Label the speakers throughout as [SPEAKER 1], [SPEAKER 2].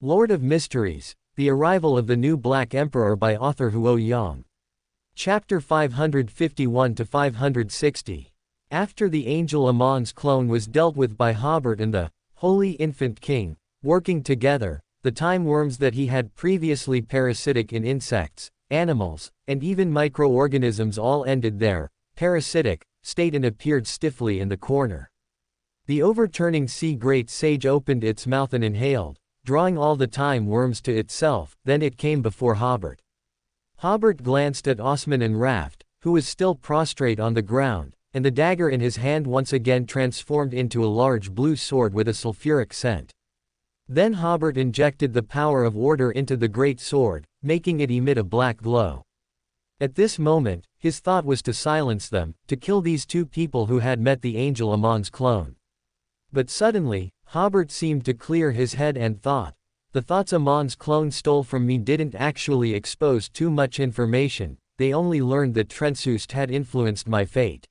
[SPEAKER 1] Lord of Mysteries, The Arrival of the New Black Emperor by author Huo Yang. Chapter 551-560. After the angel Amon's clone was dealt with by Hobert and the Holy Infant King, working together, the time worms that he had previously parasitic in insects, animals, and even microorganisms all ended their parasitic state and appeared stiffly in the corner. The overturning sea great sage opened its mouth and inhaled, drawing all the time worms to itself, then it came before Hobert. Hobert glanced at Osman and Raft, who was still prostrate on the ground, and the dagger in his hand once again transformed into a large blue sword with a sulfuric scent. Then Hobert injected the power of order into the great sword, making it emit a black glow. At this moment, his thought was to silence them, to kill these two people who had met the angel Amon's clone. But suddenly, Hobert seemed to clear his head and thought, the thoughts Amon's clone stole from me didn't actually expose too much information, they only learned that Trentsust had influenced my fate.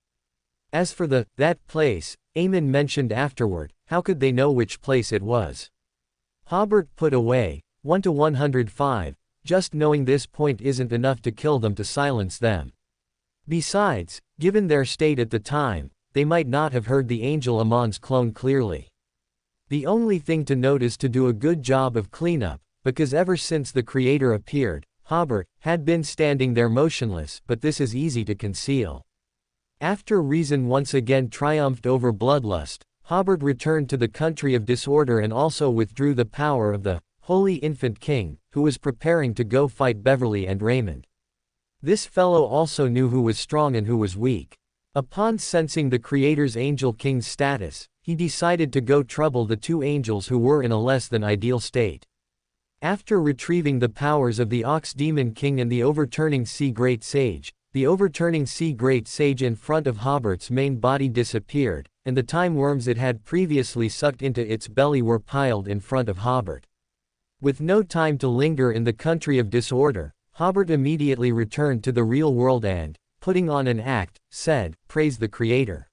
[SPEAKER 1] As for that place, Amon mentioned afterward, how could they know which place it was? Hobert put away, 1 to 105, just knowing this point isn't enough to kill them to silence them. Besides, given their state at the time, they might not have heard the angel Amon's clone clearly. The only thing to note is to do a good job of cleanup, because ever since the creator appeared, Hobert had been standing there motionless, but this is easy to conceal. After reason once again triumphed over bloodlust, Hobert returned to the country of disorder and also withdrew the power of the Holy Infant King, who was preparing to go fight Beverly and Raymond. This fellow also knew who was strong and who was weak. Upon sensing the Creator's Angel King's status, he decided to go trouble the two angels who were in a less than ideal state. After retrieving the powers of the Ox Demon King and the Overturning Sea Great Sage, the Overturning Sea Great Sage in front of Hobert's main body disappeared, and the time worms it had previously sucked into its belly were piled in front of Hobert. With no time to linger in the country of disorder, Hobert immediately returned to the real world and, putting on an act, said, "Praise the Creator."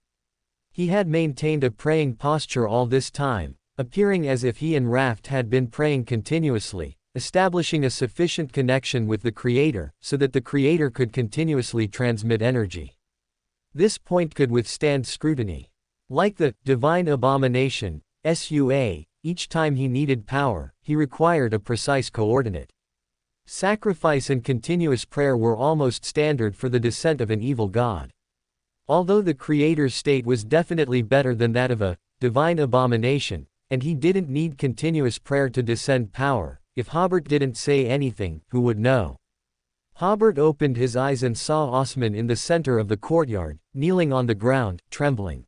[SPEAKER 1] He had maintained a praying posture all this time, appearing as if he and Raft had been praying continuously, establishing a sufficient connection with the Creator, so that the Creator could continuously transmit energy. This point could withstand scrutiny. Like the divine abomination, SUA, each time he needed power, he required a precise coordinate. Sacrifice and continuous prayer were almost standard for the descent of an evil god. Although the Creator's state was definitely better than that of a divine abomination, and he didn't need continuous prayer to descend power, if Hobert didn't say anything, who would know? Hobert opened his eyes and saw Osman in the center of the courtyard, kneeling on the ground, trembling.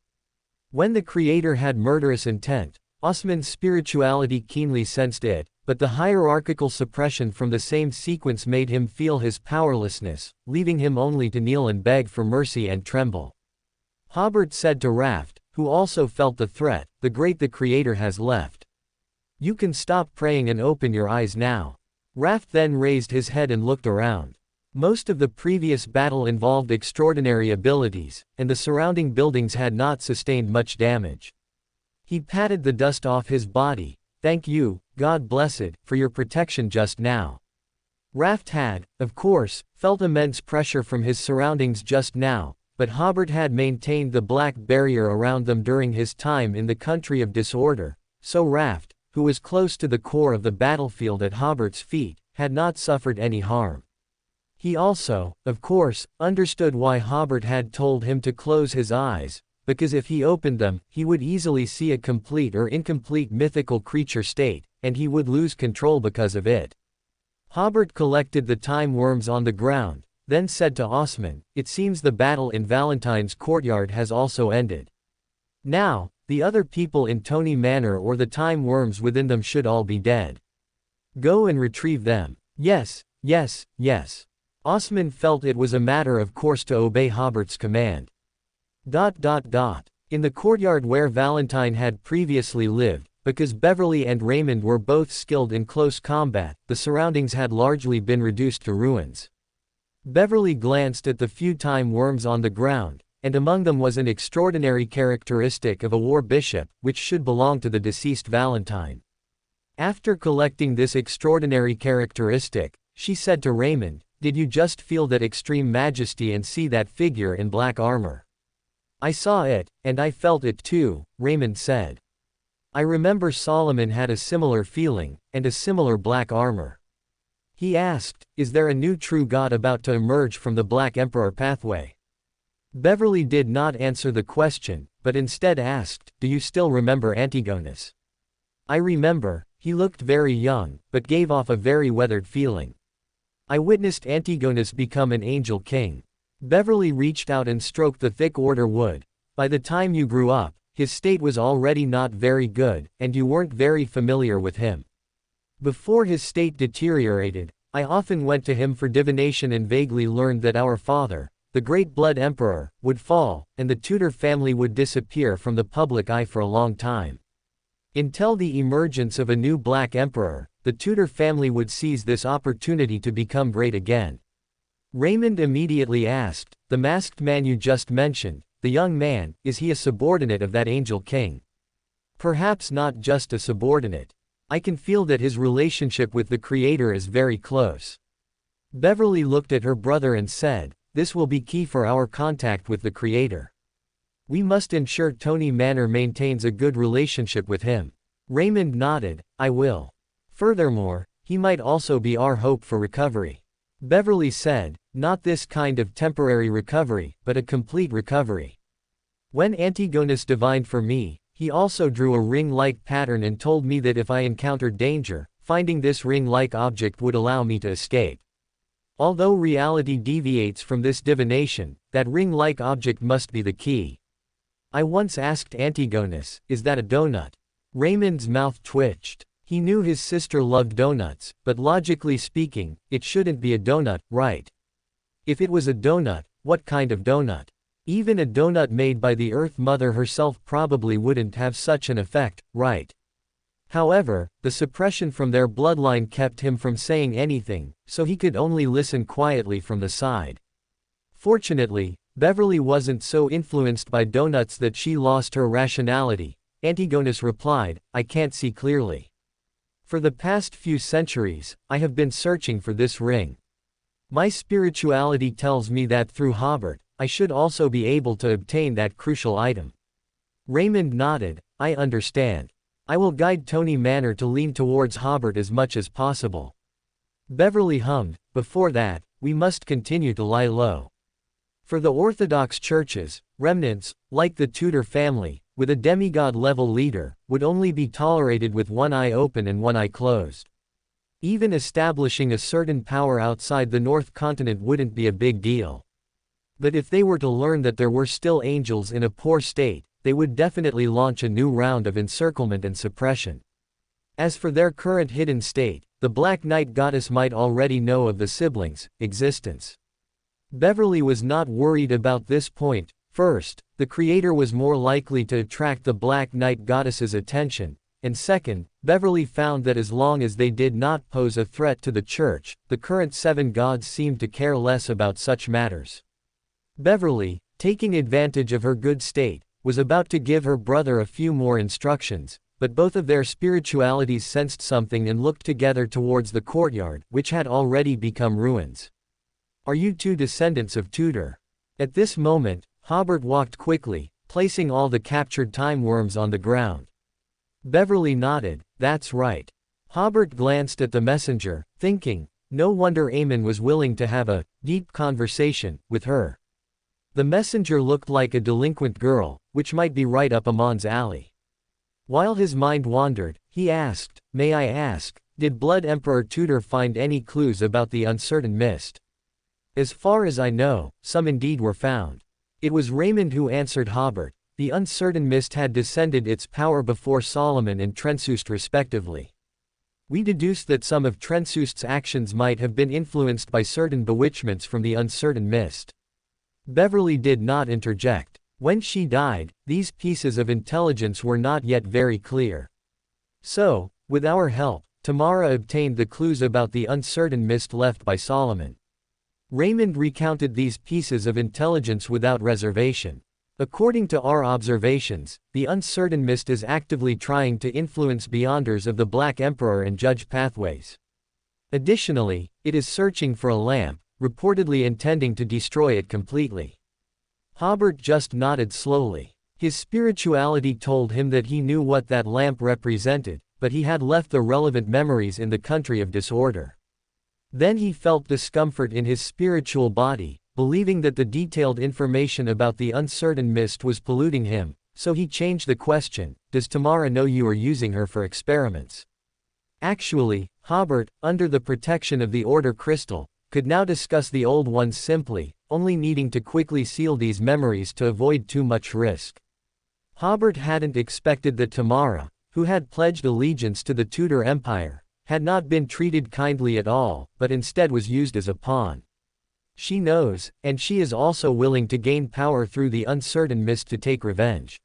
[SPEAKER 1] When the Creator had murderous intent, Osman's spirituality keenly sensed it, but the hierarchical suppression from the same sequence made him feel his powerlessness, leaving him only to kneel and beg for mercy and tremble. Hobert said to Raft, who also felt the threat, "The great the Creator has left. You can stop praying and open your eyes now." Raft then raised his head and looked around. Most of the previous battle involved extraordinary abilities, and the surrounding buildings had not sustained much damage. He patted the dust off his body. "Thank you, God Blessed, for your protection just now." Raft had, of course, felt immense pressure from his surroundings just now, but Hobert had maintained the black barrier around them during his time in the country of disorder, so Raft, who was close to the core of the battlefield at Hobert's feet, had not suffered any harm. He also, of course, understood why Hobert had told him to close his eyes, because if he opened them, he would easily see a complete or incomplete mythical creature state, and he would lose control because of it. Hobert collected the time worms on the ground, then said to Osman, "It seems the battle in Valentine's courtyard has also ended. Now, the other people in Tony Manor or the time worms within them should all be dead. Go and retrieve them." "Yes, yes, yes." Osman felt it was a matter of course to obey Hobert's command. In the courtyard where Valentine had previously lived, because Beverly and Raymond were both skilled in close combat, the surroundings had largely been reduced to ruins. Beverly glanced at the few time worms on the ground, and among them was an extraordinary characteristic of a war bishop, which should belong to the deceased Valentine. After collecting this extraordinary characteristic, she said to Raymond, "Did you just feel that extreme majesty and see that figure in black armor?" "I saw it, and I felt it too," Raymond said. "I remember Solomon had a similar feeling, and a similar black armor." He asked, "Is there a new true God about to emerge from the Black Emperor pathway?" Beverly did not answer the question, but instead asked, "Do you still remember Antigonus?" "I remember. He looked very young, but gave off a very weathered feeling. I witnessed Antigonus become an angel king." Beverly reached out and stroked the thick order wood. "By the time you grew up, his state was already not very good, and you weren't very familiar with him. Before his state deteriorated, I often went to him for divination and vaguely learned that our father, the great blood emperor, would fall, and the Tudor family would disappear from the public eye for a long time. Until the emergence of a new black emperor, the Tudor family would seize this opportunity to become great again." Raymond immediately asked, "The masked man you just mentioned, the young man, is he a subordinate of that angel king?" "Perhaps not just a subordinate. I can feel that his relationship with the Creator is very close." Beverly looked at her brother and said, "This will be key for our contact with the Creator. We must ensure Tony Manor maintains a good relationship with him." Raymond nodded, "I will. Furthermore, he might also be our hope for recovery." Beverly said, "Not this kind of temporary recovery, but a complete recovery. When Antigonus divined for me, he also drew a ring-like pattern and told me that if I encountered danger, finding this ring-like object would allow me to escape. Although reality deviates from this divination, that ring-like object must be the key. I once asked Antigonus, 'Is that a donut?' Raymond's mouth twitched. He knew his sister loved donuts, but logically speaking, it shouldn't be a donut, right? If it was a donut, what kind of donut? Even a donut made by the Earth Mother herself probably wouldn't have such an effect, right? However, the suppression from their bloodline kept him from saying anything, so he could only listen quietly from the side. Fortunately, Beverly wasn't so influenced by donuts that she lost her rationality. Antigonus replied, "I can't see clearly. For the past few centuries, I have been searching for this ring. My spirituality tells me that through Hobert, I should also be able to obtain that crucial item." Raymond nodded, "I understand. I will guide Tony Manor to lean towards Hobert as much as possible." Beverly hummed, "Before that, we must continue to lie low." For the Orthodox churches, remnants, like the Tudor family, with a demigod-level leader, would only be tolerated with one eye open and one eye closed. Even establishing a certain power outside the North Continent wouldn't be a big deal. But if they were to learn that there were still angels in a poor state, they would definitely launch a new round of encirclement and suppression. As for their current hidden state, the Black Knight Goddess might already know of the siblings' existence. Beverly was not worried about this point. First, the Creator was more likely to attract the Black Knight Goddess's attention, and second, Beverly found that as long as they did not pose a threat to the Church, the current 7 gods seemed to care less about such matters. Beverly, taking advantage of her good state, was about to give her brother a few more instructions, but both of their spiritualities sensed something and looked together towards the courtyard, which had already become ruins. "Are you two descendants of Tudor?" At this moment, Hobert walked quickly, placing all the captured time worms on the ground. Beverly nodded, "That's right." Hobert glanced at the messenger, thinking, no wonder Aemon was willing to have a deep conversation with her. The messenger looked like a delinquent girl, which might be right up Amon's alley. While his mind wandered, he asked, "May I ask, did Blood Emperor Tudor find any clues about the uncertain mist?" "As far as I know, some indeed were found." It was Raymond who answered Hobert. The uncertain mist had descended its power before Solomon and Trensused respectively. We deduced that some of Trensused's actions might have been influenced by certain bewitchments from the uncertain mist. Beverly did not interject. When she died, these pieces of intelligence were not yet very clear. So, with our help, Tamara obtained the clues about the uncertain mist left by Solomon. Raymond recounted these pieces of intelligence without reservation. According to our observations, the uncertain mist is actively trying to influence Beyonders of the Black Emperor and judge pathways. Additionally, it is searching for a lamp, reportedly intending to destroy it completely. Hobert just nodded slowly. His spirituality told him that he knew what that lamp represented, but he had left the relevant memories in the country of disorder. Then he felt discomfort in his spiritual body, believing that the detailed information about the uncertain mist was polluting him, so he changed the question, "Does Tamara know you are using her for experiments?" Actually, Hobert, under the protection of the Order Crystal, could now discuss the old ones simply, only needing to quickly seal these memories to avoid too much risk. Hobert hadn't expected that Tamara, who had pledged allegiance to the Tudor Empire, had not been treated kindly at all, but instead was used as a pawn. She knows, and she is also willing to gain power through the uncertain mist to take revenge.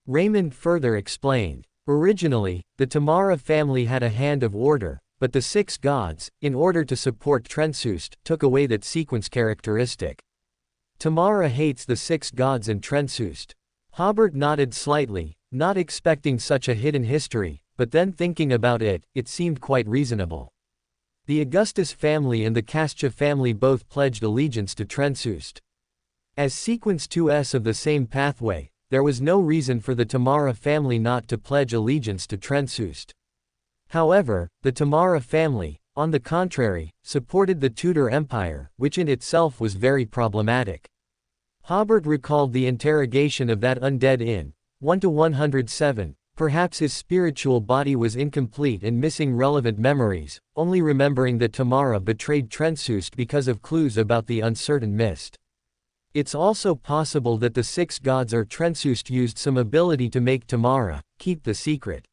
[SPEAKER 1] Raymond further explained. Originally, the Tamara family had a hand of order, but the six gods, in order to support Trensust, took away that sequence characteristic. Tamara hates the six gods and Trensust. Hobert nodded slightly, not expecting such a hidden history, but then thinking about it, it seemed quite reasonable. The Augustus family and the Cascia family both pledged allegiance to Trensust. As sequence 2s of the same pathway, there was no reason for the Tamara family not to pledge allegiance to Trensust. However, the Tamara family, on the contrary, supported the Tudor Empire, which in itself was very problematic. Hobert recalled the interrogation of that undead in 1-107. Perhaps his spiritual body was incomplete and missing relevant memories, only remembering that Tamara betrayed Trensust because of clues about the uncertain mist. It's also possible that the six gods or Trensust used some ability to make Tamara keep the secret.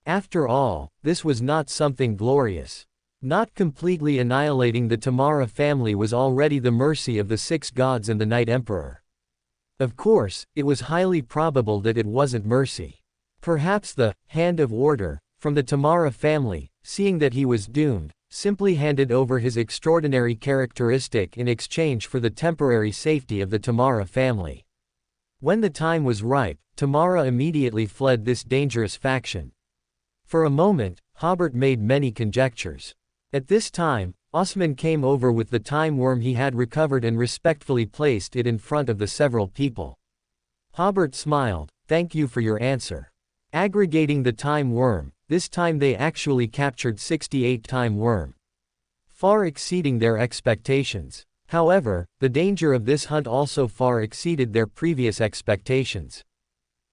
[SPEAKER 1] After all, this was not something glorious. Not completely annihilating the Tamara family was already the mercy of the six gods and the Night Emperor. Of course, it was highly probable that it wasn't mercy. Perhaps the Hand of Order, from the Tamara family, seeing that he was doomed, simply handed over his extraordinary characteristic in exchange for the temporary safety of the Tamara family. When the time was ripe, Tamara immediately fled this dangerous faction. For a moment, Hobert made many conjectures. At this time, Osman came over with the time worm he had recovered and respectfully placed it in front of the several people. Hobert smiled, "Thank you for your answer." Aggregating the time worm, this time they actually captured 68 time worm, far exceeding their expectations. However, the danger of this hunt also far exceeded their previous expectations.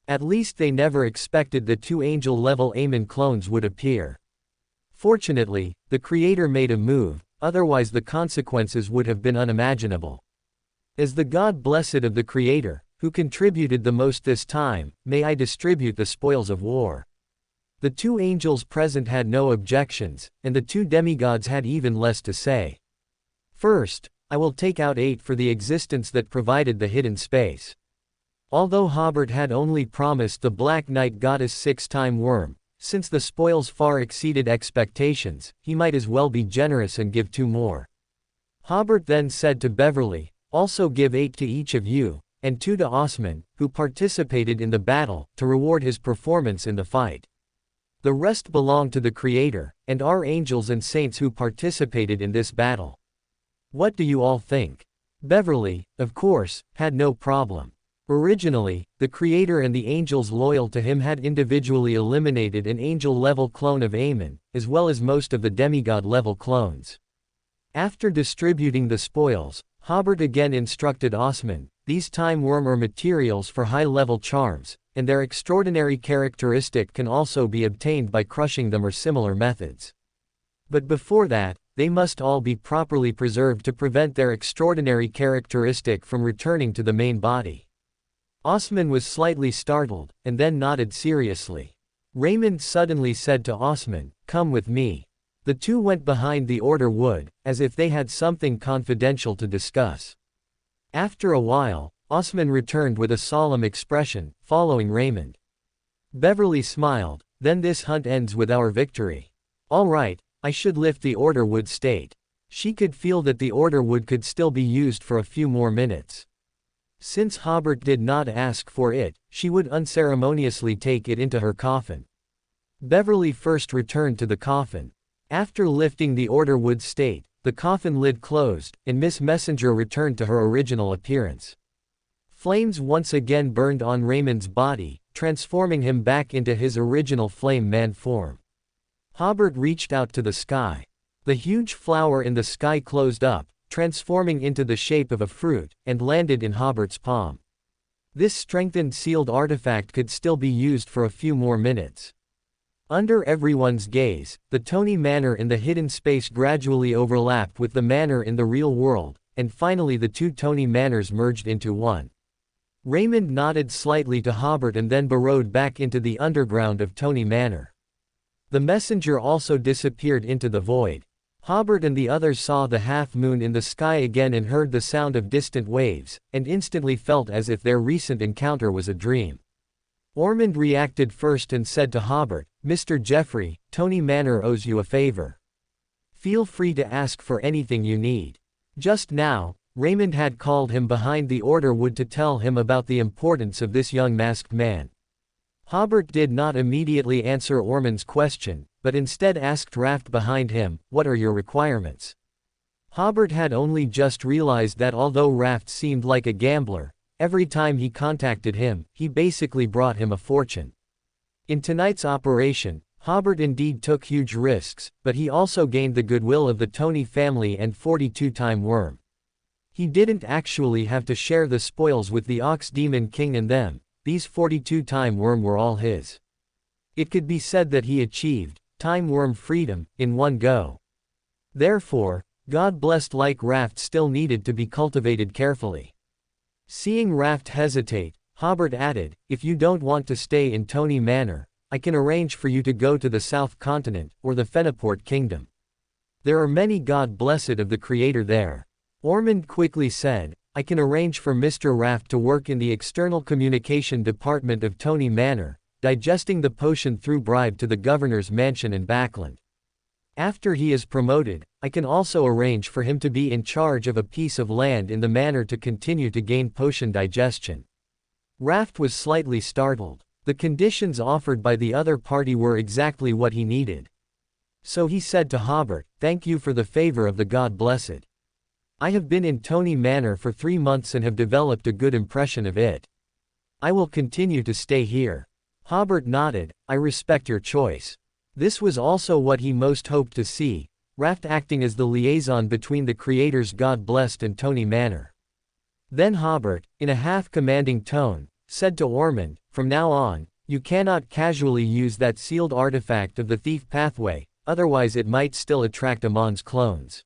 [SPEAKER 1] At least they never expected the two angel-level Aemon clones would appear. Fortunately, the creator made a move, otherwise the consequences would have been unimaginable. As the God blessed of the creator, who contributed the most this time, may I distribute the spoils of war. The two angels present had no objections, and the two demigods had even less to say. First, I will take out 8 for the existence that provided the hidden space. Although Hobert had only promised the Black Knight Goddess 6 time worm, since the spoils far exceeded expectations, he might as well be generous and give 2 more. Hobert then said to Beverly, "Also give 8 to each of you, and 2 to Osman, who participated in the battle, to reward his performance in the fight. The rest belong to the Creator, and our angels and saints who participated in this battle." What do you all think? Beverly, of course, had no problem. Originally, the Creator and the angels loyal to him had individually eliminated an angel-level clone of Aemon, as well as most of the demigod-level clones. After distributing the spoils, Hobert again instructed Osman, "These time worm are materials for high-level charms, and their extraordinary characteristic can also be obtained by crushing them or similar methods. But before that, they must all be properly preserved to prevent their extraordinary characteristic from returning to the main body." Osman was slightly startled, and then nodded seriously. Raymond suddenly said to Osman, "Come with me." The two went behind the Order wood, as if they had something confidential to discuss. After a while, Osman returned with a solemn expression, following Raymond. Beverly smiled, "Then this hunt ends with our victory. All right, I should lift the Order wood state." She could feel that the Order wood could still be used for a few more minutes. Since Hobert did not ask for it, she would unceremoniously take it into her coffin. Beverly first returned to the coffin. After lifting the order would state, the coffin lid closed, and Miss Messenger returned to her original appearance. Flames once again burned on Raymond's body, transforming him back into his original flame man form. Hobert reached out to the sky. The huge flower in the sky closed up, transforming into the shape of a fruit, and landed in Hobert's palm. This strengthened sealed artifact could still be used for a few more minutes. Under everyone's gaze, the Tony Manor in the hidden space gradually overlapped with the manor in the real world, and finally the two Tony Manors merged into one. Raymond nodded slightly to Hobert and then burrowed back into the underground of Tony Manor. The messenger also disappeared into the void. Hobert and the others saw the half-moon in the sky again and heard the sound of distant waves, and instantly felt as if their recent encounter was a dream. Ormond reacted first and said to Hobert, "Mr. Jeffrey, Tony Manor owes you a favor. Feel free to ask for anything you need." Just now, Raymond had called him behind the order wood to tell him about the importance of this young masked man. Hobert did not immediately answer Ormond's question, but instead asked Raft behind him, "What are your requirements?" Hobert had only just realized that although Raft seemed like a gambler, every time he contacted him, he basically brought him a fortune. In tonight's operation, Hobert indeed took huge risks, but he also gained the goodwill of the Tony family and 42-time worm. He didn't actually have to share the spoils with the Ox Demon King and them. These 42-time worm were all his. It could be said that he achieved time worm freedom in one go. Therefore, God-blessed like Raft still needed to be cultivated carefully. Seeing Raft hesitate, Hobert added, "If you don't want to stay in Tony Manor, I can arrange for you to go to the South Continent, or the Fenaport Kingdom. There are many God-blessed of the Creator there." Ormond quickly said, "I can arrange for Mr. Raft to work in the External Communication Department of Tony Manor, digesting the potion through bribe to the governor's mansion in Backland. After he is promoted, I can also arrange for him to be in charge of a piece of land in the manor to continue to gain potion digestion." Raft was slightly startled. The conditions offered by the other party were exactly what he needed. So he said to Hobert, "Thank you for the favor of the God-blessed. I have been in Tony Manor for 3 months and have developed a good impression of it. I will continue to stay here." Hobert nodded, "I respect your choice." This was also what he most hoped to see, Raft acting as the liaison between the creators God-blessed and Tony Manor. Then Hobert, in a half-commanding tone, said to Ormond, "From now on, you cannot casually use that sealed artifact of the thief pathway, otherwise it might still attract Amon's clones."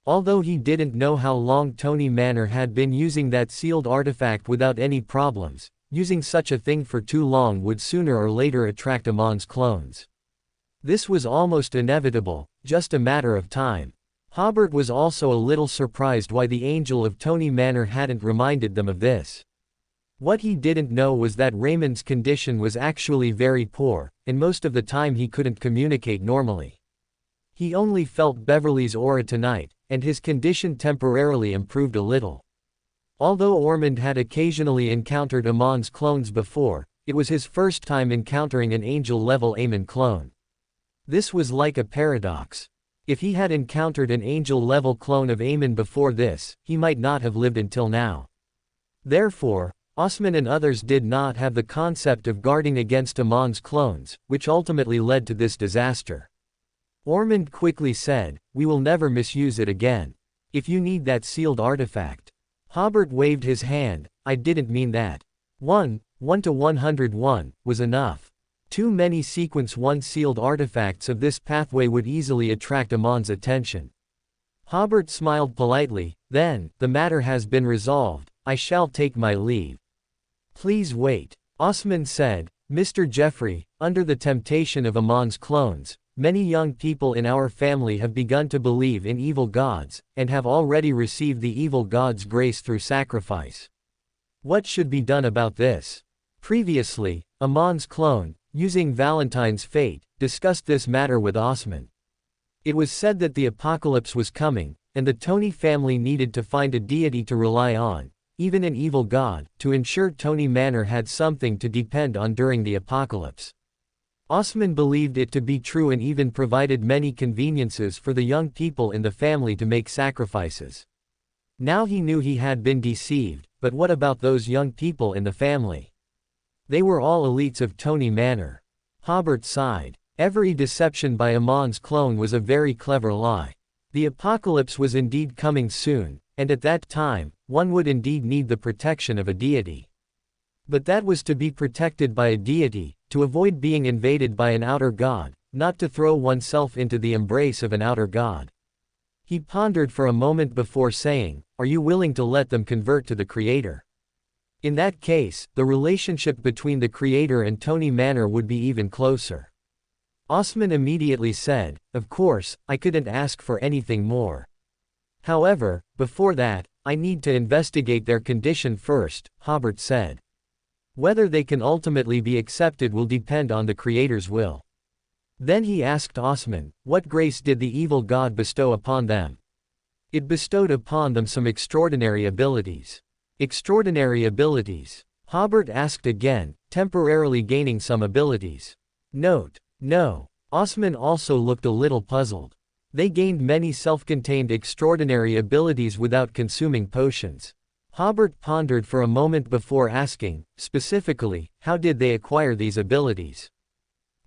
[SPEAKER 1] Although he didn't know how long Tony Manor had been using that sealed artifact without any problems, using such a thing for too long would sooner or later attract Amon's clones. This was almost inevitable, just a matter of time. Hobert was also a little surprised why the Angel of Tony Manor hadn't reminded them of this. What he didn't know was that Raymond's condition was actually very poor, and most of the time he couldn't communicate normally. He only felt Beverly's aura tonight, and his condition temporarily improved a little. Although Ormond had occasionally encountered Amon's clones before, it was his first time encountering an angel-level Amon clone. This was like a paradox. If he had encountered an angel-level clone of Amon before this, he might not have lived until now. Therefore, Osman and others did not have the concept of guarding against Amon's clones, which ultimately led to this disaster. Ormond quickly said, "We will never misuse it again. If you need that sealed artifact." Hobert waved his hand, "I didn't mean that. 1 to 101, was enough. Too many sequence 1 sealed artifacts of this pathway would easily attract Amon's attention." Hobert smiled politely, "Then, the matter has been resolved, I shall take my leave." "Please wait," Osman said, "Mr. Jeffrey, under the temptation of Amon's clones, many young people in our family have begun to believe in evil gods, and have already received the evil god's grace through sacrifice. What should be done about this?" Previously, Amon's clone, using Valentine's fate, discussed this matter with Osman. It was said that the apocalypse was coming, and the Tony family needed to find a deity to rely on, even an evil god, to ensure Tony Manor had something to depend on during the apocalypse. Osman believed it to be true and even provided many conveniences for the young people in the family to make sacrifices. Now he knew he had been deceived, but what about those young people in the family? They were all elites of Tony Manor. Hobert sighed. Every deception by Amon's clone was a very clever lie. The apocalypse was indeed coming soon, and at that time, one would indeed need the protection of a deity. But that was to be protected by a deity, to avoid being invaded by an outer god, not to throw oneself into the embrace of an outer god. He pondered for a moment before saying, "Are you willing to let them convert to the Creator?" In that case, the relationship between the Creator and Tony Manor would be even closer. Osman immediately said, "Of course, I couldn't ask for anything more. However, before that, I need to investigate their condition first," Hobert said. "Whether they can ultimately be accepted will depend on the Creator's will." Then he asked Osman, what grace did the evil god bestow upon them? It bestowed upon them some extraordinary abilities. Extraordinary abilities? Hobert asked again, temporarily gaining some abilities. Note: no. Osman also looked a little puzzled. They gained many self-contained extraordinary abilities without consuming potions. Hobert pondered for a moment before asking, specifically, how did they acquire these abilities?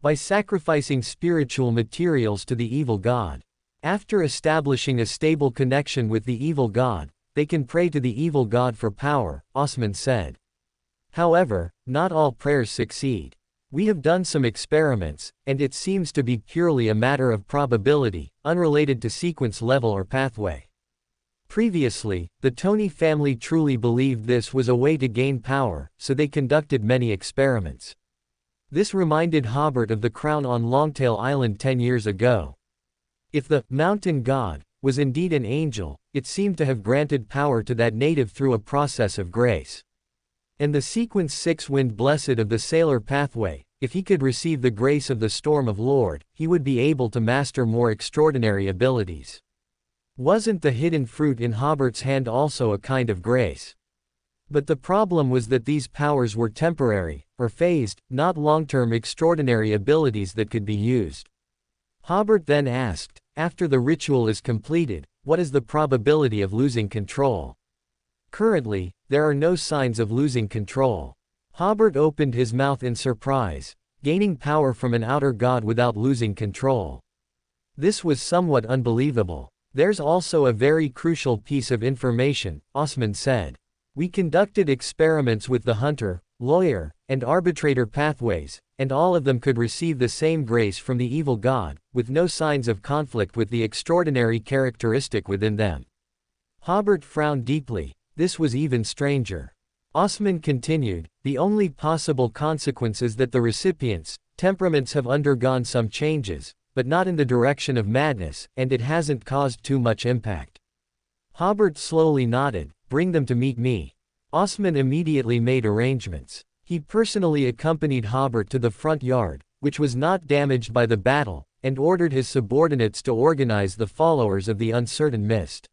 [SPEAKER 1] By sacrificing spiritual materials to the evil god. After establishing a stable connection with the evil god, they can pray to the evil god for power, Osman said. However, not all prayers succeed. We have done some experiments, and it seems to be purely a matter of probability, unrelated to sequence level or pathway. Previously, the Tony family truly believed this was a way to gain power, so they conducted many experiments. This reminded Hobert of the crown on Longtail Island 10 years ago. If the mountain god was indeed an angel, it seemed to have granted power to that native through a process of grace. And the sequence 6 wind blessed of the sailor pathway, if he could receive the grace of the storm of Lord, he would be able to master more extraordinary abilities. Wasn't the hidden fruit in Hobert's hand also a kind of grace? But the problem was that these powers were temporary, or phased, not long-term extraordinary abilities that could be used. Hobert then asked, after the ritual is completed, what is the probability of losing control? Currently, there are no signs of losing control. Hobert opened his mouth in surprise, gaining power from an outer god without losing control. This was somewhat unbelievable. There's also a very crucial piece of information, Osman said. We conducted experiments with the hunter, lawyer, and arbitrator pathways, and all of them could receive the same grace from the evil god, with no signs of conflict with the extraordinary characteristic within them. Hobert frowned deeply. This was even stranger. Osman continued, the only possible consequence is that the recipients' temperaments have undergone some changes, but not in the direction of madness, and it hasn't caused too much impact. Hobert slowly nodded. Bring them to meet me. Osman immediately made arrangements. He personally accompanied Hobert to the front yard, which was not damaged by the battle, and ordered his subordinates to organize the followers of the uncertain mist.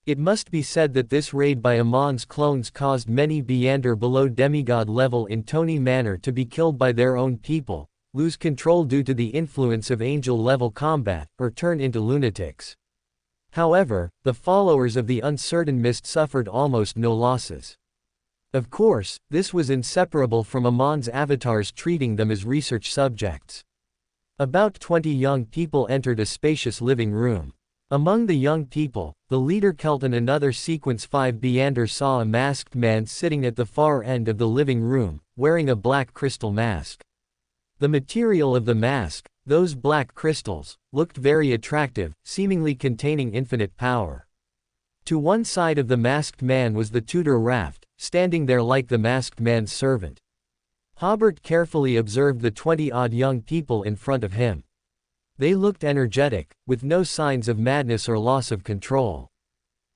[SPEAKER 1] It must be said that this raid by Amon's clones caused many Beyonder below demigod level in Tony Manor to be killed by their own people, lose control due to the influence of angel level combat, or turn into lunatics. However, the followers of the uncertain mist suffered almost no losses. Of course, this was inseparable from Amon's avatars treating them as research subjects. About 20 young people entered a spacious living room. Among the young people, the leader Kelt and another Sequence 5 Beyonder saw a masked man sitting at the far end of the living room, wearing a black crystal mask. The material of the mask, those black crystals, looked very attractive, seemingly containing infinite power. To one side of the masked man was the tutor Raft, standing there like the masked man's servant. Hobert carefully observed the 20-odd young people in front of him. They looked energetic, with no signs of madness or loss of control.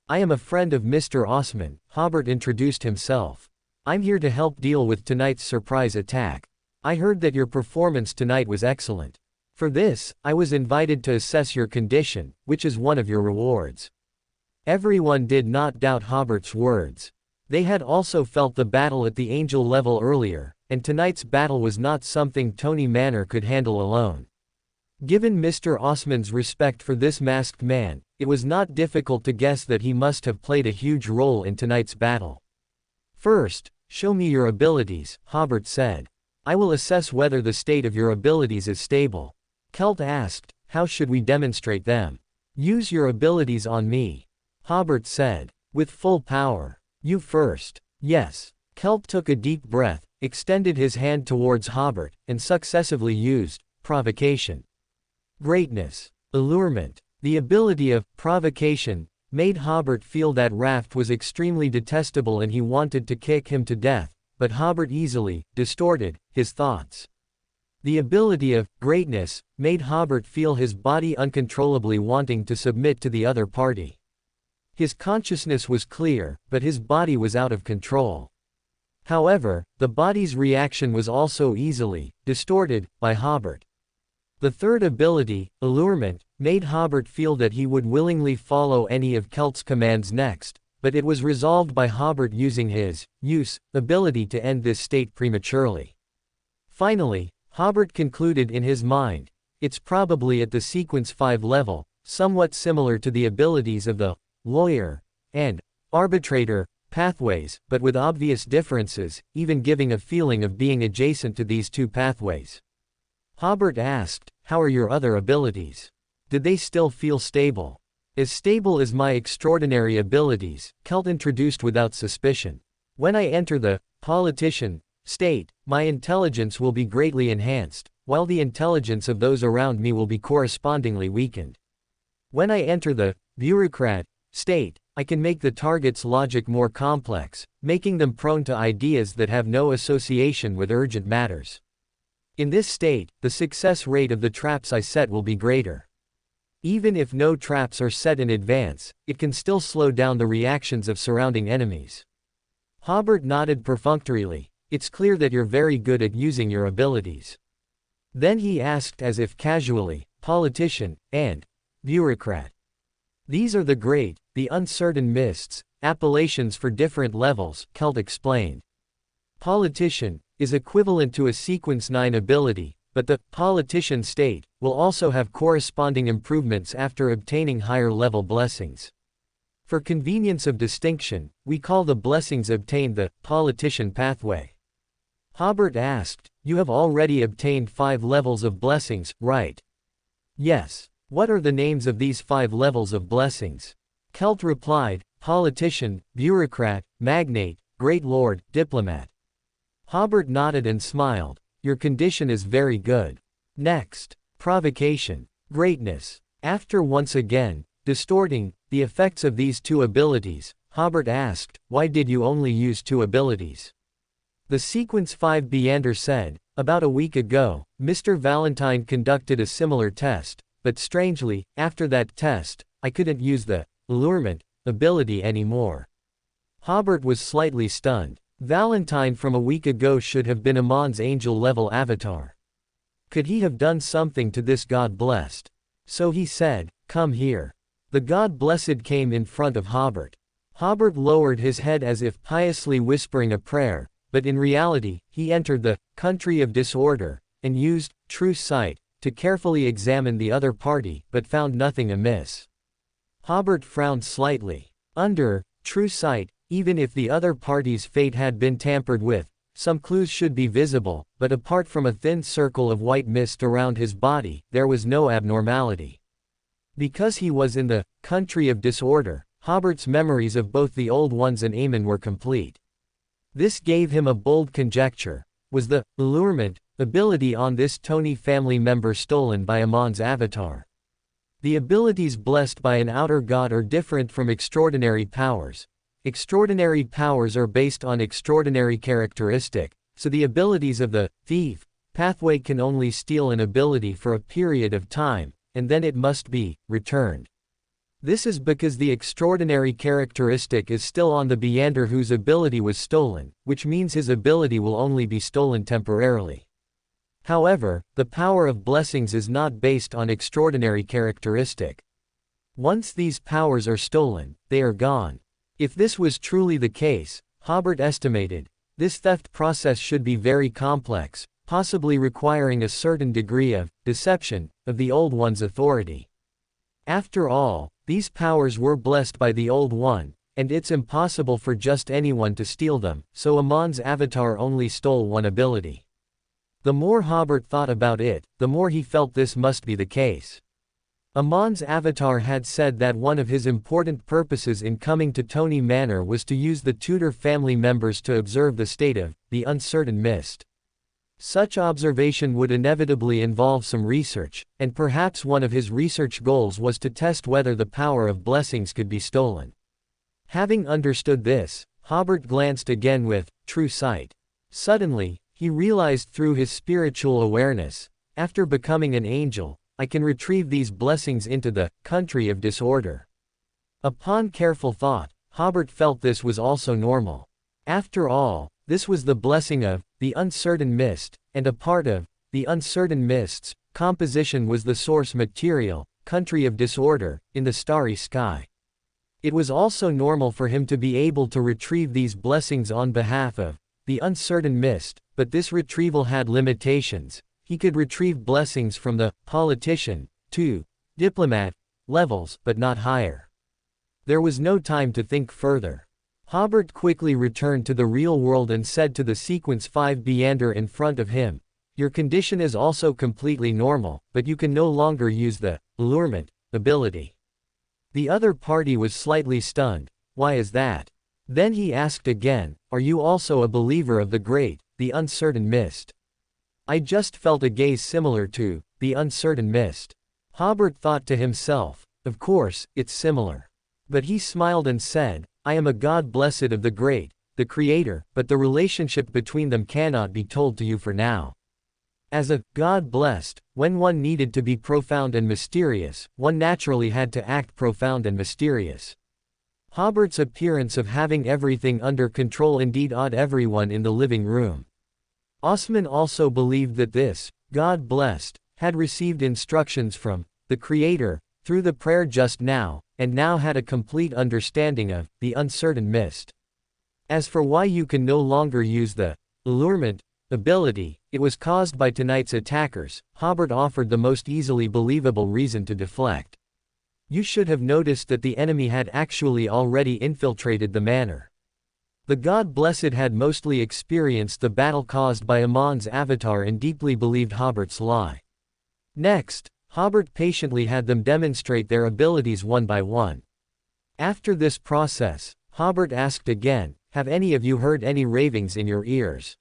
[SPEAKER 1] I am a friend of Mr. Osman, Hobert introduced himself. I'm here to help deal with tonight's surprise attack. I heard that your performance tonight was excellent. For this, I was invited to assess your condition, which is one of your rewards. Everyone did not doubt Hobert's words. They had also felt the battle at the angel level earlier, and tonight's battle was not something Tony Manor could handle alone. Given Mr. Osman's respect for this masked man, it was not difficult to guess that he must have played a huge role in tonight's battle. First, show me your abilities, Hobert said. I will assess whether the state of your abilities is stable. Celt asked, how should we demonstrate them? Use your abilities on me. Hobert said. With full power. You first. Yes. Celt took a deep breath, extended his hand towards Hobert, and successively used provocation, greatness, allurement. The ability of provocation made Hobert feel that Raft was extremely detestable and he wanted to kick him to death, but Hobert easily distorted his thoughts. The ability of greatness made Hobert feel his body uncontrollably wanting to submit to the other party. His consciousness was clear, but his body was out of control. However, the body's reaction was also easily distorted by Hobert. The third ability, allurement, made Hobert feel that he would willingly follow any of Celt's commands next, but it was resolved by Hobert using his ability to end this state prematurely. Finally, Hobert concluded in his mind, it's probably at the sequence 5 level, somewhat similar to the abilities of the lawyer and arbitrator pathways, but with obvious differences, even giving a feeling of being adjacent to these two pathways. Hobert asked, how are your other abilities? Did they still feel stable? As stable as my extraordinary abilities, Celt introduced without suspicion. When I enter the politician state, my intelligence will be greatly enhanced, while the intelligence of those around me will be correspondingly weakened. When I enter the bureaucrat state, I can make the target's logic more complex, making them prone to ideas that have no association with urgent matters. In this state, the success rate of the traps I set will be greater. Even if no traps are set in advance, it can still slow down the reactions of surrounding enemies. Hobert nodded perfunctorily. It's clear that you're very good at using your abilities. Then he asked as if casually, politician, and bureaucrat. These are the great, the uncertain mists, appellations for different levels, Celt explained. Politician is equivalent to a sequence 9 ability, but the politician state will also have corresponding improvements after obtaining higher level blessings. For convenience of distinction, we call the blessings obtained the politician pathway. Hobert asked, you have already obtained 5 levels of blessings, right? Yes. What are the names of these 5 levels of blessings? Celt replied, politician, bureaucrat, magnate, great lord, diplomat. Hobert nodded and smiled. Your condition is very good. Next, provocation, greatness. After once again distorting the effects of these 2 abilities, Hobert asked, why did you only use 2 abilities? The sequence 5 Beander said, about a week ago, Mr. Valentine conducted a similar test, but strangely, after that test, I couldn't use the allurement ability anymore. Hobert was slightly stunned. Valentine from a week ago should have been Amon's angel-level avatar. Could he have done something to this God-blessed? So he said, come here. The God-blessed came in front of Hobert. Hobert lowered his head as if piously whispering a prayer, but in reality, he entered the country of disorder, and used true sight to carefully examine the other party, but found nothing amiss. Hobert frowned slightly. Under true sight, even if the other party's fate had been tampered with, some clues should be visible, but apart from a thin circle of white mist around his body, there was no abnormality. Because he was in the country of disorder, Hobert's memories of both the Old Ones and Aemon were complete. This gave him a bold conjecture. Was the allurement ability on this Tony family member stolen by Amon's avatar? The abilities blessed by an outer god are different from extraordinary powers. Extraordinary powers are based on extraordinary characteristic, so the abilities of the thief pathway can only steal an ability for a period of time, and then it must be returned. This is because the extraordinary characteristic is still on the Beander whose ability was stolen, which means his ability will only be stolen temporarily. However, the power of blessings is not based on extraordinary characteristic. Once these powers are stolen, they are gone. If this was truly the case, Hobert estimated. This theft process should be very complex, possibly requiring a certain degree of deception of the Old One's authority. After all, these powers were blessed by the Old One, and it's impossible for just anyone to steal them, so Amon's avatar only stole one ability. The more Hobert thought about it, the more he felt this must be the case. Amon's avatar had said that one of his important purposes in coming to Tony Manor was to use the Tudor family members to observe the state of the uncertain mist. Such observation would inevitably involve some research, and perhaps one of his research goals was to test whether the power of blessings could be stolen. Having understood this, Hobert glanced again with true sight. Suddenly, he realized through his spiritual awareness, after becoming an angel, I can retrieve these blessings into the country of disorder. Upon careful thought, Hobert felt this was also normal. After all, this was the blessing of the uncertain mist, and a part of the uncertain mist's composition was the source material, country of disorder, in the starry sky. It was also normal for him to be able to retrieve these blessings on behalf of the uncertain mist, but this retrieval had limitations. He could retrieve blessings from the politician, to diplomat levels, but not higher. There was no time to think further. Hobert quickly returned to the real world and said to the Sequence 5 Beander in front of him, "Your condition is also completely normal, but you can no longer use the allurement ability." The other party was slightly stunned. Why is that? Then he asked again, "Are you also a believer of the great, the uncertain mist?" I just felt a gaze similar to the uncertain mist. Hobert thought to himself, of course, it's similar. But he smiled and said, I am a God blessed of the great, the Creator, but the relationship between them cannot be told to you for now. As a God blessed, when one needed to be profound and mysterious, one naturally had to act profound and mysterious. Hobert's appearance of having everything under control indeed awed everyone in the living room. Osman also believed that this God blessed had received instructions from the Creator through the prayer just now, and now had a complete understanding of the uncertain mist. As for why you can no longer use the allurement ability, it was caused by tonight's attackers. Hobert offered the most easily believable reason to deflect. You should have noticed that the enemy had actually already infiltrated the manor. The God blessed had mostly experienced the battle caused by Amon's avatar and deeply believed Hobert's lie. Next, Hobert patiently had them demonstrate their abilities one by one. After this process, Hobert asked again, have any of you heard any ravings in your ears?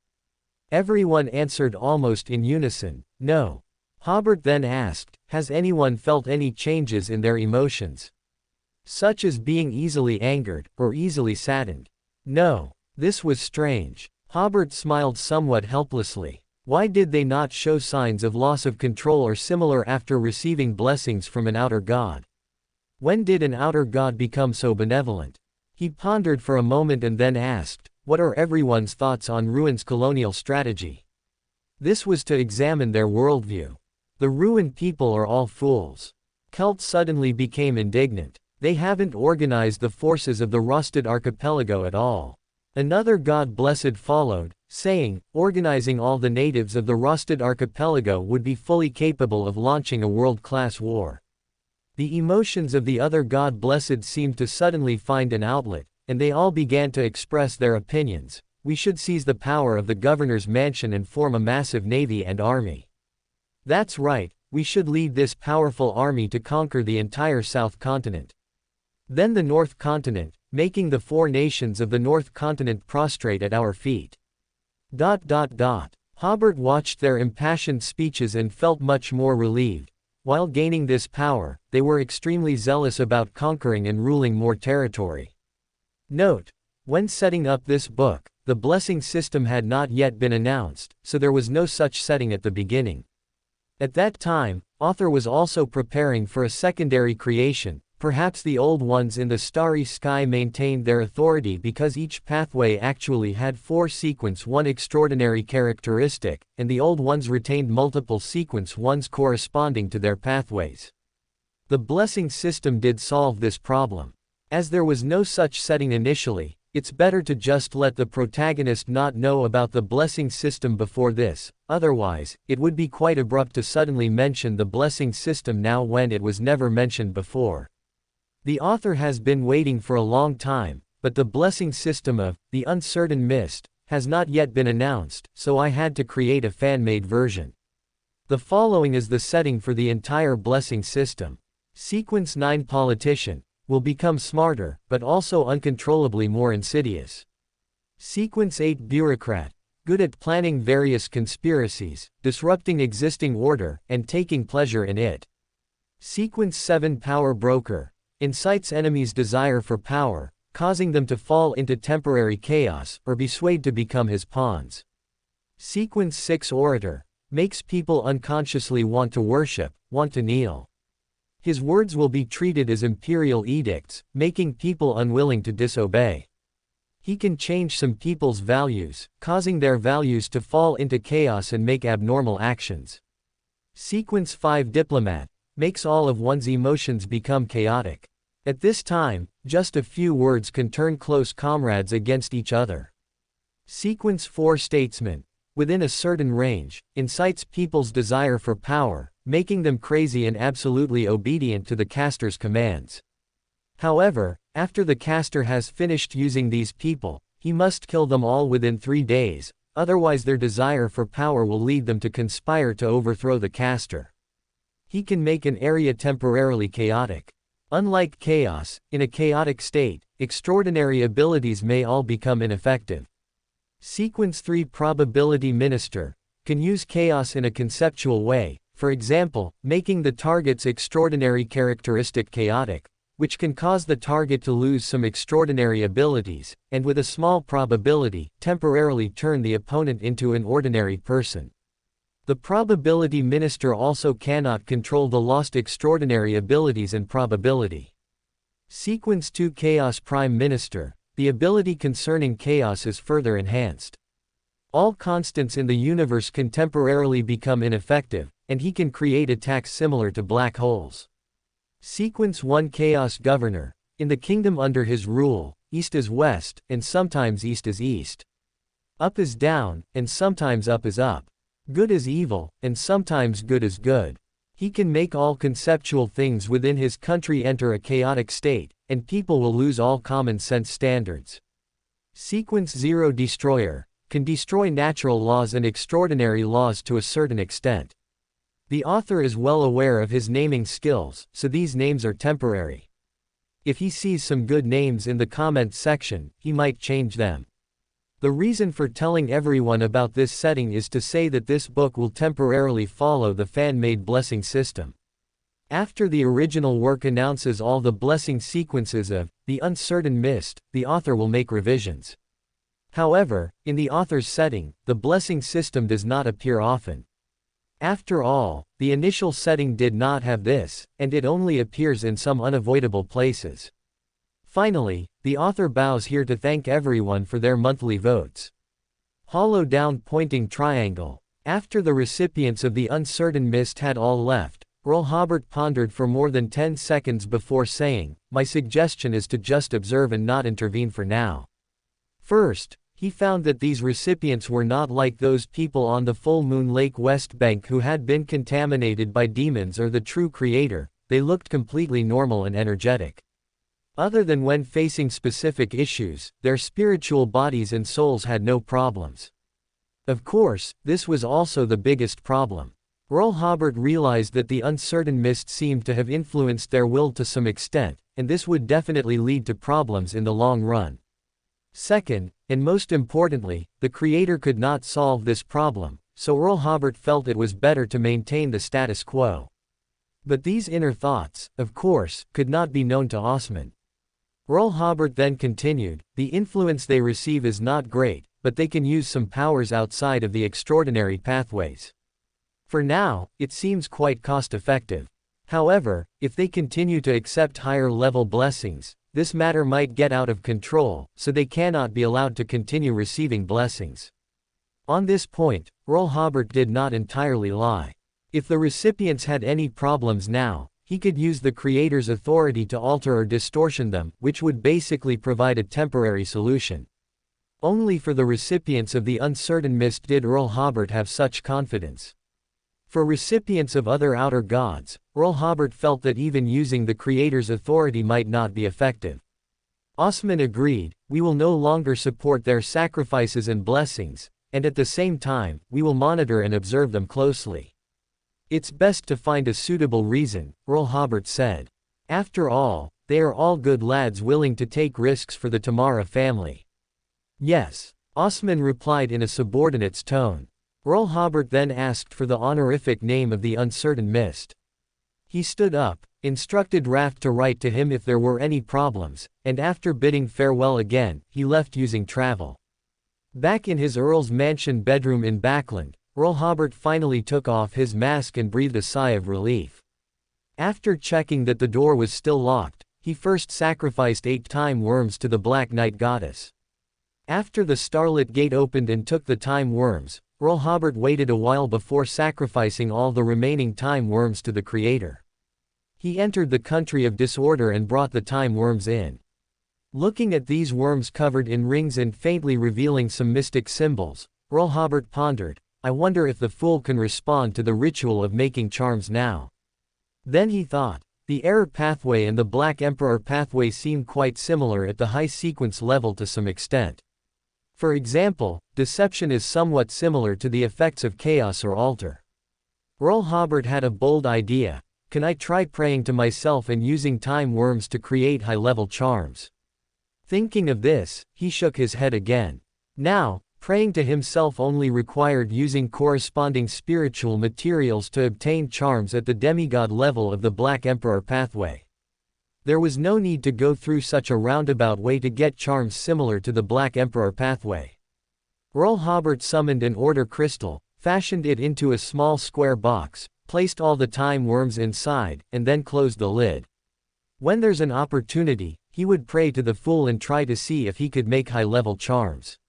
[SPEAKER 1] Everyone answered almost in unison, no. Hobert then asked, has anyone felt any changes in their emotions? Such as being easily angered, or easily saddened? No. This was strange. Hobert smiled somewhat helplessly. Why did they not show signs of loss of control or similar after receiving blessings from an outer god? When did an outer god become so benevolent? He pondered for a moment and then asked, what are everyone's thoughts on Ruin's colonial strategy? This was to examine their worldview. The Ruin people are all fools. Celt suddenly became indignant. They haven't organized the forces of the Rusted Archipelago at all. Another God blessed followed, saying, organizing all the natives of the Rusted Archipelago would be fully capable of launching a world-class war. The emotions of the other God blessed seemed to suddenly find an outlet, and they all began to express their opinions. We should seize the power of the governor's mansion and form a massive navy and army. That's right, we should lead this powerful army to conquer the entire South Continent. Then the North Continent, making the 4 nations of the North Continent prostrate at our feet. Hobert watched their impassioned speeches and felt much more relieved. While gaining this power, they were extremely zealous about conquering and ruling more territory. Note: when setting up this book, the blessing system had not yet been announced, so there was no such setting at the beginning. At that time, author was also preparing for a secondary creation. Perhaps the old ones in the starry sky maintained their authority because each pathway actually had 4 sequence 1 extraordinary characteristic, and the old ones retained multiple sequence 1s corresponding to their pathways. The blessing system did solve this problem. As there was no such setting initially, It's better to just let the protagonist not know about the blessing system before this, otherwise, it would be quite abrupt to suddenly mention the blessing system now when it was never mentioned before. The author has been waiting for a long time, but the blessing system of The Uncertain Mist has not yet been announced, so I had to create a fan-made version. The following is the setting for the entire blessing system. Sequence 9 Politician will become smarter, but also uncontrollably more insidious. Sequence 8 Bureaucrat, good at planning various conspiracies, disrupting existing order, and taking pleasure in it. Sequence 7 Power Broker, incites enemies' desire for power, causing them to fall into temporary chaos, or be swayed to become his pawns. Sequence 6 Orator, makes people unconsciously want to worship, want to kneel. His words will be treated as imperial edicts, making people unwilling to disobey. He can change some people's values, causing their values to fall into chaos and make abnormal actions. Sequence 5 Diplomat, makes all of one's emotions become chaotic. At this time, just a few words can turn close comrades against each other. Sequence 4 Statesman, within a certain range, incites people's desire for power, making them crazy and absolutely obedient to the caster's commands. However, after the caster has finished using these people, he must kill them all within 3 days, otherwise their desire for power will lead them to conspire to overthrow the caster. He can make an area temporarily chaotic. Unlike chaos, in a chaotic state, extraordinary abilities may all become ineffective. Sequence 3 Probability Minister, can use chaos in a conceptual way, for example, making the target's extraordinary characteristic chaotic, which can cause the target to lose some extraordinary abilities, and with a small probability, temporarily turn the opponent into an ordinary person. The probability minister also cannot control the lost extraordinary abilities and probability. Sequence 2 Chaos Prime Minister, the ability concerning chaos is further enhanced. All constants in the universe can temporarily become ineffective, and he can create attacks similar to black holes. Sequence 1 Chaos Governor, in the kingdom under his rule, east is west, and sometimes east is east. Up is down, and sometimes up is up. Good is evil, and sometimes good is good. He can make all conceptual things within his country enter a chaotic state, and people will lose all common sense standards. Sequence 0 Destroyer, can destroy natural laws and extraordinary laws to a certain extent. The author is well aware of his naming skills, so these names are temporary. If he sees some good names in the comments section, he might change them. The reason for telling everyone about this setting is to say that this book will temporarily follow the fan-made blessing system. After the original work announces all the blessing sequences of The Uncertain Mist, the author will make revisions. However, in the author's setting, the blessing system does not appear often. After all, the initial setting did not have this, and it only appears in some unavoidable places. Finally, the author bows here to thank everyone for their monthly votes. Hollow down pointing triangle. After the recipients of The Uncertain Mist had all left, Hobert pondered for more than 10 seconds before saying, "My suggestion is to just observe and not intervene for now." First, he found that these recipients were not like those people on the Full Moon Lake West Bank who had been contaminated by demons or the true creator. They looked completely normal and energetic. Other than when facing specific issues, their spiritual bodies and souls had no problems. Of course, this was also the biggest problem. Hobert realized that the Uncertain Mist seemed to have influenced their will to some extent, and this would definitely lead to problems in the long run. Second, and most importantly, the creator could not solve this problem, so Hobert felt it was better to maintain the status quo. But these inner thoughts, of course, could not be known to Osman. Hobert then continued, "The influence they receive is not great, but they can use some powers outside of the extraordinary pathways. For now, it seems quite cost-effective. However, if they continue to accept higher-level blessings, this matter might get out of control, so they cannot be allowed to continue receiving blessings." On this point, Hobert did not entirely lie. If the recipients had any problems now, he could use the Creator's authority to alter or distortion them, which would basically provide a temporary solution. Only for the recipients of the uncertain mist did Earl Hobert have such confidence. For recipients of other outer gods, Earl Hobert felt that even using the Creator's authority might not be effective. Osman agreed, "We will no longer support their sacrifices and blessings, and at the same time, we will monitor and observe them closely. It's best to find a suitable reason," Earl Hobert said. "After all, they are all good lads willing to take risks for the Tamara family." "Yes," Osman replied in a subordinate's tone. Earl Hobert then asked for the honorific name of the uncertain mist. He stood up, instructed Raft to write to him if there were any problems, and after bidding farewell again, he left using travel. Back in his Earl's mansion bedroom in Backland, Earl Hobert finally took off his mask and breathed a sigh of relief. After checking that the door was still locked, he first sacrificed 8 time worms to the Black Night goddess. After the starlit gate opened and took the time worms, Earl Hobert waited a while before sacrificing all the remaining time worms to the Creator. He entered the country of disorder and brought the time worms in. Looking at these worms covered in rings and faintly revealing some mystic symbols, Earl Hobert pondered, "I wonder if the fool can respond to the ritual of making charms now." Then he thought, the error pathway and the Black Emperor pathway seem quite similar at the high sequence level to some extent. For example, deception is somewhat similar to the effects of chaos or alter. Earl Hobert had a bold idea. Can I try praying to myself and using time worms to create high-level charms? Thinking of this, he shook his head again. Now, praying to himself only required using corresponding spiritual materials to obtain charms at the demigod level of the Black Emperor pathway. There was no need to go through such a roundabout way to get charms similar to the Black Emperor pathway. Earl Hobert summoned an order crystal, fashioned it into a small square box, placed all the time worms inside, and then closed the lid. When there's an opportunity, he would pray to the fool and try to see if he could make high-level charms.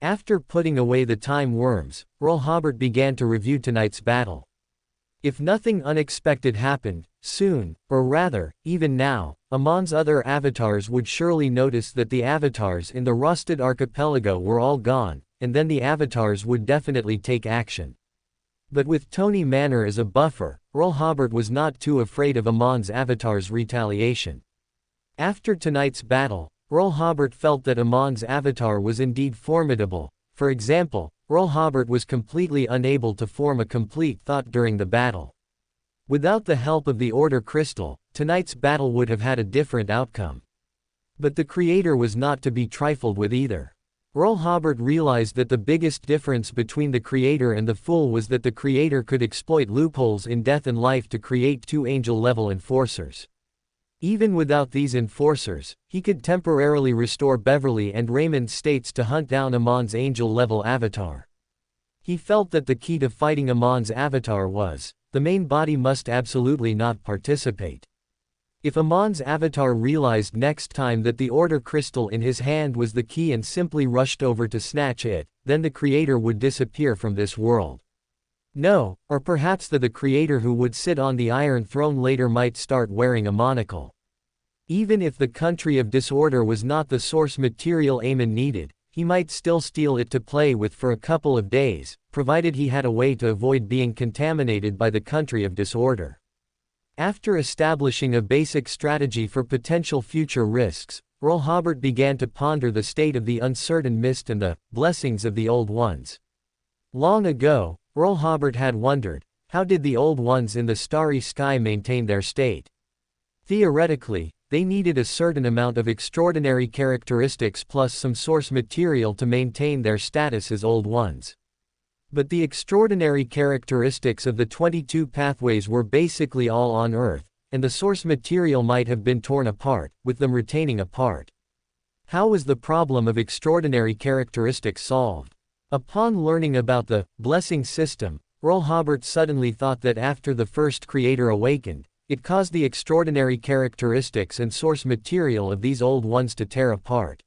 [SPEAKER 1] After putting away the time worms, Earl Hobert began to review tonight's battle. If nothing unexpected happened, soon, or rather, even now, Amon's other avatars would surely notice that the avatars in the Rusted Archipelago were all gone, and then the avatars would definitely take action. But with Tony Manor as a buffer, Earl Hobert was not too afraid of Amon's avatar's retaliation. After tonight's battle, Earl Hobert felt that Amon's avatar was indeed formidable. For example, Earl Hobert was completely unable to form a complete thought during the battle. Without the help of the Order Crystal, tonight's battle would have had a different outcome. But the Creator was not to be trifled with either. Earl Hobert realized that the biggest difference between the Creator and the Fool was that the Creator could exploit loopholes in death and life to create 2 angel-level enforcers. Even without these enforcers, he could temporarily restore Beverly and Raymond's states to hunt down Amon's angel-level avatar. He felt that the key to fighting Amon's avatar was, the main body must absolutely not participate. If Amon's avatar realized next time that the Order Crystal in his hand was the key and simply rushed over to snatch it, then the Creator would disappear from this world. No, or perhaps the Creator who would sit on the Iron Throne later might start wearing a monocle. Even if the country of disorder was not the source material Amon needed, he might still steal it to play with for a couple of days, provided he had a way to avoid being contaminated by the country of disorder. After establishing a basic strategy for potential future risks, Earl Hobert began to ponder the state of the uncertain mist and the blessings of the Old Ones. Long ago, Earl Hobert had wondered, how did the Old Ones in the starry sky maintain their state? Theoretically, they needed a certain amount of extraordinary characteristics plus some source material to maintain their status as Old Ones. But the extraordinary characteristics of the 22 pathways were basically all on Earth, and the source material might have been torn apart, with them retaining a part. How was the problem of extraordinary characteristics solved? Upon learning about the blessing system, Earl Hobert suddenly thought that after the first Creator awakened, it caused the extraordinary characteristics and source material of these Old Ones to tear apart.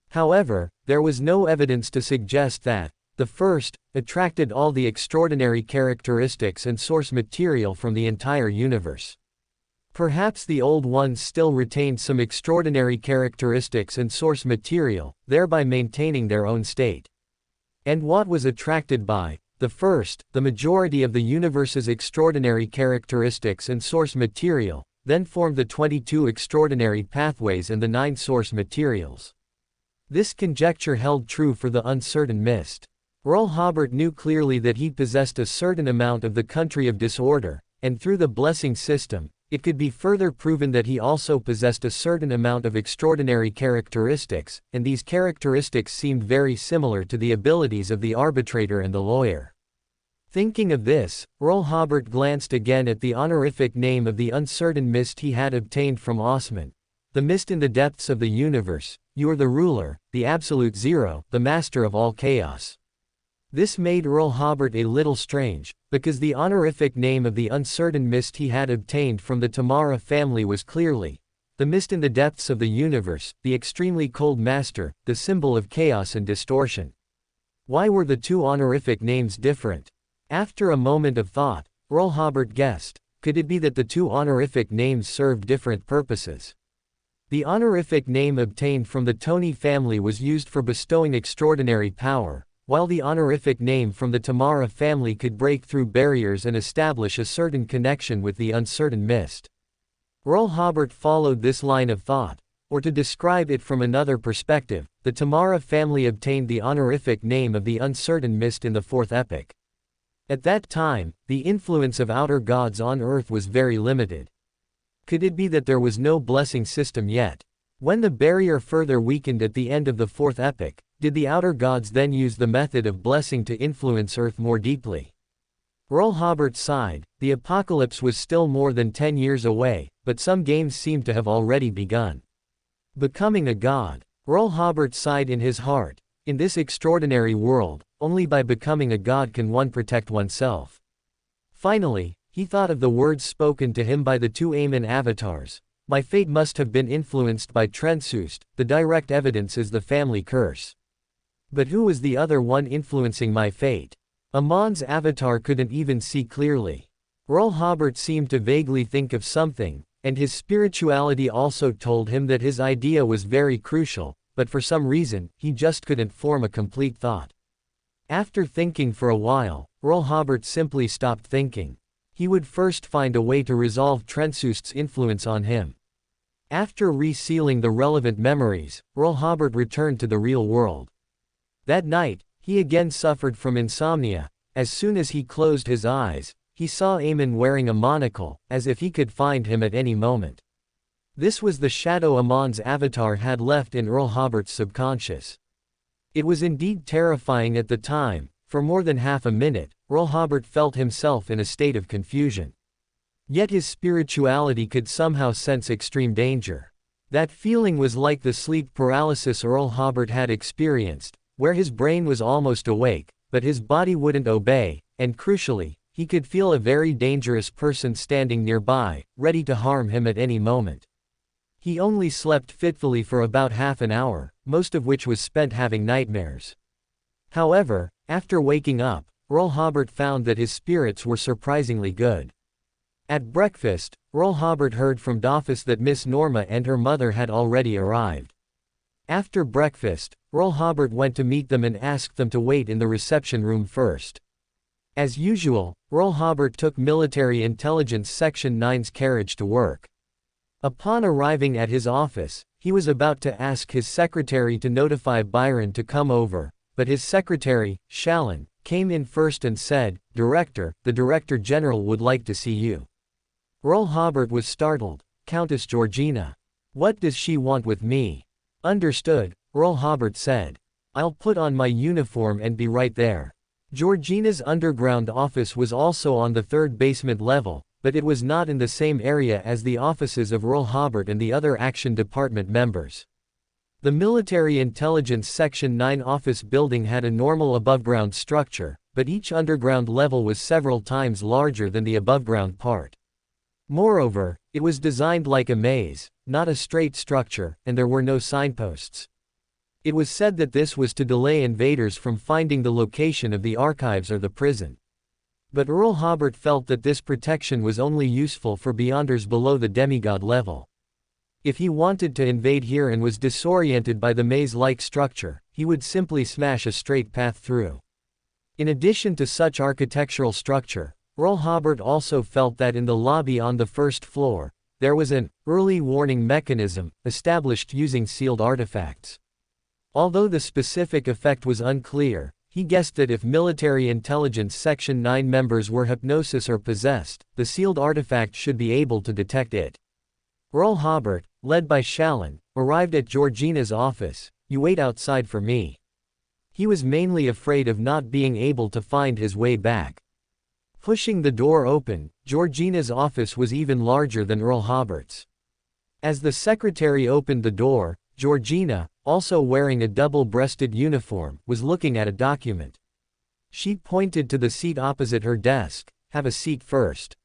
[SPEAKER 1] However, there was no evidence to suggest that the first attracted all the extraordinary characteristics and source material from the entire universe. Perhaps the old ones still retained some extraordinary characteristics and source material, thereby maintaining their own state. And what was attracted by the first, the majority of the universe's extraordinary characteristics and source material, then formed the 22 extraordinary pathways and the 9 source materials. This conjecture held true for the uncertain mist. Earl Hobert knew clearly that he possessed a certain amount of the country of disorder, and through the blessing system, it could be further proven that he also possessed a certain amount of extraordinary characteristics, and these characteristics seemed very similar to the abilities of the arbitrator and the lawyer. Thinking of this, Earl Hobert glanced again at the honorific name of the uncertain mist he had obtained from Osman. The mist in the depths of the universe, you are the ruler, the absolute zero, the master of all chaos. This made Earl Hobert a little strange, because the honorific name of the uncertain mist he had obtained from the Tamara family was clearly the mist in the depths of the universe, the extremely cold master, the symbol of chaos and distortion. Why were the two honorific names different? After a moment of thought, Earl Hobert guessed, could it be that the two honorific names served different purposes? The honorific name obtained from the Tony family was used for bestowing extraordinary power, while the honorific name from the Tamara family could break through barriers and establish a certain connection with the uncertain mist. Earl Hobert followed this line of thought, or to describe it from another perspective, the Tamara family obtained the honorific name of the uncertain mist in the 4th epoch. At that time, the influence of outer gods on earth was very limited. Could it be that there was no blessing system yet? When the barrier further weakened at the end of the 4th epoch, did the outer gods then use the method of blessing to influence Earth more deeply? Earl Hobert sighed. The apocalypse was still more than 10 years away, but some games seemed to have already begun. Becoming a god. Earl Hobert sighed in his heart. In this extraordinary world, only by becoming a god can one protect oneself. Finally, he thought of the words spoken to him by the two Amen avatars. My fate must have been influenced by Trensust, the direct evidence is the family curse. But who was the other one influencing my fate? Amon's avatar couldn't even see clearly. Earl Hobert seemed to vaguely think of something, and his spirituality also told him that his idea was very crucial, but for some reason, he just couldn't form a complete thought. After thinking for a while, Earl Hobert simply stopped thinking. He would first find a way to resolve Trensust's influence on him. After resealing the relevant memories, Earl Hobert returned to the real world. That night, he again suffered from insomnia. As soon as he closed his eyes, he saw Amen wearing a monocle, as if he could find him at any moment. This was the shadow Amon's avatar had left in Earl Hobert's subconscious. It was indeed terrifying at the time. For more than half a minute, Earl Hobert felt himself in a state of confusion. Yet his spirituality could somehow sense extreme danger. That feeling was like the sleep paralysis Earl Hobert had experienced, where his brain was almost awake, but his body wouldn't obey, and crucially, he could feel a very dangerous person standing nearby, ready to harm him at any moment. He only slept fitfully for about half an hour, most of which was spent having nightmares. However, after waking up, Earl Hobert found that his spirits were surprisingly good. At breakfast, Earl Hobert heard from Dolphus that Miss Norma and her mother had already arrived. After breakfast, Earl Hobert went to meet them and asked them to wait in the reception room first. As usual, Earl Hobert took Military Intelligence Section 9's carriage to work. Upon arriving at his office, he was about to ask his secretary to notify Byron to come over, but his secretary, Shallon, came in first and said, "Director, the Director General would like to see you." Earl Hobert was startled. "Countess Georgina. What does she want with me?" "Understood," Earl Hobert said. "I'll put on my uniform and be right there." Georgina's underground office was also on the 3rd basement level, but it was not in the same area as the offices of Earl Hobert and the other Action Department members. The Military Intelligence Section 9 office building had a normal above-ground structure, but each underground level was several times larger than the above-ground part. Moreover, it was designed like a maze, not a straight structure, and there were no signposts. It was said that this was to delay invaders from finding the location of the archives or the prison. But Earl Hobert felt that this protection was only useful for beyonders below the demigod level. If he wanted to invade here and was disoriented by the maze-like structure, he would simply smash a straight path through. In addition to such architectural structure, Earl Hobert also felt that in the lobby on the first floor, there was an early warning mechanism established using sealed artifacts. Although the specific effect was unclear, he guessed that if Military Intelligence Section 9 members were hypnosis or possessed, the sealed artifact should be able to detect it. Earl Hobert, led by Shallon, arrived at Georgina's office. "You wait outside for me." He was mainly afraid of not being able to find his way back. Pushing the door open, Georgina's office was even larger than Earl Hobert's. As the secretary opened the door, Georgina, also wearing a double-breasted uniform, was looking at a document. She pointed to the seat opposite her desk. "Have a seat first."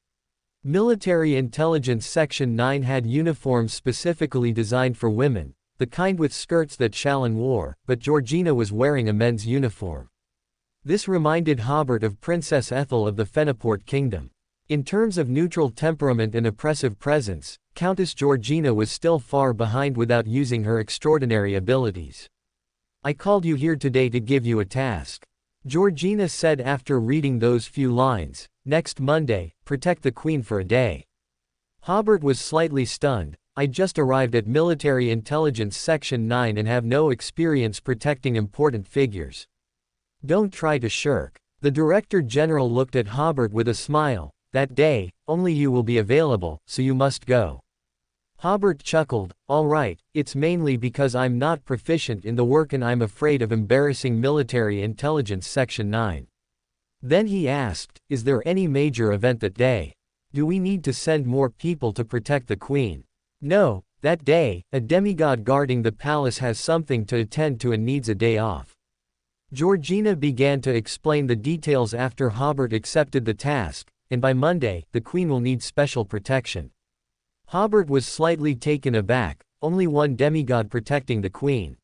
[SPEAKER 1] Military Intelligence Section 9 had uniforms specifically designed for women, the kind with skirts that Shallon wore, but Georgina was wearing a men's uniform. This reminded Hobert of Princess Ethel of the Fenaport Kingdom. In terms of neutral temperament and oppressive presence, Countess Georgina was still far behind without using her extraordinary abilities. "I called you here today to give you a task," Georgina said after reading those few lines. "Next Monday, protect the Queen for a day." Hobert was slightly stunned. "I just arrived at Military Intelligence Section 9 and have no experience protecting important figures." "Don't try to shirk." The Director General looked at Hobert with a smile. "That day, only you will be available, so you must go." Hobert chuckled. "All right, it's mainly because I'm not proficient in the work and I'm afraid of embarrassing Military Intelligence Section 9. Then he asked, "Is there any major event that day? Do we need to send more people to protect the Queen?" "No, that day, a demigod guarding the palace has something to attend to and needs a day off." Georgina began to explain the details after Hobert accepted the task, and by Monday, the Queen will need special protection. Hobert was slightly taken aback. Only one demigod protecting the Queen.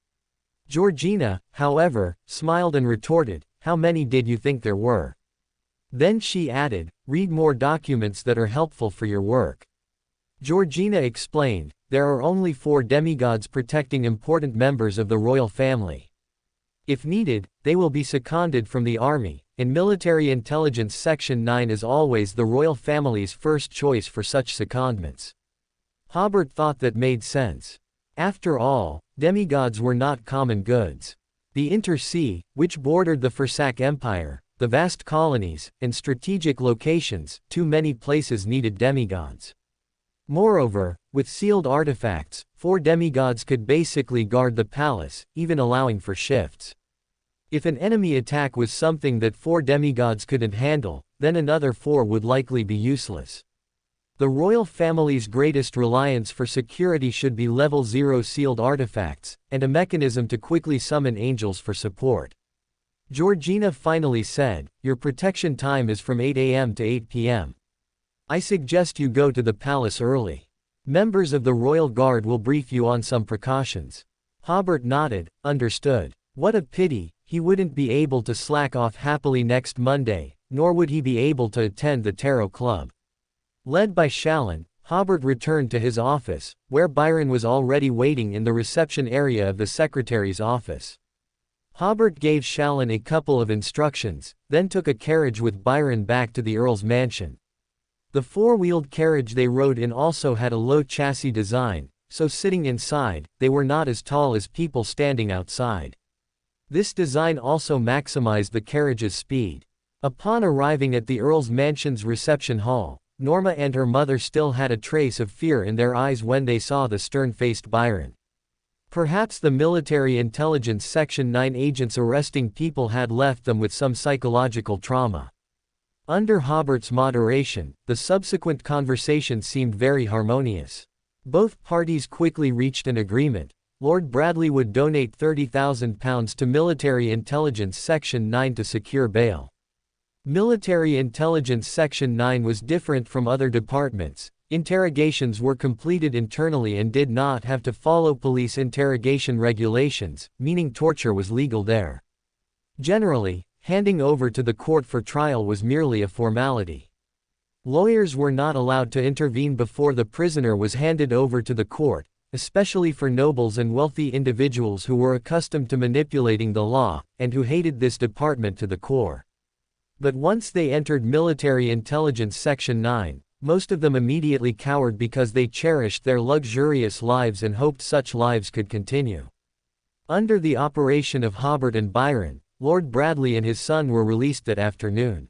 [SPEAKER 1] Georgina, however, smiled and retorted, "How many did you think there were?" Then she added, "Read more documents that are helpful for your work." Georgina explained, "There are only 4 demigods protecting important members of the royal family. If needed, they will be seconded from the army, and Military Intelligence Section 9 is always the royal family's first choice for such secondments." Hobert thought that made sense. After all, demigods were not common goods. The Intersea, which bordered the Fursak Empire, the vast colonies, and strategic locations, too many places needed demigods. Moreover, with sealed artifacts, 4 demigods could basically guard the palace, even allowing for shifts. If an enemy attack was something that 4 demigods couldn't handle, then another 4 would likely be useless. The royal family's greatest reliance for security should be level 0 sealed artifacts, and a mechanism to quickly summon angels for support. Georgina finally said, "Your protection time is from 8 a.m. to 8 p.m. I suggest you go to the palace early. Members of the Royal Guard will brief you on some precautions." Hobert nodded, "Understood." What a pity, he wouldn't be able to slack off happily next Monday, nor would he be able to attend the Tarot Club. Led by Shallon, Hobert returned to his office, where Byron was already waiting in the reception area of the secretary's office. Hobert gave Shallon a couple of instructions, then took a carriage with Byron back to the Earl's mansion. The 4-wheeled carriage they rode in also had a low chassis design, so sitting inside, they were not as tall as people standing outside. This design also maximized the carriage's speed. Upon arriving at the Earl's mansion's reception hall, Norma and her mother still had a trace of fear in their eyes when they saw the stern-faced Byron. Perhaps the Military Intelligence Section 9 agents arresting people had left them with some psychological trauma. Under Hobert's moderation, the subsequent conversation seemed very harmonious. Both parties quickly reached an agreement. Lord Bradley would donate £30,000 to Military Intelligence Section 9 to secure bail. Military Intelligence Section 9 was different from other departments. Interrogations were completed internally and did not have to follow police interrogation regulations, meaning torture was legal there. Generally, handing over to the court for trial was merely a formality. Lawyers were not allowed to intervene before the prisoner was handed over to the court, especially for nobles and wealthy individuals who were accustomed to manipulating the law, and who hated this department to the core. But once they entered Military Intelligence Section 9, most of them immediately cowered because they cherished their luxurious lives and hoped such lives could continue. Under the operation of Hobert and Byron, Lord Bradley and his son were released that afternoon.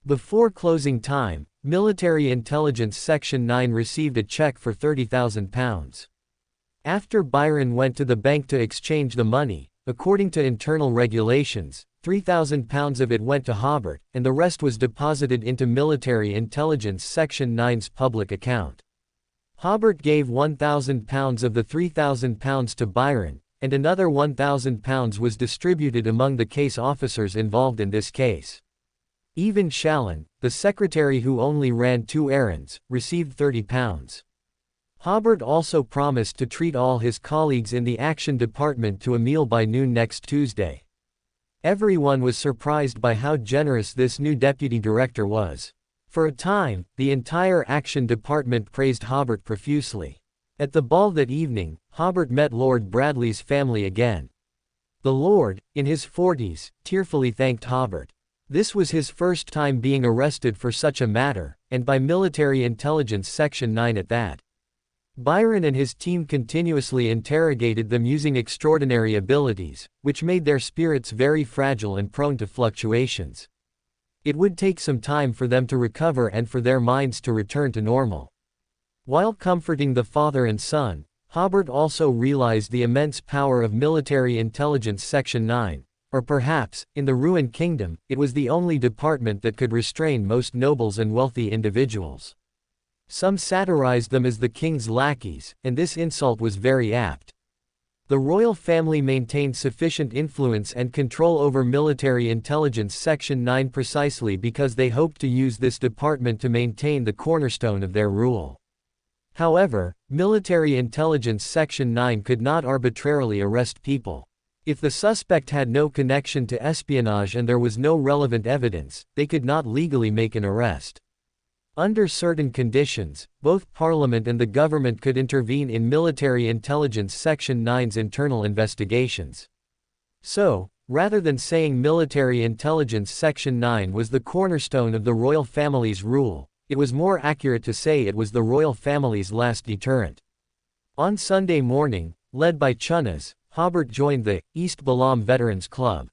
[SPEAKER 1] Before closing time, Military Intelligence Section 9 received a check for £30,000. After Byron went to the bank to exchange the money, according to internal regulations, £3,000 of it went to Hobert, and the rest was deposited into Military Intelligence Section 9's public account. Hobert gave £1,000 of the £3,000 to Byron, and another £1,000 was distributed among the case officers involved in this case. Even Shallon, the secretary who only ran 2 errands, received £30. Hobert also promised to treat all his colleagues in the Action Department to a meal by noon next Tuesday. Everyone was surprised by how generous this new deputy director was. For a time, the entire Action Department praised Hobert profusely. At the ball that evening, Hobert met Lord Bradley's family again. The Lord, in his 40s, tearfully thanked Hobert. This was his first time being arrested for such a matter, and by Military Intelligence Section 9 at that. Byron and his team continuously interrogated them using extraordinary abilities, which made their spirits very fragile and prone to fluctuations. It would take some time for them to recover and for their minds to return to normal. While comforting the father and son, Hobert also realized the immense power of Military Intelligence Section 9, or perhaps, in the ruined kingdom, it was the only department that could restrain most nobles and wealthy individuals. Some satirized them as the king's lackeys, and this insult was very apt. The royal family maintained sufficient influence and control over Military Intelligence Section 9 precisely because they hoped to use this department to maintain the cornerstone of their rule. However, Military Intelligence Section 9 could not arbitrarily arrest people. If the suspect had no connection to espionage and there was no relevant evidence, they could not legally make an arrest. Under certain conditions, both Parliament and the government could intervene in Military Intelligence Section 9's internal investigations. So, rather than saying Military Intelligence Section 9 was the cornerstone of the royal family's rule, it was more accurate to say it was the royal family's last deterrent. On Sunday morning, led by Chunas, Hobert joined the East Balam Veterans Club.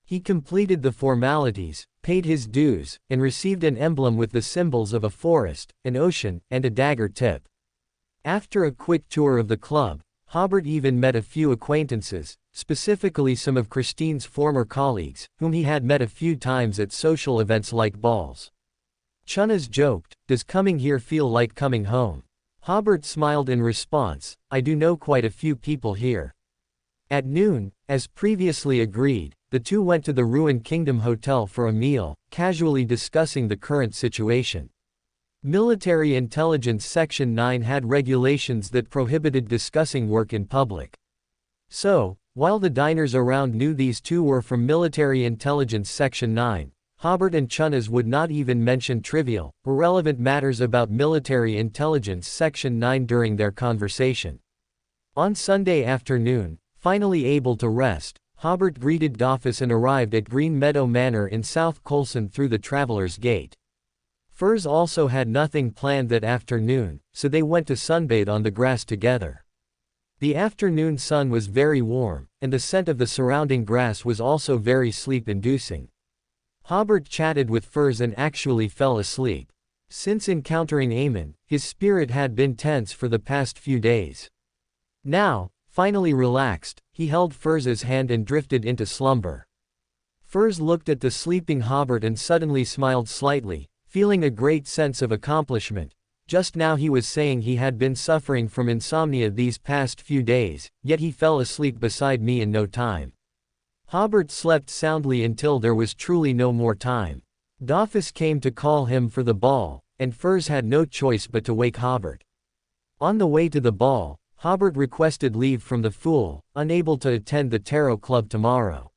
[SPEAKER 1] He completed the formalities, paid his dues, and received an emblem with the symbols of a forest, an ocean, and a dagger tip. After a quick tour of the club, Hobert even met a few acquaintances, specifically some of Christine's former colleagues, whom he had met a few times at social events like balls. Chunas joked, "Does coming here feel like coming home?" Hobert smiled in response, "I do know quite a few people here." At noon, as previously agreed, the two went to the Ruined Kingdom Hotel for a meal, casually discussing the current situation. Military Intelligence Section 9 had regulations that prohibited discussing work in public. So, while the diners around knew these two were from Military Intelligence Section 9, Hobert and Chunas would not even mention trivial, irrelevant matters about Military Intelligence Section 9 during their conversation. On Sunday afternoon, finally able to rest, Hobert greeted Dolphus and arrived at Green Meadow Manor in South Coulson through the Traveller's Gate. Furs also had nothing planned that afternoon, so they went to sunbathe on the grass together. The afternoon sun was very warm, and the scent of the surrounding grass was also very sleep-inducing. Hobert chatted with Furs and actually fell asleep. Since encountering Aemon, his spirit had been tense for the past few days. Now, finally relaxed, he held Furs's hand and drifted into slumber. Furs looked at the sleeping Hobert and suddenly smiled slightly, feeling a great sense of accomplishment. Just now he was saying he had been suffering from insomnia these past few days, yet he fell asleep beside me in no time. Hobert slept soundly until there was truly no more time. Dolphus came to call him for the ball, and Furs had no choice but to wake Hobert. On the way to the ball, Hobert requested leave from the Fool, unable to attend the Tarot Club tomorrow.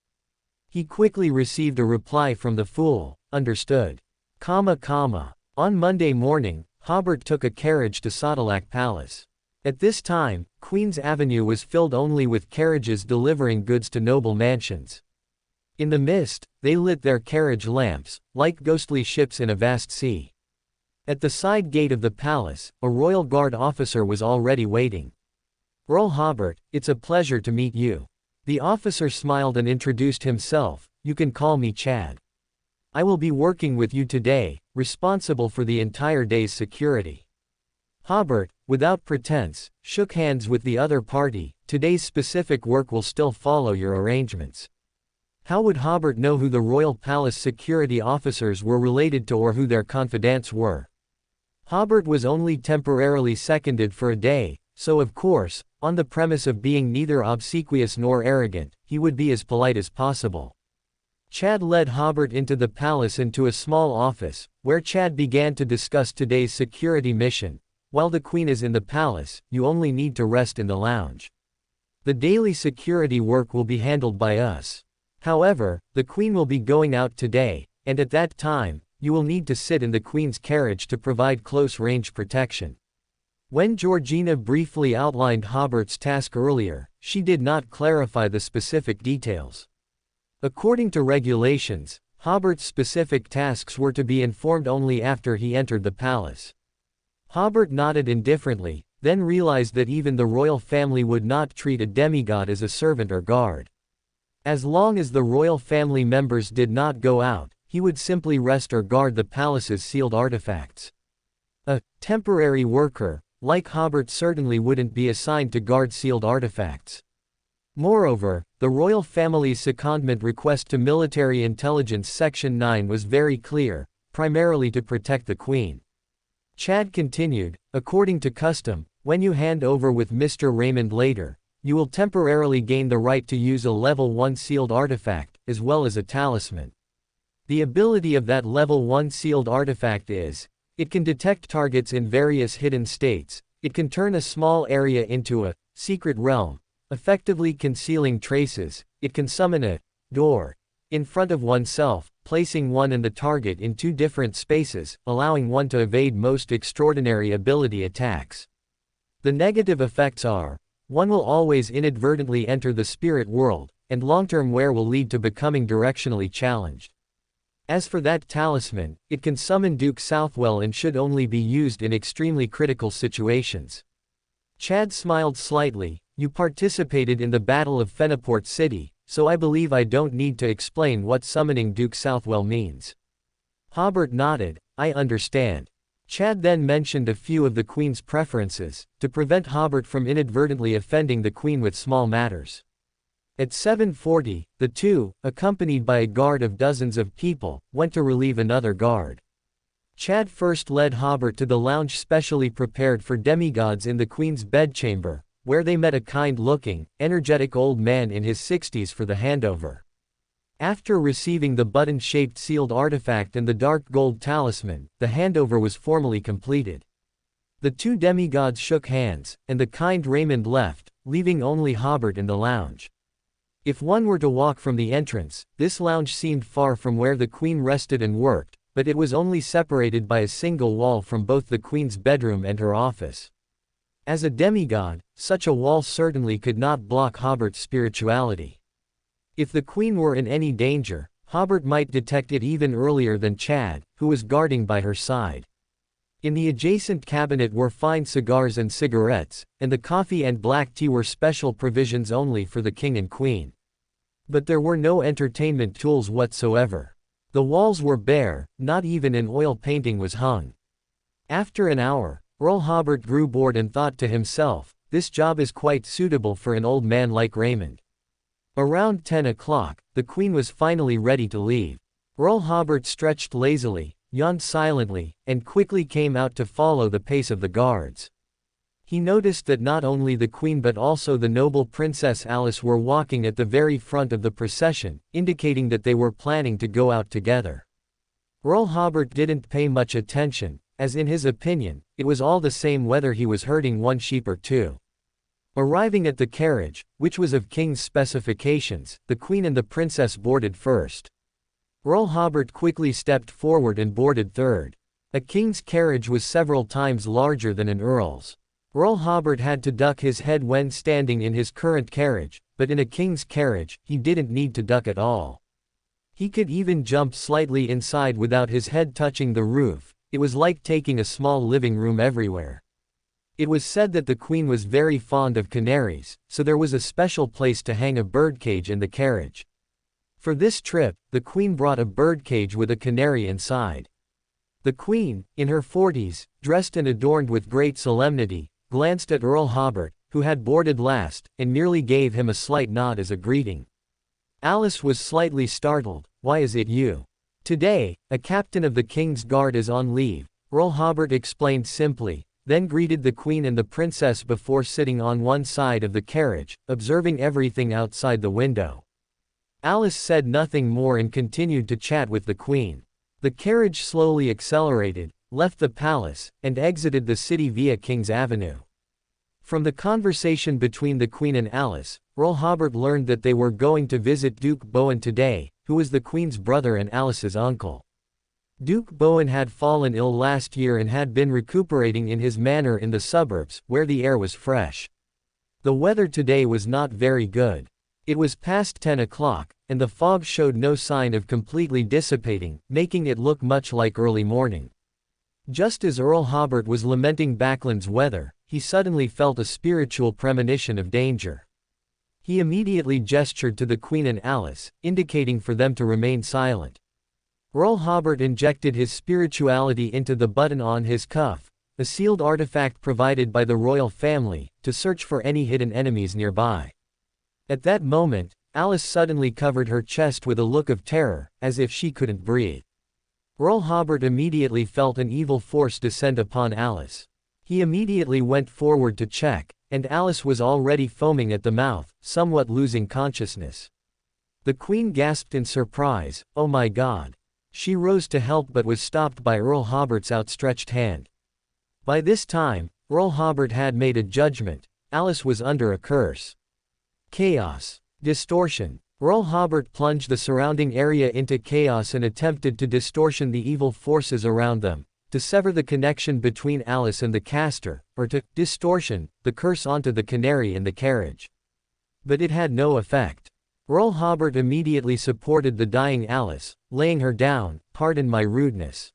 [SPEAKER 1] He quickly received a reply from the fool, understood. On Monday morning, Hobert took a carriage to Sodalak Palace. At this time, Queen's Avenue was filled only with carriages delivering goods to noble mansions. In the mist, they lit their carriage lamps, like ghostly ships in a vast sea. At the side gate of the palace, a royal guard officer was already waiting. "Earl Hobert, it's a pleasure to meet you." The officer smiled and introduced himself. "You can call me Chad. I will be working with you today, responsible for the entire day's security." Hobert, without pretense, shook hands with the other party. "Today's specific work will still follow your arrangements." How would Hobert know who the royal palace security officers were related to or who their confidants were? Hobert was only temporarily seconded for a day, so of course, on the premise of being neither obsequious nor arrogant, he would be as polite as possible. Chad led Hobert into the palace into a small office, where Chad began to discuss today's security mission. "While the Queen is in the palace, you only need to rest in the lounge. The daily security work will be handled by us. However, the Queen will be going out today, and at that time, you will need to sit in the Queen's carriage to provide close-range protection." When Georgina briefly outlined Hobert's task earlier, she did not clarify the specific details. According to regulations, Hobert's specific tasks were to be informed only after he entered the palace. Hobert nodded indifferently, then realized that even the royal family would not treat a demigod as a servant or guard. As long as the royal family members did not go out, he would simply rest or guard the palace's sealed artifacts. A temporary worker, like Hobert, certainly wouldn't be assigned to guard sealed artifacts. Moreover, the royal family's secondment request to Military Intelligence Section 9 was very clear, primarily to protect the Queen. Chad continued, "According to custom, when you hand over with Mr. Raymond later, you will temporarily gain the right to use a Level 1 sealed artifact, as well as a talisman. The ability of that Level 1 sealed artifact is, it can detect targets in various hidden states, it can turn a small area into a secret realm, effectively concealing traces, it can summon a door in front of oneself, placing one and the target in two different spaces, allowing one to evade most extraordinary ability attacks. The negative effects are, one will always inadvertently enter the spirit world, and long-term wear will lead to becoming directionally challenged. As for that talisman, it can summon Duke Southwell and should only be used in extremely critical situations." Chad smiled slightly. "You participated in the Battle of Fenaport City, so I believe I don't need to explain what summoning Duke Southwell means." Hobert nodded. "I understand." Chad then mentioned a few of the Queen's preferences, to prevent Hobert from inadvertently offending the Queen with small matters. At 7:40, the two, accompanied by a guard of dozens of people, went to relieve another guard. Chad first led Hobert to the lounge specially prepared for demigods in the Queen's bedchamber, where they met a kind-looking, energetic old man in his 60s for the handover. After receiving the button-shaped sealed artifact and the dark gold talisman, the handover was formally completed. The two demigods shook hands, and the kind Raymond left, leaving only Hobert in the lounge. If one were to walk from the entrance, this lounge seemed far from where the Queen rested and worked, but it was only separated by a single wall from both the Queen's bedroom and her office. As a demigod, such a wall certainly could not block Hobert's spirituality. If the Queen were in any danger, Hobert might detect it even earlier than Chad, who was guarding by her side. In the adjacent cabinet were fine cigars and cigarettes, and the coffee and black tea were special provisions only for the King and Queen. But there were no entertainment tools whatsoever. The walls were bare, not even an oil painting was hung. After an hour, Earl Hobert grew bored and thought to himself, "This job is quite suitable for an old man like Raymond." Around 10 o'clock, the Queen was finally ready to leave. Earl Hobert stretched lazily, yawned silently, and quickly came out to follow the pace of the guards. He noticed that not only the Queen but also the noble Princess Alice were walking at the very front of the procession, indicating that they were planning to go out together. Earl Hobert didn't pay much attention, as in his opinion, it was all the same whether he was herding one sheep or two. Arriving at the carriage, which was of King's specifications, the Queen and the Princess boarded first. Earl Hobert quickly stepped forward and boarded third. A king's carriage was several times larger than an earl's. Earl Hobert had to duck his head when standing in his current carriage, but in a king's carriage, he didn't need to duck at all. He could even jump slightly inside without his head touching the roof. It was like taking a small living room everywhere. It was said that the Queen was very fond of canaries, so there was a special place to hang a birdcage in the carriage. For this trip, the Queen brought a birdcage with a canary inside. The Queen, in her 40s, dressed and adorned with great solemnity, glanced at Earl Hobert, who had boarded last, and merely gave him a slight nod as a greeting. Alice was slightly startled. "Why is it you?" "Today, a captain of the King's Guard is on leave," Earl Hobert explained simply, then greeted the Queen and the Princess before sitting on one side of the carriage, observing everything outside the window. Alice said nothing more and continued to chat with the Queen. The carriage slowly accelerated, left the palace, and exited the city via King's Avenue. From the conversation between the Queen and Alice, Earl Hobert learned that they were going to visit Duke Bowen today, who was the Queen's brother and Alice's uncle. Duke Bowen had fallen ill last year and had been recuperating in his manor in the suburbs, where the air was fresh. The weather today was not very good. It was past 10 o'clock, and the fog showed no sign of completely dissipating, making it look much like early morning. Just as Earl Hobert was lamenting Backland's weather, he suddenly felt a spiritual premonition of danger. He immediately gestured to the Queen and Alice, indicating for them to remain silent. Earl Hobert injected his spirituality into the button on his cuff, a sealed artifact provided by the royal family, to search for any hidden enemies nearby. At that moment, Alice suddenly covered her chest with a look of terror, as if she couldn't breathe. Earl Hobert immediately felt an evil force descend upon Alice. He immediately went forward to check, and Alice was already foaming at the mouth, somewhat losing consciousness. The Queen gasped in surprise, "Oh my God." She rose to help but was stopped by Earl Hobert's outstretched hand. By this time, Earl Hobert had made a judgment. Alice was under a curse. Chaos. Distortion. Earl Hobert plunged the surrounding area into chaos and attempted to distortion the evil forces around them, to sever the connection between Alice and the caster, or to distortion the curse onto the canary in the carriage. But it had no effect. Earl Hobert immediately supported the dying Alice, laying her down. "Pardon my rudeness.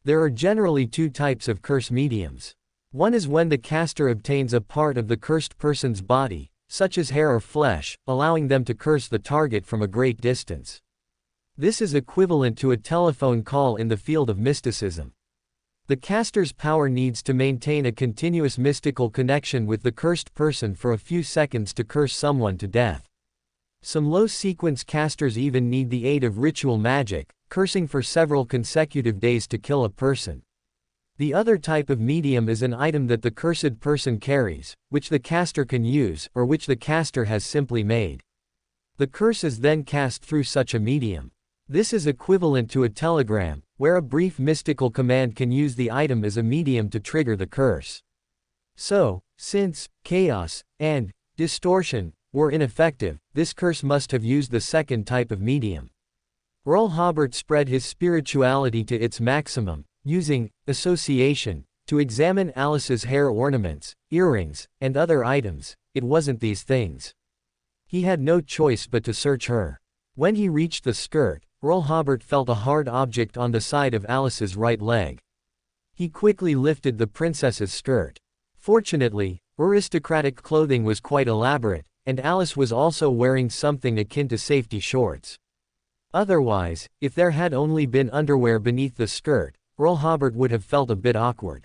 [SPEAKER 1] There are generally two types of curse mediums. One is when the caster obtains a part of the cursed person's body, such as hair or flesh, allowing them to curse the target from a great distance. This is equivalent to a telephone call in the field of mysticism. The caster's power needs to maintain a continuous mystical connection with the cursed person for a few seconds to curse someone to death. Some low-sequence casters even need the aid of ritual magic, cursing for several consecutive days to kill a person. The other type of medium is an item that the cursed person carries, which the caster can use, or which the caster has simply made. The curse is then cast through such a medium. This is equivalent to a telegram, where a brief mystical command can use the item as a medium to trigger the curse. So, since chaos and distortion were ineffective, this curse must have used the second type of medium. Earl Hobert spread his spirituality to its maximum, using association to examine Alice's hair ornaments, earrings, and other items. It wasn't these things. He had no choice but to search her. When he reached the skirt, Earl Hobert felt a hard object on the side of Alice's right leg. He quickly lifted the princess's skirt. Fortunately, aristocratic clothing was quite elaborate, and Alice was also wearing something akin to safety shorts. Otherwise, if there had only been underwear beneath the skirt, Earl Hobert would have felt a bit awkward.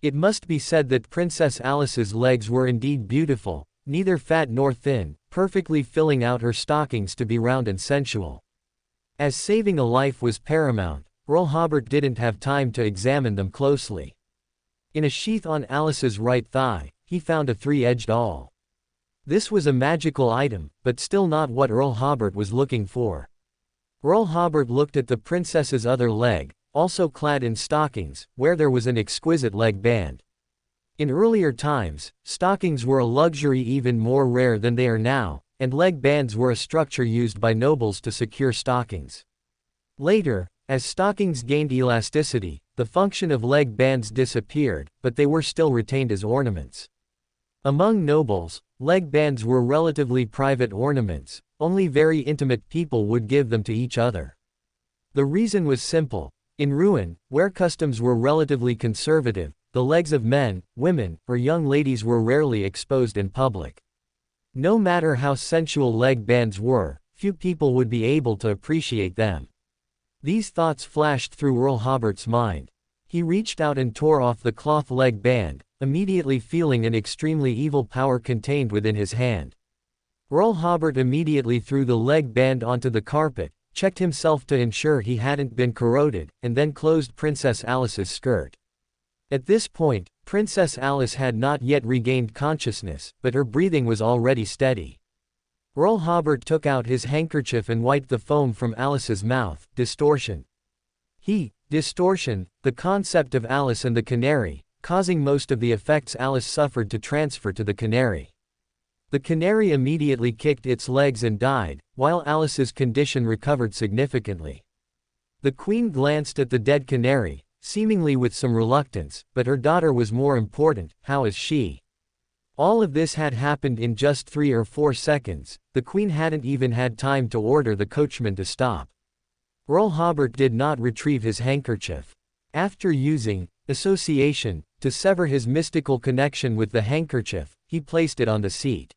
[SPEAKER 1] It must be said that Princess Alice's legs were indeed beautiful, neither fat nor thin, perfectly filling out her stockings to be round and sensual. As saving a life was paramount, Earl Hobert didn't have time to examine them closely. In a sheath on Alice's right thigh, he found a three-edged awl. This was a magical item, but still not what Earl Hobert was looking for. Earl Hobert looked at the princess's other leg, also clad in stockings, where there was an exquisite leg band. In earlier times, stockings were a luxury even more rare than they are now, and leg bands were a structure used by nobles to secure stockings. Later, as stockings gained elasticity, the function of leg bands disappeared, but they were still retained as ornaments. Among nobles, leg bands were relatively private ornaments, only very intimate people would give them to each other. The reason was simple. In Rouen, where customs were relatively conservative, the legs of men, women, or young ladies were rarely exposed in public. No matter how sensual leg bands were, few people would be able to appreciate them. These thoughts flashed through Earl Hobert's mind. He reached out and tore off the cloth leg band, immediately feeling an extremely evil power contained within his hand. Earl Hobert immediately threw the leg band onto the carpet, checked himself to ensure he hadn't been corroded, and then closed Princess Alice's skirt. At this point, Princess Alice had not yet regained consciousness, but her breathing was already steady. Earl Hobert took out his handkerchief and wiped the foam from Alice's mouth. Distortion. Distortion, the concept of Alice and the canary, causing most of the effects Alice suffered to transfer to the canary. The canary immediately kicked its legs and died, while Alice's condition recovered significantly. The Queen glanced at the dead canary, seemingly with some reluctance, but her daughter was more important. How is she? All of this had happened in just 3 or 4 seconds. The Queen hadn't even had time to order the coachman to stop. Earl Hobert did not retrieve his handkerchief. After using association to sever his mystical connection with the handkerchief, he placed it on the seat.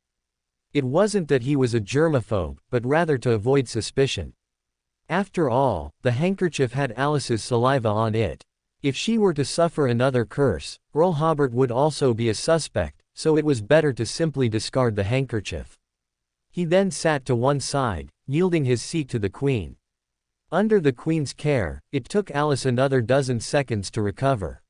[SPEAKER 1] It wasn't that he was a germaphobe, but rather to avoid suspicion. After all, the handkerchief had Alice's saliva on it. If she were to suffer another curse, Earl Hobert would also be a suspect, so it was better to simply discard the handkerchief. He then sat to one side, yielding his seat to the Queen. Under the Queen's care, it took Alice another dozen seconds to recover.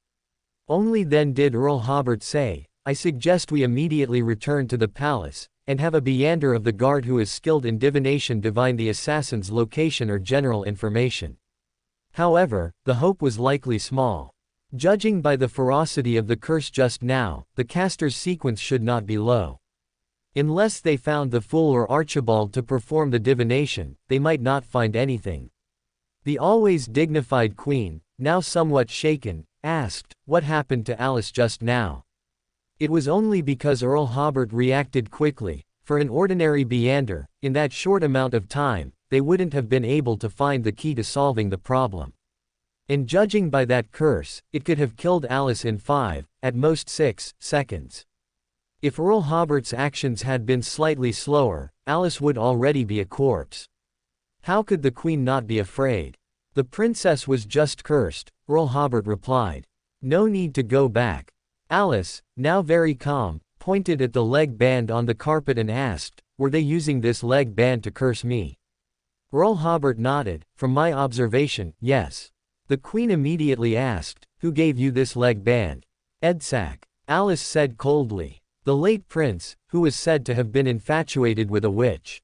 [SPEAKER 1] Only then did Earl Hobert say, "I suggest we immediately return to the palace, and have a Beander of the guard who is skilled in divination divine the assassin's location or general information." However, the hope was likely small. Judging by the ferocity of the curse just now, the caster's sequence should not be low. Unless they found the fool or Archibald to perform the divination, they might not find anything. The always dignified Queen, now somewhat shaken, asked, "What happened to Alice just now?" It was only because Earl Hobert reacted quickly. For an ordinary Beander, in that short amount of time, they wouldn't have been able to find the key to solving the problem. And judging by that curse, it could have killed Alice in 5, at most 6, seconds. If Earl Hobert's actions had been slightly slower, Alice would already be a corpse. How could the Queen not be afraid? "The princess was just cursed," Earl Hobert replied. "No need to go back." Alice, now very calm, pointed at the leg band on the carpet and asked, "Were they using this leg band to curse me?" Earl Hobert nodded. "From my observation, yes." The Queen immediately asked, "Who gave you this leg band?" "Edsac," Alice said coldly. "The late prince, who was said to have been infatuated with a witch."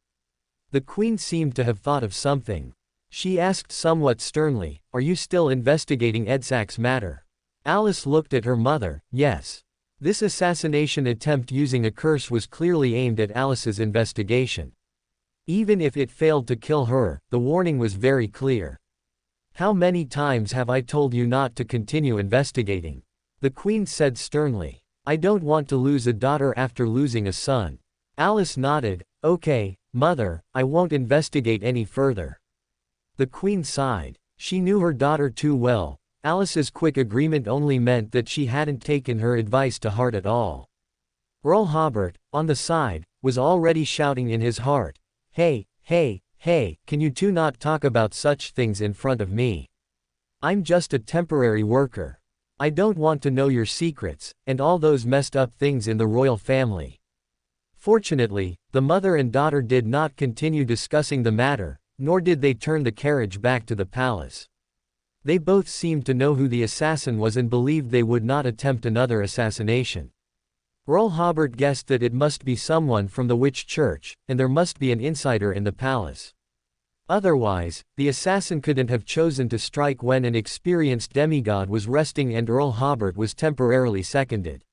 [SPEAKER 1] The Queen seemed to have thought of something. She asked somewhat sternly, "Are you still investigating Edsac's matter?" Alice looked at her mother. "Yes." This assassination attempt using a curse was clearly aimed at Alice's investigation. Even if it failed to kill her, the warning was very clear. "How many times have I told you not to continue investigating?" The Queen said sternly. "I don't want to lose a daughter after losing a son." Alice nodded. "Okay, mother, I won't investigate any further." The Queen sighed. She knew her daughter too well. Alice's quick agreement only meant that she hadn't taken her advice to heart at all. Earl Hobert, on the side, was already shouting in his heart, "Hey, hey, hey, can you two not talk about such things in front of me? I'm just a temporary worker. I don't want to know your secrets, and all those messed up things in the royal family." Fortunately, the mother and daughter did not continue discussing the matter, nor did they turn the carriage back to the palace. They both seemed to know who the assassin was and believed they would not attempt another assassination. Earl Hobert guessed that it must be someone from the witch church, and there must be an insider in the palace. Otherwise, the assassin couldn't have chosen to strike when an experienced demigod was resting and Earl Hobert was temporarily seconded.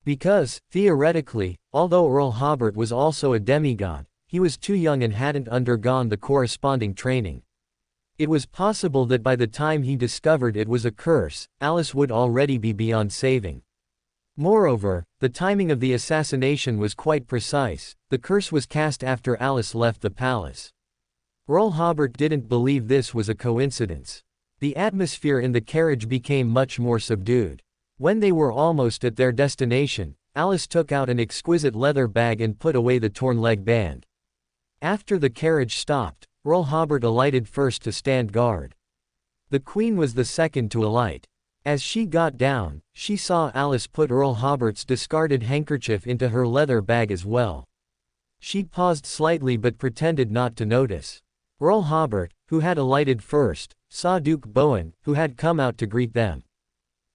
[SPEAKER 1] Because, theoretically, although Earl Hobert was also a demigod, he was too young and hadn't undergone the corresponding training. It was possible that by the time he discovered it was a curse, Alice would already be beyond saving. Moreover, the timing of the assassination was quite precise. The curse was cast after Alice left the palace. Earl Hobert didn't believe this was a coincidence. The atmosphere in the carriage became much more subdued. When they were almost at their destination, Alice took out an exquisite leather bag and put away the torn leg band. After the carriage stopped, Earl Hobert alighted first to stand guard. The Queen was the second to alight. As she got down, she saw Alice put Earl Hobert's discarded handkerchief into her leather bag as well. She paused slightly but pretended not to notice. Earl Hobert, who had alighted first, saw Duke Bowen, who had come out to greet them.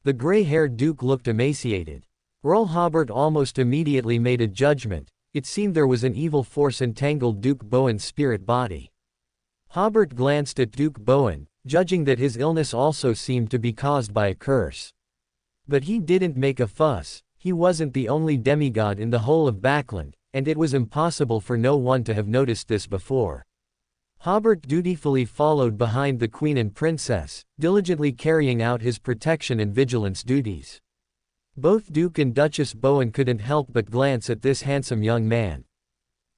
[SPEAKER 1] The gray-haired Duke looked emaciated. Earl Hobert almost immediately made a judgment. It seemed there was an evil force entangled Duke Bowen's spirit body. Hobert glanced at Duke Bowen, judging that his illness also seemed to be caused by a curse. But he didn't make a fuss. He wasn't the only demigod in the whole of Backland, and it was impossible for no one to have noticed this before. Hobert dutifully followed behind the Queen and Princess, diligently carrying out his protection and vigilance duties. Both Duke and Duchess Bowen couldn't help but glance at this handsome young man.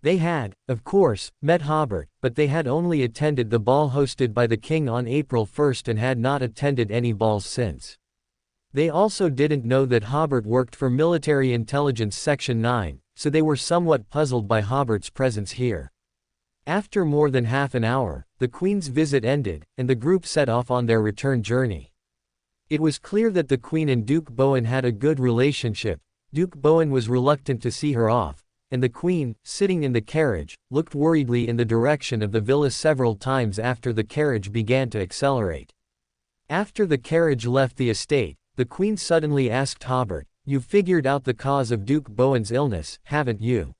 [SPEAKER 1] They had, of course, met Hobert, but they had only attended the ball hosted by the king on April 1 and had not attended any balls since. They also didn't know that Hobert worked for Military Intelligence Section 9, so they were somewhat puzzled by Hobert's presence here. After more than half an hour, the Queen's visit ended, and the group set off on their return journey. It was clear that the Queen and Duke Bowen had a good relationship. Duke Bowen was reluctant to see her off, and the Queen, sitting in the carriage, looked worriedly in the direction of the villa several times after the carriage began to accelerate. After the carriage left the estate, the Queen suddenly asked Hobert, "You've figured out the cause of Duke Bowen's illness, haven't you?"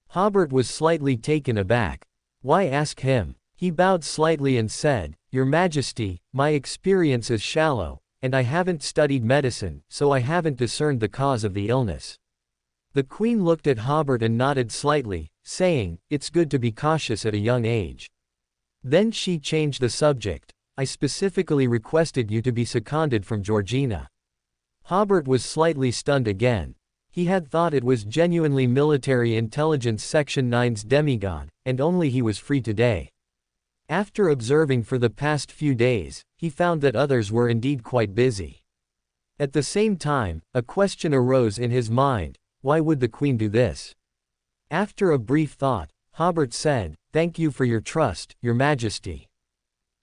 [SPEAKER 1] Hobert was slightly taken aback. Why ask him? He bowed slightly and said, "Your Majesty, my experience is shallow, and I haven't studied medicine, so I haven't discerned the cause of the illness." The Queen looked at Hobert and nodded slightly, saying, "It's good to be cautious at a young age." Then she changed the subject. "I specifically requested you to be seconded from Georgina." Hobert was slightly stunned again. He had thought it was genuinely Military Intelligence Section 9's demigod, and only he was free today. After observing for the past few days, he found that others were indeed quite busy. At the same time, a question arose in his mind: why would the Queen do this? After a brief thought, Hobert said, "Thank you for your trust, Your Majesty.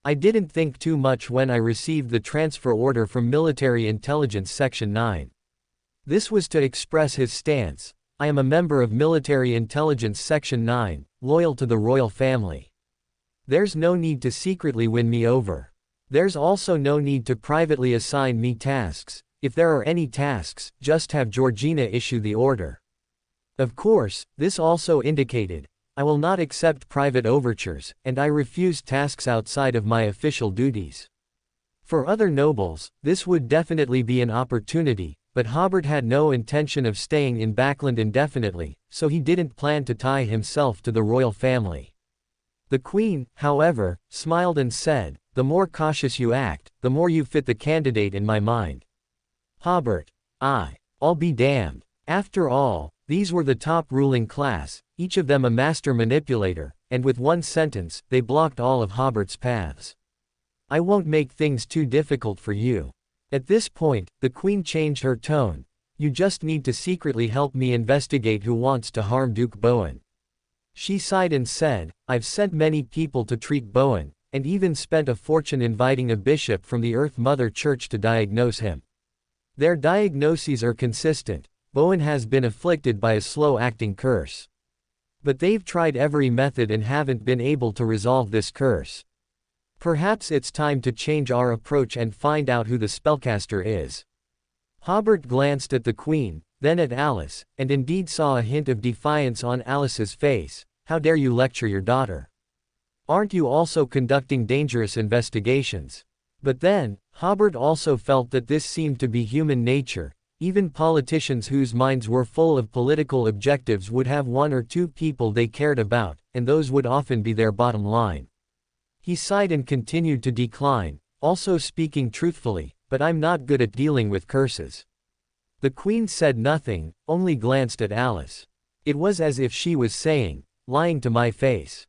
[SPEAKER 1] I didn't think too much when I received the transfer order from Military Intelligence Section 9. This was to express his stance. I am a member of Military Intelligence Section 9, loyal to the royal family. There's no need to secretly win me over. There's also no need to privately assign me tasks. If there are any tasks, just have Georgina issue the order." Of course, this also indicated, "I will not accept private overtures, and I refuse tasks outside of my official duties." For other nobles, this would definitely be an opportunity, but Hobert had no intention of staying in Backland indefinitely, so he didn't plan to tie himself to the royal family. The Queen, however, smiled and said, "The more cautious you act, the more you fit the candidate in my mind." Hobert. I'll be damned. After all, these were the top ruling class, each of them a master manipulator, and with one sentence, they blocked all of Hobert's paths. "I won't make things too difficult for you." At this point, the Queen changed her tone. "You just need to secretly help me investigate who wants to harm Duke Bowen." She sighed and said, "I've sent many people to treat Bowen, and even spent a fortune inviting a bishop from the Earth Mother Church to diagnose him. Their diagnoses are consistent. Bowen has been afflicted by a slow-acting curse. But they've tried every method and haven't been able to resolve this curse. Perhaps it's time to change our approach and find out who the spellcaster is." Hobert glanced at the Queen, then at Alice, and indeed saw a hint of defiance on Alice's face. "How dare you lecture your daughter? Aren't you also conducting dangerous investigations?" But then, Hobert also felt that this seemed to be human nature. Even politicians whose minds were full of political objectives would have one or two people they cared about, and those would often be their bottom line. He sighed and continued to decline, also speaking truthfully, but I'm not good at dealing with curses. The Queen said nothing, only glanced at Alice. It was as if she was saying, lying to my face.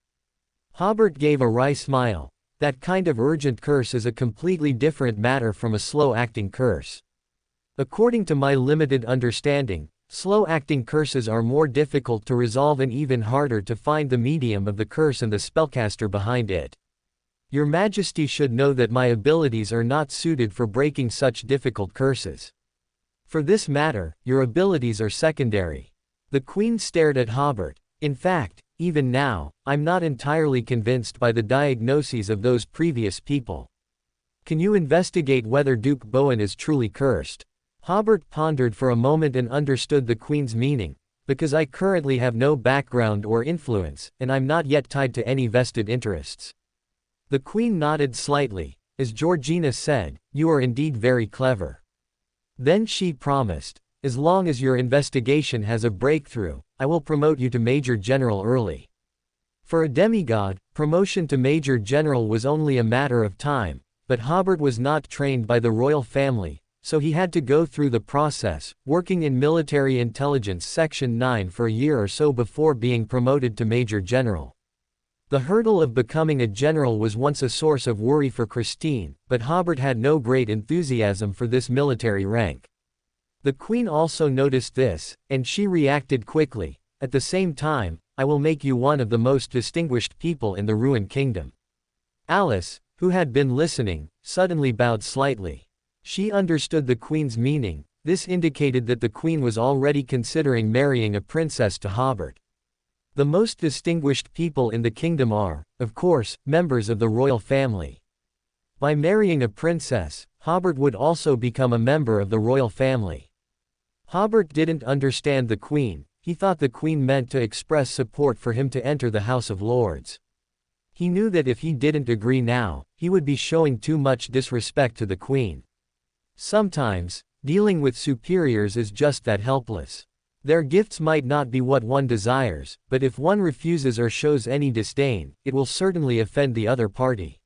[SPEAKER 1] Hobert gave a wry smile. That kind of urgent curse is a completely different matter from a slow-acting curse. According to my limited understanding, slow-acting curses are more difficult to resolve and even harder to find the medium of the curse and the spellcaster behind it. Your Majesty should know that my abilities are not suited for breaking such difficult curses. For this matter, your abilities are secondary. The Queen stared at Hobert. In fact, even now, I'm not entirely convinced by the diagnoses of those previous people. Can you investigate whether Duke Bowen is truly cursed? Hobert pondered for a moment and understood the Queen's meaning. Because I currently have no background or influence, and I'm not yet tied to any vested interests. The Queen nodded slightly. As Georgina said, you are indeed very clever. Then she promised, as long as your investigation has a breakthrough, I will promote you to Major General early. For a demigod, promotion to Major General was only a matter of time, but Hobert was not trained by the royal family, so he had to go through the process, working in Military Intelligence Section 9 for a year or so before being promoted to Major General. The hurdle of becoming a general was once a source of worry for Christine, but Hobert had no great enthusiasm for this military rank. The Queen also noticed this, and she reacted quickly. At the same time, I will make you one of the most distinguished people in the ruined kingdom. Alice, who had been listening, suddenly bowed slightly. She understood the Queen's meaning. This indicated that the Queen was already considering marrying a princess to Hobert. The most distinguished people in the kingdom are, of course, members of the royal family. By marrying a princess, Hobert would also become a member of the royal family. Hobert didn't understand the Queen. He thought the Queen meant to express support for him to enter the House of Lords. He knew that if he didn't agree now, he would be showing too much disrespect to the Queen. Sometimes, dealing with superiors is just that helpless. Their gifts might not be what one desires, but if one refuses or shows any disdain, it will certainly offend the other party.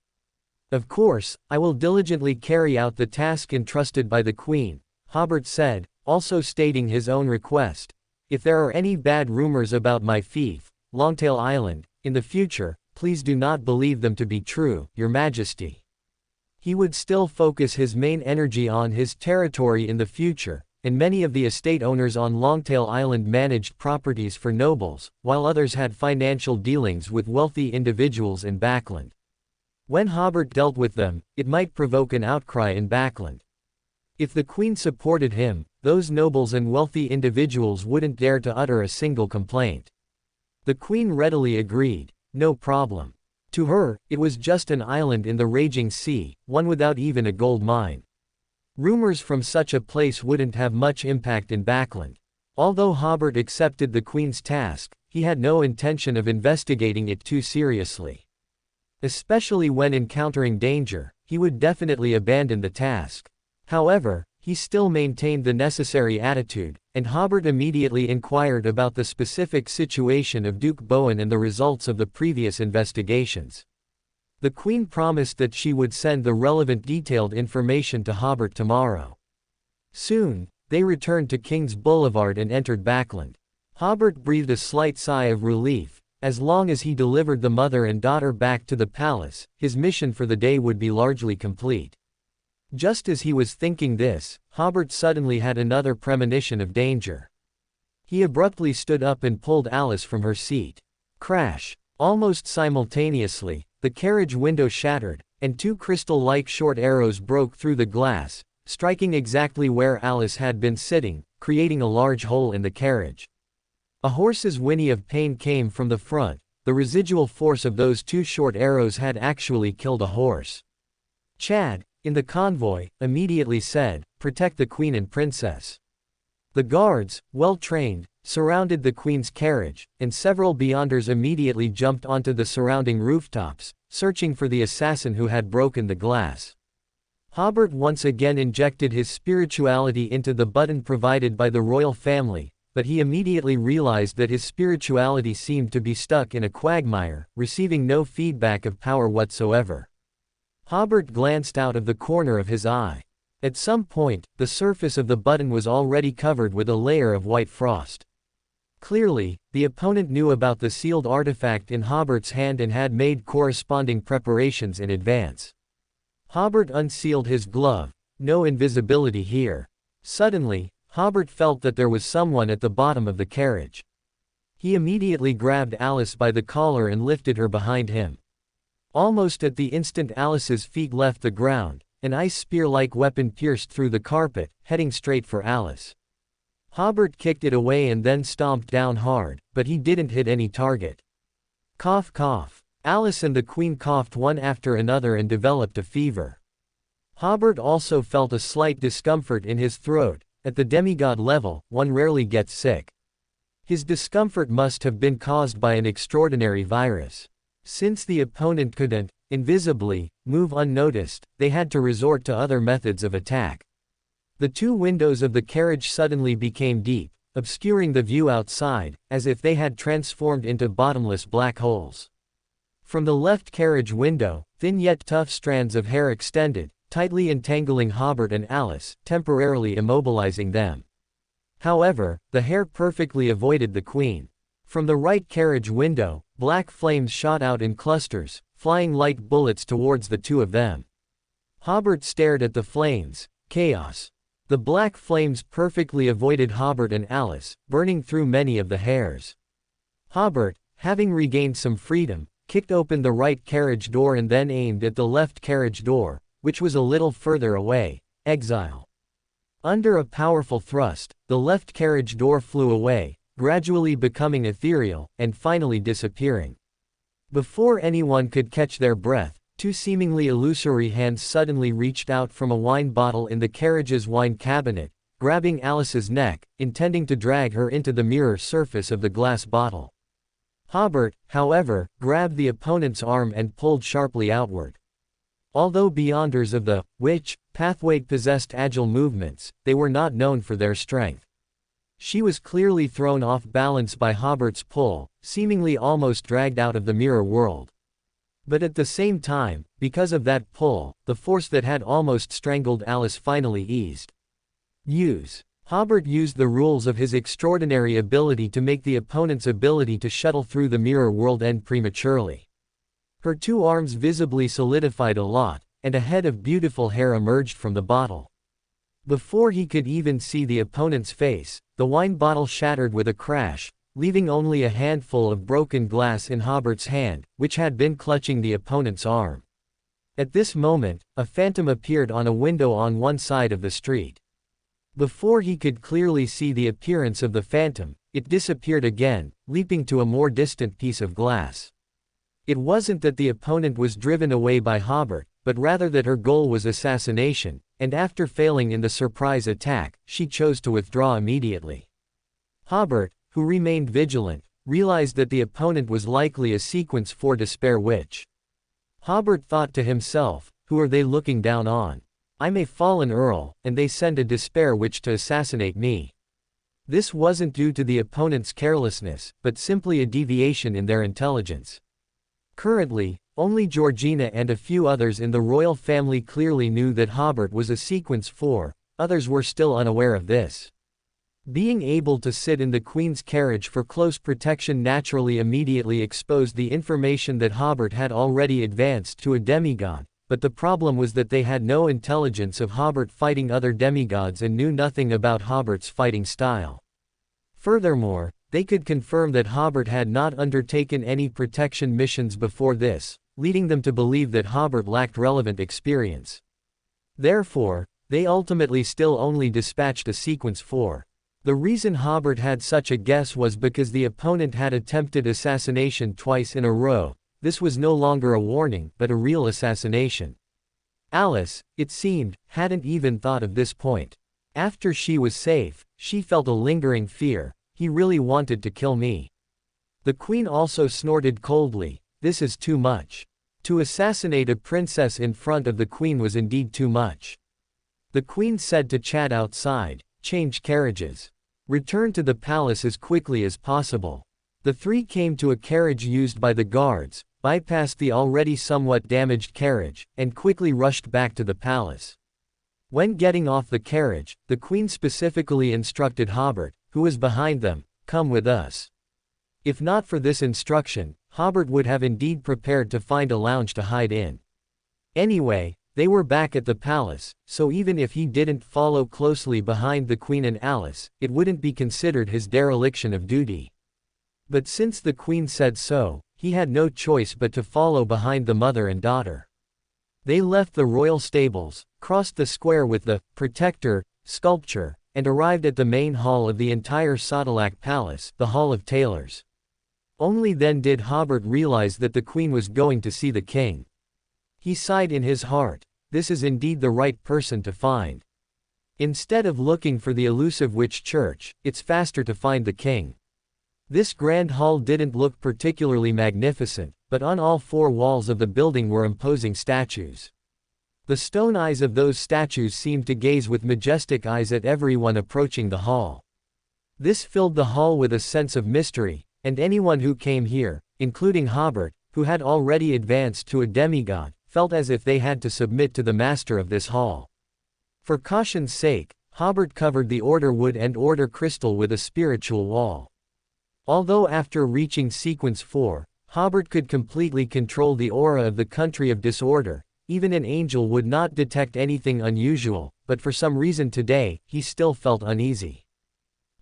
[SPEAKER 1] Of course, I will diligently carry out the task entrusted by the Queen, Hobert said, also stating his own request. If there are any bad rumors about my fief, Longtail Island, in the future, please do not believe them to be true, Your Majesty. He would still focus his main energy on his territory in the future, and many of the estate owners on Longtail Island managed properties for nobles, while others had financial dealings with wealthy individuals in Backland. When Hobert dealt with them, it might provoke an outcry in Backland. If the Queen supported him, those nobles and wealthy individuals wouldn't dare to utter a single complaint. The Queen readily agreed, no problem. To her, it was just an island in the raging sea, one without even a gold mine. Rumors from such a place wouldn't have much impact in Backland. Although Hobert accepted the Queen's task, he had no intention of investigating it too seriously. Especially when encountering danger, he would definitely abandon the task. However, he still maintained the necessary attitude, and Hobert immediately inquired about the specific situation of Duke Bowen and the results of the previous investigations. The Queen promised that she would send the relevant detailed information to Hobert tomorrow. Soon, they returned to King's Boulevard and entered Backland. Hobert breathed a slight sigh of relief. As long as he delivered the mother and daughter back to the palace, his mission for the day would be largely complete. Just as he was thinking this, Hobert suddenly had another premonition of danger. He abruptly stood up and pulled Alice from her seat. Crash! Almost simultaneously, the carriage window shattered, and two crystal-like short arrows broke through the glass, striking exactly where Alice had been sitting, creating a large hole in the carriage. A horse's whinny of pain came from the front. The residual force of those two short arrows had actually killed a horse. Chad, in the convoy, immediately said, "Protect the Queen and Princess." The guards, well trained, surrounded the Queen's carriage, and several Beyonders immediately jumped onto the surrounding rooftops, searching for the assassin who had broken the glass. Hobert once again injected his spirituality into the button provided by the royal family, but he immediately realized that his spirituality seemed to be stuck in a quagmire, receiving no feedback of power whatsoever. Hobert glanced out of the corner of his eye. At some point, the surface of the button was already covered with a layer of white frost. Clearly, the opponent knew about the sealed artifact in Hobert's hand and had made corresponding preparations in advance. Hobert unsealed his glove. No invisibility here. Suddenly, Hobert felt that there was someone at the bottom of the carriage. He immediately grabbed Alice by the collar and lifted her behind him. Almost at the instant Alice's feet left the ground, an ice spear-like weapon pierced through the carpet, heading straight for Alice. Hobert kicked it away and then stomped down hard, but he didn't hit any target. Cough cough. Alice and the Queen coughed one after another and developed a fever. Hobert also felt a slight discomfort in his throat. At the demigod level, one rarely gets sick. His discomfort must have been caused by an extraordinary virus. Since the opponent couldn't, invisibly, move unnoticed, they had to resort to other methods of attack. The two windows of the carriage suddenly became deep, obscuring the view outside, as if they had transformed into bottomless black holes. From the left carriage window, thin yet tough strands of hair extended, tightly entangling Hobert and Alice, temporarily immobilizing them. However, the hair perfectly avoided the Queen. From the right carriage window, black flames shot out in clusters, flying like bullets towards the two of them. Hobert stared at the flames. Chaos. The black flames perfectly avoided Hobert and Alice, burning through many of the hairs. Hobert, having regained some freedom, kicked open the right carriage door and then aimed at the left carriage door, which was a little further away. Exile. Under a powerful thrust, the left carriage door flew away, gradually becoming ethereal, and finally disappearing. Before anyone could catch their breath, two seemingly illusory hands suddenly reached out from a wine bottle in the carriage's wine cabinet, grabbing Alice's neck, intending to drag her into the mirror surface of the glass bottle. Hobert, however, grabbed the opponent's arm and pulled sharply outward. Although beyonders of the witch pathway possessed agile movements, they were not known for their strength. She was clearly thrown off balance by Hobert's pull, seemingly almost dragged out of the mirror world. But at the same time, because of that pull, the force that had almost strangled Alice finally eased. Hobert used the rules of his extraordinary ability to make the opponent's ability to shuttle through the mirror world end prematurely. Her two arms visibly solidified a lot, and a head of beautiful hair emerged from the bottle. Before he could even see the opponent's face, the wine bottle shattered with a crash, leaving only a handful of broken glass in Hobert's hand, which had been clutching the opponent's arm. At this moment, a phantom appeared on a window on one side of the street. Before he could clearly see the appearance of the phantom, it disappeared again, leaping to a more distant piece of glass. It wasn't that the opponent was driven away by Hobert, but rather that her goal was assassination, and after failing in the surprise attack, she chose to withdraw immediately. Hobert, who remained vigilant, realized that the opponent was likely a Sequence 4 Despair Witch. Hobert thought to himself, who are they looking down on? I'm a fallen earl, and they send a Despair Witch to assassinate me. This wasn't due to the opponent's carelessness, but simply a deviation in their intelligence. Currently, only Georgina and a few others in the royal family clearly knew that Hobert was a Sequence 4, others were still unaware of this. Being able to sit in the Queen's carriage for close protection naturally immediately exposed the information that Hobert had already advanced to a demigod, but the problem was that they had no intelligence of Hobert fighting other demigods and knew nothing about Hobert's fighting style. Furthermore, they could confirm that Hobert had not undertaken any protection missions before this, leading them to believe that Hobert lacked relevant experience. Therefore, they ultimately still only dispatched a Sequence 4. The reason Hobert had such a guess was because the opponent had attempted assassination twice in a row. This was no longer a warning, but a real assassination. Alice, it seemed, hadn't even thought of this point. After she was safe, she felt a lingering fear. He really wanted to kill me. The Queen also snorted coldly. This is too much. To assassinate a princess in front of the queen was indeed too much. The queen said to Chad outside, "Change carriages. Return to the palace as quickly as possible." The three came to a carriage used by the guards, bypassed the already somewhat damaged carriage, and quickly rushed back to the palace. When getting off the carriage, the queen specifically instructed Hobert, who was behind them, "Come with us." If not for this instruction, Hobert would have indeed prepared to find a lounge to hide in. Anyway, they were back at the palace, so even if he didn't follow closely behind the queen and Alice, it wouldn't be considered his dereliction of duty. But since the queen said so, he had no choice but to follow behind the mother and daughter. They left the royal stables, crossed the square with the protector sculpture, and arrived at the main hall of the entire Sodalak Palace, the Hall of Tailors. Only then did Hobert realize that the queen was going to see the king. He sighed in his heart, this is indeed the right person to find. Instead of looking for the elusive witch church, it's faster to find the king. This grand hall didn't look particularly magnificent, but on all four walls of the building were imposing statues. The stone eyes of those statues seemed to gaze with majestic eyes at everyone approaching the hall. This filled the hall with a sense of mystery, and anyone who came here, including Hobert, who had already advanced to a demigod, felt as if they had to submit to the master of this hall. For caution's sake, Hobert covered the order wood and order crystal with a spiritual wall. Although after reaching sequence 4, Hobert could completely control the aura of the country of disorder, even an angel would not detect anything unusual, but for some reason today, he still felt uneasy.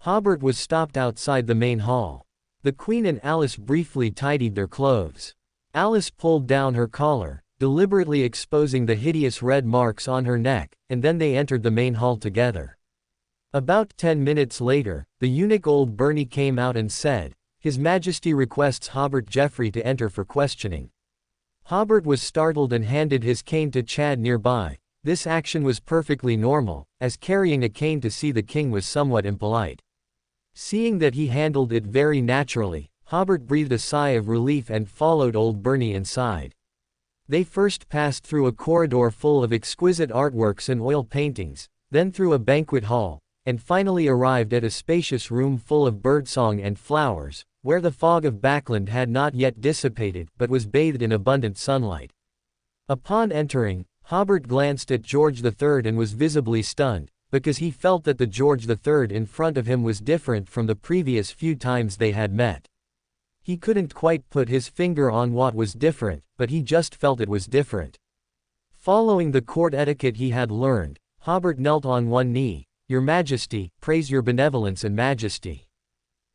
[SPEAKER 1] Hobert was stopped outside the main hall. The queen and Alice briefly tidied their clothes. Alice pulled down her collar, deliberately exposing the hideous red marks on her neck, and then they entered the main hall together. About 10 minutes later, the eunuch old Bernie came out and said, "His Majesty requests Hobert Jeffrey to enter for questioning." Hobert was startled and handed his cane to Chad nearby. This action was perfectly normal, as carrying a cane to see the king was somewhat impolite. Seeing that he handled it very naturally, Hobert breathed a sigh of relief and followed old Bernie inside. They first passed through a corridor full of exquisite artworks and oil paintings, then through a banquet hall, and finally arrived at a spacious room full of birdsong and flowers, where the fog of Backland had not yet dissipated but was bathed in abundant sunlight. Upon entering, Hobert glanced at George III and was visibly stunned, because he felt that the George III in front of him was different from the previous few times they had met. He couldn't quite put his finger on what was different, but he just felt it was different. Following the court etiquette he had learned, Hobert knelt on one knee. "Your Majesty, praise your benevolence and majesty."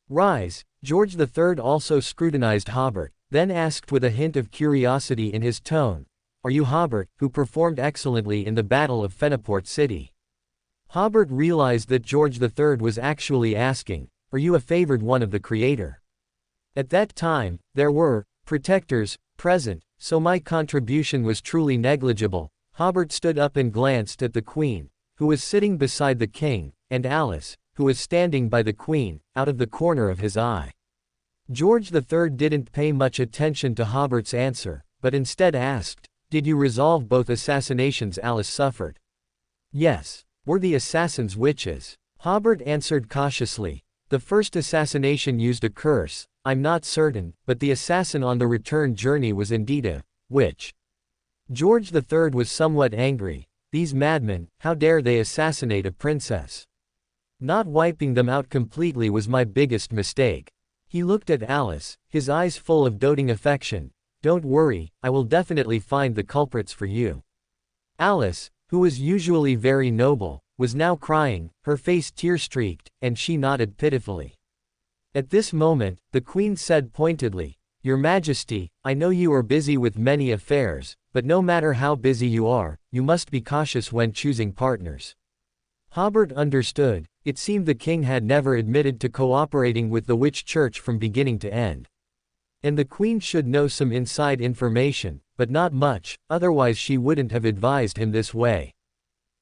[SPEAKER 1] "Rise." George III also scrutinized Hobert, then asked with a hint of curiosity in his tone, "Are you Hobert, who performed excellently in the Battle of Fenaport City?" Hobert realized that George III was actually asking, "Are you a favored one of the Creator?" At that time, there were protectors present, so my contribution was truly negligible. Hobert stood up and glanced at the Queen, who was sitting beside the king, and Alice, who was standing by the queen, out of the corner of his eye. George III didn't pay much attention to Hobert's answer, but instead asked, "Did you resolve both assassinations Alice suffered?" "Yes." "Were the assassins witches?" Hobert answered cautiously. "The first assassination used a curse, I'm not certain, but the assassin on the return journey was indeed a witch." George III was somewhat angry. These madmen, how dare they assassinate a princess? Not wiping them out completely was my biggest mistake. He looked at Alice, his eyes full of doting affection. "Don't worry, I will definitely find the culprits for you." Alice, who was usually very noble, was now crying, her face tear-streaked, and she nodded pitifully. At this moment, the queen said pointedly, "Your Majesty, I know you are busy with many affairs, but no matter how busy you are, you must be cautious when choosing partners." Hobert understood. It seemed the king had never admitted to cooperating with the witch church from beginning to end. And the queen should know some inside information, but not much, otherwise she wouldn't have advised him this way.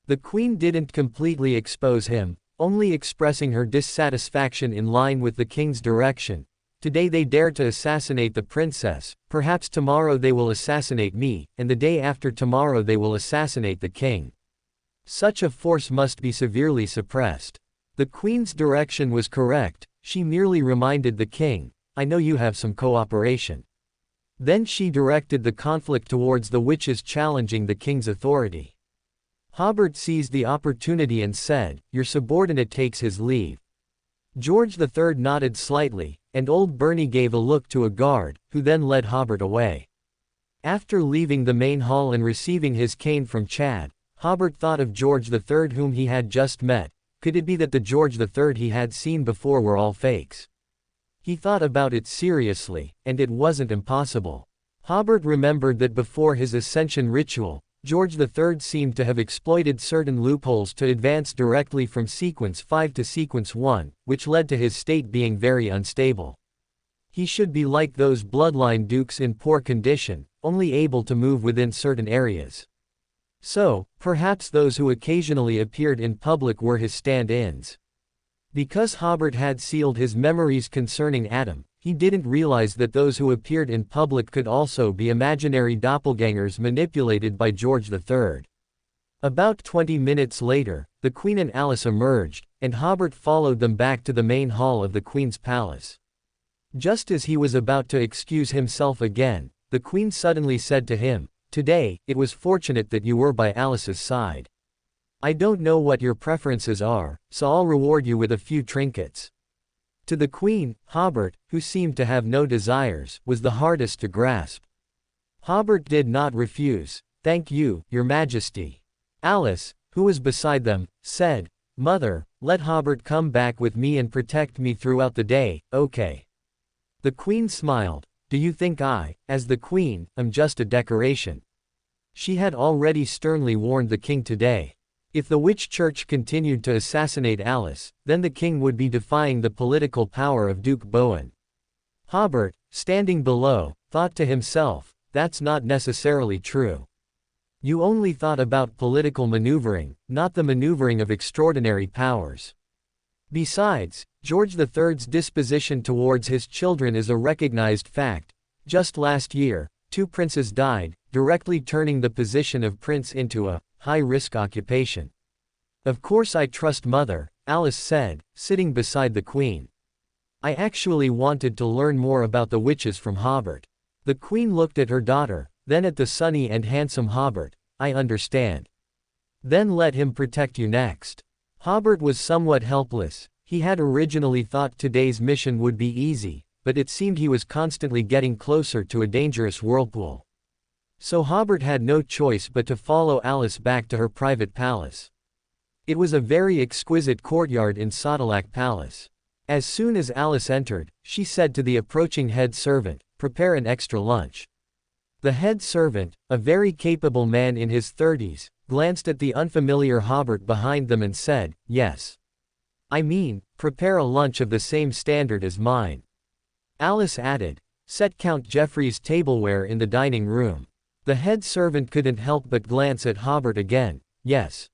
[SPEAKER 1] The queen didn't completely expose him, only expressing her dissatisfaction in line with the king's direction. Today they dare to assassinate the princess, perhaps tomorrow they will assassinate me, and the day after tomorrow they will assassinate the king. Such a force must be severely suppressed. The queen's direction was correct, she merely reminded the king, I know you have some cooperation. Then she directed the conflict towards the witches challenging the king's authority. Hobert seized the opportunity and said, your subordinate takes his leave. George III nodded slightly, and old Bernie gave a look to a guard, who then led Hobert away. After leaving the main hall and receiving his cane from Chad, Hobert thought of George III whom he had just met. Could it be that the George III he had seen before were all fakes? He thought about it seriously, and it wasn't impossible. Hobert remembered that before his ascension ritual, George III seemed to have exploited certain loopholes to advance directly from sequence 5 to sequence 1, which led to his state being very unstable. He should be like those bloodline dukes in poor condition, only able to move within certain areas. So, perhaps those who occasionally appeared in public were his stand-ins. Because Hobert had sealed his memories concerning Adam, he didn't realize that those who appeared in public could also be imaginary doppelgangers manipulated by George III. About 20 minutes later, the Queen and Alice emerged, and Hobert followed them back to the main hall of the Queen's palace. Just as he was about to excuse himself again, the Queen suddenly said to him, today, it was fortunate that you were by Alice's side. I don't know what your preferences are, so I'll reward you with a few trinkets. To the Queen, Hobert, who seemed to have no desires, was the hardest to grasp. Hobert did not refuse. Thank you, Your Majesty. Alice, who was beside them, said, Mother, let Hobert come back with me and protect me throughout the day, okay? The Queen smiled. Do you think I, as the Queen, am just a decoration? She had already sternly warned the king today. If the witch church continued to assassinate Alice, then the king would be defying the political power of Duke Bowen. Hobert, standing below, thought to himself, that's not necessarily true. You only thought about political maneuvering, not the maneuvering of extraordinary powers. Besides, George III's disposition towards his children is a recognized fact. Just last year, 2 princes died, directly turning the position of prince into a high-risk occupation. Of course I trust Mother, Alice said, sitting beside the Queen. I actually wanted to learn more about the witches from Hobert. The Queen looked at her daughter, then at the sunny and handsome Hobert. I understand. Then let him protect you next. Hobert was somewhat helpless. He had originally thought today's mission would be easy, but it seemed he was constantly getting closer to a dangerous whirlpool. So Hobert had no choice but to follow Alice back to her private palace. It was a very exquisite courtyard in Sodalak Palace. As soon as Alice entered, she said to the approaching head servant, prepare an extra lunch. The head servant, a very capable man in his 30s, glanced at the unfamiliar Hobert behind them and said, yes. I mean, prepare a lunch of the same standard as mine. Alice added, set Count Geoffrey's tableware in the dining room. The head servant couldn't help but glance at Hobert again, yes.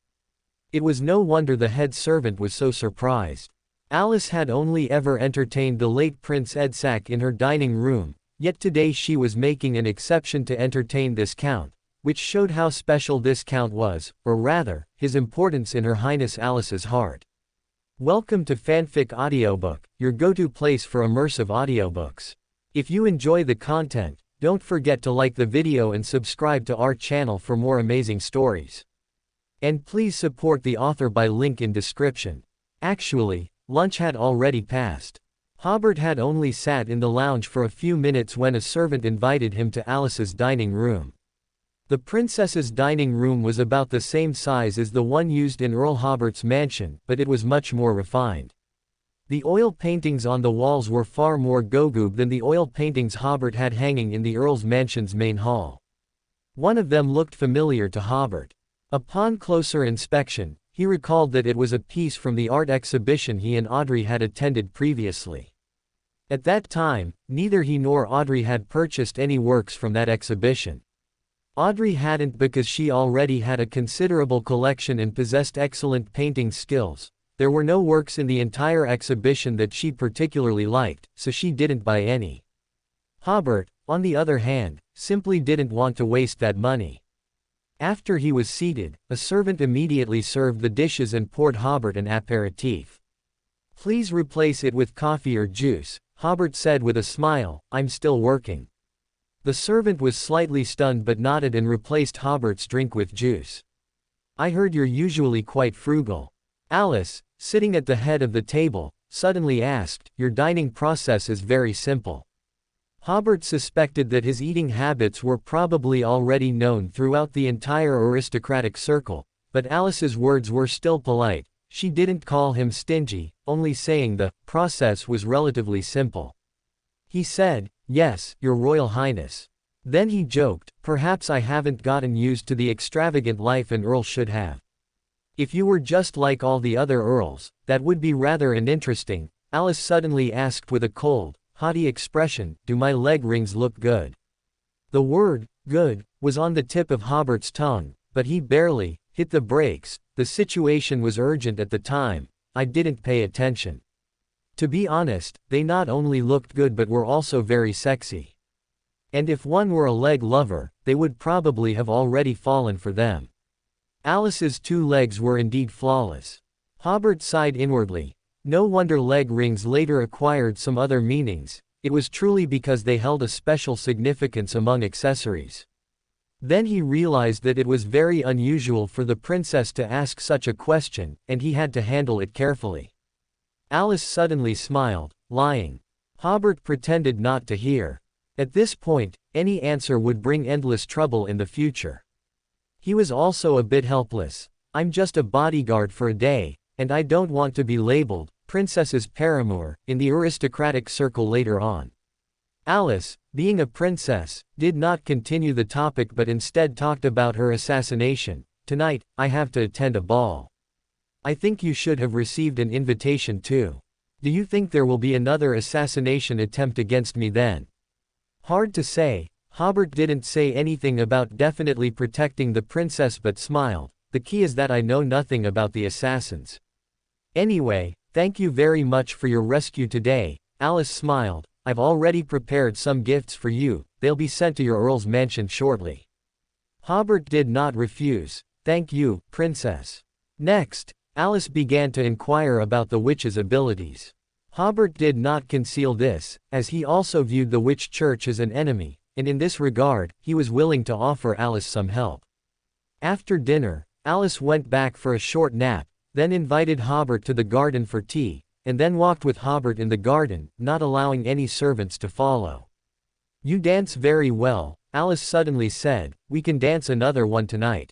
[SPEAKER 1] It was no wonder the head servant was so surprised. Alice had only ever entertained the late Prince Edsac in her dining room, yet today she was making an exception to entertain this count, which showed how special this count was, or rather, his importance in Her Highness Alice's heart. Welcome to Fanfic Audiobook, your go-to place for immersive audiobooks. If you enjoy the content, don't forget to like the video and subscribe to our channel for more amazing stories. And please support the author by link in description. Actually, lunch had already passed. Hobert had only sat in the lounge for a few minutes when a servant invited him to Alice's dining room. The princess's dining room was about the same size as the one used in Earl Hobert's mansion, but it was much more refined. The oil paintings on the walls were far more gogoob than the oil paintings Hobert had hanging in the Earl's mansion's main hall. One of them looked familiar to Hobert. Upon closer inspection, he recalled that it was a piece from the art exhibition he and Audrey had attended previously. At that time, neither he nor Audrey had purchased any works from that exhibition. Audrey hadn't because she already had a considerable collection and possessed excellent painting skills, there were no works in the entire exhibition that she particularly liked, so she didn't buy any. Hobert, on the other hand, simply didn't want to waste that money. After he was seated, a servant immediately served the dishes and poured Hobert an aperitif. "Please replace it with coffee or juice," Hobert said with a smile. "I'm still working." The servant was slightly stunned but nodded and replaced Hobert's drink with juice. "I heard you're usually quite frugal." Alice, sitting at the head of the table, suddenly asked, "Your dining process is very simple." Hobert suspected that his eating habits were probably already known throughout the entire aristocratic circle, but Alice's words were still polite. She didn't call him stingy, only saying the process was relatively simple. He said, "Yes, Your Royal Highness." Then he joked, "Perhaps I haven't gotten used to the extravagant life an earl should have. If you were just like all the other earls, that would be rather uninteresting." Alice suddenly asked with a cold, haughty expression, "Do my leg rings look good?" The word, "good," was on the tip of Hobert's tongue, but he barely hit the brakes. The situation was urgent at the time. "I didn't pay attention. To be honest, they not only looked good but were also very sexy. And if one were a leg lover, they would probably have already fallen for them." Alice's 2 legs were indeed flawless. Hobert sighed inwardly. No wonder leg rings later acquired some other meanings. It was truly because they held a special significance among accessories. Then he realized that it was very unusual for the princess to ask such a question, and he had to handle it carefully. Alice suddenly smiled, lying. Hobert pretended not to hear. At this point, any answer would bring endless trouble in the future. He was also a bit helpless. "I'm just a bodyguard for a day, and I don't want to be labeled princess's paramour in the aristocratic circle later on." Alice, being a princess, did not continue the topic but instead talked about her assassination. "Tonight, I have to attend a ball. I think you should have received an invitation too. Do you think there will be another assassination attempt against me then?" Hard to say. Hobert didn't say anything about definitely protecting the princess but smiled. "The key is that I know nothing about the assassins. Anyway, thank you very much for your rescue today." Alice smiled. "I've already prepared some gifts for you. They'll be sent to your earl's mansion shortly." Hobert did not refuse. "Thank you, princess." Next, Alice began to inquire about the witch's abilities. Hobert did not conceal this, as he also viewed the witch church as an enemy, and in this regard, he was willing to offer Alice some help. After dinner, Alice went back for a short nap, then invited Hobert to the garden for tea, and then walked with Hobert in the garden, not allowing any servants to follow. "You dance very well," Alice suddenly said. "We can dance another one tonight."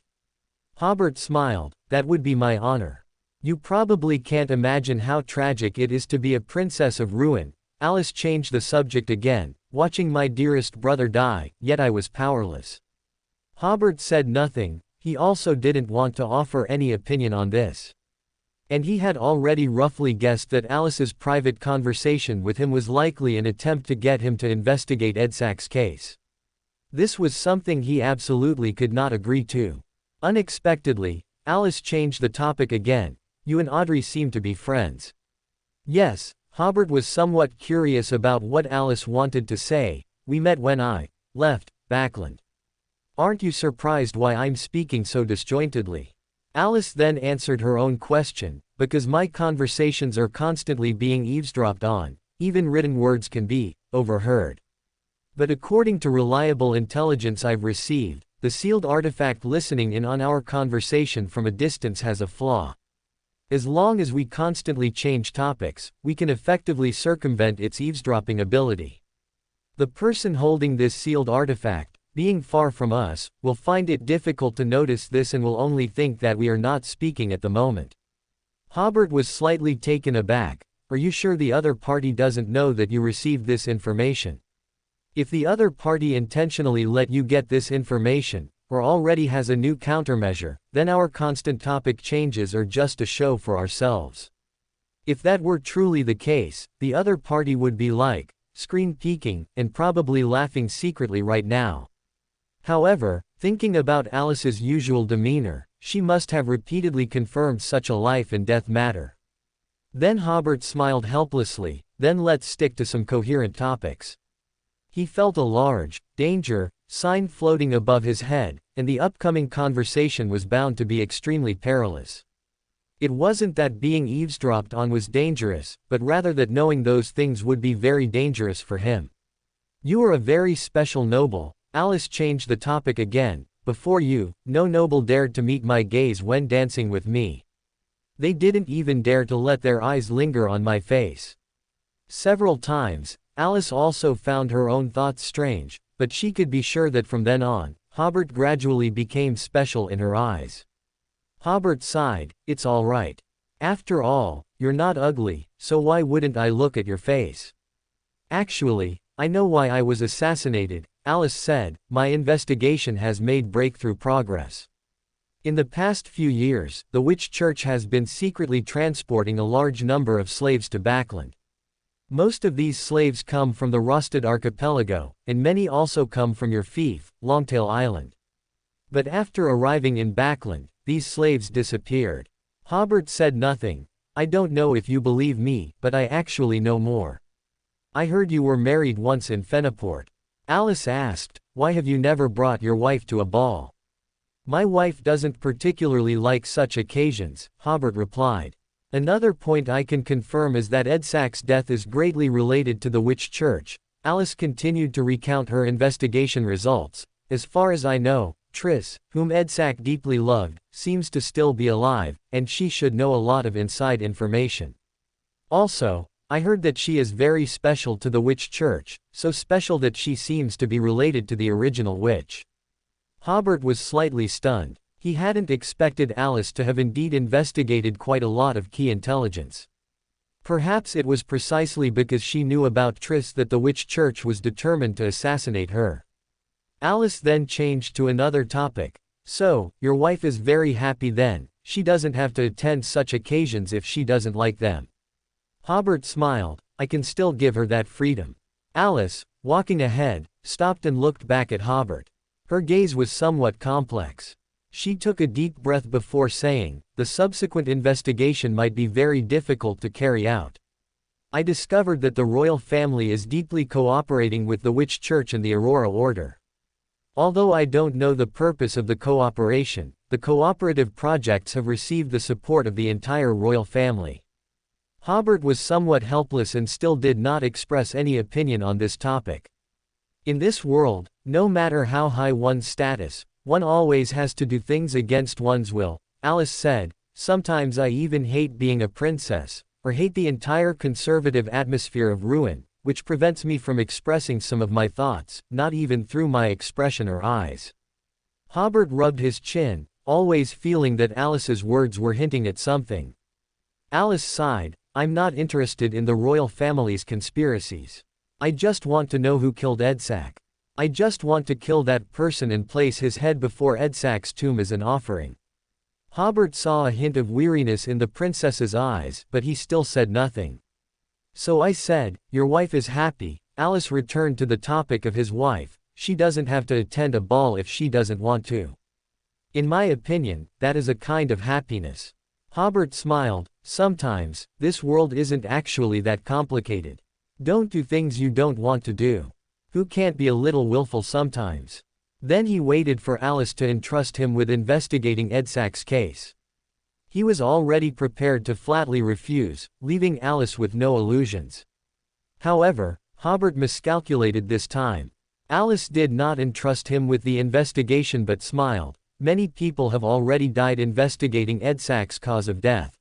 [SPEAKER 1] Hobert smiled. "That would be my honor. You probably can't imagine how tragic it is to be a princess of ruin." Alice changed the subject again. "Watching my dearest brother die, yet I was powerless." Hobert said nothing. He also didn't want to offer any opinion on this. And he had already roughly guessed that Alice's private conversation with him was likely an attempt to get him to investigate Edsac's case. This was something he absolutely could not agree to. Unexpectedly, Alice changed the topic again. "You and Audrey seem to be friends." Yes, Hobert was somewhat curious about what Alice wanted to say. "We met when I left Backland." "Aren't you surprised why I'm speaking so disjointedly?" Alice then answered her own question. "Because my conversations are constantly being eavesdropped on. Even written words can be overheard. But according to reliable intelligence I've received, the sealed artifact listening in on our conversation from a distance has a flaw. As long as we constantly change topics, we can effectively circumvent its eavesdropping ability. The person holding this sealed artifact, being far from us, will find it difficult to notice this and will only think that we are not speaking at the moment." Hobert was slightly taken aback. "Are you sure the other party doesn't know that you received this information? If the other party intentionally let you get this information, or already has a new countermeasure, then our constant topic changes are just a show for ourselves. If that were truly the case, the other party would be like, screen peeking, and probably laughing secretly right now." However, thinking about Alice's usual demeanor, she must have repeatedly confirmed such a life and death matter. Then Hobert smiled helplessly, then let's stick to some coherent topics. He felt a large, danger, sign floating above his head, and the upcoming conversation was bound to be extremely perilous. It wasn't that being eavesdropped on was dangerous, but rather that knowing those things would be very dangerous for him. You are a very special noble. Alice changed the topic again. Before you, no noble dared to meet my gaze when dancing with me. They didn't even dare to let their eyes linger on my face. Several times, Alice also found her own thoughts strange, but she could be sure that from then on, Hobert gradually became special in her eyes. Hobert sighed, it's all right. After all, you're not ugly, so why wouldn't I look at your face? Actually, I know why I was assassinated, Alice said, my investigation has made breakthrough progress. In the past few years, the Witch Church has been secretly transporting a large number of slaves to Backland. Most of these slaves come from the Rosted Archipelago, and many also come from your fief, Longtail Island. But after arriving in Backland, these slaves disappeared. Hobert said nothing. I don't know if you believe me, but I actually know more. I heard you were married once in Feniport. Alice asked, why have you never brought your wife to a ball? My wife doesn't particularly like such occasions, Hobert replied. Another point I can confirm is that Edsac's death is greatly related to the Witch Church. Alice continued to recount her investigation results. As far as I know, Triss, whom Edsac deeply loved, seems to still be alive, and she should know a lot of inside information. Also, I heard that she is very special to the Witch Church, so special that she seems to be related to the original witch. Hobert was slightly stunned. He hadn't expected Alice to have indeed investigated quite a lot of key intelligence. Perhaps it was precisely because she knew about Triss that the Witch Church was determined to assassinate her. Alice then changed to another topic. So, your wife is very happy then, she doesn't have to attend such occasions if she doesn't like them. Hobert smiled, I can still give her that freedom. Alice, walking ahead, stopped and looked back at Hobert. Her gaze was somewhat complex. She took a deep breath before saying, the subsequent investigation might be very difficult to carry out. I discovered that the royal family is deeply cooperating with the Witch Church and the Aurora Order. Although I don't know the purpose of the cooperation, the cooperative projects have received the support of the entire royal family. Hobert was somewhat helpless and still did not express any opinion on this topic. In this world, no matter how high one's status, one always has to do things against one's will, Alice said. Sometimes I even hate being a princess, or hate the entire conservative atmosphere of ruin, which prevents me from expressing some of my thoughts, not even through my expression or eyes. Hobert rubbed his chin, always feeling that Alice's words were hinting at something. Alice sighed, I'm not interested in the royal family's conspiracies. I just want to know who killed Edsac. I just want to kill that person and place his head before Edsac's tomb as an offering. Hobert saw a hint of weariness in the princess's eyes, but he still said nothing. So I said, your wife is happy. Alice returned to the topic of his wife. She doesn't have to attend a ball if she doesn't want to. In my opinion, that is a kind of happiness. Hobert smiled. Sometimes, this world isn't actually that complicated. Don't do things you don't want to do. Who can't be a little willful sometimes? Then he waited for Alice to entrust him with investigating Edsac's case. He was already prepared to flatly refuse, leaving Alice with no illusions. However, Hobert miscalculated this time. Alice did not entrust him with the investigation but smiled. Many people have already died investigating Edsac's cause of death.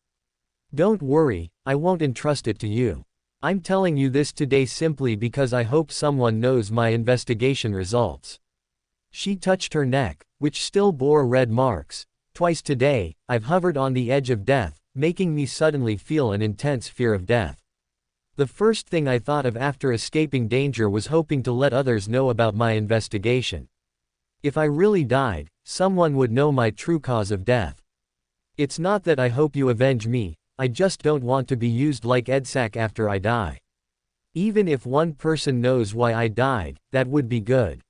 [SPEAKER 1] Don't worry, I won't entrust it to you. I'm telling you this today simply because I hope someone knows my investigation results. She touched her neck, which still bore red marks. Twice today, I've hovered on the edge of death, making me suddenly feel an intense fear of death. The first thing I thought of after escaping danger was hoping to let others know about my investigation. If I really died, someone would know my true cause of death. It's not that I hope you avenge me, I just don't want to be used like Edsac after I die. Even if one person knows why I died, that would be good.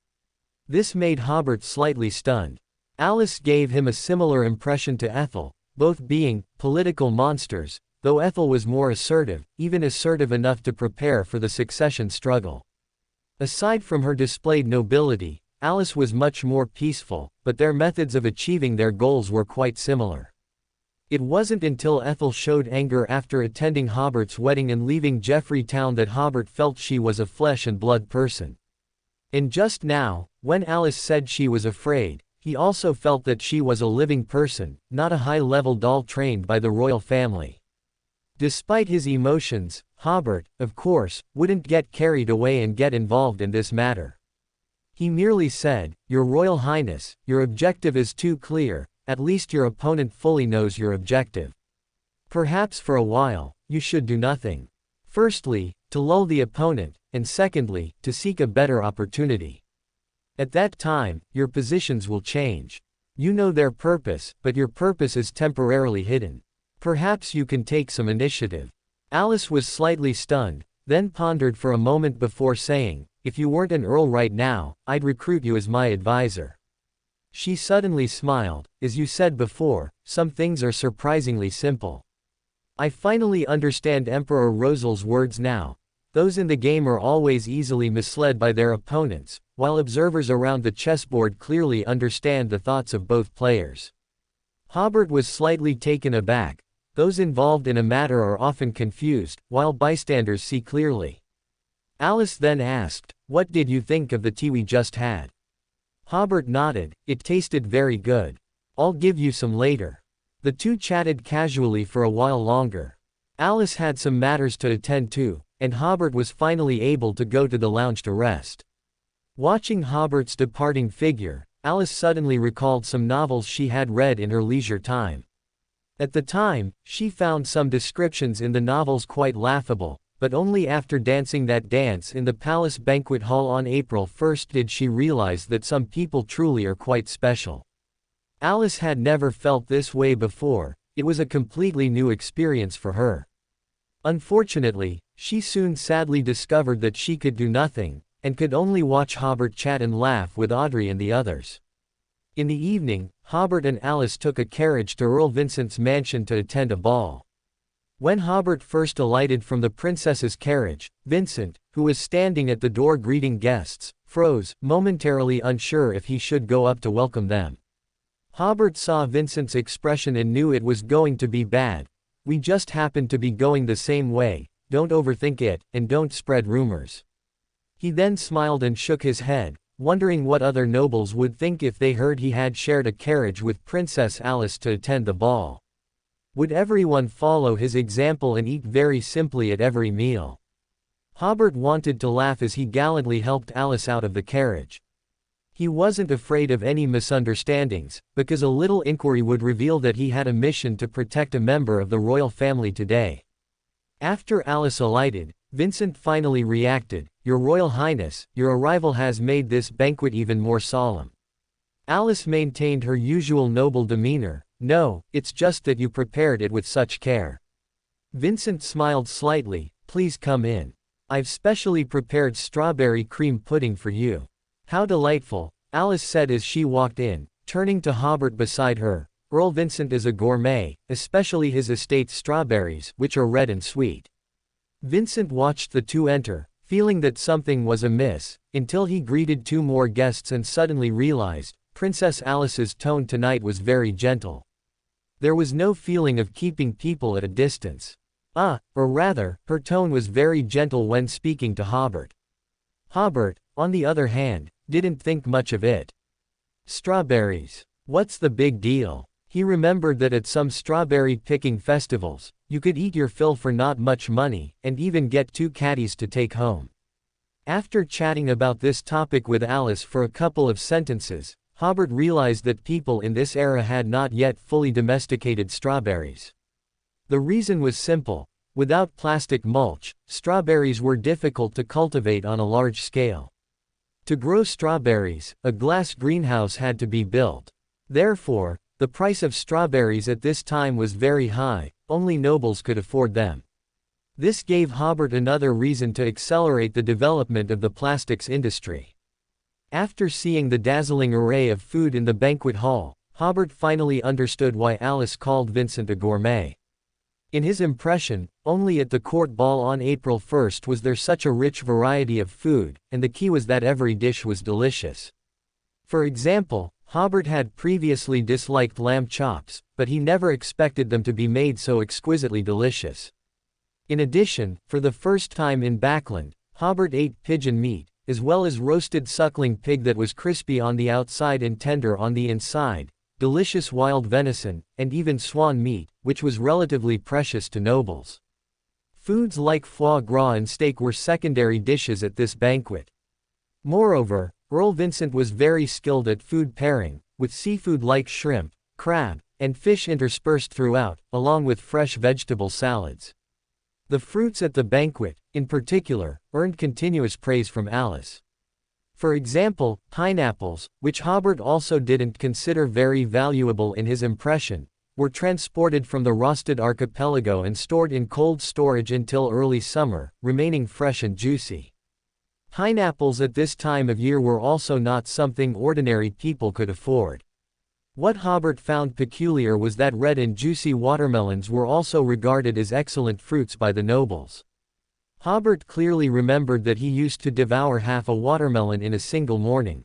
[SPEAKER 1] This made Hobert slightly stunned. Alice gave him a similar impression to Ethel, both being political monsters, though Ethel was more assertive, even assertive enough to prepare for the succession struggle. Aside from her displayed nobility, Alice was much more peaceful, but their methods of achieving their goals were quite similar. It wasn't until Ethel showed anger after attending Hobert's wedding and leaving Geoffrey Town that Hobert felt she was a flesh and blood person. And just now, when Alice said she was afraid, he also felt that she was a living person, not a high-level doll trained by the royal family. Despite his emotions, Hobert, of course, wouldn't get carried away and get involved in this matter. He merely said, "Your Royal Highness, your objective is too clear, at least your opponent fully knows your objective. Perhaps for a while, you should do nothing. Firstly, to lull the opponent, and secondly, to seek a better opportunity. At that time, your positions will change. You know their purpose, but your purpose is temporarily hidden. Perhaps you can take some initiative." Alice was slightly stunned, then pondered for a moment before saying, "If you weren't an earl right now, I'd recruit you as my advisor." She suddenly smiled. "As you said before, some things are surprisingly simple. I finally understand Emperor Rosel's words now. Those in the game are always easily misled by their opponents, while observers around the chessboard clearly understand the thoughts of both players." Hobert was slightly taken aback. Those involved in a matter are often confused, while bystanders see clearly. Alice then asked, "What did you think of the tea we just had?" Hobert nodded. "It tasted very good. I'll give you some later." The two chatted casually for a while longer. Alice had some matters to attend to, and Hobert was finally able to go to the lounge to rest. Watching Hobert's departing figure, Alice suddenly recalled some novels she had read in her leisure time. At the time, she found some descriptions in the novels quite laughable, but only after dancing that dance in the palace banquet hall on April 1st did she realize that some people truly are quite special. Alice had never felt this way before. It was a completely new experience for her. Unfortunately, she soon sadly discovered that she could do nothing, and could only watch Hobert chat and laugh with Audrey and the others. In the evening, Hobert and Alice took a carriage to Earl Vincent's mansion to attend a ball. When Hobert first alighted from the princess's carriage, Vincent, who was standing at the door greeting guests, froze, momentarily unsure if he should go up to welcome them. Hobert saw Vincent's expression and knew it was going to be bad. "We just happened to be going the same way, don't overthink it, and don't spread rumors." He then smiled and shook his head, wondering what other nobles would think if they heard he had shared a carriage with Princess Alice to attend the ball. Would everyone follow his example and eat very simply at every meal? Hobert wanted to laugh as he gallantly helped Alice out of the carriage. He wasn't afraid of any misunderstandings, because a little inquiry would reveal that he had a mission to protect a member of the royal family today. After Alice alighted, Vincent finally reacted, "Your Royal Highness, your arrival has made this banquet even more solemn." Alice maintained her usual noble demeanor. "No, it's just that you prepared it with such care." Vincent smiled slightly. "Please come in. I've specially prepared strawberry cream pudding for you." "How delightful," Alice said as she walked in, turning to Hobert beside her. "Earl Vincent is a gourmet, especially his estate's strawberries, which are red and sweet." Vincent watched the two enter, feeling that something was amiss, until he greeted two more guests and suddenly realized, Princess Alice's tone tonight was very gentle. There was no feeling of keeping people at a distance. Or rather, her tone was very gentle when speaking to Hobert. Hobert, on the other hand, didn't think much of it. Strawberries. What's the big deal? He remembered that at some strawberry picking festivals, you could eat your fill for not much money, and even get 2 caddies to take home. After chatting about this topic with Alice for a couple of sentences, Hobert realized that people in this era had not yet fully domesticated strawberries. The reason was simple. Without plastic mulch, strawberries were difficult to cultivate on a large scale. To grow strawberries, a glass greenhouse had to be built. Therefore, the price of strawberries at this time was very high, only nobles could afford them. This gave Hobert another reason to accelerate the development of the plastics industry. After seeing the dazzling array of food in the banquet hall, Hobert finally understood why Alice called Vincent a gourmet. In his impression, only at the court ball on April 1st was there such a rich variety of food, and the key was that every dish was delicious. For example, Hobert had previously disliked lamb chops, but he never expected them to be made so exquisitely delicious. In addition, for the first time in Backland, Hobert ate pigeon meat, as well as roasted suckling pig that was crispy on the outside and tender on the inside, delicious wild venison, and even swan meat, which was relatively precious to nobles. Foods like foie gras and steak were secondary dishes at this banquet. Moreover, Earl Vincent was very skilled at food pairing, with seafood like shrimp, crab, and fish interspersed throughout, along with fresh vegetable salads. The fruits at the banquet, in particular, earned continuous praise from Alice. For example, pineapples, which Hobert also didn't consider very valuable in his impression, were transported from the Rosted archipelago and stored in cold storage until early summer, remaining fresh and juicy. Pineapples at this time of year were also not something ordinary people could afford. What Hobert found peculiar was that red and juicy watermelons were also regarded as excellent fruits by the nobles. Hobert clearly remembered that he used to devour half a watermelon in a single morning.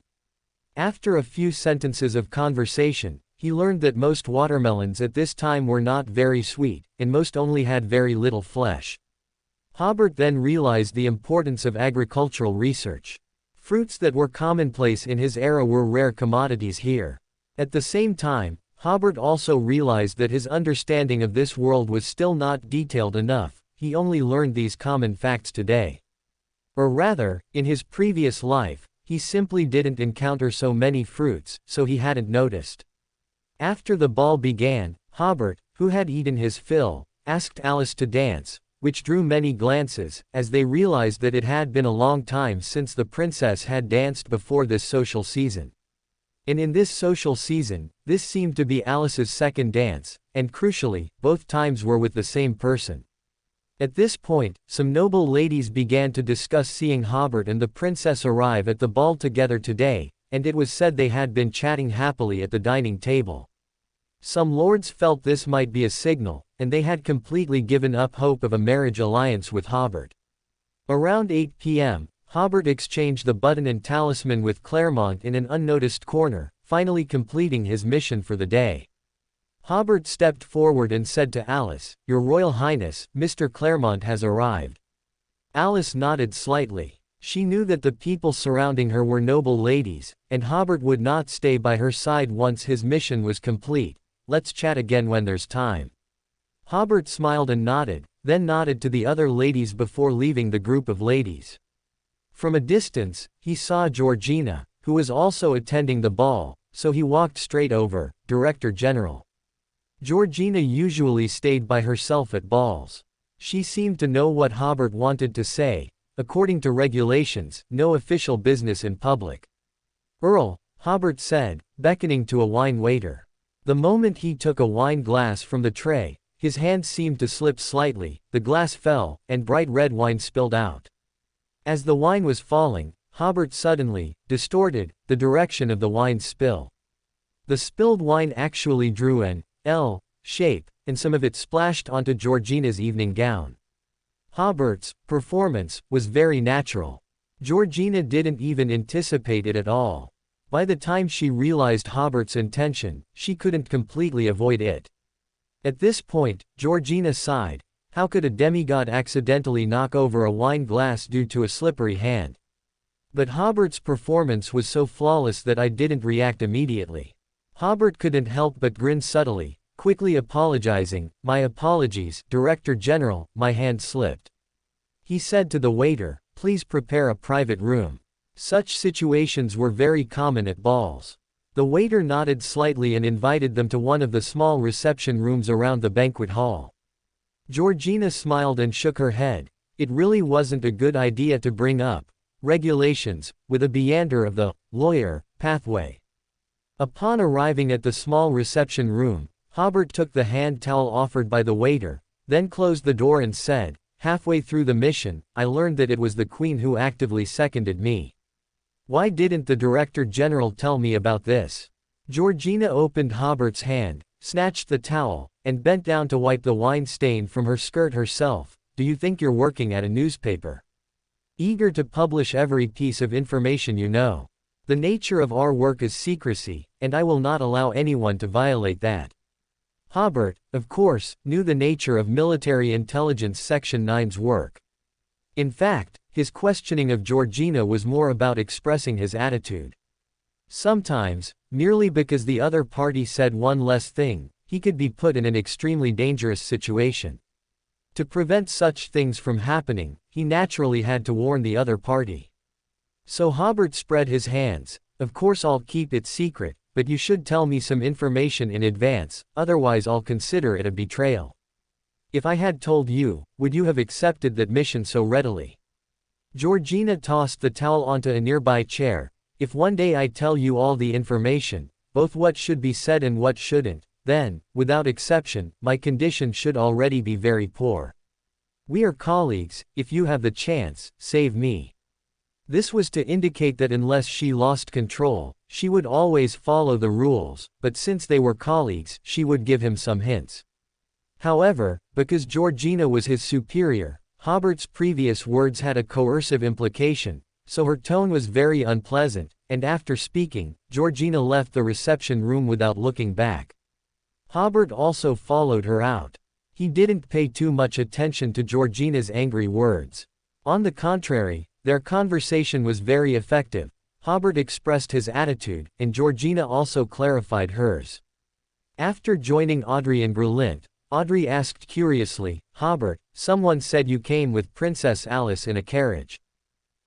[SPEAKER 1] After a few sentences of conversation, he learned that most watermelons at this time were not very sweet, and most only had very little flesh. Hobert then realized the importance of agricultural research. Fruits that were commonplace in his era were rare commodities here. At the same time, Hobert also realized that his understanding of this world was still not detailed enough. He only learned these common facts today. Or rather, in his previous life, he simply didn't encounter so many fruits, so he hadn't noticed. After the ball began, Hobert, who had eaten his fill, asked Alice to dance, which drew many glances, as they realized that it had been a long time since the princess had danced before this social season. And in this social season, this seemed to be Alice's second dance, and crucially, both times were with the same person. At this point, some noble ladies began to discuss seeing Hobert and the princess arrive at the ball together today, and it was said they had been chatting happily at the dining table. Some lords felt this might be a signal, and they had completely given up hope of a marriage alliance with Hobert. Around 8 p.m., Hobert exchanged the button and talisman with Claremont in an unnoticed corner, finally completing his mission for the day. Hobert stepped forward and said to Alice, "Your Royal Highness, Mr. Claremont has arrived." Alice nodded slightly. She knew that the people surrounding her were noble ladies, and Hobert would not stay by her side once his mission was complete. "Let's chat again when there's time." Hobert smiled and nodded, then nodded to the other ladies before leaving the group of ladies. From a distance, he saw Georgina, who was also attending the ball, so he walked straight over. "Director General." Georgina usually stayed by herself at balls. She seemed to know what Hobert wanted to say. According to regulations, no official business in public. "Earl," Hobert said, beckoning to a wine waiter. The moment he took a wine glass from the tray, his hand seemed to slip slightly, the glass fell, and bright red wine spilled out. As the wine was falling, Hobert suddenly distorted the direction of the wine's spill. The spilled wine actually drew an L shape, and some of it splashed onto Georgina's evening gown. Hobert's performance was very natural. Georgina didn't even anticipate it at all. By the time she realized Hobert's intention, she couldn't completely avoid it. At this point, Georgina sighed. How could a demigod accidentally knock over a wine glass due to a slippery hand? But Hobert's performance was so flawless that I didn't react immediately. Hobert couldn't help but grin subtly, quickly apologizing. "My apologies, Director General, my hand slipped." He said to the waiter, "Please prepare a private room." Such situations were very common at balls. The waiter nodded slightly and invited them to one of the small reception rooms around the banquet hall. Georgina smiled and shook her head. It really wasn't a good idea to bring up regulations with a meander of the lawyer pathway. Upon arriving at the small reception room, Hobert took the hand towel offered by the waiter, then closed the door and said, "Halfway through the mission, I learned that it was the Queen who actively seconded me. Why didn't the Director General tell me about this?" Georgina opened Hobert's hand, snatched the towel, and bent down to wipe the wine stain from her skirt herself. Do you think you're working at a newspaper? Eager to publish every piece of information you know. The nature of our work is secrecy, and I will not allow anyone to violate that. Hobert, of course, knew the nature of Military Intelligence Section 9's work. In fact, his questioning of Georgina was more about expressing his attitude. Sometimes, merely because the other party said one less thing, he could be put in an extremely dangerous situation. To prevent such things from happening, he naturally had to warn the other party. So Hobert spread his hands. Of course I'll keep it secret, but you should tell me some information in advance, otherwise I'll consider it a betrayal. If I had told you, would you have accepted that mission so readily? Georgina tossed the towel onto a nearby chair. If one day I tell you all the information, both what should be said and what shouldn't, then, without exception, my condition should already be very poor. We are colleagues. If you have the chance, save me. This was to indicate that unless she lost control, she would always follow the rules, but since they were colleagues, she would give him some hints. However, because Georgina was his superior, Hobert's previous words had a coercive implication, so her tone was very unpleasant, and after speaking, Georgina left the reception room without looking back. Hobert also followed her out. He didn't pay too much attention to Georgina's angry words. On the contrary, their conversation was very effective. Hobert expressed his attitude, and Georgina also clarified hers. After joining Audrey and Grelint, Audrey asked curiously, Hobert, someone said you came with Princess Alice in a carriage.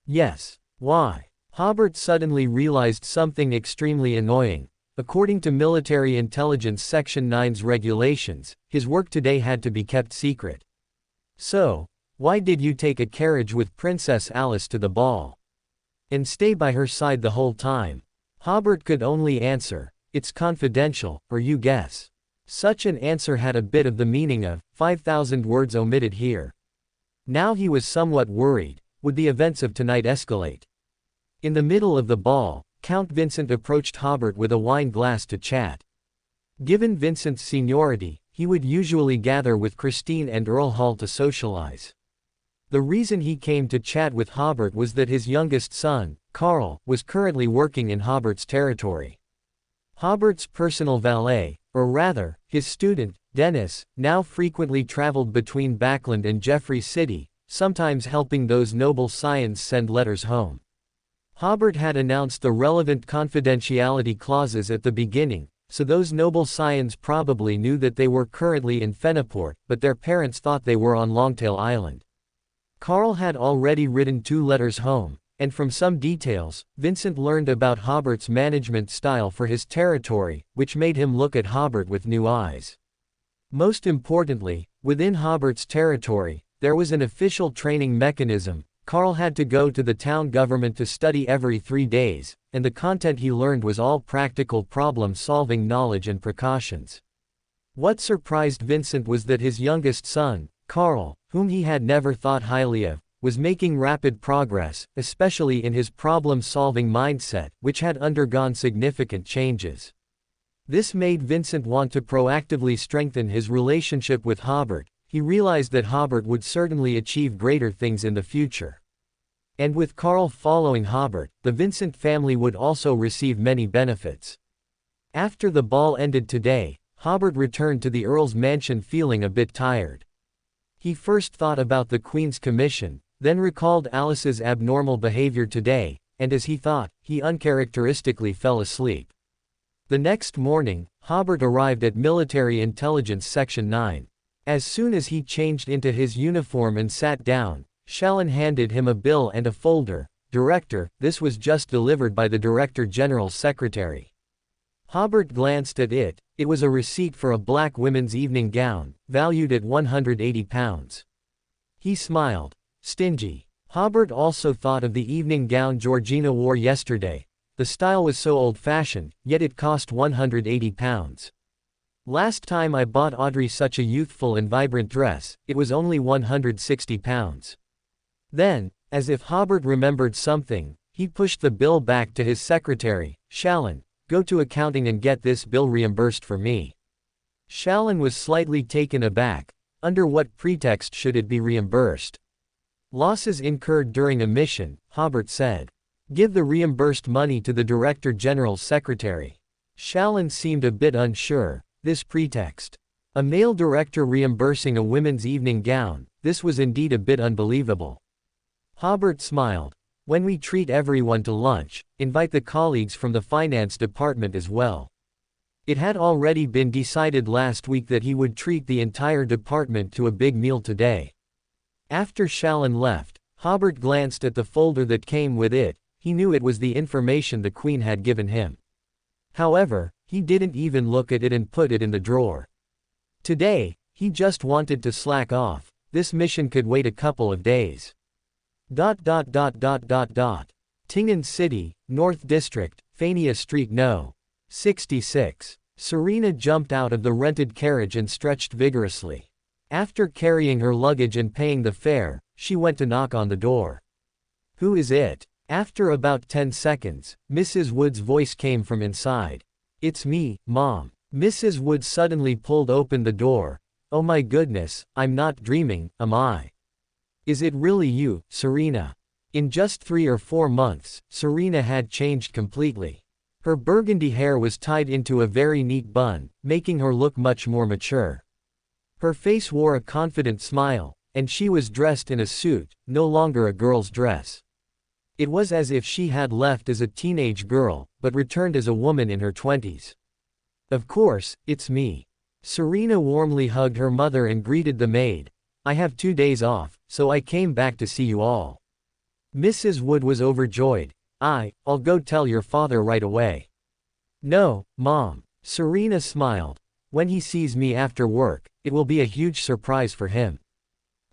[SPEAKER 1] Yes. Why? Hobert suddenly realized something extremely annoying. According to Military Intelligence Section 9's regulations, his work today had to be kept secret. So, why did you take a carriage with Princess Alice to the ball? And stay by her side the whole time? Hobert could only answer, it's confidential, or you guess. Such an answer had a bit of the meaning of 5,000 words omitted here. Now he was somewhat worried. Would the events of tonight escalate? In the middle of the ball, Count Vincent approached Hobert with a wine glass to chat. Given Vincent's seniority, he would usually gather with Christine and Earl Hall to socialize. The reason he came to chat with Hobert was that his youngest son, Karl, was currently working in Hobert's territory. Hobert's personal valet, or rather, his student, Dennis, now frequently traveled between Backland and Jeffrey City, sometimes helping those noble scions send letters home. Hobert had announced the relevant confidentiality clauses at the beginning, so those noble scions probably knew that they were currently in Feniport, but their parents thought they were on Longtail Island. Karl had already written 2 letters home, and from some details, Vincent learned about Hobert's management style for his territory, which made him look at Hobert with new eyes. Most importantly, within Hobert's territory, there was an official training mechanism. Karl had to go to the town government to study every 3 days, and the content he learned was all practical problem-solving knowledge and precautions. What surprised Vincent was that his youngest son, Karl, whom he had never thought highly of, was making rapid progress, especially in his problem-solving mindset, which had undergone significant changes. This made Vincent want to proactively strengthen his relationship with Hobert. He realized that Hobert would certainly achieve greater things in the future. And with Karl following Hobert, the Vincent family would also receive many benefits. After the ball ended today, Hobert returned to the Earl's mansion feeling a bit tired. He first thought about the Queen's commission, then recalled Alice's abnormal behavior today, and as he thought, he uncharacteristically fell asleep. The next morning, Hobert arrived at Military Intelligence Section 9. As soon as he changed into his uniform and sat down, Shallon handed him a bill and a folder. Director, this was just delivered by the Director General's secretary. Hobert glanced at it. It was a receipt for a black women's evening gown, valued at £180. He smiled. Stingy. Hobert also thought of the evening gown Georgina wore yesterday. The style was so old-fashioned, yet it cost £180. Last time I bought Audrey such a youthful and vibrant dress, it was only £160. Then, as if Hobert remembered something, he pushed the bill back to his secretary. Shallon, go to accounting and get this bill reimbursed for me. Shalin was slightly taken aback. Under what pretext should it be reimbursed? Losses incurred during a mission, Hobert said. Give the reimbursed money to the Director General's secretary. Shalin seemed a bit unsure. This pretext. A male director reimbursing a women's evening gown, this was indeed a bit unbelievable. Hobert smiled. When we treat everyone to lunch, invite the colleagues from the finance department as well. It had already been decided last week that he would treat the entire department to a big meal today. After Shalin left, Hobert glanced at the folder that came with it. He knew it was the information the Queen had given him. However, he didn't even look at it and put it in the drawer. Today, he just wanted to slack off. This mission could wait a couple of days. Tinghan City, North District, Fania Street No. 66. Serena jumped out of the rented carriage and stretched vigorously. After carrying her luggage and paying the fare, she went to knock on the door. Who is it? After about 10 seconds, Mrs. Wood's voice came from inside. It's me, Mom. Mrs. Wood suddenly pulled open the door. Oh my goodness, I'm not dreaming, am I? Is it really you, Serena? In just 3 or 4 months, Serena had changed completely. Her burgundy hair was tied into a very neat bun, making her look much more mature. Her face wore a confident smile, and she was dressed in a suit, no longer a girl's dress. It was as if she had left as a teenage girl, but returned as a woman in her 20s. Of course, it's me. Serena warmly hugged her mother and greeted the maid. I have 2 days off, so I came back to see you all. Mrs. Wood was overjoyed. I'll go tell your father right away. No, Mom. Serena smiled. When he sees me after work, it will be a huge surprise for him.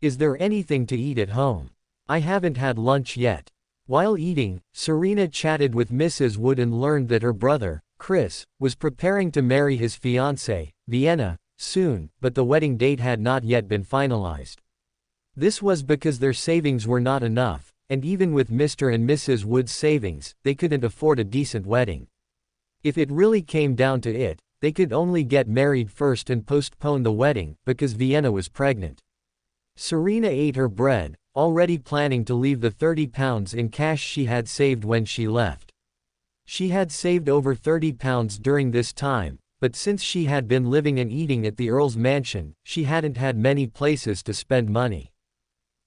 [SPEAKER 1] Is there anything to eat at home? I haven't had lunch yet. While eating, Serena chatted with Mrs. Wood and learned that her brother, Chris, was preparing to marry his fiancée, Vienna, soon, but the wedding date had not yet been finalized. This was because their savings were not enough, and even with Mr. and Mrs. Wood's savings, they couldn't afford a decent wedding. If it really came down to it, they could only get married first and postpone the wedding, because Vienna was pregnant. Serena ate her bread, already planning to leave the £30 in cash she had saved when she left. She had saved over £30 during this time, but since she had been living and eating at the Earl's mansion, she hadn't had many places to spend money.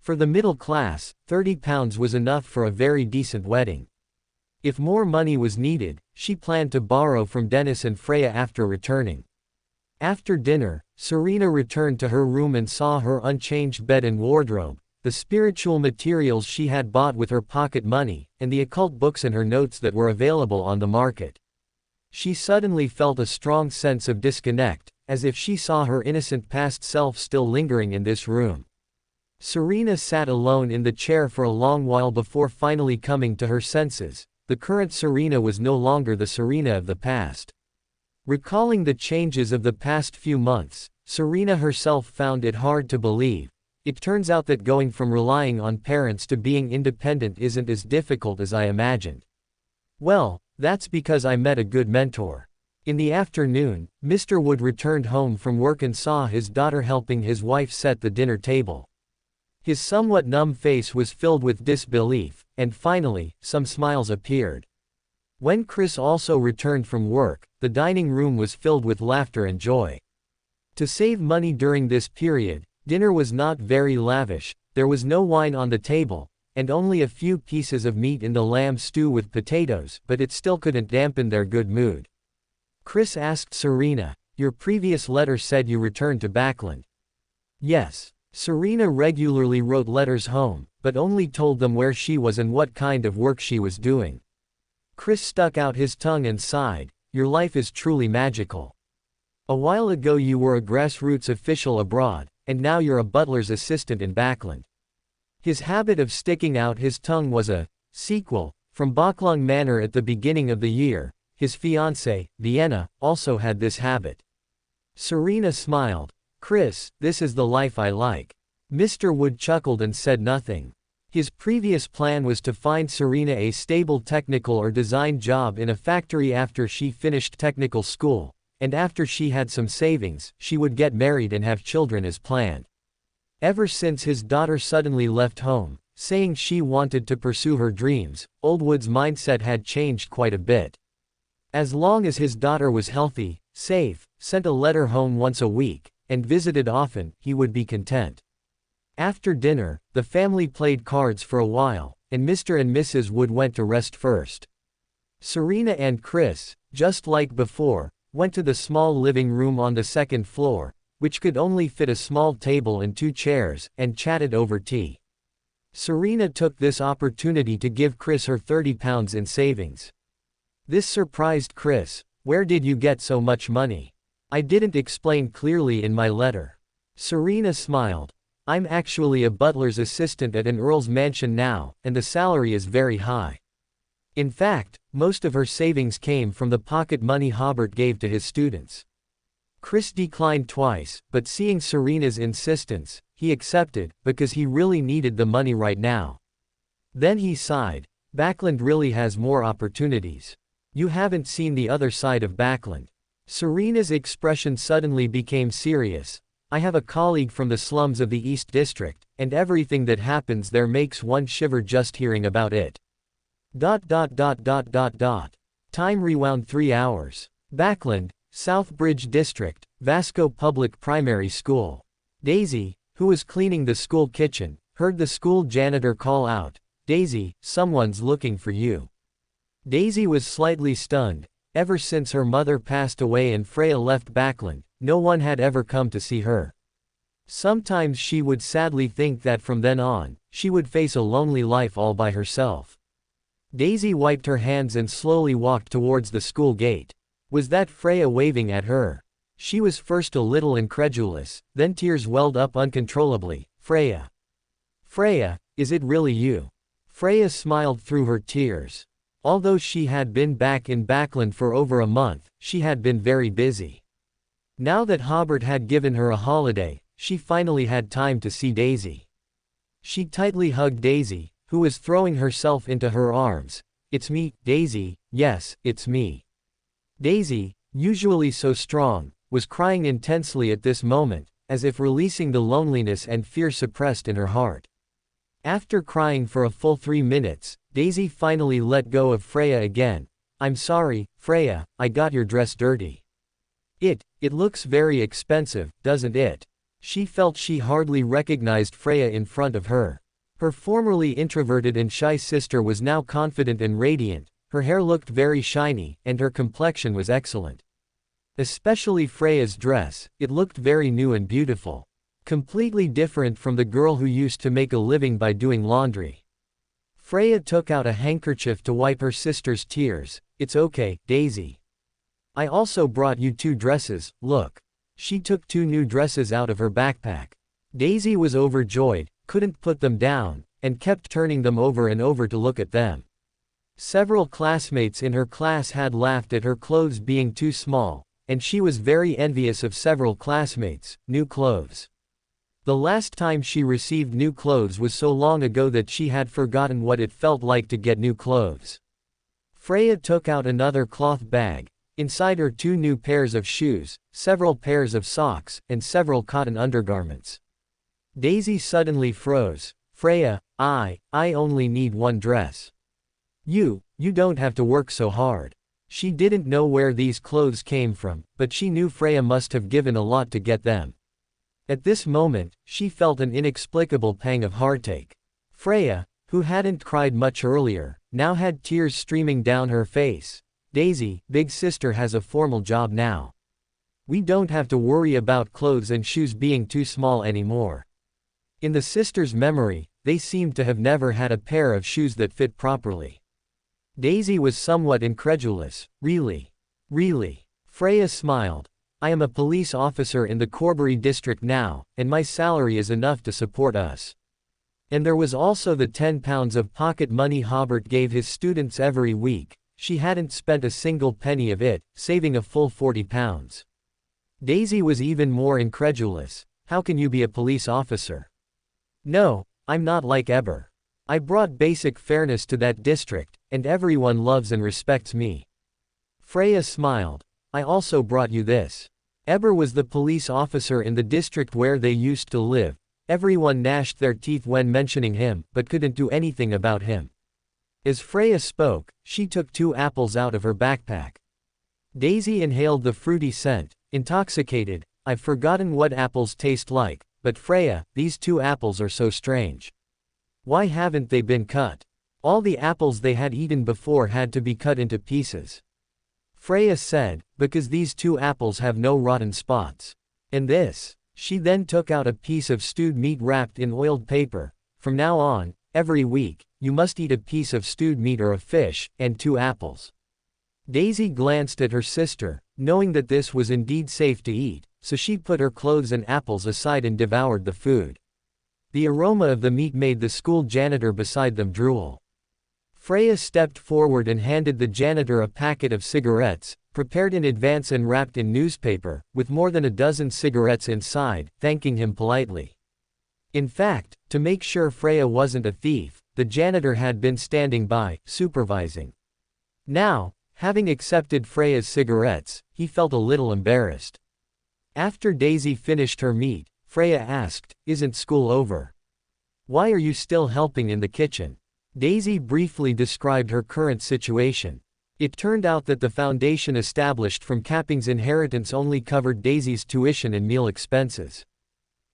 [SPEAKER 1] For the middle class, £30 was enough for a very decent wedding. If more money was needed, she planned to borrow from Dennis and Freya after returning. After dinner, Serena returned to her room and saw her unchanged bed and wardrobe, the spiritual materials she had bought with her pocket money, and the occult books and her notes that were available on the market. She suddenly felt a strong sense of disconnect, as if she saw her innocent past self still lingering in this room. Serena sat alone in the chair for a long while before finally coming to her senses. The current Serena was no longer the Serena of the past. Recalling the changes of the past few months, Serena herself found it hard to believe. It turns out that going from relying on parents to being independent isn't as difficult as I imagined. Well, that's because I met a good mentor. In the afternoon, Mr. Wood returned home from work and saw his daughter helping his wife set the dinner table. His somewhat numb face was filled with disbelief, and finally, some smiles appeared. When Chris also returned from work, the dining room was filled with laughter and joy. To save money during this period, dinner was not very lavish, there was no wine on the table, and only a few pieces of meat in the lamb stew with potatoes, but it still couldn't dampen their good mood. Chris asked Serena, "Your previous letter said you returned to Backland." "Yes." Serena regularly wrote letters home, but only told them where she was and what kind of work she was doing. Chris stuck out his tongue and sighed, "Your life is truly magical. A while ago you were a grassroots official abroad, and now you're a butler's assistant in Backland." His habit of sticking out his tongue was a sequel from Backlung Manor at the beginning of the year. His fiancée, Vienna, also had this habit. Serena smiled. "Chris, this is the life I like." Mr. Wood chuckled and said nothing. His previous plan was to find Serena a stable technical or design job in a factory after she finished technical school, and after she had some savings, she would get married and have children as planned. Ever since his daughter suddenly left home, saying she wanted to pursue her dreams, Oldwood's mindset had changed quite a bit. As long as his daughter was healthy, safe, sent a letter home once a week, and visited often, he would be content. After dinner, the family played cards for a while, and Mr. and Mrs. Wood went to rest first. Serena and Chris, just like before, went to the small living room on the second floor, which could only fit a small table and 2 chairs, and chatted over tea. Serena took this opportunity to give Chris her £30 in savings. This surprised Chris. "Where did you get so much money? I didn't explain clearly in my letter." Serena smiled. "I'm actually a butler's assistant at an earl's mansion now, and the salary is very high." In fact, most of her savings came from the pocket money Hobert gave to his students. Chris declined twice, but seeing Serena's insistence, he accepted, because he really needed the money right now. Then he sighed. "Backland really has more opportunities. You haven't seen the other side of Backland." Serena's expression suddenly became serious. "I have a colleague from the slums of the East District, and everything that happens there makes one shiver just hearing about it." Time rewound 3 hours. Backland, Southbridge District, Vasco Public Primary School. Daisy, who was cleaning the school kitchen, heard the school janitor call out, "Daisy, someone's looking for you." Daisy was slightly stunned. Ever since her mother passed away and Freya left Backland, no one had ever come to see her. Sometimes she would sadly think that from then on, she would face a lonely life all by herself. Daisy wiped her hands and slowly walked towards the school gate. Was that Freya waving at her? She was first a little incredulous, then tears welled up uncontrollably. "Freya. Freya, is it really you?" Freya smiled through her tears. Although she had been back in Backland for over a month, she had been very busy. Now that Hobert had given her a holiday, she finally had time to see Daisy. She tightly hugged Daisy, who was throwing herself into her arms. "It's me, Daisy, yes, it's me." Daisy, usually so strong, was crying intensely at this moment, as if releasing the loneliness and fear suppressed in her heart. After crying for a full 3 minutes, Daisy finally let go of Freya again. "I'm sorry, Freya, I got your dress dirty. It looks very expensive, doesn't it?" She felt she hardly recognized Freya in front of her. Her formerly introverted and shy sister was now confident and radiant, her hair looked very shiny, and her complexion was excellent. Especially Freya's dress, it looked very new and beautiful. Completely different from the girl who used to make a living by doing laundry. Freya took out a handkerchief to wipe her sister's tears. "It's okay, Daisy. I also brought you 2 dresses, look." She took 2 new dresses out of her backpack. Daisy was overjoyed, couldn't put them down, and kept turning them over and over to look at them. Several classmates in her class had laughed at her clothes being too small, and she was very envious of several classmates' new clothes. The last time she received new clothes was so long ago that she had forgotten what it felt like to get new clothes. Freya took out another cloth bag. Inside her 2 new pairs of shoes, several pairs of socks, and several cotton undergarments. Daisy suddenly froze. "Freya, I only need 1 dress. You don't have to work so hard." She didn't know where these clothes came from, but she knew Freya must have given a lot to get them. At this moment, she felt an inexplicable pang of heartache. Freya, who hadn't cried much earlier, now had tears streaming down her face. "Daisy, big sister has a formal job now. We don't have to worry about clothes and shoes being too small anymore." In the sisters' memory, they seemed to have never had a pair of shoes that fit properly. Daisy was somewhat incredulous. Really? Really? Freya smiled. "I am a police officer in the Corbury district now, and my salary is enough to support us." And there was also the £10 of pocket money Hobert gave his students every week. She hadn't spent a single penny of it, saving a full £40. Daisy was even more incredulous. "How can you be a police officer?" "No, I'm not like Eber. I brought basic fairness to that district, and everyone loves and respects me." Freya smiled. I also brought you this. Eber was the police officer in the district where they used to live. Everyone gnashed their teeth when mentioning him, but couldn't do anything about him. As Freya spoke, she took 2 apples out of her backpack. Daisy inhaled the fruity scent, intoxicated. I've forgotten what apples taste like, but Freya, these 2 apples are so strange. Why haven't they been cut? All the apples they had eaten before had to be cut into pieces. Freya said, because these 2 apples have no rotten spots. And this. She then took out a piece of stewed meat wrapped in oiled paper. From now on, every week, you must eat a piece of stewed meat or a fish, and 2 apples. Daisy glanced at her sister, knowing that this was indeed safe to eat, so she put her clothes and apples aside and devoured the food. The aroma of the meat made the school janitor beside them drool. Freya stepped forward and handed the janitor a packet of cigarettes, prepared in advance and wrapped in newspaper, with more than a dozen cigarettes inside, thanking him politely. In fact, to make sure Freya wasn't a thief, the janitor had been standing by, supervising. Now, having accepted Freya's cigarettes, he felt a little embarrassed. After Daisy finished her meat, Freya asked, "Isn't school over? Why are you still helping in the kitchen?" Daisy briefly described her current situation. It turned out that the foundation established from Capping's inheritance only covered Daisy's tuition and meal expenses.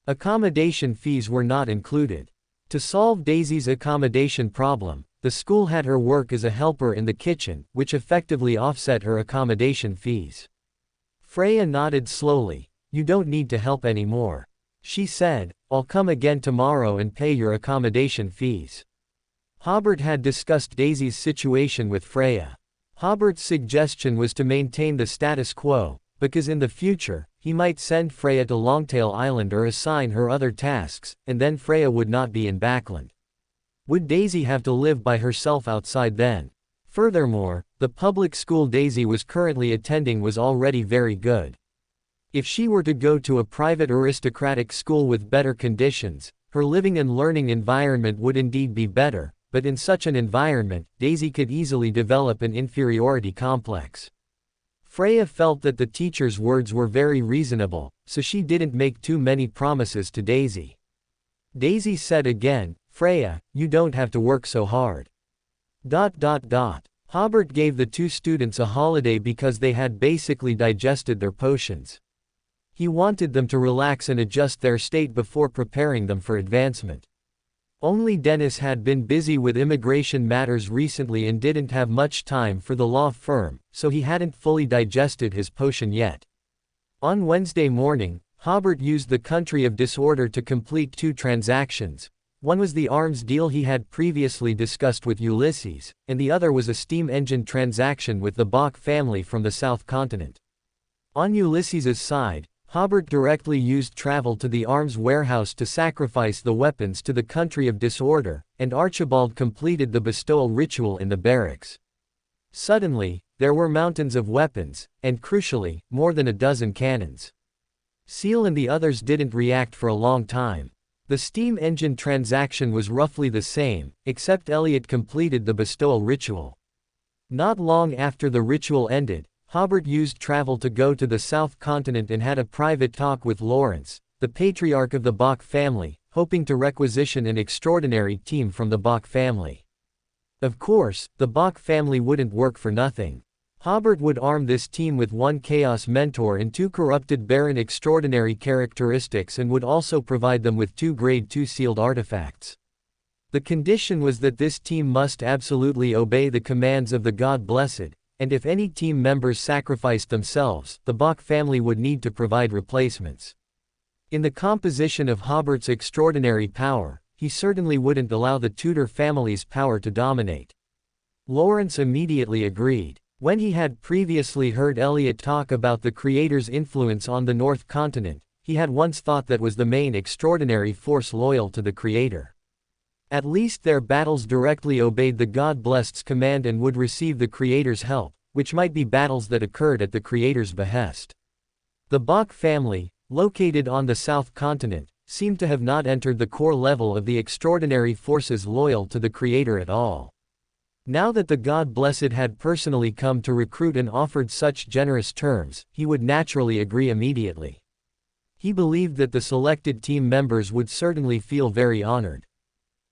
[SPEAKER 1] Accommodation fees were not included. To solve Daisy's accommodation problem, the school had her work as a helper in the kitchen, which effectively offset her accommodation fees. Freya nodded slowly. "You don't need to help anymore," she said. "I'll come again tomorrow and pay your accommodation fees." Hobert had discussed Daisy's situation with Freya. Hobert's suggestion was to maintain the status quo, because in the future, he might send Freya to Longtail Island or assign her other tasks, and then Freya would not be in Backland. Would Daisy have to live by herself outside then? Furthermore, the public school Daisy was currently attending was already very good. If she were to go to a private aristocratic school with better conditions, her living and learning environment would indeed be better, but in such an environment, Daisy could easily develop an inferiority complex. Freya felt that the teacher's words were very reasonable, so she didn't make too many promises to Daisy. Daisy said again, "Freya, you don't have to work so hard." Hobert gave the 2 students a holiday because they had basically digested their potions. He wanted them to relax and adjust their state before preparing them for advancement. Only Dennis had been busy with immigration matters recently and didn't have much time for the law firm, so he hadn't fully digested his potion yet. On Wednesday morning, Hobert used the Country of Disorder to complete 2 transactions. One was the arms deal he had previously discussed with Ulysses, and the other was a steam engine transaction with the Bach family from the South Continent. On Ulysses's side, Hobert directly used travel to the arms warehouse to sacrifice the weapons to the Country of Disorder, and Archibald completed the bestowal ritual in the barracks. Suddenly, there were mountains of weapons, and crucially, more than a dozen cannons. Seal and the others didn't react for a long time. The steam engine transaction was roughly the same, except Elliot completed the bestowal ritual. Not long after the ritual ended, Hobert used travel to go to the South Continent and had a private talk with Lawrence, the patriarch of the Bach family, hoping to requisition an extraordinary team from the Bach family. Of course, the Bach family wouldn't work for nothing. Hobert would arm this team with 1 Chaos Mentor and 2 Corrupted Baron extraordinary characteristics and would also provide them with 2 Grade 2 sealed artifacts. The condition was that this team must absolutely obey the commands of the God Blessed, and if any team members sacrificed themselves, the Bach family would need to provide replacements. In the composition of Hobert's extraordinary power, he certainly wouldn't allow the Tudor family's power to dominate. Lawrence immediately agreed. When he had previously heard Elliot talk about the Creator's influence on the North Continent, he had once thought that was the main extraordinary force loyal to the Creator. At least their battles directly obeyed the God-blessed's command and would receive the Creator's help, which might be battles that occurred at the Creator's behest. The Bach family, located on the South Continent, seemed to have not entered the core level of the extraordinary forces loyal to the Creator at all. Now that the God-Blessed had personally come to recruit and offered such generous terms, he would naturally agree immediately. He believed that the selected team members would certainly feel very honored.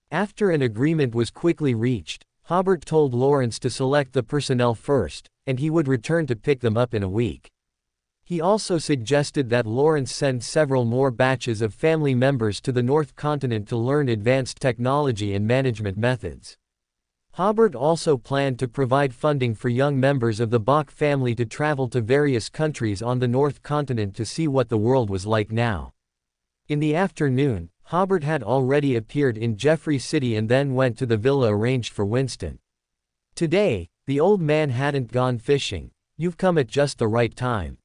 [SPEAKER 1] After an agreement was quickly reached, Hobert told Lawrence to select the personnel first, and he would return to pick them up in a week. He also suggested that Lawrence send several more batches of family members to the North Continent to learn advanced technology and management methods. Hobert also planned to provide funding for young members of the Bach family to travel to various countries on the North Continent to see what the world was like now. In the afternoon, Hobert had already appeared in Jeffrey City and then went to the villa arranged for Winston. Today, the old man hadn't gone fishing. "You've come at just the right time."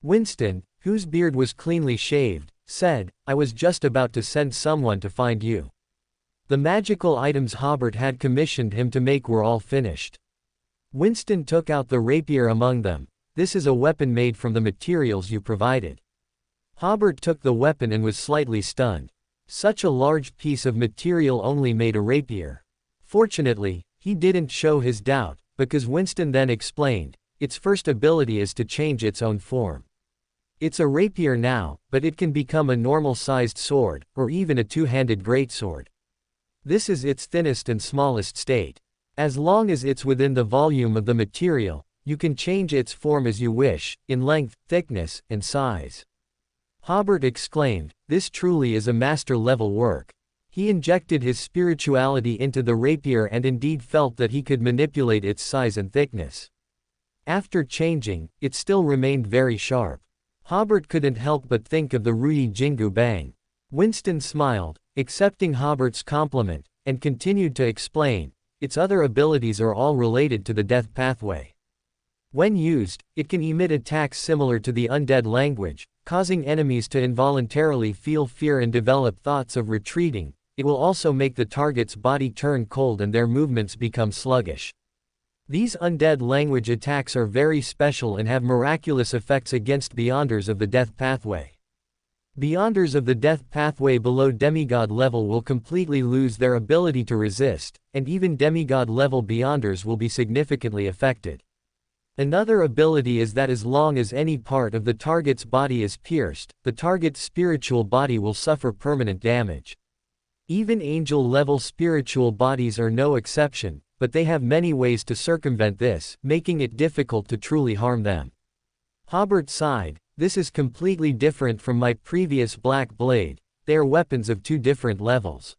[SPEAKER 1] Winston, whose beard was cleanly shaved, said, "I was just about to send someone to find you. The magical items Hobert had commissioned him to make were all finished." Winston took out the rapier among them. "This is a weapon made from the materials you provided." Hobert took the weapon and was slightly stunned. Such a large piece of material only made a rapier. Fortunately, he didn't show his doubt, because Winston then explained, "Its first ability is to change its own form. It's a rapier now, but it can become a normal-sized sword, or even a two-handed greatsword. This is its thinnest and smallest state. As long as it's within the volume of the material, you can change its form as you wish, in length, thickness, and size." Hobert exclaimed, "This truly is a master-level work." He injected his spirituality into the rapier and indeed felt that he could manipulate its size and thickness. After changing, it still remained very sharp. Hobert couldn't help but think of the Ruyi Jingu Bang. Winston smiled, accepting Hobert's compliment, and continued to explain, "Its other abilities are all related to the death pathway. When used, it can emit attacks similar to the undead language, causing enemies to involuntarily feel fear and develop thoughts of retreating. It will also make the target's body turn cold and their movements become sluggish. These undead language attacks are very special and have miraculous effects against Beyonders of the death pathway. Beyonders of the death pathway below demigod level will completely lose their ability to resist, and even demigod level Beyonders will be significantly affected. Another ability is that as long as any part of the target's body is pierced, the target's spiritual body will suffer permanent damage. Even angel-level spiritual bodies are no exception, but they have many ways to circumvent this, making it difficult to truly harm them." Hobert sighed, "This is completely different from my previous black blade. They are weapons of two different levels."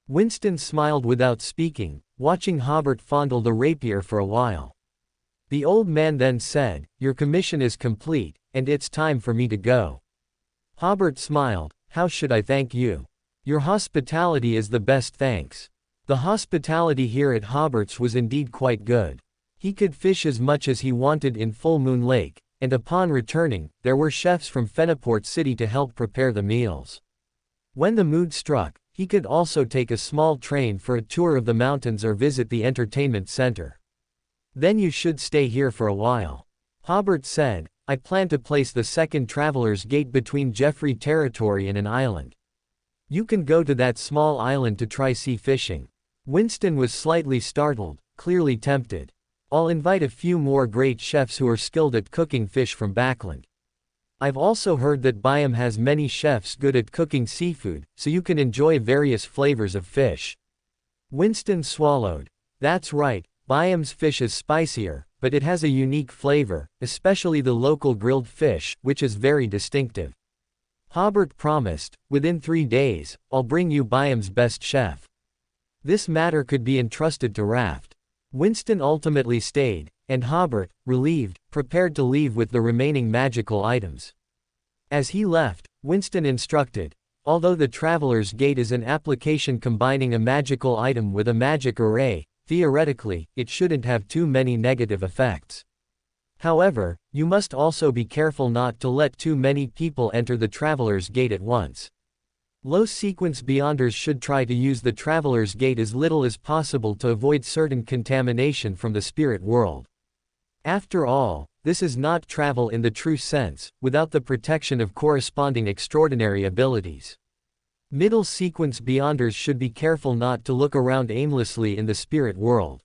[SPEAKER 1] Winston smiled without speaking, watching Hobert fondle the rapier for a while. The old man then said, "Your commission is complete, and it's time for me to go." Hobert smiled, "How should I thank you? Your hospitality is the best thanks." The hospitality here at Hobert's was indeed quite good. He could fish as much as he wanted in Full Moon Lake, and upon returning, there were chefs from Feniport City to help prepare the meals. When the mood struck, he could also take a small train for a tour of the mountains or visit the entertainment center. "Then you should stay here for a while," Hobert said. "I plan to place the second traveler's gate between Jeffrey territory and an island. You can go to that small island to try sea fishing." Winston was slightly startled, clearly tempted. "I'll invite a few more great chefs who are skilled at cooking fish from Backland. I've also heard that Byam has many chefs good at cooking seafood, so you can enjoy various flavors of fish." Winston swallowed. "That's right, Byam's fish is spicier, but it has a unique flavor, especially the local grilled fish, which is very distinctive." Hobert promised, "Within 3 days, I'll bring you Byam's best chef." This matter could be entrusted to Raft. Winston ultimately stayed, and Hobert, relieved, prepared to leave with the remaining magical items. As he left, Winston instructed, "Although the Traveler's Gate is an application combining a magical item with a magic array, theoretically, it shouldn't have too many negative effects. However, you must also be careful not to let too many people enter the Traveler's Gate at once. Low sequence Beyonders should try to use the Traveler's Gate as little as possible to avoid certain contamination from the spirit world. After all, this is not travel in the true sense, without the protection of corresponding extraordinary abilities. Middle sequence Beyonders should be careful not to look around aimlessly in the spirit world.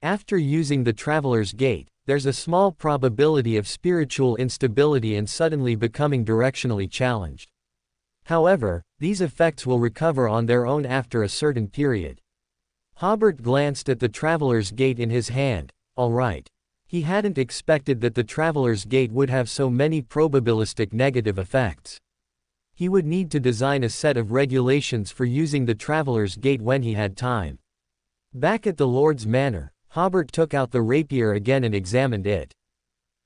[SPEAKER 1] After using the Traveler's Gate, there's a small probability of spiritual instability and suddenly becoming directionally challenged. However, these effects will recover on their own after a certain period. Hobert glanced at the Traveler's Gate in his hand. All right. He hadn't expected that the Traveler's Gate would have so many probabilistic negative effects. He would need to design a set of regulations for using the Traveler's Gate when he had time. Back at the Lord's Manor, Hobert took out the rapier again and examined it.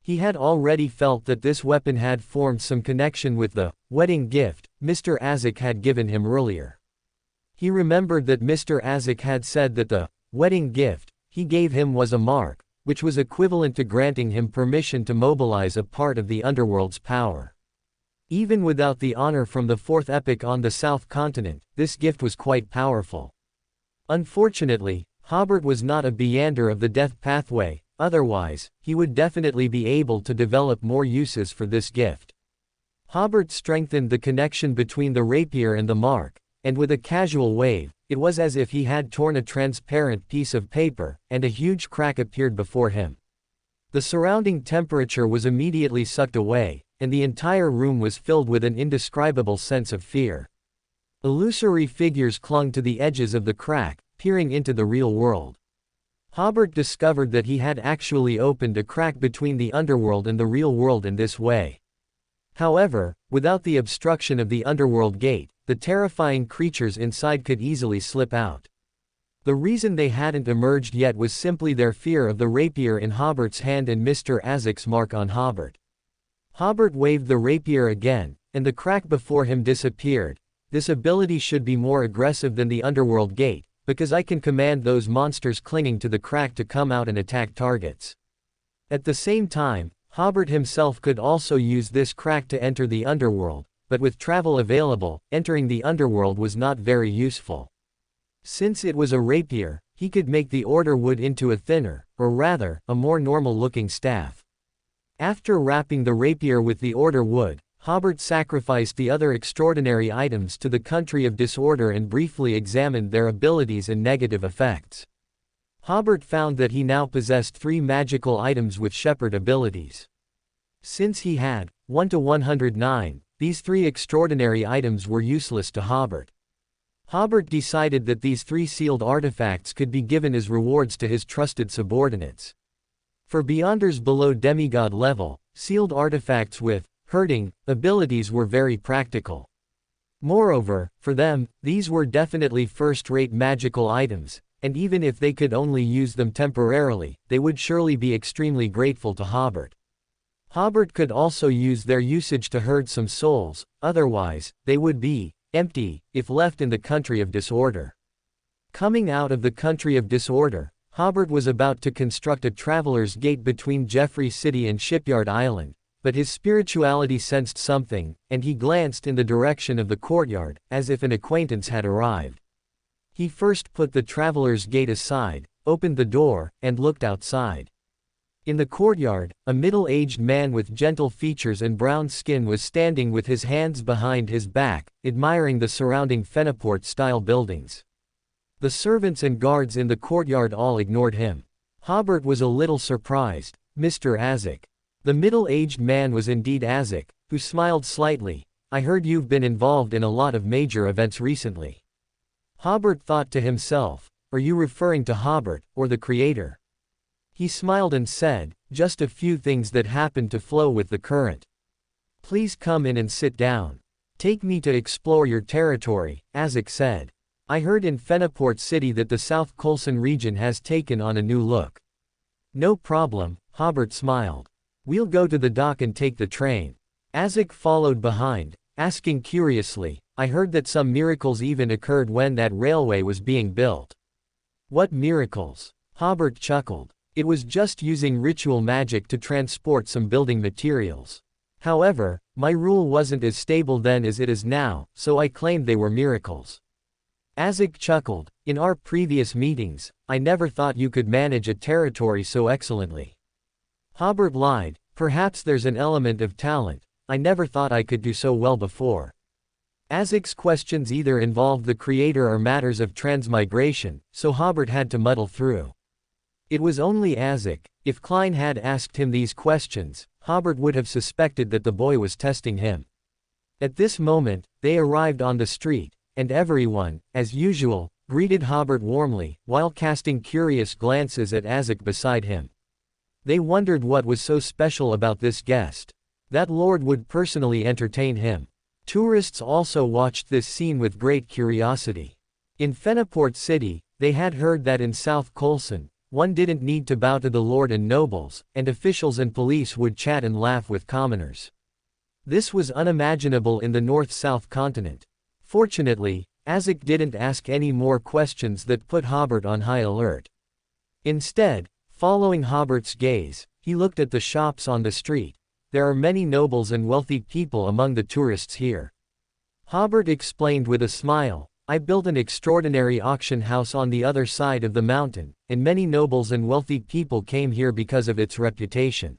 [SPEAKER 1] He had already felt that this weapon had formed some connection with the wedding gift Mr. Azek had given him earlier. He remembered that Mr. Azek had said that the wedding gift he gave him was a mark, which was equivalent to granting him permission to mobilize a part of the underworld's power. Even without the honor from the fourth epoch on the South Continent, this gift was quite powerful. Unfortunately, Hobert was not a Beyander of the death pathway, otherwise, he would definitely be able to develop more uses for this gift. Hobert strengthened the connection between the rapier and the mark, and with a casual wave, it was as if he had torn a transparent piece of paper, and a huge crack appeared before him. The surrounding temperature was immediately sucked away, and the entire room was filled with an indescribable sense of fear. Illusory figures clung to the edges of the crack, peering into the real world. Hobert discovered that he had actually opened a crack between the underworld and the real world in this way. However, without the obstruction of the underworld gate, the terrifying creatures inside could easily slip out. The reason they hadn't emerged yet was simply their fear of the rapier in Hobert's hand and Mr. Azek's mark on Hobert. Hobert waved the rapier again, and the crack before him disappeared. This ability should be more aggressive than the underworld gate, because I can command those monsters clinging to the crack to come out and attack targets. At the same time, Hobert himself could also use this crack to enter the underworld, but with travel available, entering the underworld was not very useful. Since it was a rapier, he could make the order wood into a thinner, or rather, a more normal-looking staff. After wrapping the rapier with the order wood, Hobert sacrificed the other extraordinary items to the country of disorder and briefly examined their abilities and negative effects. Hobert found that he now possessed 3 magical items with shepherd abilities. Since he had 1 to 109, these 3 extraordinary items were useless to Hobert. Hobert decided that these 3 sealed artifacts could be given as rewards to his trusted subordinates. For Beyonders below demigod level, sealed artifacts with hurting abilities were very practical. Moreover, for them, these were definitely first-rate magical items, and even if they could only use them temporarily, they would surely be extremely grateful to Hobert. Hobert could also use their usage to herd some souls, otherwise, they would be empty if left in the country of disorder. Coming out of the country of disorder, Hobert was about to construct a traveler's gate between Jeffrey City and Shipyard Island, but his spirituality sensed something, and he glanced in the direction of the courtyard, as if an acquaintance had arrived. He first put the traveler's gate aside, opened the door, and looked outside. In the courtyard, a middle-aged man with gentle features and brown skin was standing with his hands behind his back, admiring the surrounding Fenaport-style buildings. The servants and guards in the courtyard all ignored him. Hobert was a little surprised. Mr. Azek. The middle-aged man was indeed Azek, who smiled slightly. I heard you've been involved in a lot of major events recently. Hobert thought to himself, are you referring to Hobert, or the creator? He smiled and said, just a few things that happened to flow with the current. Please come in and sit down. Take me to explore your territory, Azek said. I heard in Fenaport City that the South Colson region has taken on a new look. No problem, Hobert smiled. We'll go to the dock and take the train. Azek followed behind, asking curiously, I heard that some miracles even occurred when that railway was being built. What miracles? Hobert chuckled. It was just using ritual magic to transport some building materials. However, my rule wasn't as stable then as it is now, so I claimed they were miracles. Azek chuckled. In our previous meetings, I never thought you could manage a territory so excellently. Hobert lied, perhaps there's an element of talent, I never thought I could do so well before. Azek's questions either involved the creator or matters of transmigration, so Hobert had to muddle through. It was only Azek. If Klein had asked him these questions, Hobert would have suspected that the boy was testing him. At this moment, they arrived on the street, and everyone, as usual, greeted Hobert warmly, while casting curious glances at Azek beside him. They wondered what was so special about this guest. That lord would personally entertain him. Tourists also watched this scene with great curiosity. In Fenaport City, they had heard that in South Colson, one didn't need to bow to the lord and nobles, and officials and police would chat and laugh with commoners. This was unimaginable in the North-South continent. Fortunately, Azek didn't ask any more questions that put Hobert on high alert. Instead, following Hobert's gaze, he looked at the shops on the street. There are many nobles and wealthy people among the tourists here. Hobert explained with a smile, I built an extraordinary auction house on the other side of the mountain, and many nobles and wealthy people came here because of its reputation.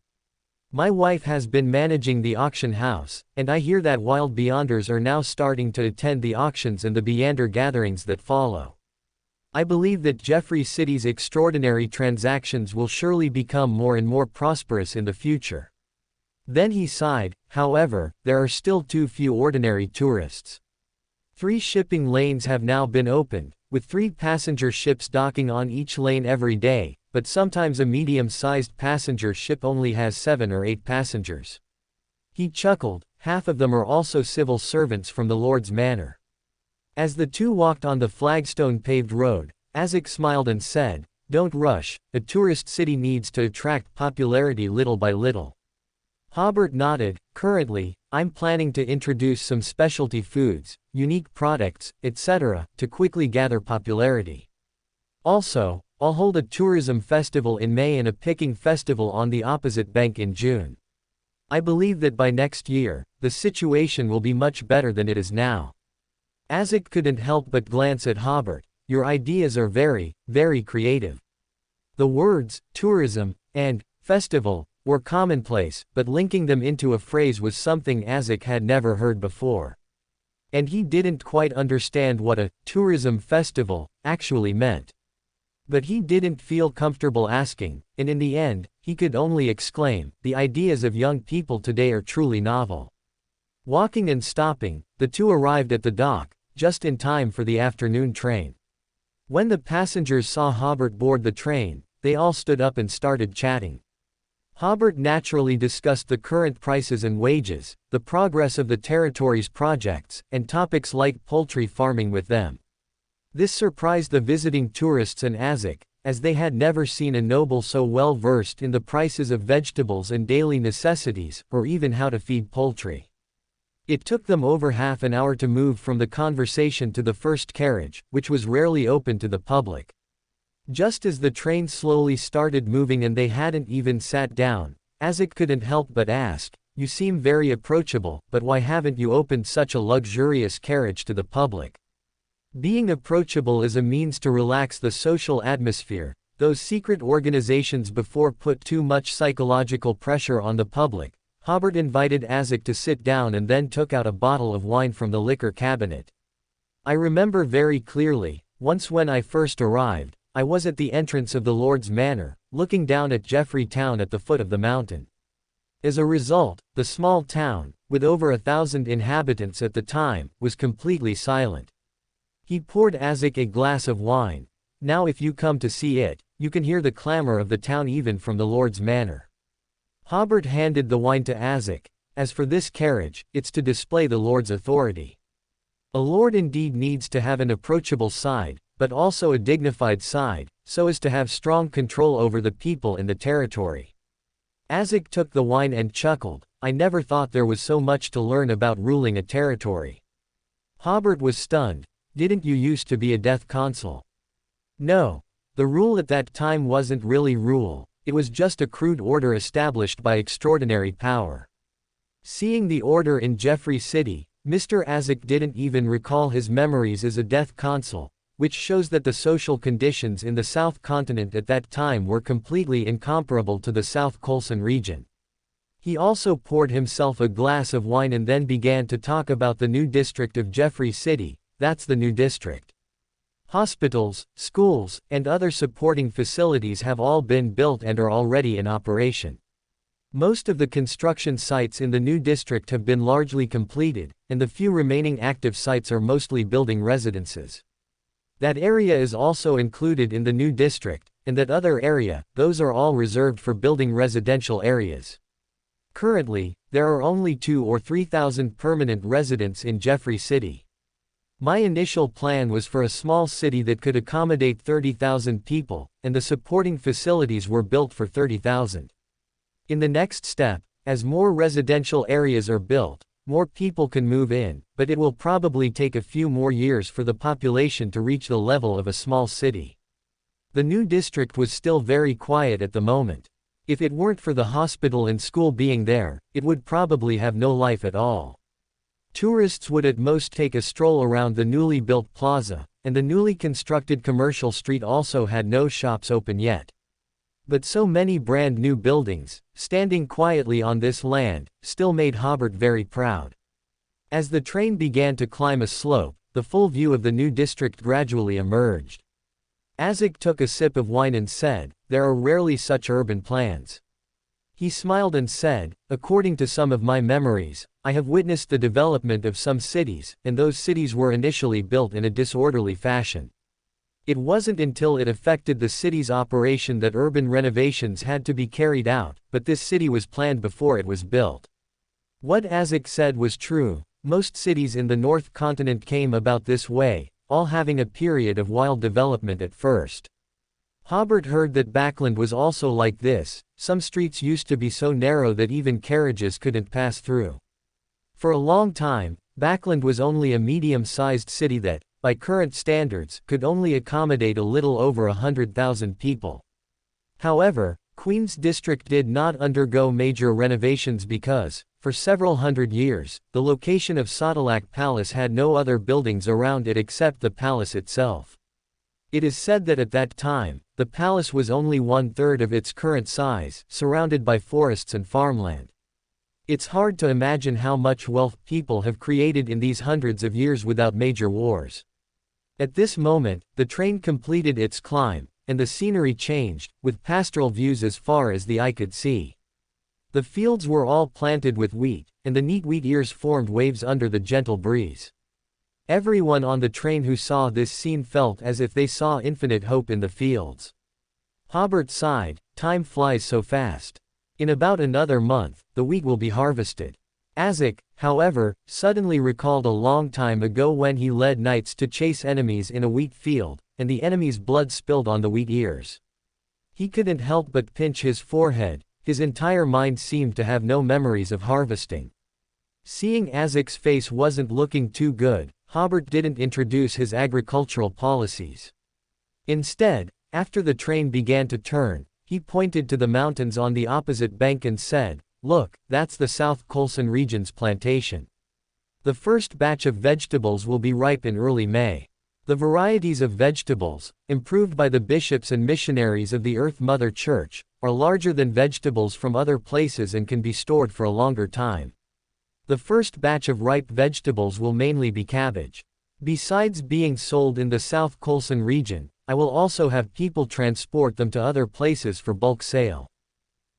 [SPEAKER 1] My wife has been managing the auction house, and I hear that wild beyonders are now starting to attend the auctions and the Beyander gatherings that follow. I believe that Jeffrey City's extraordinary transactions will surely become more and more prosperous in the future. Then he sighed, however, there are still too few ordinary tourists. 3 shipping lanes have now been opened, with 3 passenger ships docking on each lane every day, but sometimes a medium-sized passenger ship only has 7 or 8 passengers. He chuckled, half of them are also civil servants from the Lord's manor. As the two walked on the flagstone-paved road, Azek smiled and said, Don't rush, a tourist city needs to attract popularity little by little. Hobert nodded, currently, I'm planning to introduce some specialty foods, unique products, etc., to quickly gather popularity. Also, I'll hold a tourism festival in May and a picking festival on the opposite bank in June. I believe that by next year, the situation will be much better than it is now. Azek couldn't help but glance at Hobert. Your ideas are very, very creative. The words, tourism, and festival, were commonplace, but linking them into a phrase was something Azek had never heard before. And he didn't quite understand what a tourism festival actually meant. But he didn't feel comfortable asking, and in the end, he could only exclaim, the ideas of young people today are truly novel. Walking and stopping, the two arrived at the dock, just in time for the afternoon train. When the passengers saw Hobert board the train, they all stood up and started chatting. Hobert naturally discussed the current prices and wages, the progress of the territory's projects, and topics like poultry farming with them. This surprised the visiting tourists and Azek, as they had never seen a noble so well versed in the prices of vegetables and daily necessities, or even how to feed poultry. It took them over half an hour to move from the conversation to the first carriage, which was rarely open to the public. Just as the train slowly started moving and they hadn't even sat down, Azek couldn't help but ask, You seem very approachable, but why haven't you opened such a luxurious carriage to the public? Being approachable is a means to relax the social atmosphere. Those secret organizations before put too much psychological pressure on the public. Hobert invited Azek to sit down and then took out a bottle of wine from the liquor cabinet. I remember very clearly, once when I first arrived, I was at the entrance of the Lord's manor, looking down at Jeffrey Town at the foot of the mountain. As a result, the small town, with over 1,000 inhabitants at the time, was completely silent. He poured Azek a glass of wine. Now if you come to see it, you can hear the clamor of the town even from the Lord's manor. Hobert handed the wine to Azek. As for this carriage, it's to display the Lord's authority. A lord indeed needs to have an approachable side, but also a dignified side, so as to have strong control over the people in the territory. Azek took the wine and chuckled. I never thought there was so much to learn about ruling a territory. Hobert was stunned. Didn't you used to be a death consul? No. The rule at that time wasn't really rule, it was just a crude order established by extraordinary power. Seeing the order in Jeffrey City, Mr. Azek didn't even recall his memories as a death consul, which shows that the social conditions in the South Continent at that time were completely incomparable to the South Colson region. He also poured himself a glass of wine and then began to talk about the new district of Jeffrey City. That's the new district. Hospitals, schools, and other supporting facilities have all been built and are already in operation. Most of the construction sites in the new district have been largely completed, and the few remaining active sites are mostly building residences. That area is also included in the new district, and that other area, those are all reserved for building residential areas. Currently, there are only 2,000 or 3,000 permanent residents in Jeffrey City. My initial plan was for a small city that could accommodate 30,000 people, and the supporting facilities were built for 30,000. In the next step, as more residential areas are built, more people can move in, but it will probably take a few more years for the population to reach the level of a small city. The new district was still very quiet at the moment. If it weren't for the hospital and school being there, it would probably have no life at all. Tourists would at most take a stroll around the newly built plaza, and the newly constructed commercial street also had no shops open yet. But so many brand new buildings, standing quietly on this land, still made Hobert very proud. As the train began to climb a slope, the full view of the new district gradually emerged. Isaac took a sip of wine and said, "There are rarely such urban plans." He smiled and said, "According to some of my memories, I have witnessed the development of some cities, and those cities were initially built in a disorderly fashion. It wasn't until it affected the city's operation that urban renovations had to be carried out, but this city was planned before it was built." What Isaac said was true. Most cities in the North Continent came about this way, all having a period of wild development at first. Hobert heard that Backland was also like this. Some streets used to be so narrow that even carriages couldn't pass through. For a long time, Backland was only a medium-sized city that, by current standards, could only accommodate a little over 100,000 people. However, Queen's District did not undergo major renovations because, for several hundred years, the location of Sodalak Palace had no other buildings around it except the palace itself. It is said that at that time, the palace was only 1/3 of its current size, surrounded by forests and farmland. It's hard to imagine how much wealth people have created in these hundreds of years without major wars. At this moment, the train completed its climb, and the scenery changed, with pastoral views as far as the eye could see. The fields were all planted with wheat, and the neat wheat ears formed waves under the gentle breeze. Everyone on the train who saw this scene felt as if they saw infinite hope in the fields. Hobert sighed, "Time flies so fast. In about another month, the wheat will be harvested." Isaac, however, suddenly recalled a long time ago when he led knights to chase enemies in a wheat field, and the enemy's blood spilled on the wheat ears. He couldn't help but pinch his forehead. His entire mind seemed to have no memories of harvesting. Seeing Isaac's face wasn't looking too good, Hobert didn't introduce his agricultural policies. Instead, after the train began to turn, he pointed to the mountains on the opposite bank and said, "Look, that's the South Colson region's plantation. The first batch of vegetables will be ripe in early May. The varieties of vegetables, improved by the bishops and missionaries of the Earth Mother Church, are larger than vegetables from other places and can be stored for a longer time. The first batch of ripe vegetables will mainly be cabbage. Besides being sold in the South Colson region, I will also have people transport them to other places for bulk sale."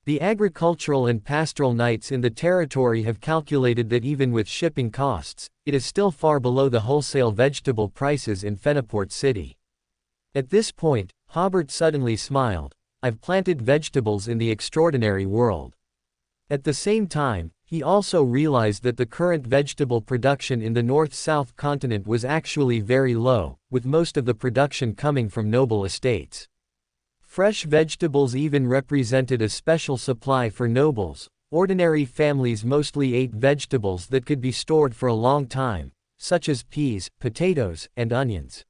[SPEAKER 1] The agricultural and pastoral knights in the territory have calculated that even with shipping costs, it is still far below the wholesale vegetable prices in Feniport City. At this point, Hobert suddenly smiled. "I've planted vegetables in the extraordinary world." At the same time, he also realized that the current vegetable production in the North-South continent was actually very low, with most of the production coming from noble estates. Fresh vegetables even represented a special supply for nobles. Ordinary families mostly ate vegetables that could be stored for a long time, such as peas, potatoes, and onions.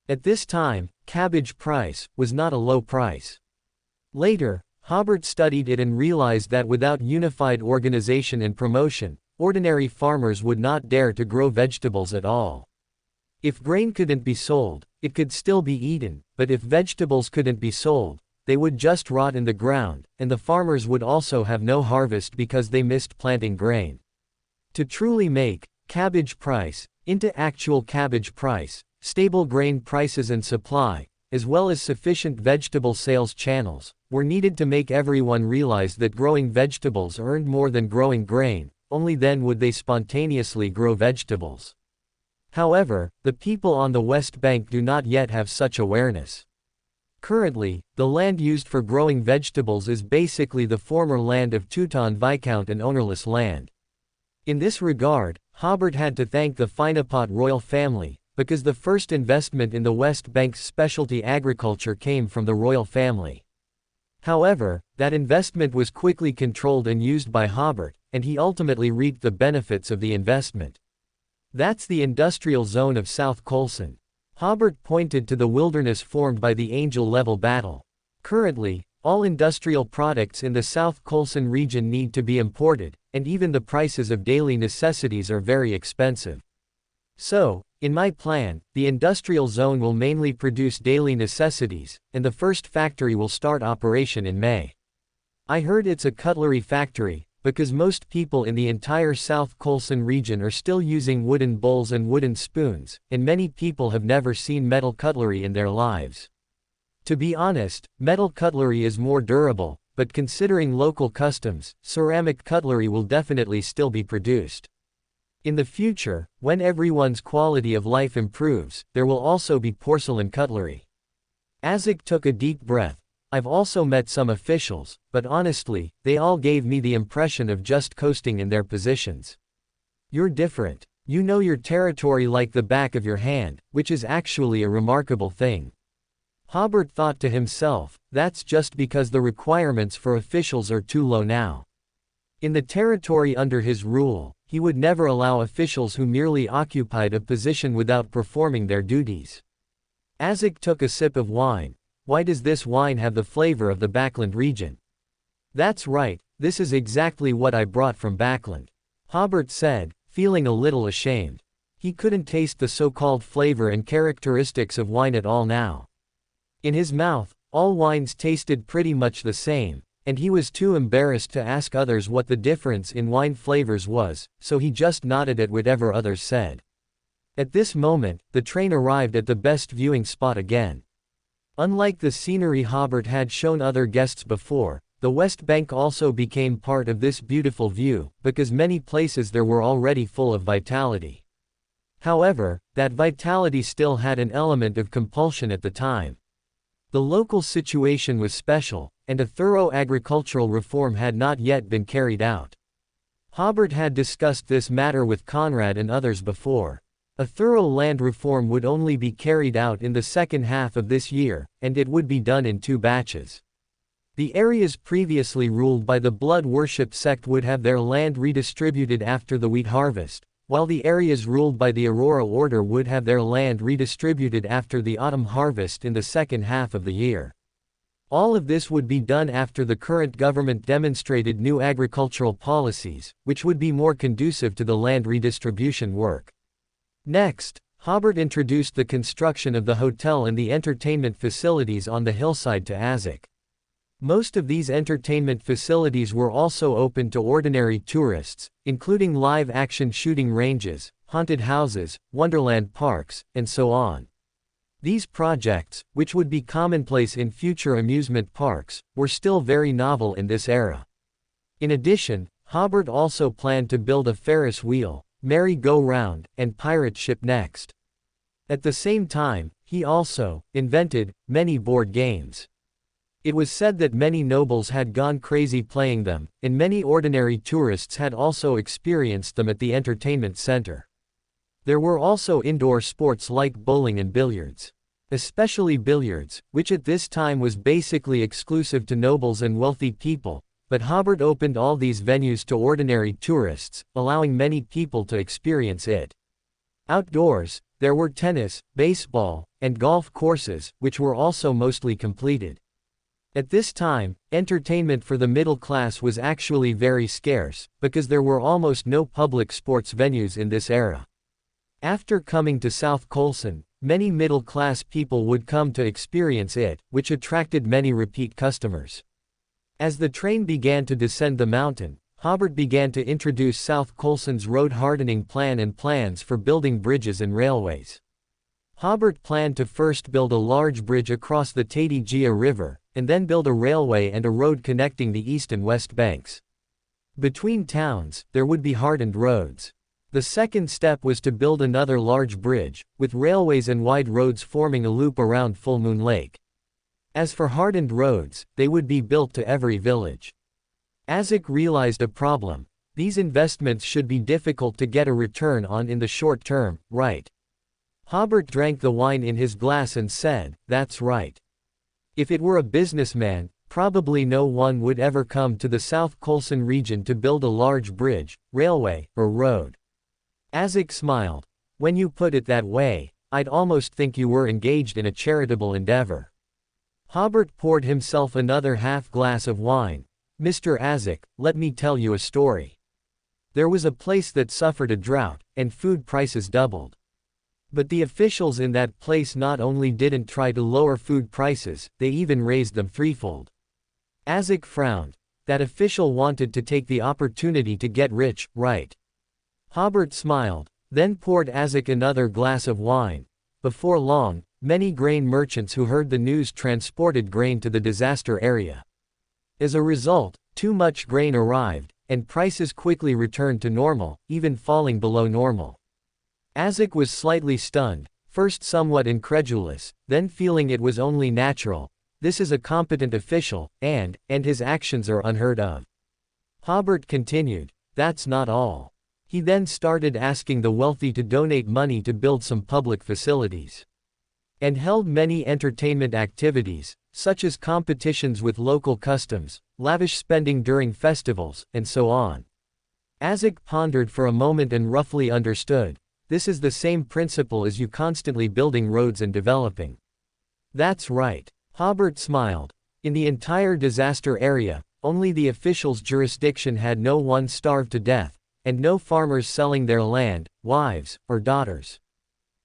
[SPEAKER 1] At this time, cabbage price was not a low price. Later, Hobert studied it and realized that without unified organization and promotion, ordinary farmers would not dare to grow vegetables at all. If grain couldn't be sold, it could still be eaten, but if vegetables couldn't be sold, they would just rot in the ground, and the farmers would also have no harvest because they missed planting grain. To truly make cabbage price into actual cabbage price, stable grain prices and supply, as well as sufficient vegetable sales channels, were needed to make everyone realize that growing vegetables earned more than growing grain. Only then would they spontaneously grow vegetables. However, the people on the West Bank do not yet have such awareness. Currently, the land used for growing vegetables is basically the former land of Teuton Viscount and ownerless land. In this regard, Hobert had to thank the Finapot royal family, because the first investment in the West Bank's specialty agriculture came from the royal family. However, that investment was quickly controlled and used by Hobert, and he ultimately reaped the benefits of the investment. That's the industrial zone of South Colson. Hobert pointed to the wilderness formed by the Angel Level battle. Currently, all industrial products in the South Colson region need to be imported, and even the prices of daily necessities are very expensive. So, in my plan, the industrial zone will mainly produce daily necessities, and the first factory will start operation in May. I heard it's a cutlery factory, because most people in the entire South Colson region are still using wooden bowls and wooden spoons, and many people have never seen metal cutlery in their lives. To be honest, metal cutlery is more durable, but considering local customs, ceramic cutlery will definitely still be produced. In the future, when everyone's quality of life improves, there will also be porcelain cutlery. Azek took a deep breath. I've also met some officials, but honestly, they all gave me the impression of just coasting in their positions. You're different. You know your territory like the back of your hand, which is actually a remarkable thing. Hobert thought to himself, that's just because the requirements for officials are too low now. In the territory under his rule, he would never allow officials who merely occupied a position without performing their duties. Azek took a sip of wine. Why does this wine have the flavor of the Backland region? That's right, this is exactly what I brought from Backland, Hobert said, feeling a little ashamed. He couldn't taste the so-called flavor and characteristics of wine at all now. In his mouth, all wines tasted pretty much the same, and he was too embarrassed to ask others what the difference in wine flavors was, so he just nodded at whatever others said. At this moment, the train arrived at the best viewing spot again. Unlike the scenery Hobert had shown other guests before, the West Bank also became part of this beautiful view, because many places there were already full of vitality. However, that vitality still had an element of compulsion at the time. The local situation was special, and a thorough agricultural reform had not yet been carried out. Hobert had discussed this matter with Conrad and others before. A thorough land reform would only be carried out in the second half of this year, and it would be done in 2 batches. The areas previously ruled by the blood worship sect would have their land redistributed after the wheat harvest, while the areas ruled by the Aurora Order would have their land redistributed after the autumn harvest in the second half of the year. All of this would be done after the current government demonstrated new agricultural policies, which would be more conducive to the land redistribution work. Next, Hobert introduced the construction of the hotel and the entertainment facilities on the hillside to Azek. Most of these entertainment facilities were also open to ordinary tourists, including live-action shooting ranges, haunted houses, wonderland parks, and so on. These projects, which would be commonplace in future amusement parks, were still very novel in this era. In addition, Hobert also planned to build a Ferris wheel, merry-go-round, and pirate ship next. At the same time, he also invented many board games. It was said that many nobles had gone crazy playing them, and many ordinary tourists had also experienced them at the entertainment center. There were also indoor sports like bowling and billiards. Especially billiards, which at this time was basically exclusive to nobles and wealthy people, but Hobert opened all these venues to ordinary tourists, allowing many people to experience it. Outdoors, there were tennis, baseball, and golf courses, which were also mostly completed. At this time, entertainment for the middle class was actually very scarce, because there were almost no public sports venues in this era. After coming to South Colson, many middle-class people would come to experience it, which attracted many repeat customers. As the train began to descend the mountain, Hobert began to introduce South Colson's road hardening plan and plans for building bridges and railways. Hobert planned to first build a large bridge across the Tati River, and then build a railway and a road connecting the east and west banks. Between towns, there would be hardened roads. The second step was to build another large bridge, with railways and wide roads forming a loop around Full Moon Lake. As for hardened roads, they would be built to every village. Azek realized a problem. These investments should be difficult to get a return on in the short term, right? Hobert drank the wine in his glass and said, "That's right. If it were a businessman, probably no one would ever come to the South Colson region to build a large bridge, railway, or road." Azek smiled. "When you put it that way, I'd almost think you were engaged in a charitable endeavor." Hobert poured himself another half glass of wine. "Mr. Azek, let me tell you a story. There was a place that suffered a drought, and food prices doubled. But the officials in that place not only didn't try to lower food prices, they even raised them threefold." Azek frowned. That official wanted to take the opportunity to get rich, right? Hobert smiled, then poured Azek another glass of wine. Before long, many grain merchants who heard the news transported grain to the disaster area. As a result, too much grain arrived, and prices quickly returned to normal, even falling below normal. Azek was slightly stunned, first somewhat incredulous, then feeling it was only natural. This is a competent official, and his actions are unheard of. Hobert continued, "That's not all. He then started asking the wealthy to donate money to build some public facilities. And held many entertainment activities, such as competitions with local customs, lavish spending during festivals, and so on." Azek pondered for a moment and roughly understood. "This is the same principle as you constantly building roads and developing." "That's right." Hobert smiled. In the entire disaster area, only the officials' jurisdiction had no one starved to death, and no farmers selling their land, wives, or daughters.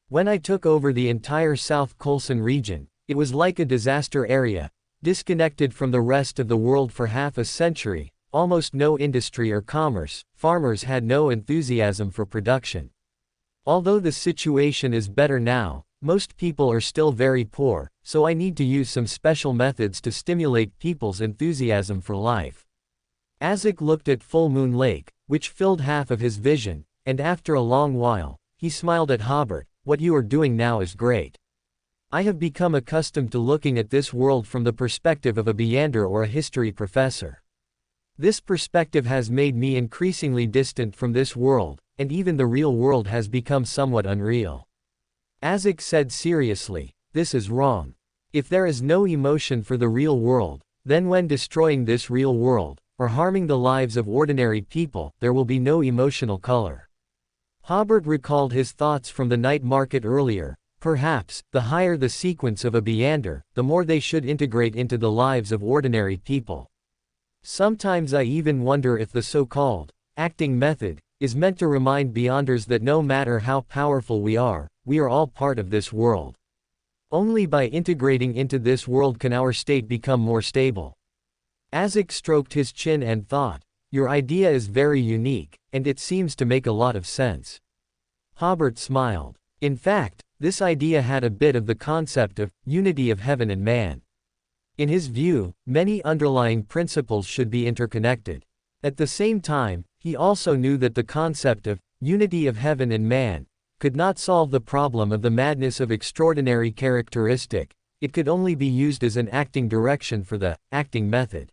[SPEAKER 1] When I took over the entire South Colson region, it was like a disaster area, disconnected from the rest of the world for half a century, almost no industry or commerce, farmers had no enthusiasm for production. Although the situation is better now, most people are still very poor, so I need to use some special methods to stimulate people's enthusiasm for life." Azek looked at Full Moon Lake, which filled half of his vision, and after a long while, he smiled at Hobert. "What you are doing now is great. I have become accustomed to looking at this world from the perspective of a Beander or a history professor. This perspective has made me increasingly distant from this world, and even the real world has become somewhat unreal." Azek said seriously, "This is wrong. If there is no emotion for the real world, then when destroying this real world, or harming the lives of ordinary people, there will be no emotional color." Hobert recalled his thoughts from the night market earlier. Perhaps, the higher the sequence of a Beander, the more they should integrate into the lives of ordinary people. Sometimes I even wonder if the so-called acting method is meant to remind Beanders that no matter how powerful we are all part of this world. Only by integrating into this world can our state become more stable. Azek stroked his chin and thought, "Your idea is very unique, and it seems to make a lot of sense." Hobert smiled. In fact, this idea had a bit of the concept of unity of heaven and man. In his view, many underlying principles should be interconnected. At the same time, he also knew that the concept of unity of heaven and man could not solve the problem of the madness of extraordinary characteristic. It could only be used as an acting direction for the acting method.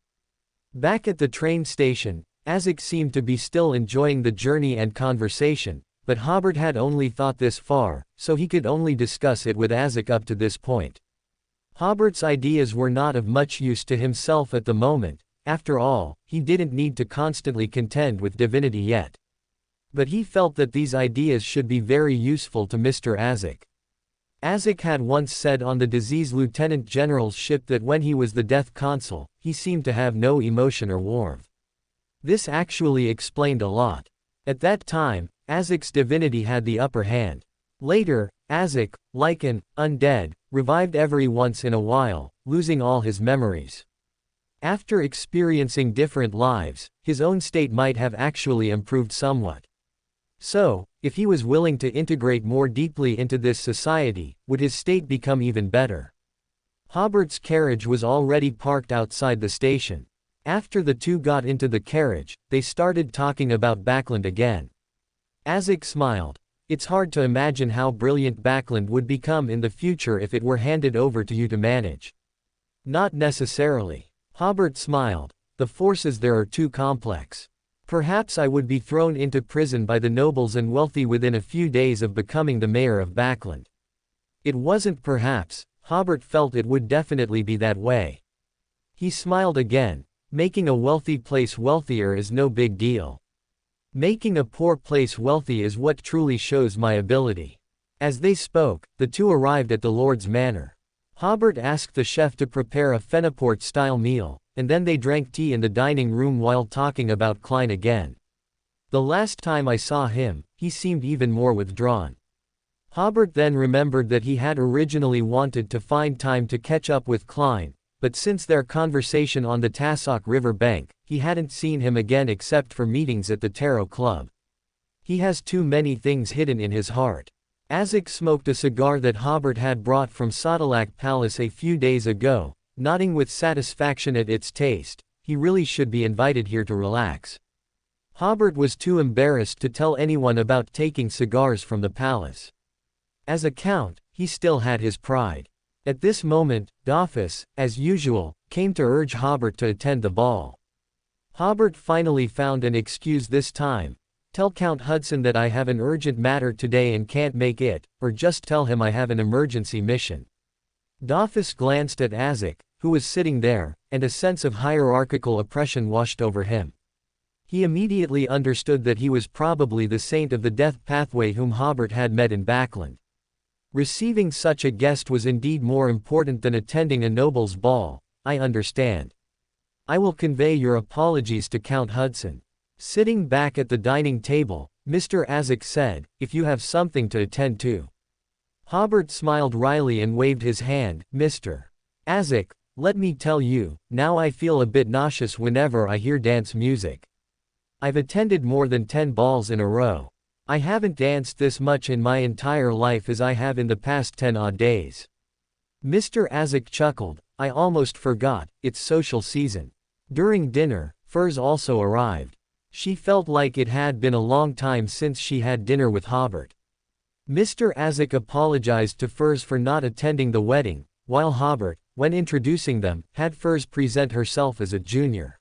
[SPEAKER 1] Back at the train station, Azek seemed to be still enjoying the journey and conversation, but Hobert had only thought this far, so he could only discuss it with Azek up to this point. Hobert's ideas were not of much use to himself at the moment. After all, he didn't need to constantly contend with divinity yet. But he felt that these ideas should be very useful to Mr. Azek. Azek had once said on the diseased Lieutenant General's ship that when he was the Death Consul, he seemed to have no emotion or warmth. This actually explained a lot. At that time, Azek's divinity had the upper hand. Later, Azek, like an undead, revived every once in a while, losing all his memories. After experiencing different lives, his own state might have actually improved somewhat. So, If he was willing to integrate more deeply into this society, would his state become even better? Hobert's carriage was already parked outside the station. After the two got into the carriage, they started talking about Backland again. Azek smiled. It's hard to imagine how brilliant Backland would become in the future if it were handed over to you to manage. Not necessarily. Hobert smiled. The forces there are too complex. Perhaps I would be thrown into prison by the nobles and wealthy within a few days of becoming the mayor of Backland. It wasn't perhaps, Hobert felt it would definitely be that way. He smiled again. Making a wealthy place wealthier is no big deal. Making a poor place wealthy is what truly shows my ability. As they spoke, the two arrived at the Lord's manor. Hobert asked the chef to prepare a Fenaport-style meal, and then they drank tea in the dining room while talking about Klein again. The last time I saw him, he seemed even more withdrawn. Hobert then remembered that he had originally wanted to find time to catch up with Klein, but since their conversation on the Tassoc River bank, he hadn't seen him again except for meetings at the Tarot Club. He has too many things hidden in his heart. Azek smoked a cigar that Hobert had brought from Sodalak Palace a few days ago, nodding with satisfaction at its taste. He really should be invited here to relax. Hobert was too embarrassed to tell anyone about taking cigars from the palace. As a count, he still had his pride. At this moment, Dophus, as usual, came to urge Hobert to attend the ball. Hobert finally found an excuse this time. Tell Count Hudson that I have an urgent matter today and can't make it, or just tell him I have an emergency mission. Dophus glanced at Azek, who was sitting there, and a sense of hierarchical oppression washed over him. He immediately understood that he was probably the saint of the death pathway whom Hobert had met in Backland. Receiving such a guest was indeed more important than attending a noble's ball. I understand. I will convey your apologies to Count Hudson. Sitting back at the dining table, Mr. Azek said, if you have something to attend to. Hobert smiled wryly and waved his hand. Mr. Azek, let me tell you, now I feel a bit nauseous whenever I hear dance music. I've attended more than 10 balls in a row. I haven't danced this much in my entire life as I have in the past 10 odd days. Mr. Azek chuckled. I almost forgot, it's social season. During dinner, Furs also arrived. She felt like it had been a long time since she had dinner with Hobert. Mr. Azek apologized to Furs for not attending the wedding, while Hobert, when introducing them, had Furs present herself as a junior.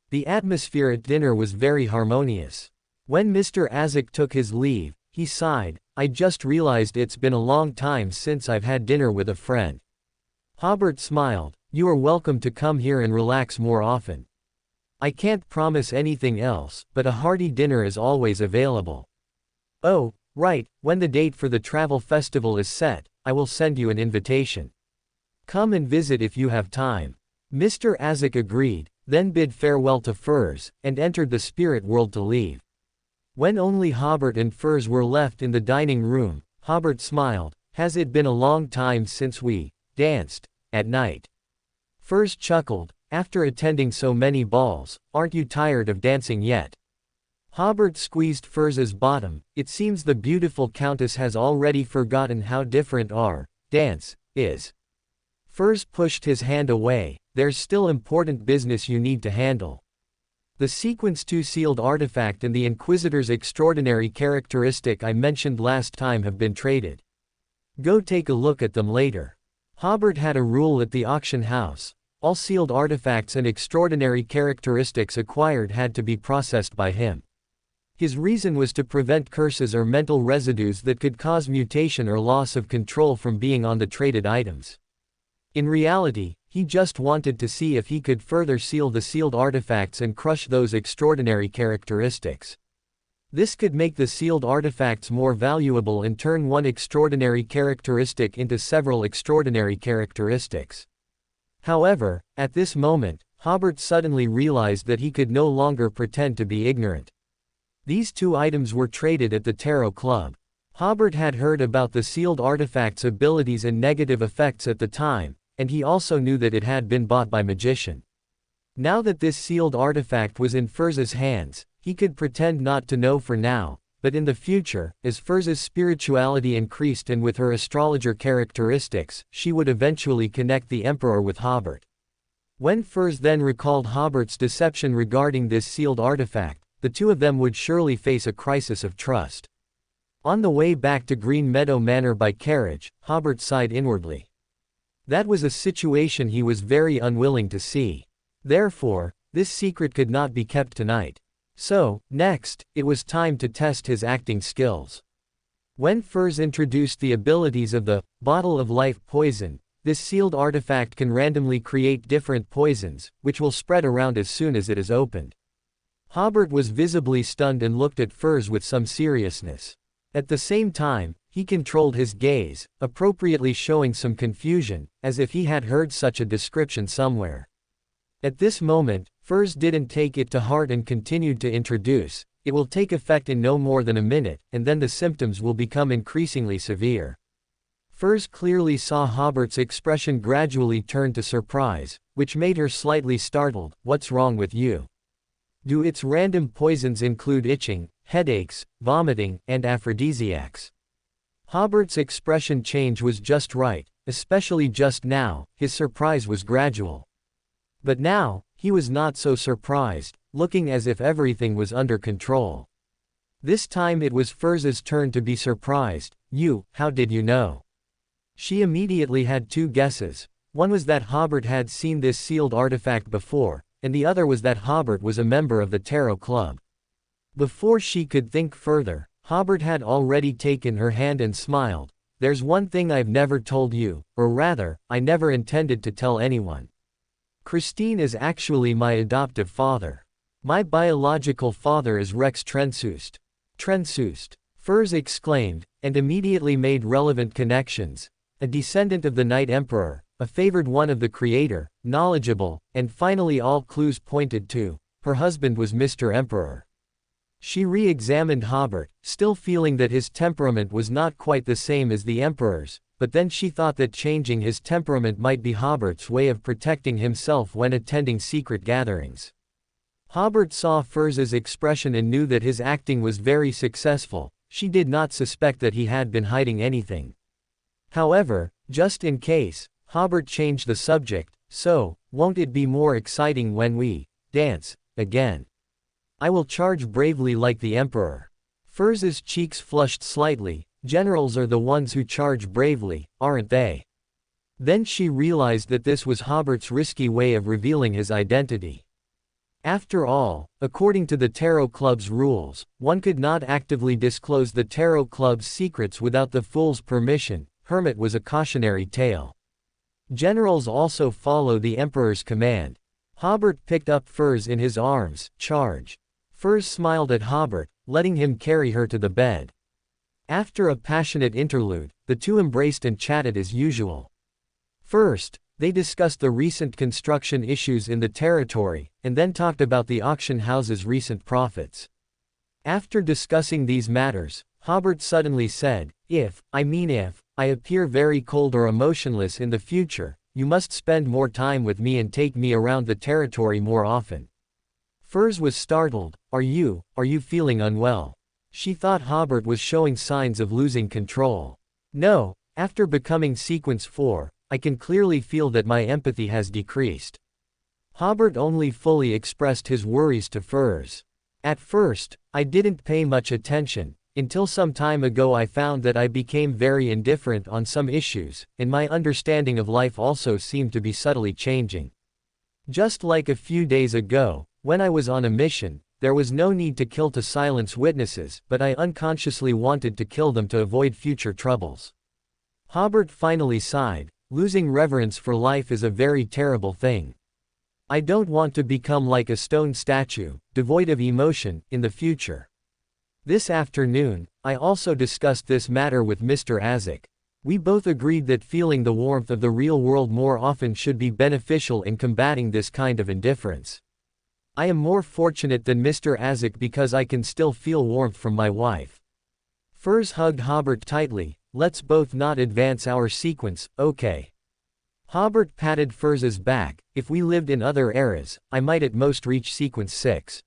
[SPEAKER 1] The atmosphere at dinner was very harmonious. When Mr. Azek took his leave, he sighed, I just realized it's been a long time since I've had dinner with a friend. Hobert smiled, you are welcome to come here and relax more often. I can't promise anything else, but a hearty dinner is always available. Oh, right, when the date for the travel festival is set, I will send you an invitation. Come and visit if you have time. Mr. Azek agreed, then bid farewell to Furs, and entered the spirit world to leave. When only Hobert and Furs were left in the dining room, Hobert smiled, has it been a long time since we danced at night? Furs chuckled, after attending so many balls, aren't you tired of dancing yet? Hobert squeezed Furs's bottom, it seems the beautiful countess has already forgotten how different our dance is. Furs pushed his hand away, there's still important business you need to handle. The Sequence 2 sealed artifact and the Inquisitor's extraordinary characteristic I mentioned last time have been traded. Go take a look at them later. Hobert had a rule at the auction house. All sealed artifacts and extraordinary characteristics acquired had to be processed by him. His reason was to prevent curses or mental residues that could cause mutation or loss of control from being on the traded items. In reality, he just wanted to see if he could further seal the sealed artifacts and crush those extraordinary characteristics. This could make the sealed artifacts more valuable and turn one extraordinary characteristic into several extraordinary characteristics. However, at this moment, Hobert suddenly realized that he could no longer pretend to be ignorant. These two items were traded at the Tarot Club. Hobert had heard about the sealed artifact's abilities and negative effects at the time, and he also knew that it had been bought by magician. Now that this sealed artifact was in Furs's hands, he could pretend not to know for now, but in the future, as Furz's spirituality increased and with her astrologer characteristics, she would eventually connect the Emperor with Hobert. When Furz then recalled Hobert's deception regarding this sealed artifact, the two of them would surely face a crisis of trust. On the way back to Green Meadow Manor by carriage, Hobert sighed inwardly. That was a situation he was very unwilling to see. Therefore, this secret could not be kept tonight. So, next, it was time to test his acting skills. When Furz introduced the abilities of the Bottle of Life poison, this sealed artifact can randomly create different poisons, which will spread around as soon as it is opened. Hobert was visibly stunned and looked at Furz with some seriousness. At the same time, he controlled his gaze, appropriately showing some confusion, as if he had heard such a description somewhere. At this moment, Furz didn't take it to heart and continued to introduce, it will take effect in no more than a minute, and then the symptoms will become increasingly severe. Furz clearly saw Hobert's expression gradually turn to surprise, which made her slightly startled. What's wrong with you? Do its random poisons include itching, headaches, vomiting, and aphrodisiacs? Hobert's expression change was just right, especially just now. His surprise was gradual. But now, he was not so surprised, looking as if everything was under control. This time it was Furz's turn to be surprised. How did you know? She immediately had two guesses. One was that Hobert had seen this sealed artifact before, and the other was that Hobert was a member of the Tarot Club. Before she could think further, Hobert had already taken her hand and smiled. There's one thing I've never told you, or rather, I never intended to tell anyone. Christine is actually my adoptive father. My biological father is Rex Trensoust. Trensoust, Furz exclaimed, and immediately made relevant connections. A descendant of the Night Emperor, a favored one of the Creator, knowledgeable, and finally all clues pointed to, her husband was Mr. Emperor. She re-examined Hobert, still feeling that his temperament was not quite the same as the Emperor's, but then she thought that changing his temperament might be Hobert's way of protecting himself when attending secret gatherings. Hobert saw Furz's expression and knew that his acting was very successful. She did not suspect that he had been hiding anything. However, just in case, Hobert changed the subject. So, won't it be more exciting when we dance again? I will charge bravely like the Emperor. Furz's cheeks flushed slightly. Generals are the ones who charge bravely, aren't they? Then she realized that this was Hobert's risky way of revealing his identity. After all, according to the Tarot Club's rules, one could not actively disclose the Tarot Club's secrets without the Fool's permission. Hermit was a cautionary tale. Generals also follow the Emperor's command. Hobert picked up Furz in his arms. Charge. Furz smiled at Hobert, letting him carry her to the bed. After a passionate interlude, the two embraced and chatted as usual. First, they discussed the recent construction issues in the territory, and then talked about the auction house's recent profits. After discussing these matters, Hobert suddenly said, if I appear very cold or emotionless in the future, you must spend more time with me and take me around the territory more often. Furz was startled. Are you feeling unwell? She thought Hobert was showing signs of losing control. No, after becoming Sequence 4, I can clearly feel that my empathy has decreased. Hobert only fully expressed his worries to Furz. At first, I didn't pay much attention, until some time ago I found that I became very indifferent on some issues, and my understanding of life also seemed to be subtly changing. Just like a few days ago, when I was on a mission, there was no need to kill to silence witnesses, but I unconsciously wanted to kill them to avoid future troubles. Hobert finally sighed. Losing reverence for life is a very terrible thing. I don't want to become like a stone statue, devoid of emotion, in the future. This afternoon, I also discussed this matter with Mr. Azek. We both agreed that feeling the warmth of the real world more often should be beneficial in combating this kind of indifference. I am more fortunate than Mr. Azek because I can still feel warmth from my wife. Furz hugged Hobert tightly. Let's both not advance our sequence, okay? Hobert patted Furz's back. If we lived in other eras, I might at most reach sequence 6.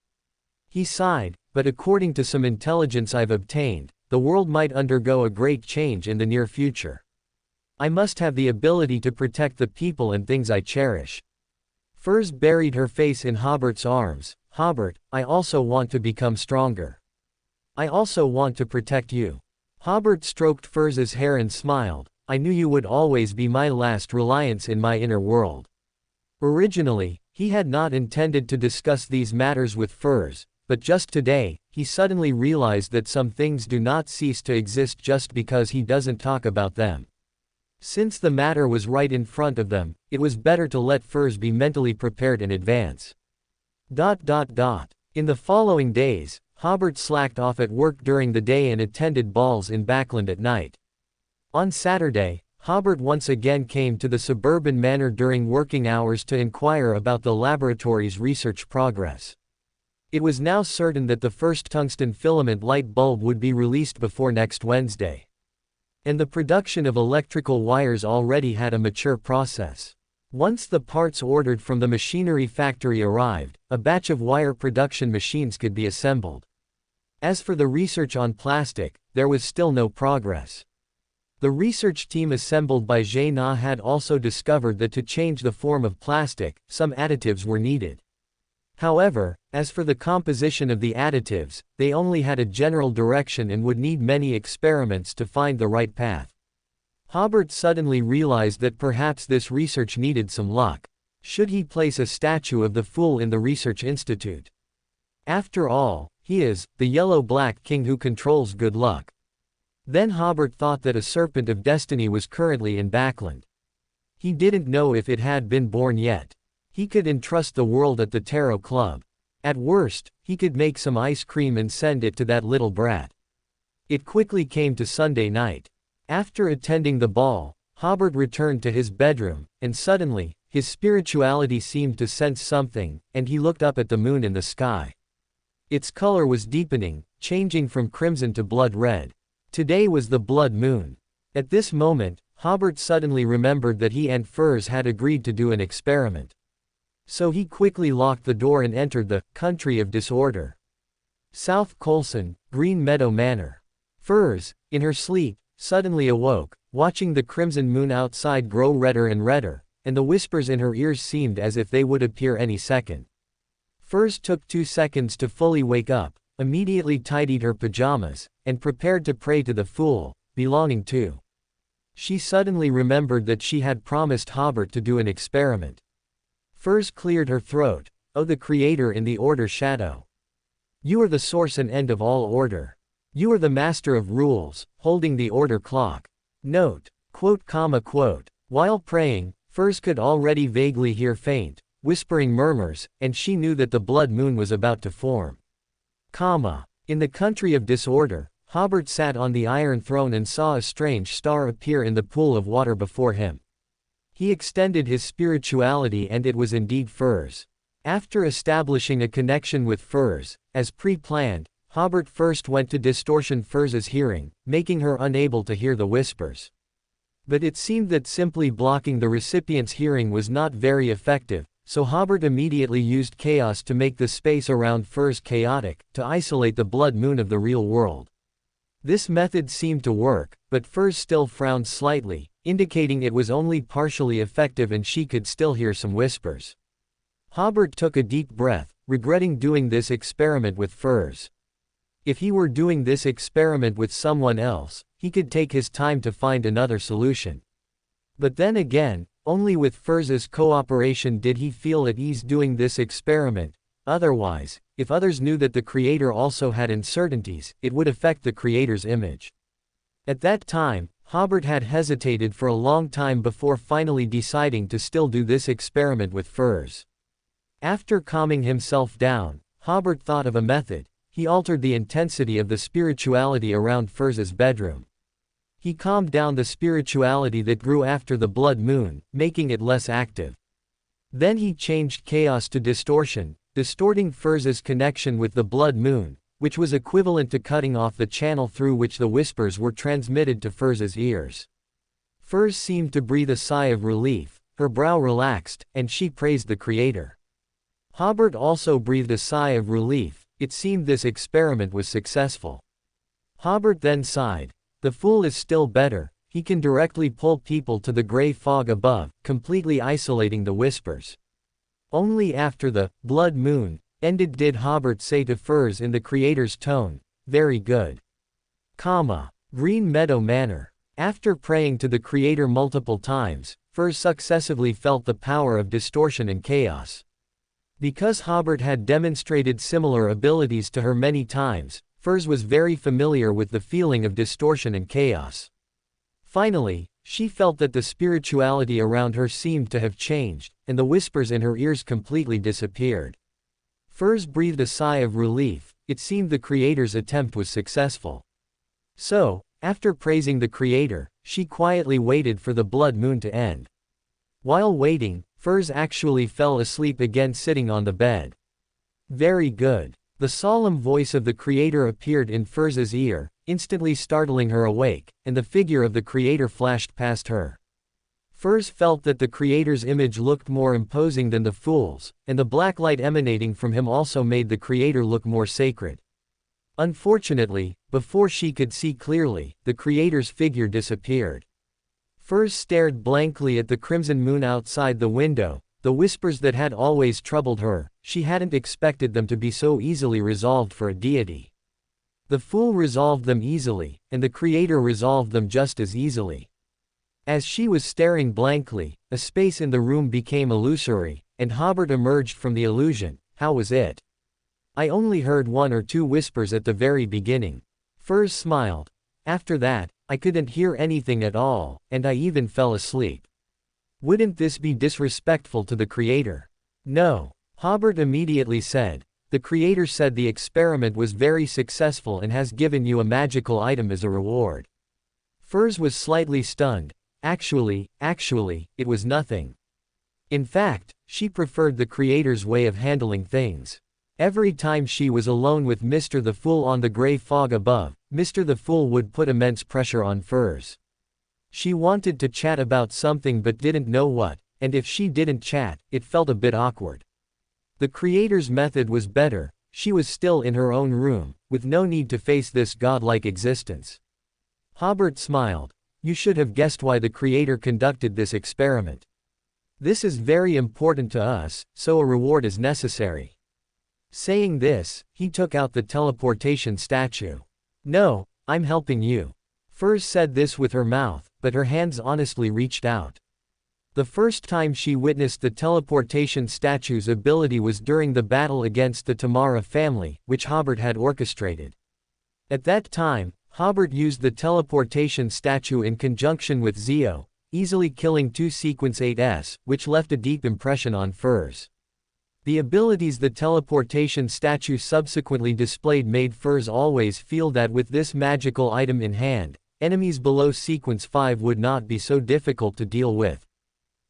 [SPEAKER 1] He sighed. but according to some intelligence I've obtained, the world might undergo a great change in the near future. I must have the ability to protect the people and things I cherish." Furs buried her face in Hobert's arms. "Hobert, I also want to become stronger. I also want to protect you." Hobert stroked Furs's hair and smiled. "I knew you would always be my last reliance in my inner world." Originally, he had not intended to discuss these matters with Furs, but just today, he suddenly realized that some things do not cease to exist just because he doesn't talk about them. Since the matter was right in front of them, it was better to let Furs be mentally prepared in advance. In the following days, Hobert slacked off at work during the day and attended balls in Backland at night. On Saturday, Hobert once again came to the suburban manor during working hours to inquire about the laboratory's research progress. It was now certain that the first tungsten filament light bulb would be released before next Wednesday. And the production of electrical wires already had a mature process. Once the parts ordered from the machinery factory arrived, a batch of wire production machines could be assembled. As for the research on plastic, there was still no progress. The research team assembled by Jaina had also discovered that to change the form of plastic, some additives were needed. However, as for the composition of the additives, they only had a general direction and would need many experiments to find the right path. Hobert suddenly realized that perhaps this research needed some luck. Should he place a statue of the fool in the research institute? After all, he is the yellow-black king who controls good luck. Then Hobert thought that a serpent of destiny was currently in Backland. He didn't know if it had been born yet. He could entrust the world at the Tarot Club. At worst, he could make some ice cream and send it to that little brat. It quickly came to Sunday night. After attending the ball, Hobert returned to his bedroom, and suddenly, his spirituality seemed to sense something, and he looked up at the moon in the sky. Its color was deepening, changing from crimson to blood red. Today was the blood moon. At this moment, Hobert suddenly remembered that he and Furs had agreed to do an experiment. So he quickly locked the door and entered the country of disorder. South Colson, Green Meadow Manor. Furs, in her sleep, suddenly awoke, watching the crimson moon outside grow redder and redder, and the whispers in her ears seemed as if they would appear any second. Furs took 2 seconds to fully wake up, immediately tidied her pajamas, and prepared to pray to the fool, belonging to. She suddenly remembered that she had promised Hobert to do an experiment. Furs cleared her throat. "Oh, the creator in the order shadow. You are the source and end of all order. You are the master of rules, holding the order clock." Note, quote. While praying, Furs could already vaguely hear faint, whispering murmurs, and she knew that the blood moon was about to form. In the country of disorder, Hobert sat on the iron throne and saw a strange star appear in the pool of water before him. He extended his spirituality and it was indeed Furs. After establishing a connection with Furs, as pre-planned, Hobert first went to distortion Furs's hearing, making her unable to hear the whispers. But it seemed that simply blocking the recipient's hearing was not very effective, so Hobert immediately used chaos to make the space around Furs chaotic, to isolate the blood moon of the real world. This method seemed to work, but Furs still frowned slightly, indicating it was only partially effective and she could still hear some whispers. Hobert took a deep breath, regretting doing this experiment with Furs. If he were doing this experiment with someone else, he could take his time to find another solution. But then again, only with Furs's cooperation did he feel at ease doing this experiment. Otherwise, if others knew that the creator also had uncertainties, it would affect the creator's image. At that time, Hobert had hesitated for a long time before finally deciding to still do this experiment with Furs. After calming himself down, Hobert thought of a method. He altered the intensity of the spirituality around Furs's bedroom. He calmed down the spirituality that grew after the blood moon, making it less active. Then he changed chaos to distortion, distorting Furs's connection with the blood moon, which was equivalent to cutting off the channel through which the whispers were transmitted to Furs's ears. Furs seemed to breathe a sigh of relief, her brow relaxed, and she praised the creator. Hobert also breathed a sigh of relief, it seemed this experiment was successful. Hobert then sighed. The Fool is still better, he can directly pull people to the gray fog above, completely isolating the whispers. Only after the blood moon ended did Hobert say to Furs in the creator's tone, very good. Green Meadow Manor. After praying to the creator multiple times, Furs successively felt the power of distortion and chaos. Because Hobert had demonstrated similar abilities to her many times, Furs was very familiar with the feeling of distortion and chaos. Finally, she felt that the spirituality around her seemed to have changed, and the whispers in her ears completely disappeared. Furs breathed a sigh of relief. It seemed the creator's attempt was successful. So, after praising the creator, she quietly waited for the blood moon to end. While waiting, Furs actually fell asleep again sitting on the bed. Very good. The solemn voice of the creator appeared in Furs's ear, instantly startling her awake, and the figure of the creator flashed past her. Furs felt that the creator's image looked more imposing than the Fool's, and the black light emanating from him also made the creator look more sacred. Unfortunately, before she could see clearly, the creator's figure disappeared. Furs stared blankly at the crimson moon outside the window. The whispers that had always troubled her, she hadn't expected them to be so easily resolved for a deity. The Fool resolved them easily, and the creator resolved them just as easily. As she was staring blankly, a space in the room became illusory, and Hobert emerged from the illusion. How was it? I only heard 1 or 2 whispers at the very beginning. Furs smiled. After that, I couldn't hear anything at all, and I even fell asleep. Wouldn't this be disrespectful to the creator? No. Hobert immediately said. The creator said the experiment was very successful and has given you a magical item as a reward. Furs was slightly stunned. Actually, it was nothing. In fact, she preferred the creator's way of handling things. Every time she was alone with Mr. the Fool on the gray fog above, Mr. the Fool would put immense pressure on Furs. She wanted to chat about something but didn't know what, and if she didn't chat, it felt a bit awkward. The creator's method was better. She was still in her own room, with no need to face this godlike existence. Hobert smiled. You should have guessed why the creator conducted this experiment. This is very important to us, so a reward is necessary. Saying this, he took out the teleportation statue. No, I'm helping you. Furs said this with her mouth, but her hands honestly reached out. The first time she witnessed the teleportation statue's ability was during the battle against the Tamara family, which Hobert had orchestrated. At that time, Hobert used the teleportation statue in conjunction with Zio, easily killing 2 Sequence 8s, which left a deep impression on Furs. The abilities the teleportation statue subsequently displayed made Furs always feel that with this magical item in hand, enemies below Sequence 5 would not be so difficult to deal with.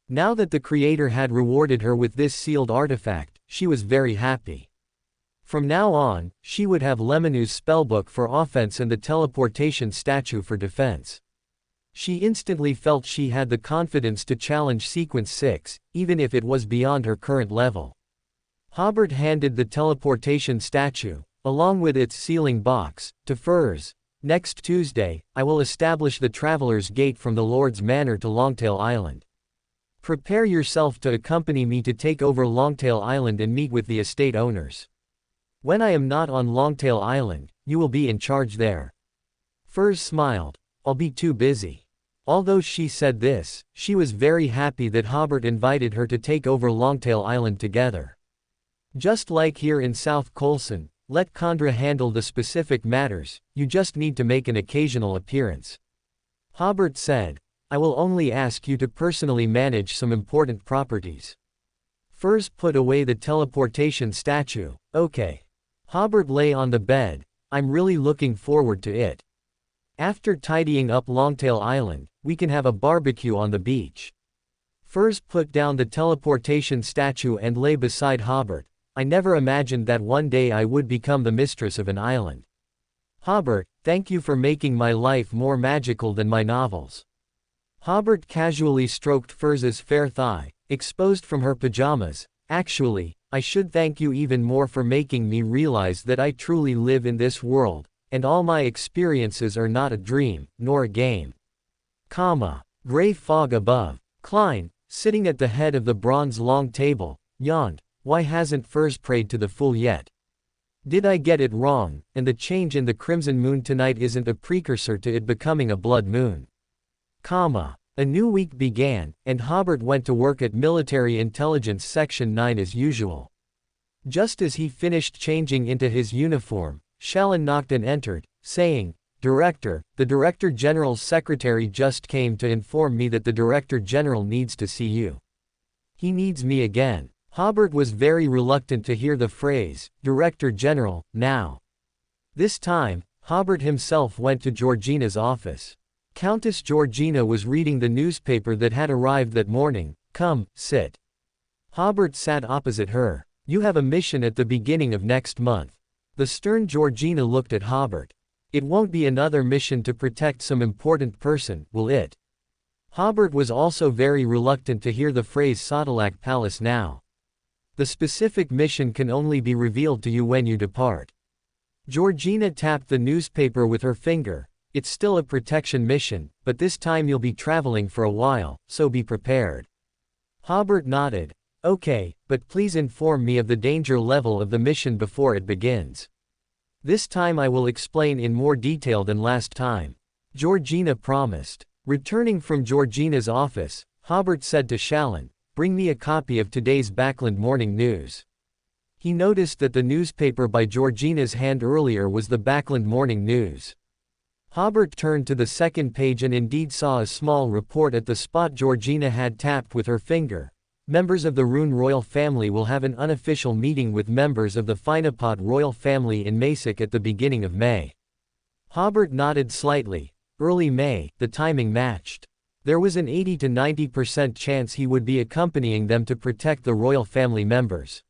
[SPEAKER 1] Now that the creator had rewarded her with this sealed artifact, she was very happy. From now on, she would have Lemonou's spellbook for offense and the teleportation statue for defense. She instantly felt she had the confidence to challenge Sequence 6, even if it was beyond her current level. Hobert handed the teleportation statue, along with its sealing box, to Furs. Next Tuesday, I will establish the Traveler's Gate from the Lord's Manor to Longtail Island. Prepare yourself to accompany me to take over Longtail Island and meet with the estate owners. When I am not on Longtail Island, you will be in charge there. Furs smiled. I'll be too busy. Although she said this, she was very happy that Hobert invited her to take over Longtail Island together. Just like here in South Colson, let Condra handle the specific matters, you just need to make an occasional appearance. Hobert said, I will only ask you to personally manage some important properties. Furs put away the teleportation statue. Okay. Hobert lay on the bed. I'm really looking forward to it. After tidying up Longtail Island, we can have a barbecue on the beach. Furs put down the teleportation statue and lay beside Hobert. I never imagined that one day I would become the mistress of an island. Hobert, thank you for making my life more magical than my novels. Hobert casually stroked Furs's fair thigh, exposed from her pajamas. Actually, I should thank you even more for making me realize that I truly live in this world, and all my experiences are not a dream, nor a game. Gray fog above. Klein, sitting at the head of the bronze long table, yawned. Why hasn't Furs prayed to the Fool yet? Did I get it wrong, and the change in the crimson moon tonight isn't a precursor to it becoming a blood moon? A new week began, and Hobert went to work at Military Intelligence Section 9 as usual. Just as he finished changing into his uniform, Shalin knocked and entered, saying, "Director, the Director General's secretary just came to inform me that the Director General needs to see you." "He needs me again." Hobert was very reluctant to hear the phrase, "Director General," now. This time, Hobert himself went to Georgina's office. Countess Georgina was reading the newspaper that had arrived that morning. "Come, sit." Hobert sat opposite her. "You have a mission at the beginning of next month." The stern Georgina looked at Hobert. "It won't be another mission to protect some important person, will it?" Hobert was also very reluctant to hear the phrase Sotilak Palace now. "The specific mission can only be revealed to you when you depart." Georgina tapped the newspaper with her finger. "It's still a protection mission, but this time you'll be traveling for a while, so be prepared." Hobert nodded. "Okay, but please inform me of the danger level of the mission before it begins. This time I will explain in more detail than last time," Georgina promised. Returning from Georgina's office, Hobert said to Shalin, "Bring me a copy of today's Backland Morning News." He noticed that the newspaper by Georgina's hand earlier was the Backland Morning News. Hobert turned to the second page and indeed saw a small report at the spot Georgina had tapped with her finger. "Members of the Rune royal family will have an unofficial meeting with members of the Finapod royal family in Masic at the beginning of May." Hobert nodded slightly. Early May, the timing matched. There was an 80 to 90% chance he would be accompanying them to protect the royal family members.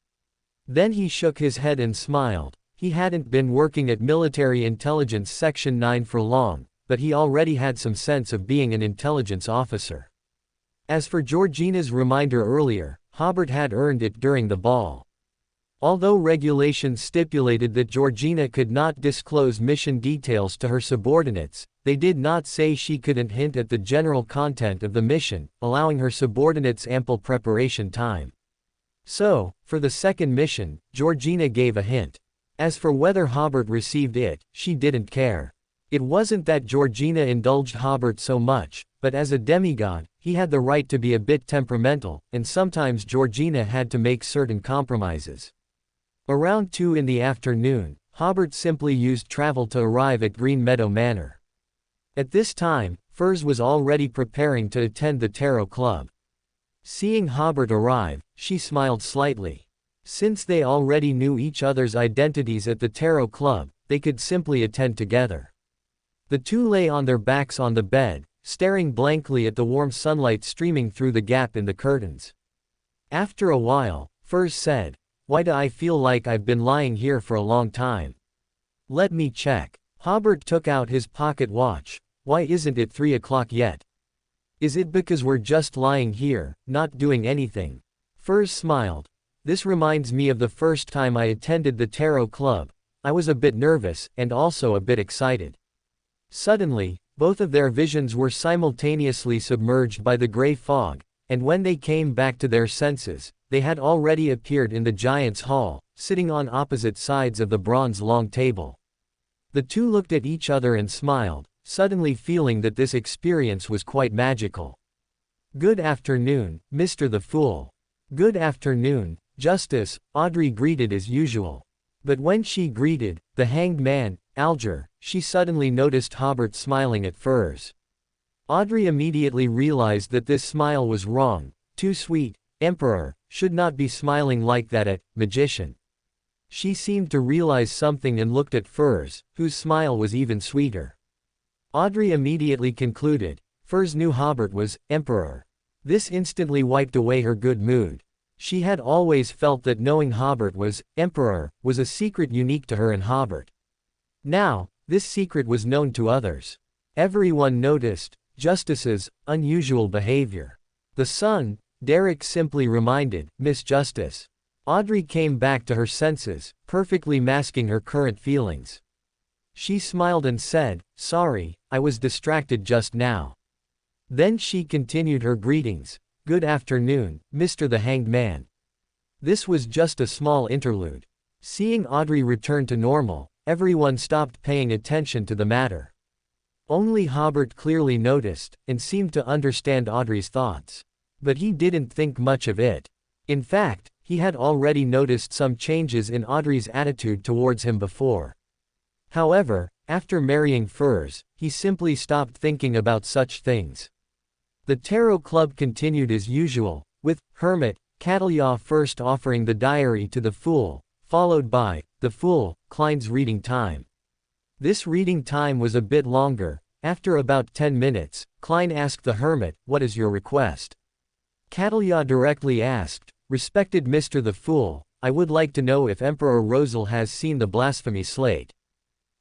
[SPEAKER 1] Then he shook his head and smiled. He hadn't been working at Military Intelligence Section 9 for long, but he already had some sense of being an intelligence officer. As for Georgina's reminder earlier, Hobert had earned it during the ball. Although regulations stipulated that Georgina could not disclose mission details to her subordinates, they did not say she couldn't hint at the general content of the mission, allowing her subordinates ample preparation time. So, for the second mission, Georgina gave a hint. As for whether Hobert received it, she didn't care. It wasn't that Georgina indulged Hobert so much, but as a demigod, he had the right to be a bit temperamental, and sometimes Georgina had to make certain compromises. Around 2 in the afternoon, Hobert simply used travel to arrive at Green Meadow Manor. At this time, Furs was already preparing to attend the Tarot Club. Seeing Hobert arrive, she smiled slightly. Since they already knew each other's identities at the Tarot Club, they could simply attend together. The two lay on their backs on the bed, staring blankly at the warm sunlight streaming through the gap in the curtains. After a while, Furs said, "Why do I feel like I've been lying here for a long time? Let me check." Hobert took out his pocket watch. "Why isn't it 3 o'clock yet? Is it because we're just lying here, not doing anything?" Furs smiled. "This reminds me of the first time I attended the Tarot Club. I was a bit nervous, and also a bit excited." Suddenly, both of their visions were simultaneously submerged by the gray fog, and when they came back to their senses, they had already appeared in the Giant's Hall, sitting on opposite sides of the bronze long table. The two looked at each other and smiled, suddenly feeling that this experience was quite magical. "Good afternoon, Mr. the Fool." "Good afternoon, Justice," Audrey greeted as usual. But when she greeted the Hanged Man, Alger, she suddenly noticed Hobert smiling at Furs. Audrey immediately realized that this smile was wrong. Too sweet. Emperor should not be smiling like that at Magician. She seemed to realize something and looked at Furs, whose smile was even sweeter. Audrey immediately concluded, Furs knew Hobert was Emperor. This instantly wiped away her good mood. She had always felt that knowing Hobert was Emperor was a secret unique to her and Hobert. Now, this secret was known to others. Everyone noticed Justice's unusual behavior. The son, Derek, simply reminded Miss Justice. Audrey came back to her senses, perfectly masking her current feelings. She smiled and said, "Sorry, I was distracted just now." Then she continued her greetings. "Good afternoon, Mr. the Hanged Man." This was just a small interlude. Seeing Audrey return to normal, everyone stopped paying attention to the matter. Only Hobert clearly noticed, and seemed to understand Audrey's thoughts. But he didn't think much of it. In fact, he had already noticed some changes in Audrey's attitude towards him before. However, after marrying Furs, he simply stopped thinking about such things. The tarot club continued as usual, with Hermit Catalia first offering the diary to the Fool, followed by the Fool, Klein's reading time. This reading time was a bit longer. After about 10 minutes, Klein asked the Hermit, "What is your request?" Catalia directly asked, "Respected Mr. the Fool, I would like to know if Emperor Rosal has seen the blasphemy slate."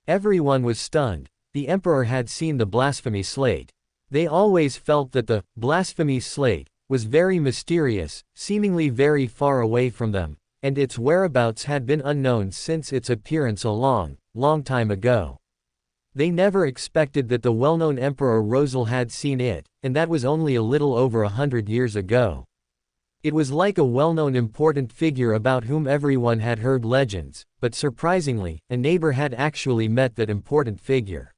[SPEAKER 1] Everyone was stunned. The Emperor had seen the blasphemy slate. They always felt that the blasphemy slate was very mysterious, seemingly very far away from them, and its whereabouts had been unknown since its appearance a long, long time ago. They never expected that the well-known Emperor Rosal had seen it, and that was only a little over 100 years ago. It was like a well-known important figure about whom everyone had heard legends, but surprisingly, a neighbor had actually met that important figure.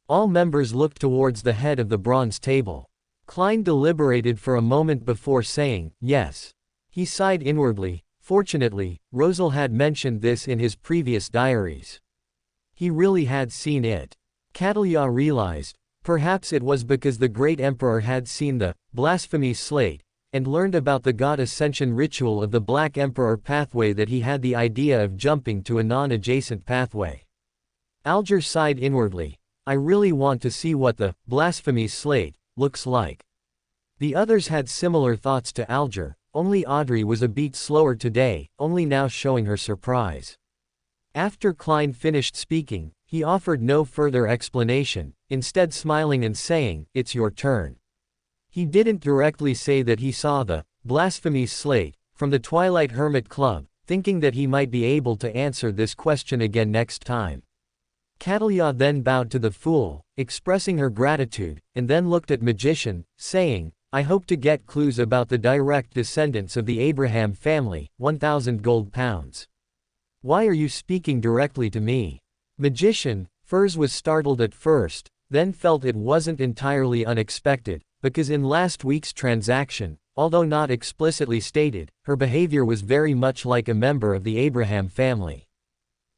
[SPEAKER 1] All members looked towards the head of the bronze table. Klein deliberated for a moment before saying, "Yes." He sighed inwardly. Fortunately, Rosal had mentioned this in his previous diaries. He really had seen it. Catalia realized, perhaps it was because the great emperor had seen the blasphemy slate, and learned about the god ascension ritual of the Black Emperor pathway that he had the idea of jumping to a non-adjacent pathway. Alger sighed inwardly. "I really want to see what the blasphemy slate looks like." The others had similar thoughts to Alger, only Audrey was a beat slower today, only now showing her surprise. After Klein finished speaking, he offered no further explanation, instead smiling and saying, "It's your turn." He didn't directly say that he saw the blasphemy slate from the Twilight Hermit Club, thinking that he might be able to answer this question again next time. Catalia then bowed to the Fool, expressing her gratitude, and then looked at Magician, saying, "I hope to get clues about the direct descendants of the Abraham family, 1,000 gold pounds. Why are you speaking directly to me?" Magician, Furs was startled at first, then felt it wasn't entirely unexpected, because in last week's transaction, although not explicitly stated, her behavior was very much like a member of the Abraham family.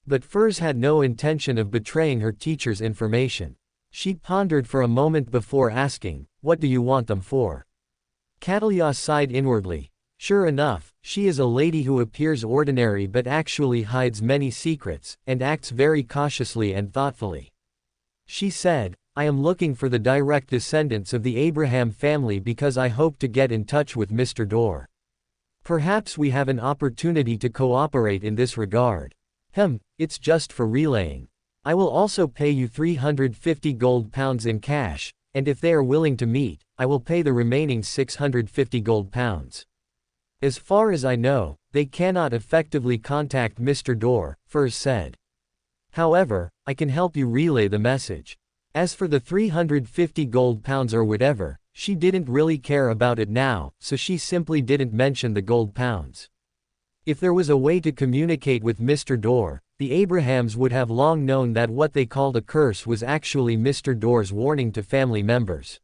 [SPEAKER 1] But Furs had no intention of betraying her teacher's information. She pondered for a moment before asking, "What do you want them for?" Catalia sighed inwardly. Sure enough, she is a lady who appears ordinary but actually hides many secrets, and acts very cautiously and thoughtfully. She said, "I am looking for the direct descendants of the Abraham family because I hope to get in touch with Mr. Dorr. Perhaps we have an opportunity to cooperate in this regard." It's just for relaying. I will also pay you 350 gold pounds in cash, and if they are willing to meet, I will pay the remaining 650 gold pounds. As far as I know, they cannot effectively contact Mr. Dorr, Furs said. However, I can help you relay the message. As for the 350 gold pounds or whatever, she didn't really care about it now, so she simply didn't mention the gold pounds. If there was a way to communicate with Mr. Dorr, the Abrahams would have long known that what they called a curse was actually Mr. Dorr's warning to family members.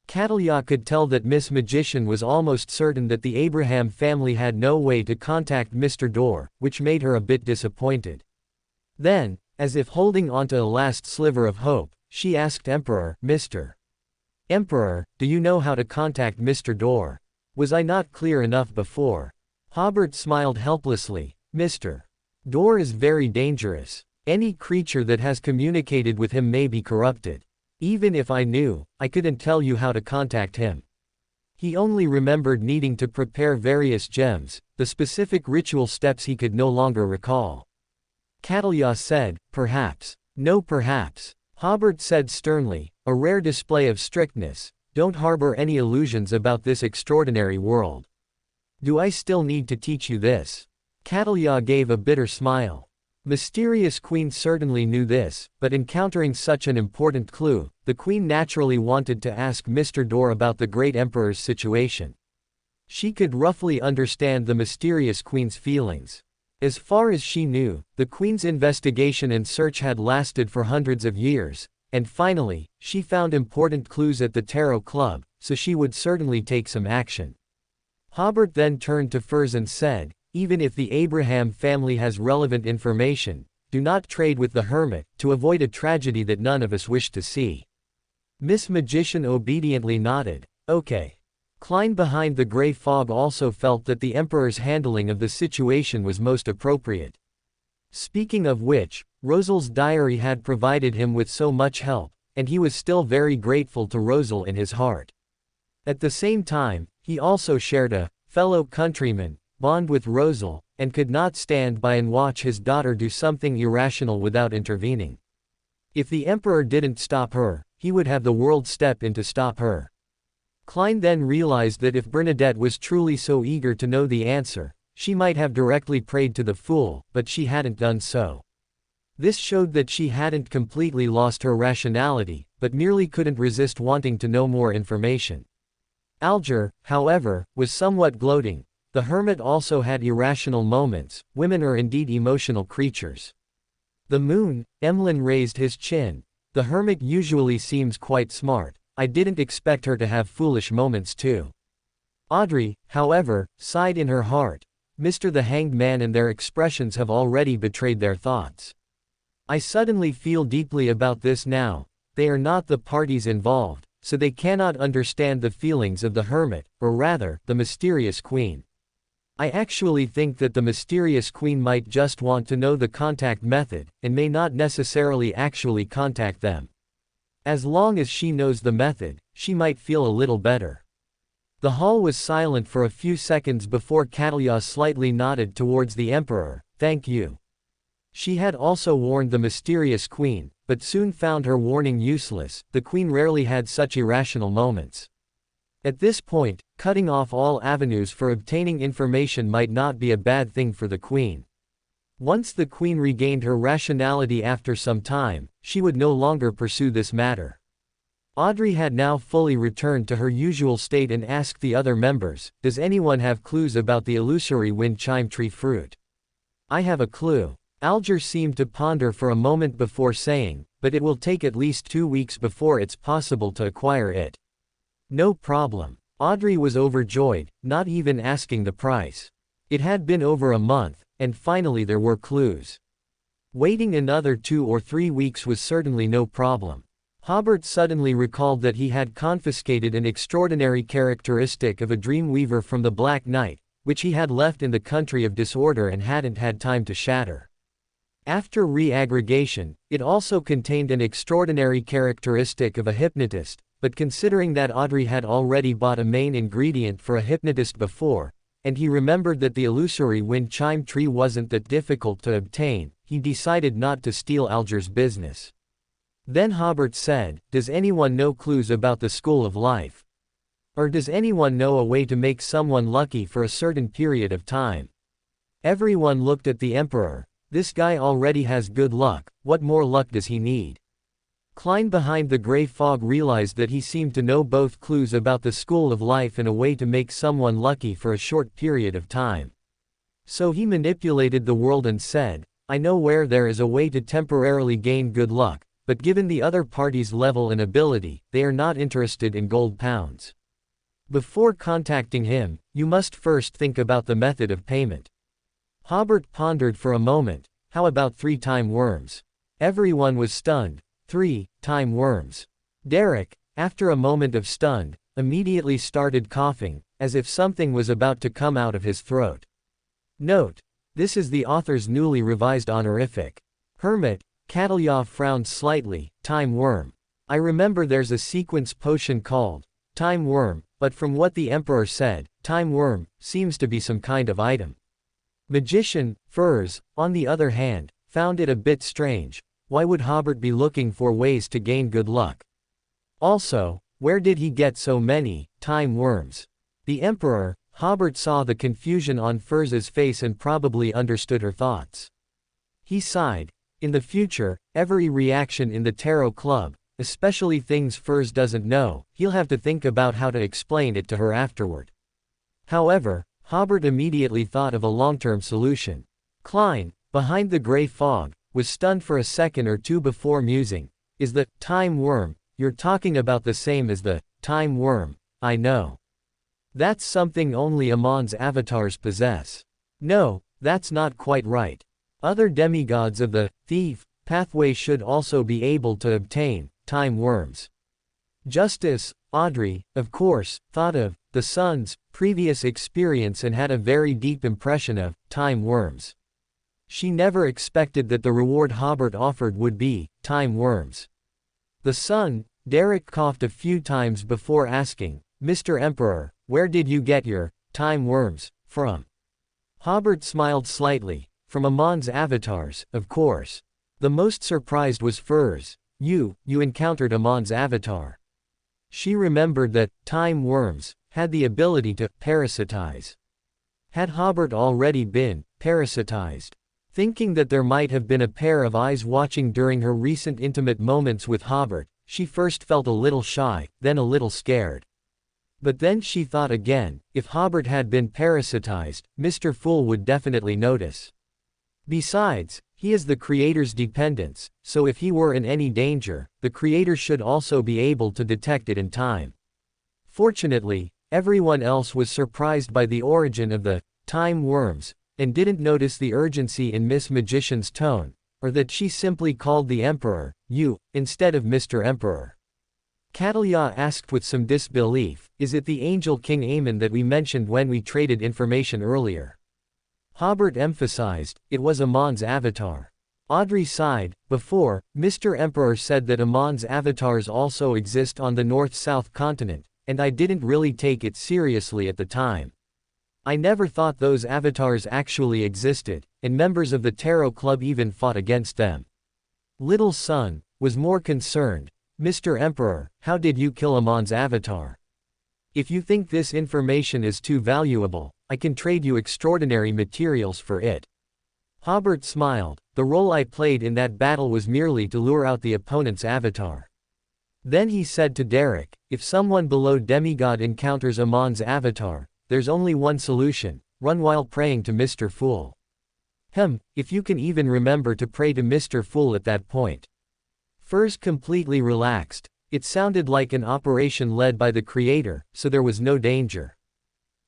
[SPEAKER 1] Catalia could tell that Miss Magician was almost certain that the Abraham family had no way to contact Mr. Dorr, which made her a bit disappointed. Then, as if holding onto a last sliver of hope, she asked Emperor, "Mr. Emperor, do you know how to contact Mr. Dorr? Was I not clear enough before?" Hobert smiled helplessly. "Mr. Dorr is very dangerous. Any creature that has communicated with him may be corrupted. Even if I knew, I couldn't tell you how to contact him." He only remembered needing to prepare various gems, the specific ritual steps he could no longer recall. Catalia said, "Perhaps." "No perhaps." Hobert said sternly, a rare display of strictness, "Don't harbor any illusions about this extraordinary world. Do I still need to teach you this? Catalya gave a bitter smile. Mysterious Queen certainly knew this, but encountering such an important clue, the Queen naturally wanted to ask Mr. Dor about the Great Emperor's situation. She could roughly understand the Mysterious Queen's feelings. As far as she knew, the Queen's investigation and search had lasted for hundreds of years, and finally, she found important clues at the Tarot Club, so she would certainly take some action. Hobert then turned to Furs and said, even if the Abraham family has relevant information, do not trade with the hermit, to avoid a tragedy that none of us wish to see. Miss Magician obediently nodded. Okay. Klein behind the grey fog also felt that the Emperor's handling of the situation was most appropriate. Speaking of which, Rosal's diary had provided him with so much help, and he was still very grateful to Rosal in his heart. At the same time, he also shared a fellow countryman bond with Rosal, and could not stand by and watch his daughter do something irrational without intervening. If the Emperor didn't stop her, he would have the world step in to stop her. Klein then realized that if Bernadette was truly so eager to know the answer, she might have directly prayed to the fool, but she hadn't done so. This showed that she hadn't completely lost her rationality, but merely couldn't resist wanting to know more information. Alger, however, was somewhat gloating. The hermit also had irrational moments. Women are indeed emotional creatures. The moon, Emlyn raised his chin. The hermit usually seems quite smart. I didn't expect her to have foolish moments too. Audrey, however, sighed in her heart. Mr. the Hanged Man and their expressions have already betrayed their thoughts. I suddenly feel deeply about this now. They are not the parties involved, so they cannot understand the feelings of the hermit, or rather, the Mysterious Queen. I actually think that the Mysterious Queen might just want to know the contact method, and may not necessarily actually contact them. As long as she knows the method, she might feel a little better. The hall was silent for a few seconds before Catalya slightly nodded towards the Emperor. Thank you. She had also warned the Mysterious Queen, but soon found her warning useless. The Queen rarely had such irrational moments. At this point, cutting off all avenues for obtaining information might not be a bad thing for the Queen. Once the Queen regained her rationality after some time, she would no longer pursue this matter. Audrey had now fully returned to her usual state and asked the other members, does anyone have clues about the illusory wind chime tree fruit? I have a clue. Alger seemed to ponder for a moment before saying, but it will take at least 2 weeks before it's possible to acquire it. No problem. Audrey was overjoyed, not even asking the price. It had been over a month, and finally there were clues. Waiting another 2 or 3 weeks was certainly no problem. Hobert suddenly recalled that he had confiscated an extraordinary characteristic of a dreamweaver from the Black Knight, which he had left in the country of disorder and hadn't had time to shatter. After re-aggregation, it also contained an extraordinary characteristic of a hypnotist, but considering that Audrey had already bought a main ingredient for a hypnotist before, and he remembered that the illusory wind chime tree wasn't that difficult to obtain, he decided not to steal Alger's business. Then Hobert said, does anyone know clues about the School of Life? Or does anyone know a way to make someone lucky for a certain period of time? Everyone looked at the Emperor. This guy already has good luck, what more luck does he need? Klein behind the grey fog realized that he seemed to know both clues about the School of Life and a way to make someone lucky for a short period of time. So he manipulated the world and said, I know where there is a way to temporarily gain good luck, but given the other party's level and ability, they are not interested in gold pounds. Before contacting him, you must first think about the method of payment. Hobert pondered for a moment. How about 3-time worms? Everyone was stunned. 3-time worms. Derek, after a moment of stunned, immediately started coughing, as if something was about to come out of his throat. Note: this is the author's newly revised honorific. Hermit, Catalya frowned slightly. Time worm. I remember there's a sequence potion called Time Worm, but from what the Emperor said, Time Worm seems to be some kind of item. Magician, Furs, on the other hand, found it a bit strange. Why would Hobert be looking for ways to gain good luck? Also, where did he get so many time worms? The Emperor, Hobert saw the confusion on Furza's face and probably understood her thoughts. He sighed. In the future, every reaction in the Tarot Club, especially things Furz doesn't know, he'll have to think about how to explain it to her afterward. However, Hobert immediately thought of a long-term solution. Klein, behind the gray fog, was stunned for a second or two before musing. Is the time worm you're talking about the same as the time worm I know? That's something only Amon's avatars possess. No, that's not quite right. Other demigods of the thief pathway should also be able to obtain time worms. Justice, Audrey, of course, thought of the sun's previous experience and had a very deep impression of time worms. She never expected that the reward Hobert offered would be time worms. The sun, Derek coughed a few times before asking, Mr. Emperor, where did you get your time worms from? Hobert smiled slightly. From Amon's avatars, of course. The most surprised was Furz. You encountered Amon's avatar. She remembered that time worms had the ability to parasitize. Had Hobert already been parasitized? Thinking that there might have been a pair of eyes watching during her recent intimate moments with Hobert, she first felt a little shy, then a little scared. But then she thought again, if Hobert had been parasitized, Mr. Fool would definitely notice. Besides, he is the creator's dependence, so if he were in any danger, the creator should also be able to detect it in time. Fortunately, everyone else was surprised by the origin of the time worms, and didn't notice the urgency in Miss Magician's tone, or that she simply called the Emperor, you, instead of Mr. Emperor. Catalia asked with some disbelief, is it the Angel King Aemon that we mentioned when we traded information earlier? Hobert emphasized, it was Amon's avatar. Audrey sighed. Before, Mr. Emperor said that Amon's avatars also exist on the North-South continent, and I didn't really take it seriously at the time. I never thought those avatars actually existed, and members of the Tarot Club even fought against them. Little Sun was more concerned. Mr. Emperor, how did you kill Amon's avatar? If you think this information is too valuable, I can trade you extraordinary materials for it. Hobert smiled. The role I played in that battle was merely to lure out the opponent's avatar. Then he said to Derek, if someone below demigod encounters Amon's avatar, there's only one solution, run while praying to Mr. Fool. If you can even remember to pray to Mr. Fool at that point. Furz completely relaxed. It sounded like an operation led by the creator, so there was no danger.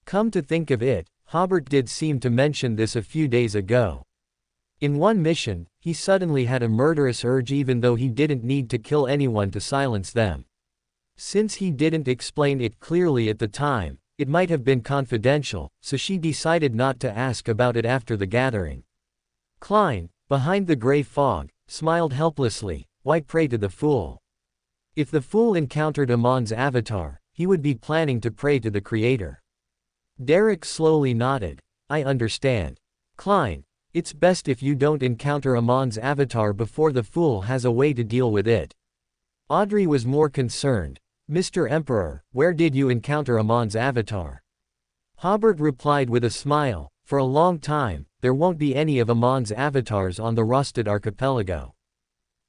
[SPEAKER 1] Come to think of it, Hobert did seem to mention this a few days ago. In one mission, he suddenly had a murderous urge even though he didn't need to kill anyone to silence them. Since he didn't explain it clearly at the time, it might have been confidential, so she decided not to ask about it after the gathering. Klein, behind the gray fog, smiled helplessly. Why pray to the Fool? If the Fool encountered Amon's avatar, he would be planning to pray to the creator. Derek slowly nodded. I understand. Klein, it's best if you don't encounter Amon's avatar before the Fool has a way to deal with it. Audrey was more concerned. Mr. Emperor, where did you encounter Amon's avatar? Hobert replied with a smile, for a long time, there won't be any of Amon's avatars on the Rusted Archipelago.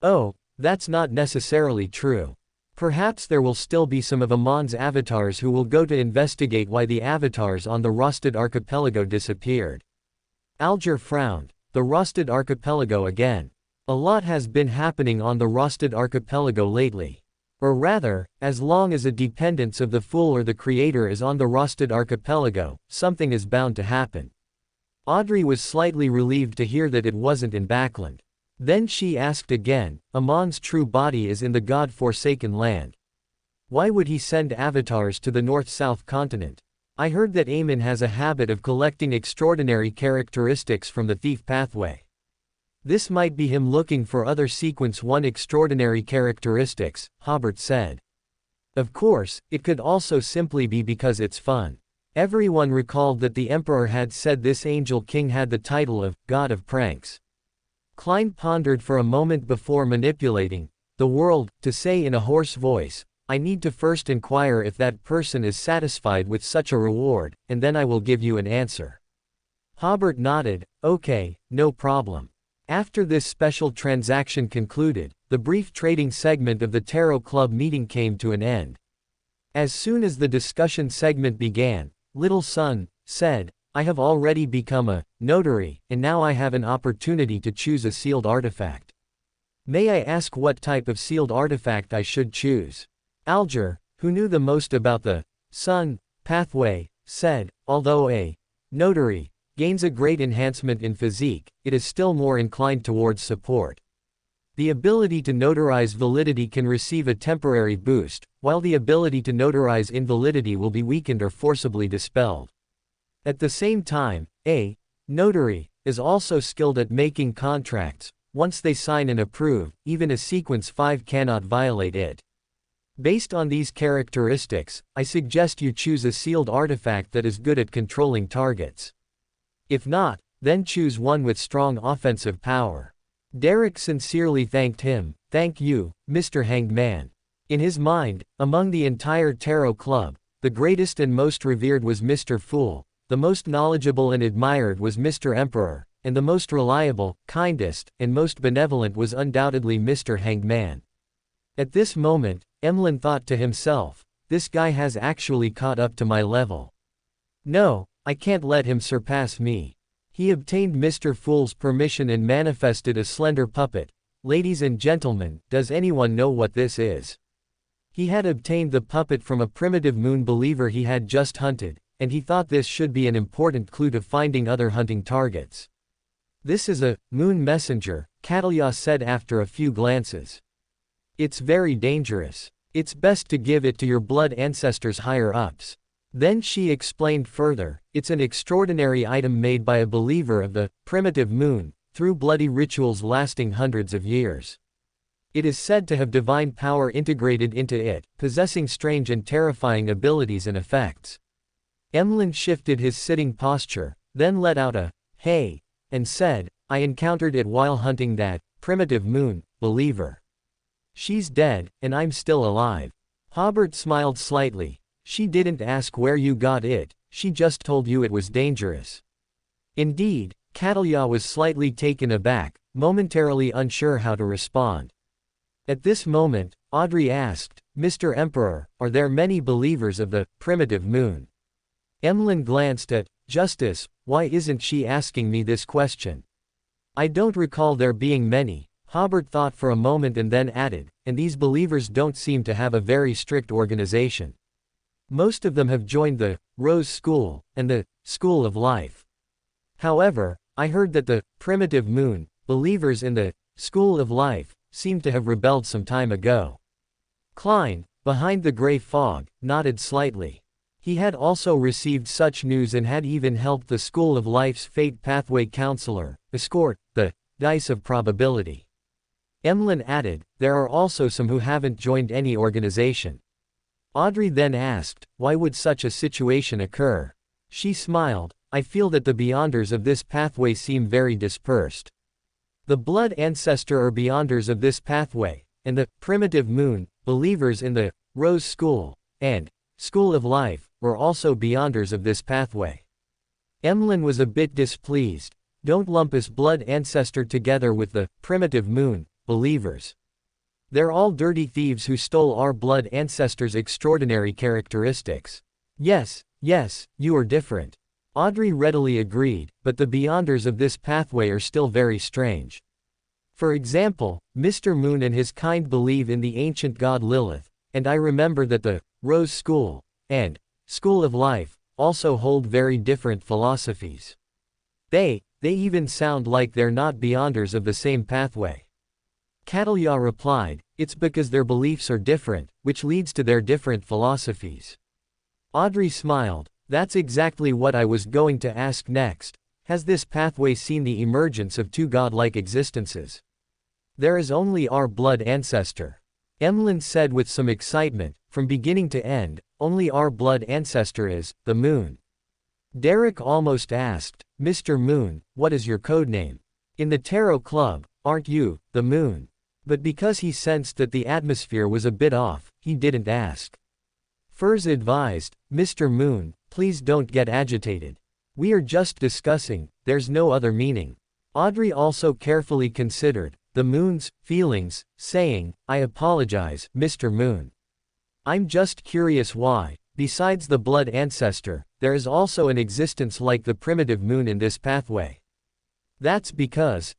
[SPEAKER 1] Oh, that's not necessarily true. Perhaps there will still be some of Amon's avatars who will go to investigate why the avatars on the Rusted Archipelago disappeared. Alger frowned. The Rusted Archipelago again. A lot has been happening on the Rusted Archipelago lately. Or rather, as long as a dependence of the Fool or the Creator is on the Rusted Archipelago, something is bound to happen. Audrey was slightly relieved to hear that it wasn't in Backland. Then she asked again, Amon's true body is in the God-forsaken land. Why would he send avatars to the North-South continent? I heard that Aemon has a habit of collecting extraordinary characteristics from the thief pathway. This might be him looking for other Sequence 1 extraordinary characteristics, Hobert said. Of course, it could also simply be because it's fun. Everyone recalled that the Emperor had said this Angel King had the title of God of Pranks. Klein pondered for a moment before manipulating the world to say in a hoarse voice, I need to first inquire if that person is satisfied with such a reward, and then I will give you an answer. Hobert nodded. Okay, no problem. After this special transaction concluded, the brief trading segment of the Tarot Club meeting came to an end. As soon as the discussion segment began, Little Sun said, I have already become a notary, and now I have an opportunity to choose a sealed artifact. May I ask what type of sealed artifact I should choose? Alger, who knew the most about the Sun pathway, said, although a notary gains a great enhancement in physique, it is still more inclined towards support. The ability to notarize validity can receive a temporary boost, while the ability to notarize invalidity will be weakened or forcibly dispelled. At the same time, a notary is also skilled at making contracts. Once they sign and approve, even a sequence 5 cannot violate it. Based on these characteristics, I suggest you choose a sealed artifact that is good at controlling targets. If not, then choose one with strong offensive power. Derek sincerely thanked him. Thank you, Mr. Hanged Man. In his mind, among the entire Tarot Club, the greatest and most revered was Mr. Fool, the most knowledgeable and admired was Mr. Emperor, and the most reliable, kindest, and most benevolent was undoubtedly Mr. Hanged Man. At this moment, Emlyn thought to himself, this guy has actually caught up to my level. No, I can't let him surpass me. He obtained Mr. Fool's permission and manifested a slender puppet. Ladies and gentlemen, does anyone know what this is? He had obtained the puppet from a primitive moon believer he had just hunted, and he thought this should be an important clue to finding other hunting targets. This is a moon messenger, Catalia said after a few glances. It's very dangerous. It's best to give it to your blood ancestors higher ups. Then she explained further, it's an extraordinary item made by a believer of the primitive moon, through bloody rituals lasting hundreds of years. It is said to have divine power integrated into it, possessing strange and terrifying abilities and effects. Emlyn shifted his sitting posture, then let out a hey, and said, I encountered it while hunting that primitive moon believer. She's dead, and I'm still alive. Hobert smiled slightly. She didn't ask where you got it, she just told you it was dangerous. Indeed, Catalia was slightly taken aback, momentarily unsure how to respond. At this moment, Audrey asked, Mr. Emperor, are there many believers of the primitive moon? Emlyn glanced at Justice. Why isn't she asking me this question? I don't recall there being many. Hobert thought for a moment and then added, and these believers don't seem to have a very strict organization. Most of them have joined the Rose School and the School of Life. However, I heard that the primitive moon believers in the School of Life seem to have rebelled some time ago. Klein, behind the gray fog, nodded slightly. He had also received such news and had even helped the School of Life's Fate Pathway counselor escort the dice of probability. Emlyn added, there are also some who haven't joined any organization. Audrey then asked, why would such a situation occur? She smiled, I feel that the Beyonders of this pathway seem very dispersed. The blood ancestor or Beyonders of this pathway, and the primitive moon believers in the Rose School and School of Life were also Beyonders of this pathway. Emlyn was a bit displeased. Don't lump his blood ancestor together with the primitive moon believers. They're all dirty thieves who stole our blood ancestors' extraordinary characteristics. Yes, you are different. Audrey readily agreed, but the Beyonders of this pathway are still very strange. For example, Mr. Moon and his kind believe in the ancient god Lilith, and I remember that the Rose School and School of Life also hold very different philosophies. They even sound like they're not Beyonders of the same pathway. Catalia replied, it's because their beliefs are different, which leads to their different philosophies. Audrey smiled, that's exactly what I was going to ask next. Has this pathway seen the emergence of two godlike existences? There is only our blood ancestor. Emlyn said with some excitement, from beginning to end, only our blood ancestor is the moon. Derek almost asked, Mr. Moon, what is your code name? In the Tarot Club, aren't you the moon? But because he sensed that the atmosphere was a bit off, he didn't ask. Furs advised, "Mr. Moon, please don't get agitated. We are just discussing, there's no other meaning." Audrey also carefully considered the moon's feelings, saying, "I apologize, Mr. Moon. I'm just curious why, besides the blood ancestor, there is also an existence like the primitive moon in this pathway." That's because.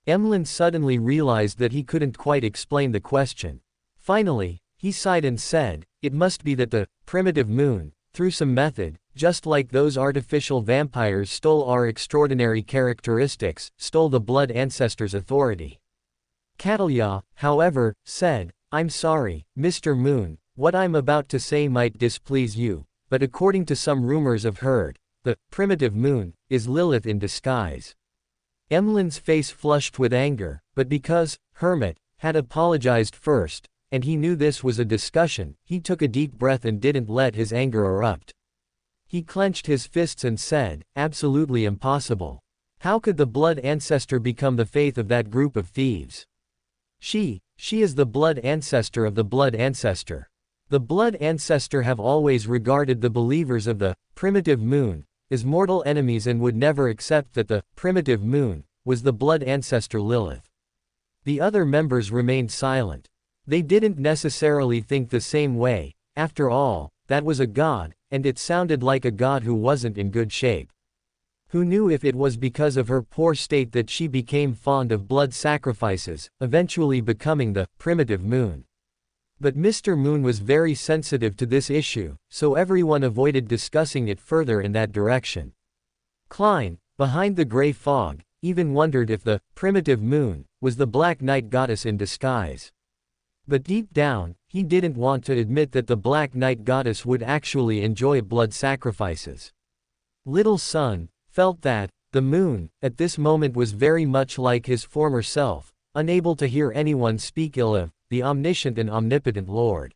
[SPEAKER 1] Emlyn suddenly realized that he couldn't quite explain the question. Finally, he sighed and said, "It must be that the primitive moon, through some method, just like those artificial vampires stole our extraordinary characteristics, stole the blood ancestor's authority." Catalya, however, said, "I'm sorry, Mr. Moon, what I'm about to say might displease you, but according to some rumors I've heard, the primitive moon is Lilith in disguise." Emlyn's face flushed with anger, but because Hermit had apologized first, and he knew this was a discussion, he took a deep breath and didn't let his anger erupt. He clenched his fists and said, "Absolutely impossible. How could the blood ancestor become the faith of that group of thieves? She is the blood ancestor of the blood ancestor. The blood ancestor have always regarded the believers of the primitive moon as mortal enemies and would never accept that the primitive moon was the blood ancestor Lilith." The other members remained silent. They didn't necessarily think the same way. After all, that was a god, and it sounded like a god who wasn't in good shape. Who knew if it was because of her poor state that she became fond of blood sacrifices, eventually becoming the primitive moon. But Mr. Moon was very sensitive to this issue, so everyone avoided discussing it further in that direction. Klein, behind the gray fog, even wondered if the primitive moon was the Black Night goddess in disguise. But deep down, he didn't want to admit that the Black Night goddess would actually enjoy blood sacrifices. Little Sun felt that the moon, at this moment, was very much like his former self, unable to hear anyone speak ill of the omniscient and omnipotent Lord.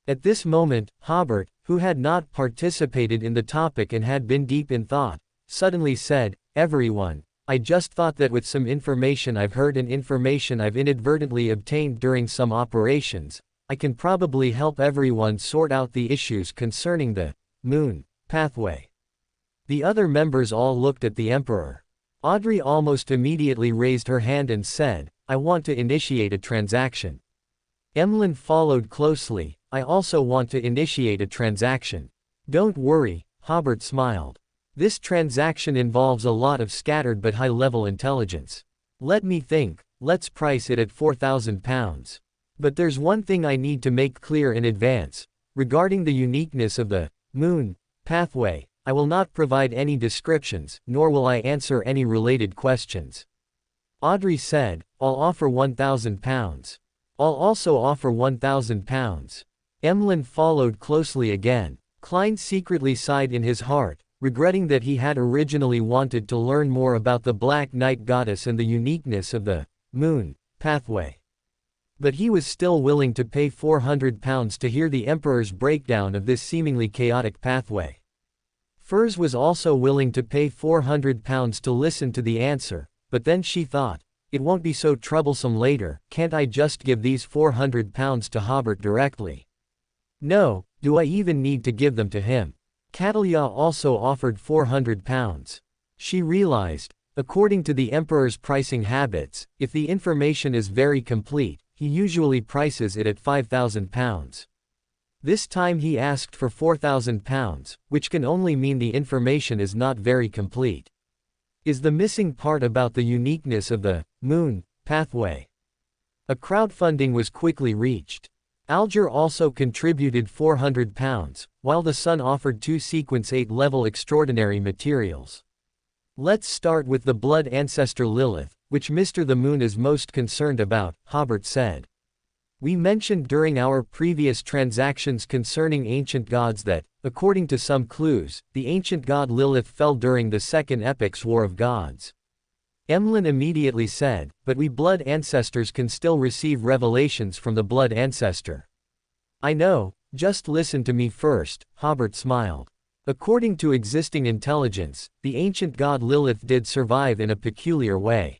[SPEAKER 1] At this moment, Hobert, who had not participated in the topic and had been deep in thought, suddenly said, "Everyone, I just thought that with some information I've heard and information I've inadvertently obtained during some operations, I can probably help everyone sort out the issues concerning the moon pathway." The other members all looked at the Emperor. Audrey almost immediately raised her hand and said, "I want to initiate a transaction." Emlyn followed closely, "I also want to initiate a transaction." "Don't worry," Hobert smiled. "This transaction involves a lot of scattered but high-level intelligence. Let me think, let's price it at £4,000. But there's one thing I need to make clear in advance. Regarding the uniqueness of the moon pathway, I will not provide any descriptions, nor will I answer any related questions." Audrey said, "I'll offer £1,000. I'll also offer £1,000. Emlyn followed closely again. Klein secretly sighed in his heart, regretting that he had originally wanted to learn more about the Black Night goddess and the uniqueness of the moon pathway. But he was still willing to pay £400 to hear the Emperor's breakdown of this seemingly chaotic pathway. Furs was also willing to pay £400 to listen to the answer, but then she thought, it won't be so troublesome later, can't I just give these £400 to Hobert directly? No, do I even need to give them to him? Catalya also offered £400. She realized, according to the Emperor's pricing habits, if the information is very complete, he usually prices it at £5,000. This time he asked for £4,000, which can only mean the information is not very complete. Is the missing part about the uniqueness of the moon pathway? A crowdfunding was quickly reached. Alger also contributed £400, while the Sun offered 2 Sequence 8 level extraordinary materials. Let's start with the blood ancestor Lilith, which Mr. the Moon is most concerned about, Hobert said. We mentioned during our previous transactions concerning ancient gods that, according to some clues, the ancient god Lilith fell during the Second Epic's War of Gods. Emlyn immediately said, but we blood ancestors can still receive revelations from the blood ancestor. I know, just listen to me first, Hobert smiled. According to existing intelligence, the ancient god Lilith did survive in a peculiar way.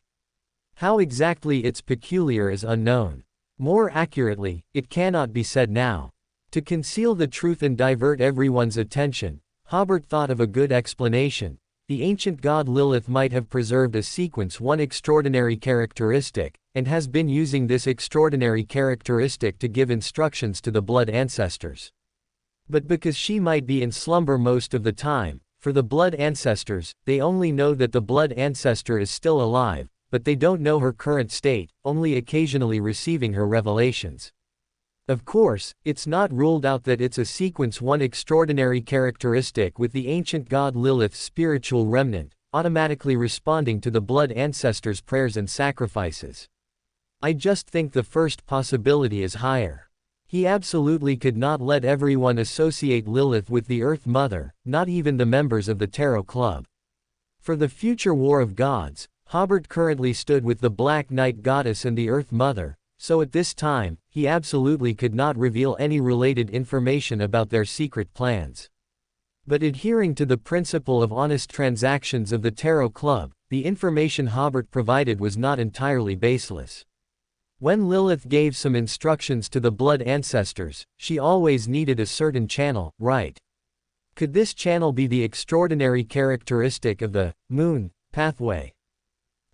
[SPEAKER 1] How exactly it's peculiar is unknown. More accurately, it cannot be said now. To conceal the truth and divert everyone's attention, Hobert thought of a good explanation. The ancient god Lilith might have preserved a sequence one extraordinary characteristic, and has been using this extraordinary characteristic to give instructions to the blood ancestors. But because she might be in slumber most of the time, for the blood ancestors, they only know that the blood ancestor is still alive, but they don't know her current state, only occasionally receiving her revelations. Of course, it's not ruled out that it's a sequence one extraordinary characteristic with the ancient god Lilith's spiritual remnant, automatically responding to the blood ancestors' prayers and sacrifices. I just think the first possibility is higher. He absolutely could not let everyone associate Lilith with the Earth Mother, not even the members of the Tarot Club. For the future War of Gods, Hobert currently stood with the Black Knight Goddess and the Earth Mother, so at this time, he absolutely could not reveal any related information about their secret plans. But adhering to the principle of honest transactions of the Tarot Club, the information Hobert provided was not entirely baseless. When Lilith gave some instructions to the blood ancestors, she always needed a certain channel, right? Could this channel be the extraordinary characteristic of the moon pathway?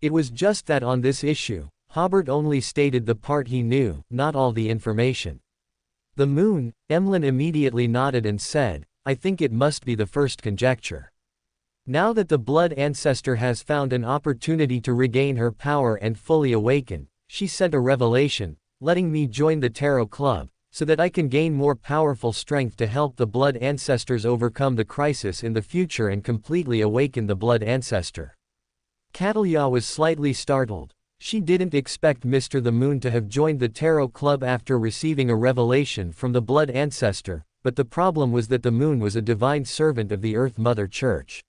[SPEAKER 1] It was just that on this issue, Hobert only stated the part he knew, not all the information. The moon, Emlyn immediately nodded and said, I think it must be the first conjecture. Now that the blood ancestor has found an opportunity to regain her power and fully awaken, she sent a revelation, letting me join the Tarot Club, so that I can gain more powerful strength to help the blood ancestors overcome the crisis in the future and completely awaken the blood ancestor. Catalia was slightly startled. She didn't expect Mr. the Moon to have joined the Tarot Club after receiving a revelation from the blood ancestor, but the problem was that the moon was a divine servant of the Earth Mother Church.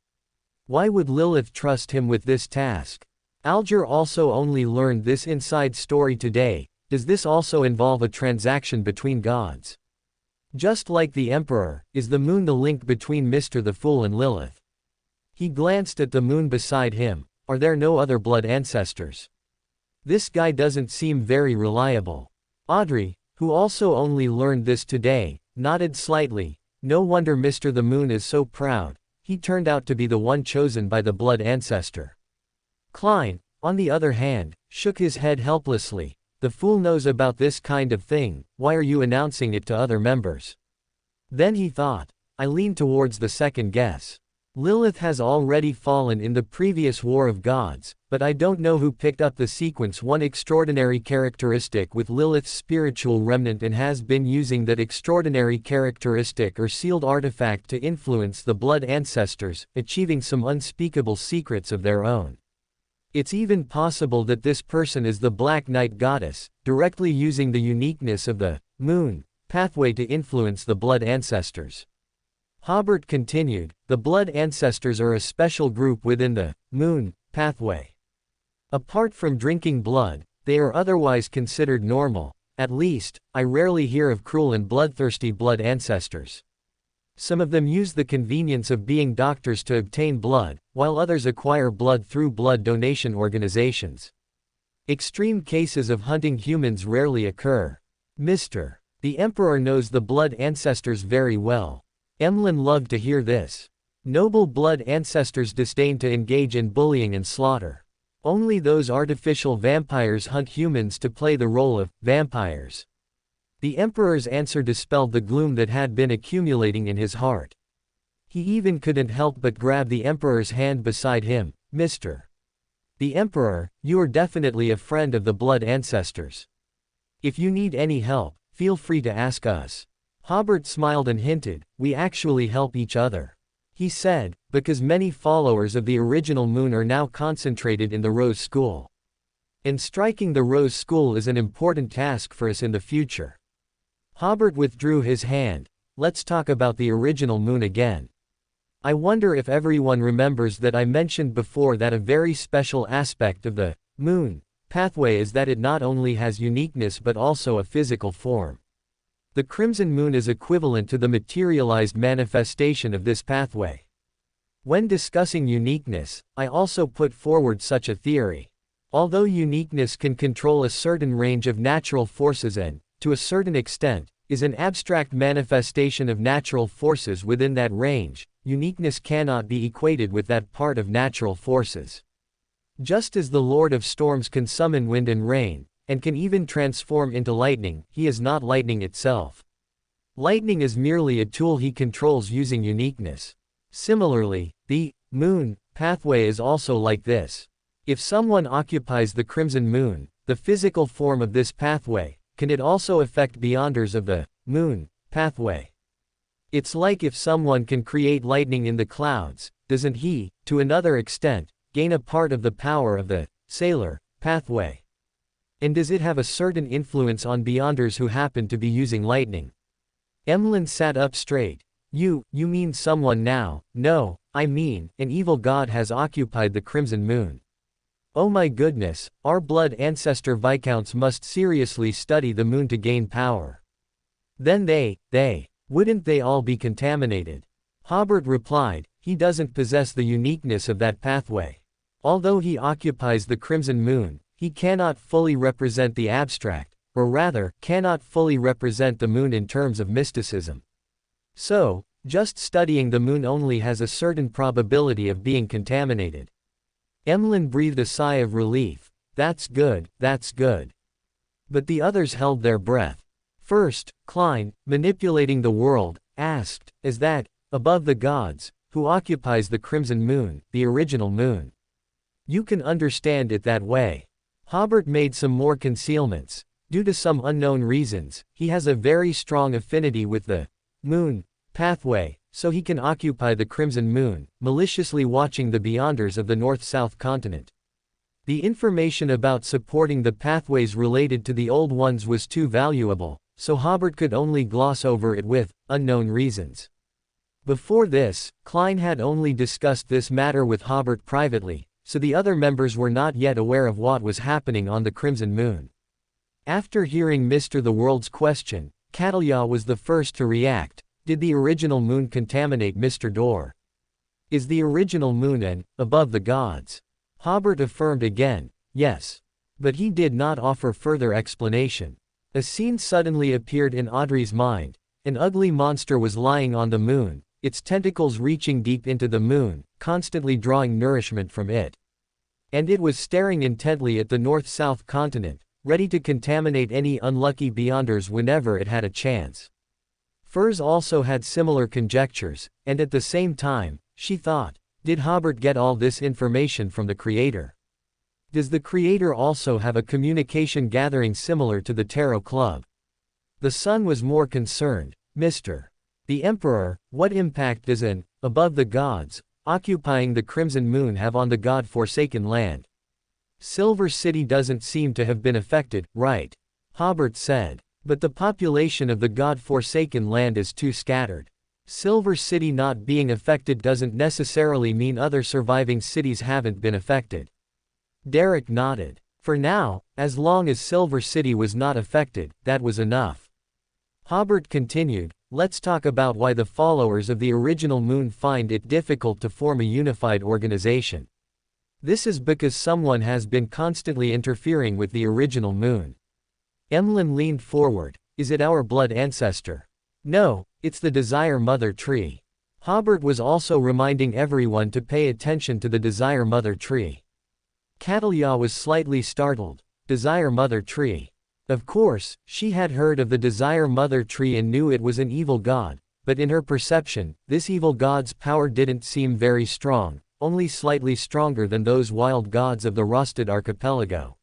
[SPEAKER 1] Why would Lilith trust him with this task? Alger also only learned this inside story today. Does this also involve a transaction between gods? Just like the Emperor, is the moon the link between Mr. the Fool and Lilith? He glanced at the moon beside him. Are there no other blood ancestors? This guy doesn't seem very reliable. Audrey, who also only learned this today, nodded slightly. No wonder Mr. the Moon is so proud. He turned out to be the one chosen by the blood ancestor. Klein, on the other hand, shook his head helplessly. The fool knows about this kind of thing, why are you announcing it to other members? Then he thought. I leaned towards the second guess. Lilith has already fallen in the previous War of Gods, but I don't know who picked up the sequence one extraordinary characteristic with Lilith's spiritual remnant and has been using that extraordinary characteristic or sealed artifact to influence the blood ancestors, achieving some unspeakable secrets of their own. It's even possible that this person is the Black Knight Goddess, directly using the uniqueness of the moon pathway to influence the blood ancestors. Hobert continued, the blood ancestors are a special group within the moon pathway. Apart from drinking blood, they are otherwise considered normal. At least, I rarely hear of cruel and bloodthirsty blood ancestors. Some of them use the convenience of being doctors to obtain blood, while others acquire blood through blood donation organizations. Extreme cases of hunting humans rarely occur. Mr. The Emperor knows the blood ancestors very well. Emlyn loved to hear this. Noble blood ancestors disdain to engage in bullying and slaughter. Only those artificial vampires hunt humans to play the role of vampires. The Emperor's answer dispelled the gloom that had been accumulating in his heart. He even couldn't help but grab the Emperor's hand beside him. Mr. The Emperor, you are definitely a friend of the blood ancestors. If you need any help, feel free to ask us. Hobert smiled and hinted, we actually help each other. He said, because many followers of the original moon are now concentrated in the Rose School. And striking the Rose School is an important task for us in the future. Hobert withdrew his hand. Let's talk about the original moon again. I wonder if everyone remembers that I mentioned before that a very special aspect of the moon pathway is that it not only has uniqueness but also a physical form. The crimson moon is equivalent to the materialized manifestation of this pathway. When discussing uniqueness, I also put forward such a theory. Although uniqueness can control a certain range of natural forces and, to a certain extent, is an abstract manifestation of natural forces within that range, uniqueness cannot be equated with that part of natural forces. Just as the Lord of Storms can summon wind and rain, and can even transform into lightning, he is not lightning itself. Lightning is merely a tool he controls using uniqueness. Similarly, the moon pathway is also like this. If someone occupies the crimson moon, the physical form of this pathway, can it also affect beyonders of the moon pathway? It's like if someone can create lightning in the clouds, doesn't he, to another extent, gain a part of the power of the sailor pathway? And does it have a certain influence on beyonders who happen to be using lightning? Emlyn sat up straight. You mean someone now? No, I mean, an evil god has occupied the crimson moon. Oh my goodness, our blood ancestor viscounts must seriously study the moon to gain power. Then wouldn't they all be contaminated? Hobert replied, he doesn't possess the uniqueness of that pathway. Although he occupies the crimson moon, he cannot fully represent the abstract, or rather, cannot fully represent the moon in terms of mysticism. So, just studying the moon only has a certain probability of being contaminated. Emlyn breathed a sigh of relief. That's good, that's good. But the others held their breath. First, Klein, manipulating the world, asked, is that, above the gods, who occupies the crimson moon, the original moon? You can understand it that way. Hobert made some more concealments. Due to some unknown reasons, he has a very strong affinity with the moon pathway, so he can occupy the crimson moon, maliciously watching the beyonders of the north-south continent. The information about supporting the pathways related to the old ones was too valuable, so Hobert could only gloss over it with unknown reasons. Before this, Klein had only discussed this matter with Hobert privately, so the other members were not yet aware of what was happening on the crimson moon. After hearing Mr. the World's question, Catalya was the first to react. Did the original moon contaminate Mr. Dorr? Is the original moon an above the gods? Hobert affirmed again, yes. But he did not offer further explanation. A scene suddenly appeared in Audrey's mind. An ugly monster was lying on the moon, its tentacles reaching deep into the moon, constantly drawing nourishment from it. And it was staring intently at the north-south continent, ready to contaminate any unlucky beyonders whenever it had a chance. Furs also had similar conjectures, and at the same time, she thought, did Hobert get all this information from the Creator? Does the Creator also have a communication gathering similar to the Tarot Club? The Sun was more concerned. Mr. the Emperor, what impact does an above the gods, occupying the crimson moon have on the god-forsaken land? Silver City doesn't seem to have been affected, right? Hobert said. But the population of the god-forsaken land is too scattered. Silver City not being affected doesn't necessarily mean other surviving cities haven't been affected. Derek nodded. For now, as long as Silver City was not affected, that was enough. Hobert continued, let's talk about why the followers of the original moon find it difficult to form a unified organization. This is because someone has been constantly interfering with the original moon. Emlyn leaned forward. Is it our blood ancestor? No, it's the Desire Mother tree. Hobert was also reminding everyone to pay attention to the Desire Mother tree. Catalya was slightly startled. Desire Mother tree. Of course, she had heard of the Desire Mother tree and knew it was an evil god, but in her perception, this evil god's power didn't seem very strong, only slightly stronger than those wild gods of the Rosted Archipelago.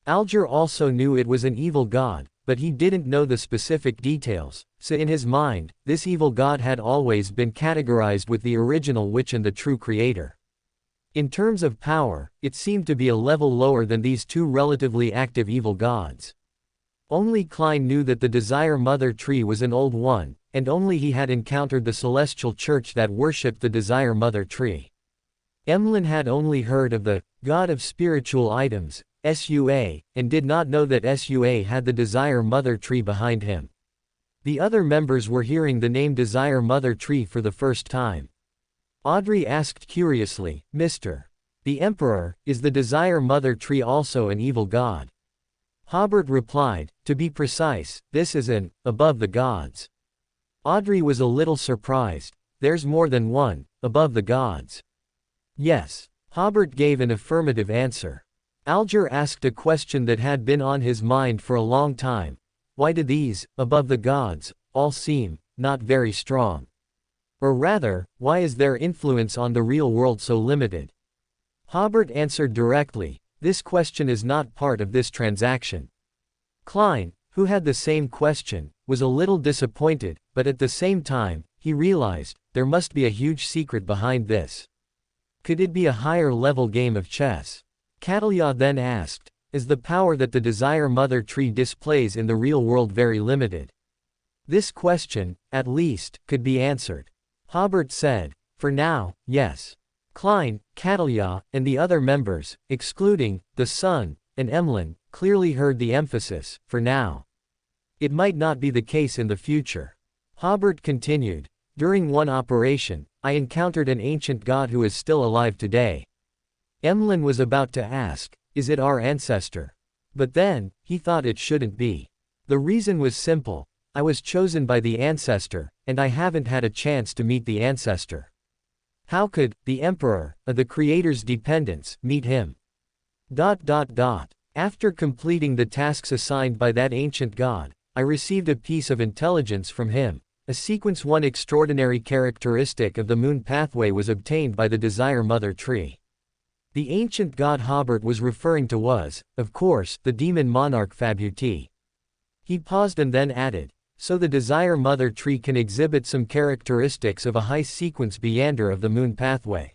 [SPEAKER 1] Alger also knew it was an evil god, but he didn't know the specific details, so in his mind, this evil god had always been categorized with the original witch and the true creator. In terms of power, it seemed to be a level lower than these two relatively active evil gods. Only Klein knew that the Desire Mother tree was an old one, and only he had encountered the celestial church that worshipped the Desire Mother tree. Emlyn had only heard of the god of spiritual items, SUA, and did not know that SUA had the Desire Mother tree behind him. The other members were hearing the name Desire Mother tree for the first time. Audrey asked curiously, Mr. The Emperor, is the Desire Mother Tree also an evil god? Hobert replied, to be precise, this is an, above the gods. Audrey was a little surprised. There's more than one, above the gods. Yes. Hobert gave an affirmative answer. Alger asked a question that had been on his mind for a long time. Why do these, above the gods, all seem, not very strong? Or rather, why is their influence on the real world so limited? Hobert answered directly, this question is not part of this transaction. Klein, who had the same question, was a little disappointed, but at the same time, he realized, there must be a huge secret behind this. Could it be a higher-level game of chess? Catalia then asked, is the power that the Desire Mother Tree displays in the real world very limited? This question, at least, could be answered. Hobert said, for now, yes. Klein, Catalia, and the other members, excluding the Sun and Emlyn, clearly heard the emphasis, for now. It might not be the case in the future. Hobert continued, during one operation, I encountered an ancient god who is still alive today. Emlyn was about to ask, is it our ancestor? But then, he thought it shouldn't be. The reason was simple, I was chosen by the ancestor, and I haven't had a chance to meet the ancestor. How could the Emperor, the Creator's dependents, meet him? After completing the tasks assigned by that ancient god, I received a piece of intelligence from him. A sequence 1 extraordinary characteristic of the moon pathway was obtained by the Desire Mother Tree. The ancient god Hobert was referring to was, of course, the demon monarch Fabuti. He paused and then added, so the Desire Mother Tree can exhibit some characteristics of a high sequence meander of the moon pathway.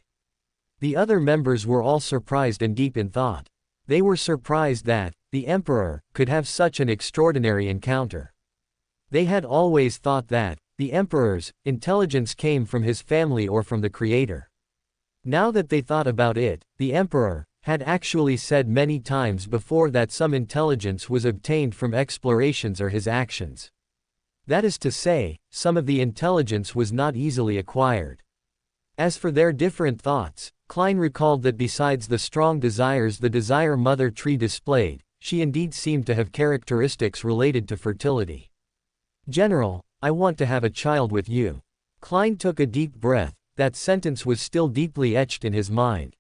[SPEAKER 1] The other members were all surprised and deep in thought. They were surprised that the Emperor could have such an extraordinary encounter. They had always thought that the Emperor's intelligence came from his family or from the Creator. Now that they thought about it, the Emperor had actually said many times before that some intelligence was obtained from explorations or his actions. That is to say, some of the intelligence was not easily acquired. As for their different thoughts, Klein recalled that besides the strong desires the Desire Mother Tree displayed, she indeed seemed to have characteristics related to fertility. General, I want to have a child with you. Klein took a deep breath, that sentence was still deeply etched in his mind.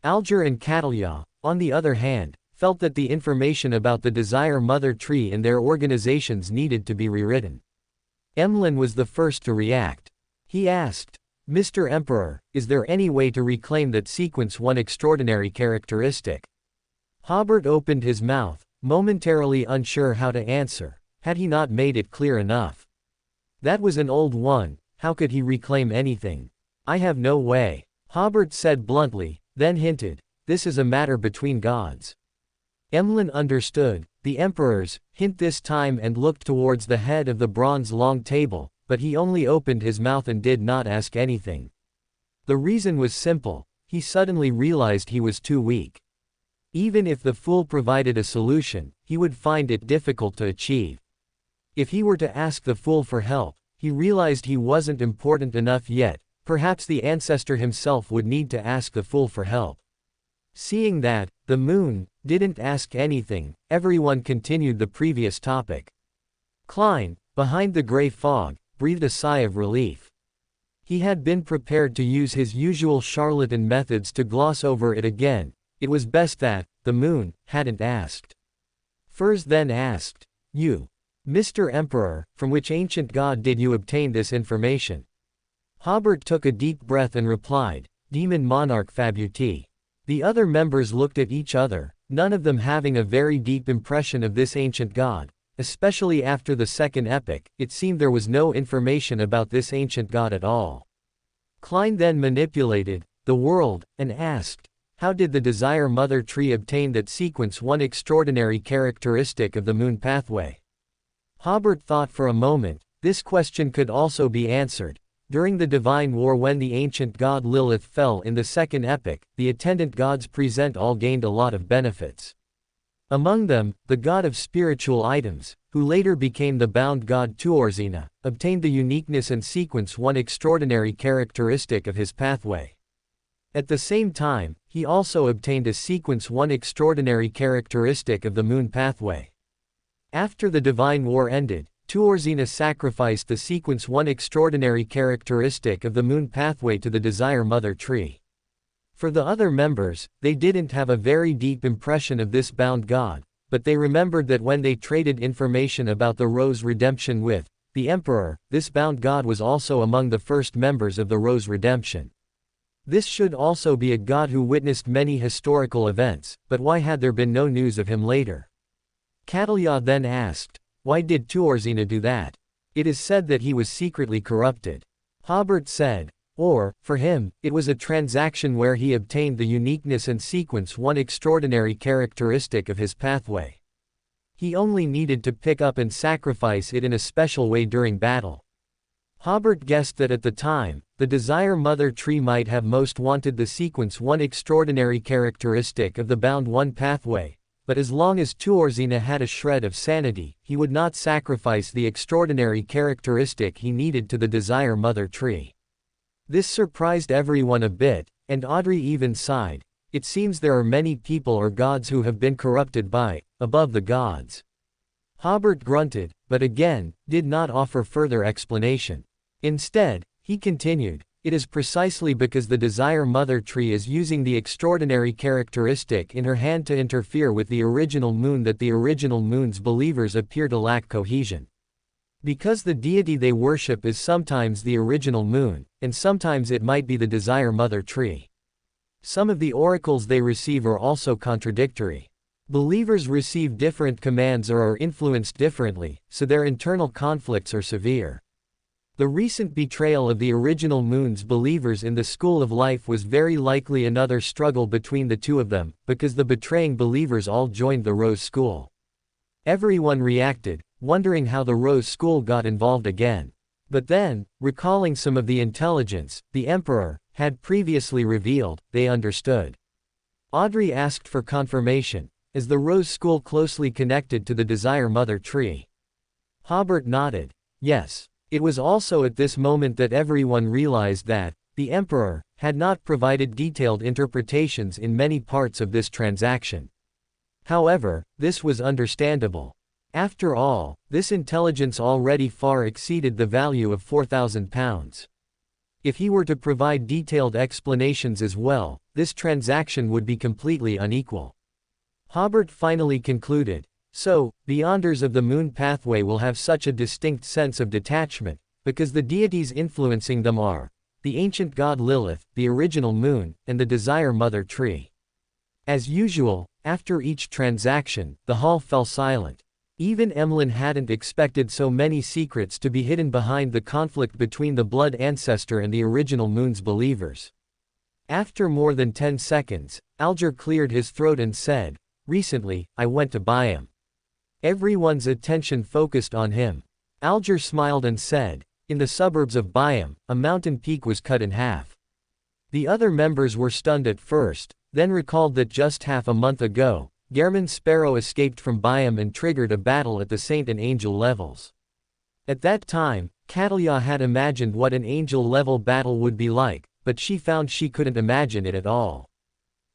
[SPEAKER 1] Alger and Catalia, on the other hand, felt that the information about the Desire Mother Tree in their organizations needed to be rewritten. Emlyn was the first to react. He asked, Mr. Emperor, is there any way to reclaim that sequence 1 extraordinary characteristic? Hobert opened his mouth, momentarily unsure how to answer. Had he not made it clear enough? That was an old one, how could he reclaim anything? I have no way. Hobert said bluntly, then hinted, this is a matter between gods. Emlyn understood, the Emperor's hint this time and looked towards the head of the bronze long table, but he only opened his mouth and did not ask anything. The reason was simple, he suddenly realized he was too weak. Even if the fool provided a solution, he would find it difficult to achieve. If he were to ask the fool for help, he realized he wasn't important enough yet, perhaps the ancestor himself would need to ask the fool for help. Seeing that the moon didn't ask anything, everyone continued the previous topic. Klein, behind the gray fog, breathed a sigh of relief. He had been prepared to use his usual charlatan methods to gloss over it again. It was best that the moon hadn't asked. Furs then asked, you, Mr. Emperor, from which ancient god did you obtain this information? Hobert took a deep breath and replied, Demon Monarch Fabuti. The other members looked at each other, none of them having a very deep impression of this ancient god, especially after the second epoch. It seemed there was no information about this ancient god at all. Klein then manipulated the world, and asked, how did the Desire Mother Tree obtain that sequence 1 extraordinary characteristic of the moon pathway? Hobert thought for a moment, this question could also be answered. During the Divine War when the ancient god Lilith fell in the second epoch, the attendant gods present all gained a lot of benefits. Among them, the god of spiritual items, who later became the bound god Tuorzina, obtained the uniqueness and sequence 1 extraordinary characteristic of his pathway. At the same time, he also obtained a Sequence 1 extraordinary characteristic of the Moon pathway. After the Divine War ended, Tuorzina sacrificed the Sequence 1 extraordinary characteristic of the Moon pathway to the Desire Mother tree. For the other members, they didn't have a very deep impression of this bound god, but they remembered that when they traded information about the Rose Redemption with the Emperor, this bound god was also among the first members of the Rose Redemption. This should also be a god who witnessed many historical events, but why had there been no news of him later? Catalya then asked, why did Tuorzina do that? It is said that he was secretly corrupted. Hobert said, or, for him, it was a transaction where he obtained the uniqueness and Sequence 1 extraordinary characteristic of his pathway. He only needed to pick up and sacrifice it in a special way during battle. Hobert guessed that at the time, the Desire Mother tree might have most wanted the Sequence 1 extraordinary characteristic of the Bound 1 pathway, but as long as Tuorzina had a shred of sanity, he would not sacrifice the extraordinary characteristic he needed to the Desire Mother tree. This surprised everyone a bit, and Audrey even sighed. It seems there are many people or gods who have been corrupted by, above the gods. Hobert grunted, but again, did not offer further explanation. Instead, he continued, it is precisely because the Desire Mother tree is using the extraordinary characteristic in her hand to interfere with the original moon that the original moon's believers appear to lack cohesion. Because the deity they worship is sometimes the original moon, and sometimes it might be the Desire Mother tree. Some of the oracles they receive are also contradictory. Believers receive different commands or are influenced differently, so their internal conflicts are severe. The recent betrayal of the original moon's believers in the School of Life was very likely another struggle between the two of them, because the betraying believers all joined the Rose School. Everyone reacted, wondering how the Rose School got involved again. But then, recalling some of the intelligence the Emperor had previously revealed, they understood. Audrey asked for confirmation. Is the Rose School closely connected to the Desire Mother tree? Hobert nodded. Yes. It was also at this moment that everyone realized that the Emperor had not provided detailed interpretations in many parts of this transaction. However, this was understandable. After all, this intelligence already far exceeded the value of £4,000. If he were to provide detailed explanations as well, this transaction would be completely unequal. Hobert finally concluded, so, Beyonders of the Moon pathway will have such a distinct sense of detachment, because the deities influencing them are the ancient god Lilith, the original moon, and the Desire Mother tree. As usual, after each transaction, the hall fell silent. Even Emlyn hadn't expected so many secrets to be hidden behind the conflict between the Blood Ancestor and the original moon's believers. After more than 10 seconds, Alger cleared his throat and said, recently, I went to Byam. Everyone's attention focused on him. Alger smiled and said, in the suburbs of Byam, a mountain peak was cut in half. The other members were stunned at first, then recalled that just half a month ago, Gehrman Sparrow escaped from Byam and triggered a battle at the Saint and Angel levels. At that time, Catalya had imagined what an angel-level battle would be like, but she found she couldn't imagine it at all.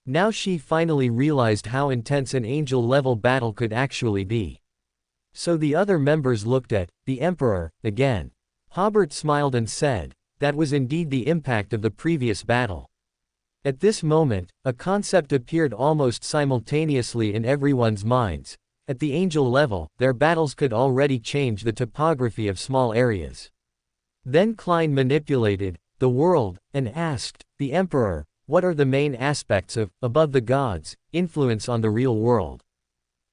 [SPEAKER 1] Now she finally realized how intense an angel-level battle could actually be. So the other members looked at the Emperor again. Hobert smiled and said, that was indeed the impact of the previous battle. At this moment, a concept appeared almost simultaneously in everyone's minds. At the angel level, their battles could already change the topography of small areas. Then Klein manipulated the world and asked the Emperor, what are the main aspects of above the gods influence on the real world?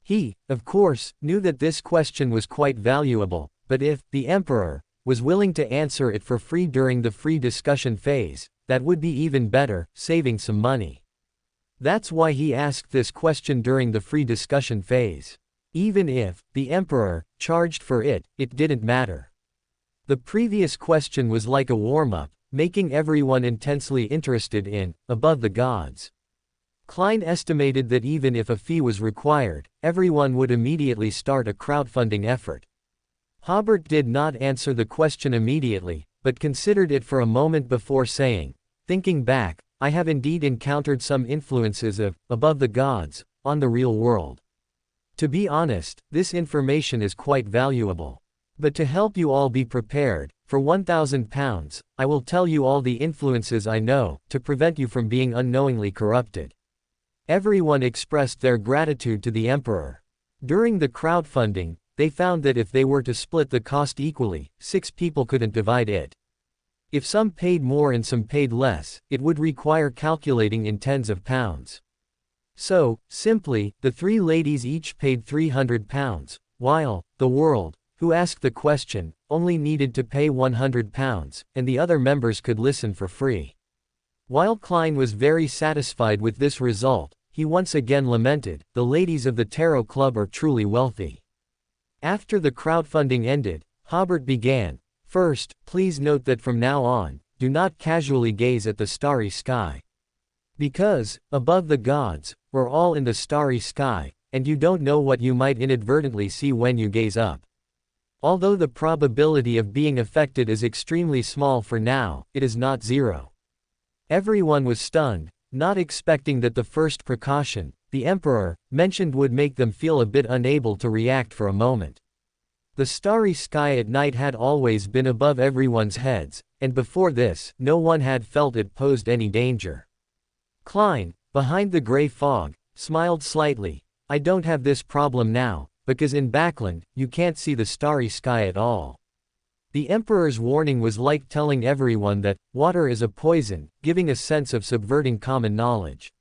[SPEAKER 1] He, of course, knew that this question was quite valuable, but if the Emperor was willing to answer it for free during the free discussion phase, that would be even better, saving some money. That's why he asked this question during the free discussion phase. Even if the Emperor charged for it, it didn't matter. The previous question was like a warm-up, making everyone intensely interested in above the gods. Klein estimated that even if a fee was required, everyone would immediately start a crowdfunding effort. Hobert did not answer the question immediately, but considered it for a moment before saying, thinking back, I have indeed encountered some influences of, above the gods, on the real world. To be honest, this information is quite valuable. But to help you all be prepared, for £1,000, I will tell you all the influences I know, to prevent you from being unknowingly corrupted. Everyone expressed their gratitude to the emperor. During the crowdfunding, they found that if they were to split the cost equally, 6 people couldn't divide it. If some paid more and some paid less, it would require calculating in tens of pounds. So, simply, the 3 ladies each paid £300, while the world, who asked the question, only needed to pay £100, and the other members could listen for free. While Klein was very satisfied with this result, he once again lamented, "The ladies of the Tarot Club are truly wealthy." After the crowdfunding ended, Hobert began, "First, please note that from now on, do not casually gaze at the starry sky. Because, above the gods, we're all in the starry sky, and you don't know what you might inadvertently see when you gaze up. Although the probability of being affected is extremely small for now, it is not zero." Everyone was stunned, not expecting that the first precaution, the emperor, mentioned would make them feel a bit unable to react for a moment. The starry sky at night had always been above everyone's heads, and before this, no one had felt it posed any danger. Klein, behind the gray fog, smiled slightly. "I don't have this problem now, because in Backland, you can't see the starry sky at all." The emperor's warning was like telling everyone that water is a poison, giving a sense of subverting common knowledge.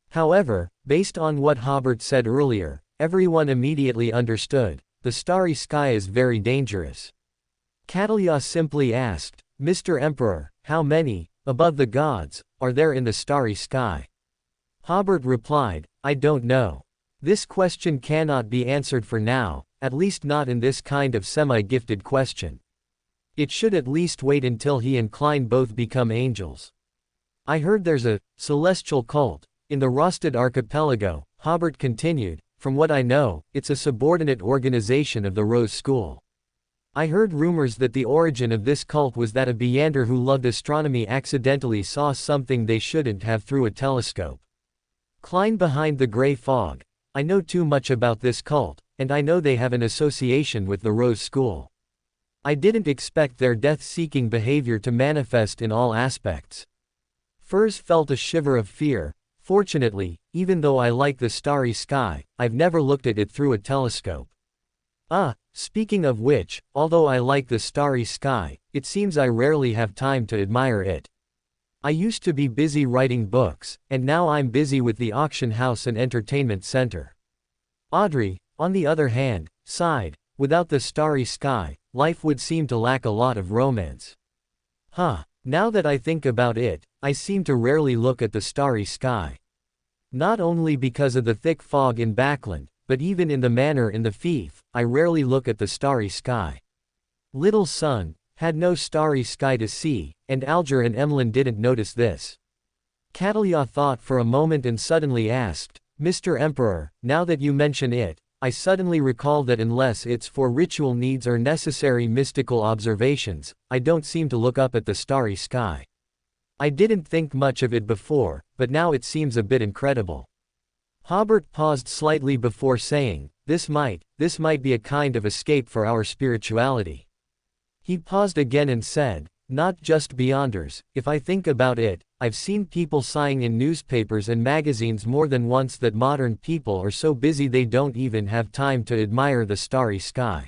[SPEAKER 1] However, based on what Hobert said earlier, everyone immediately understood, the starry sky is very dangerous. Catalia simply asked, "Mr. Emperor, how many, above the gods, are there in the starry sky?" Hobert replied, "I don't know. This question cannot be answered for now, at least not in this kind of semi-gifted question. It should at least wait until he and Klein both become angels. I heard there's a celestial cult in the Rostad archipelago," Hobert continued. "From what I know, it's a subordinate organization of the Rose School. I heard rumors that the origin of this cult was that a Beander who loved astronomy accidentally saw something they shouldn't have through a telescope." Klein behind the gray fog, "I know too much about this cult, and I know they have an association with the Rose School. I didn't expect their death-seeking behavior to manifest in all aspects." Furs felt a shiver of fear. "Fortunately, even though I like the starry sky, I've never looked at it through a telescope. Speaking of which, although I like the starry sky, it seems I rarely have time to admire it. I used to be busy writing books, and now I'm busy with the auction house and entertainment center." Audrey, on the other hand, sighed, "Without the starry sky, life would seem to lack a lot of romance. Now that I think about it, I seem to rarely look at the starry sky. Not only because of the thick fog in Backland, but even in the manor in the fief, I rarely look at the starry sky. Little son had no starry sky to see, and Alger and Emlyn didn't notice this." Catalia thought for a moment and suddenly asked, "Mr. Emperor, now that you mention it, I suddenly recall that unless it's for ritual needs or necessary mystical observations, I don't seem to look up at the starry sky. I didn't think much of it before, but now it seems a bit incredible." Hobert paused slightly before saying, this might be a kind of escape for our spirituality." He paused again and said, "Not just Beyonders, if I think about it, I've seen people sighing in newspapers and magazines more than once that modern people are so busy they don't even have time to admire the starry sky.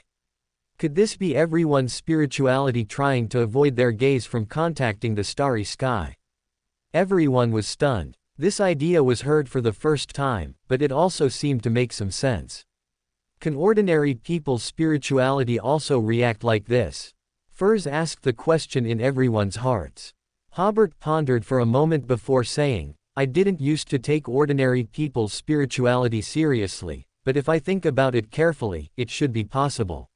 [SPEAKER 1] Could this be everyone's spirituality trying to avoid their gaze from contacting the starry sky?" Everyone was stunned. This idea was heard for the first time, but it also seemed to make some sense. Can ordinary people's spirituality also react like this? Furs asked the question in everyone's hearts. Hobert pondered for a moment before saying, "I didn't used to take ordinary people's spirituality seriously, but if I think about it carefully, it should be possible.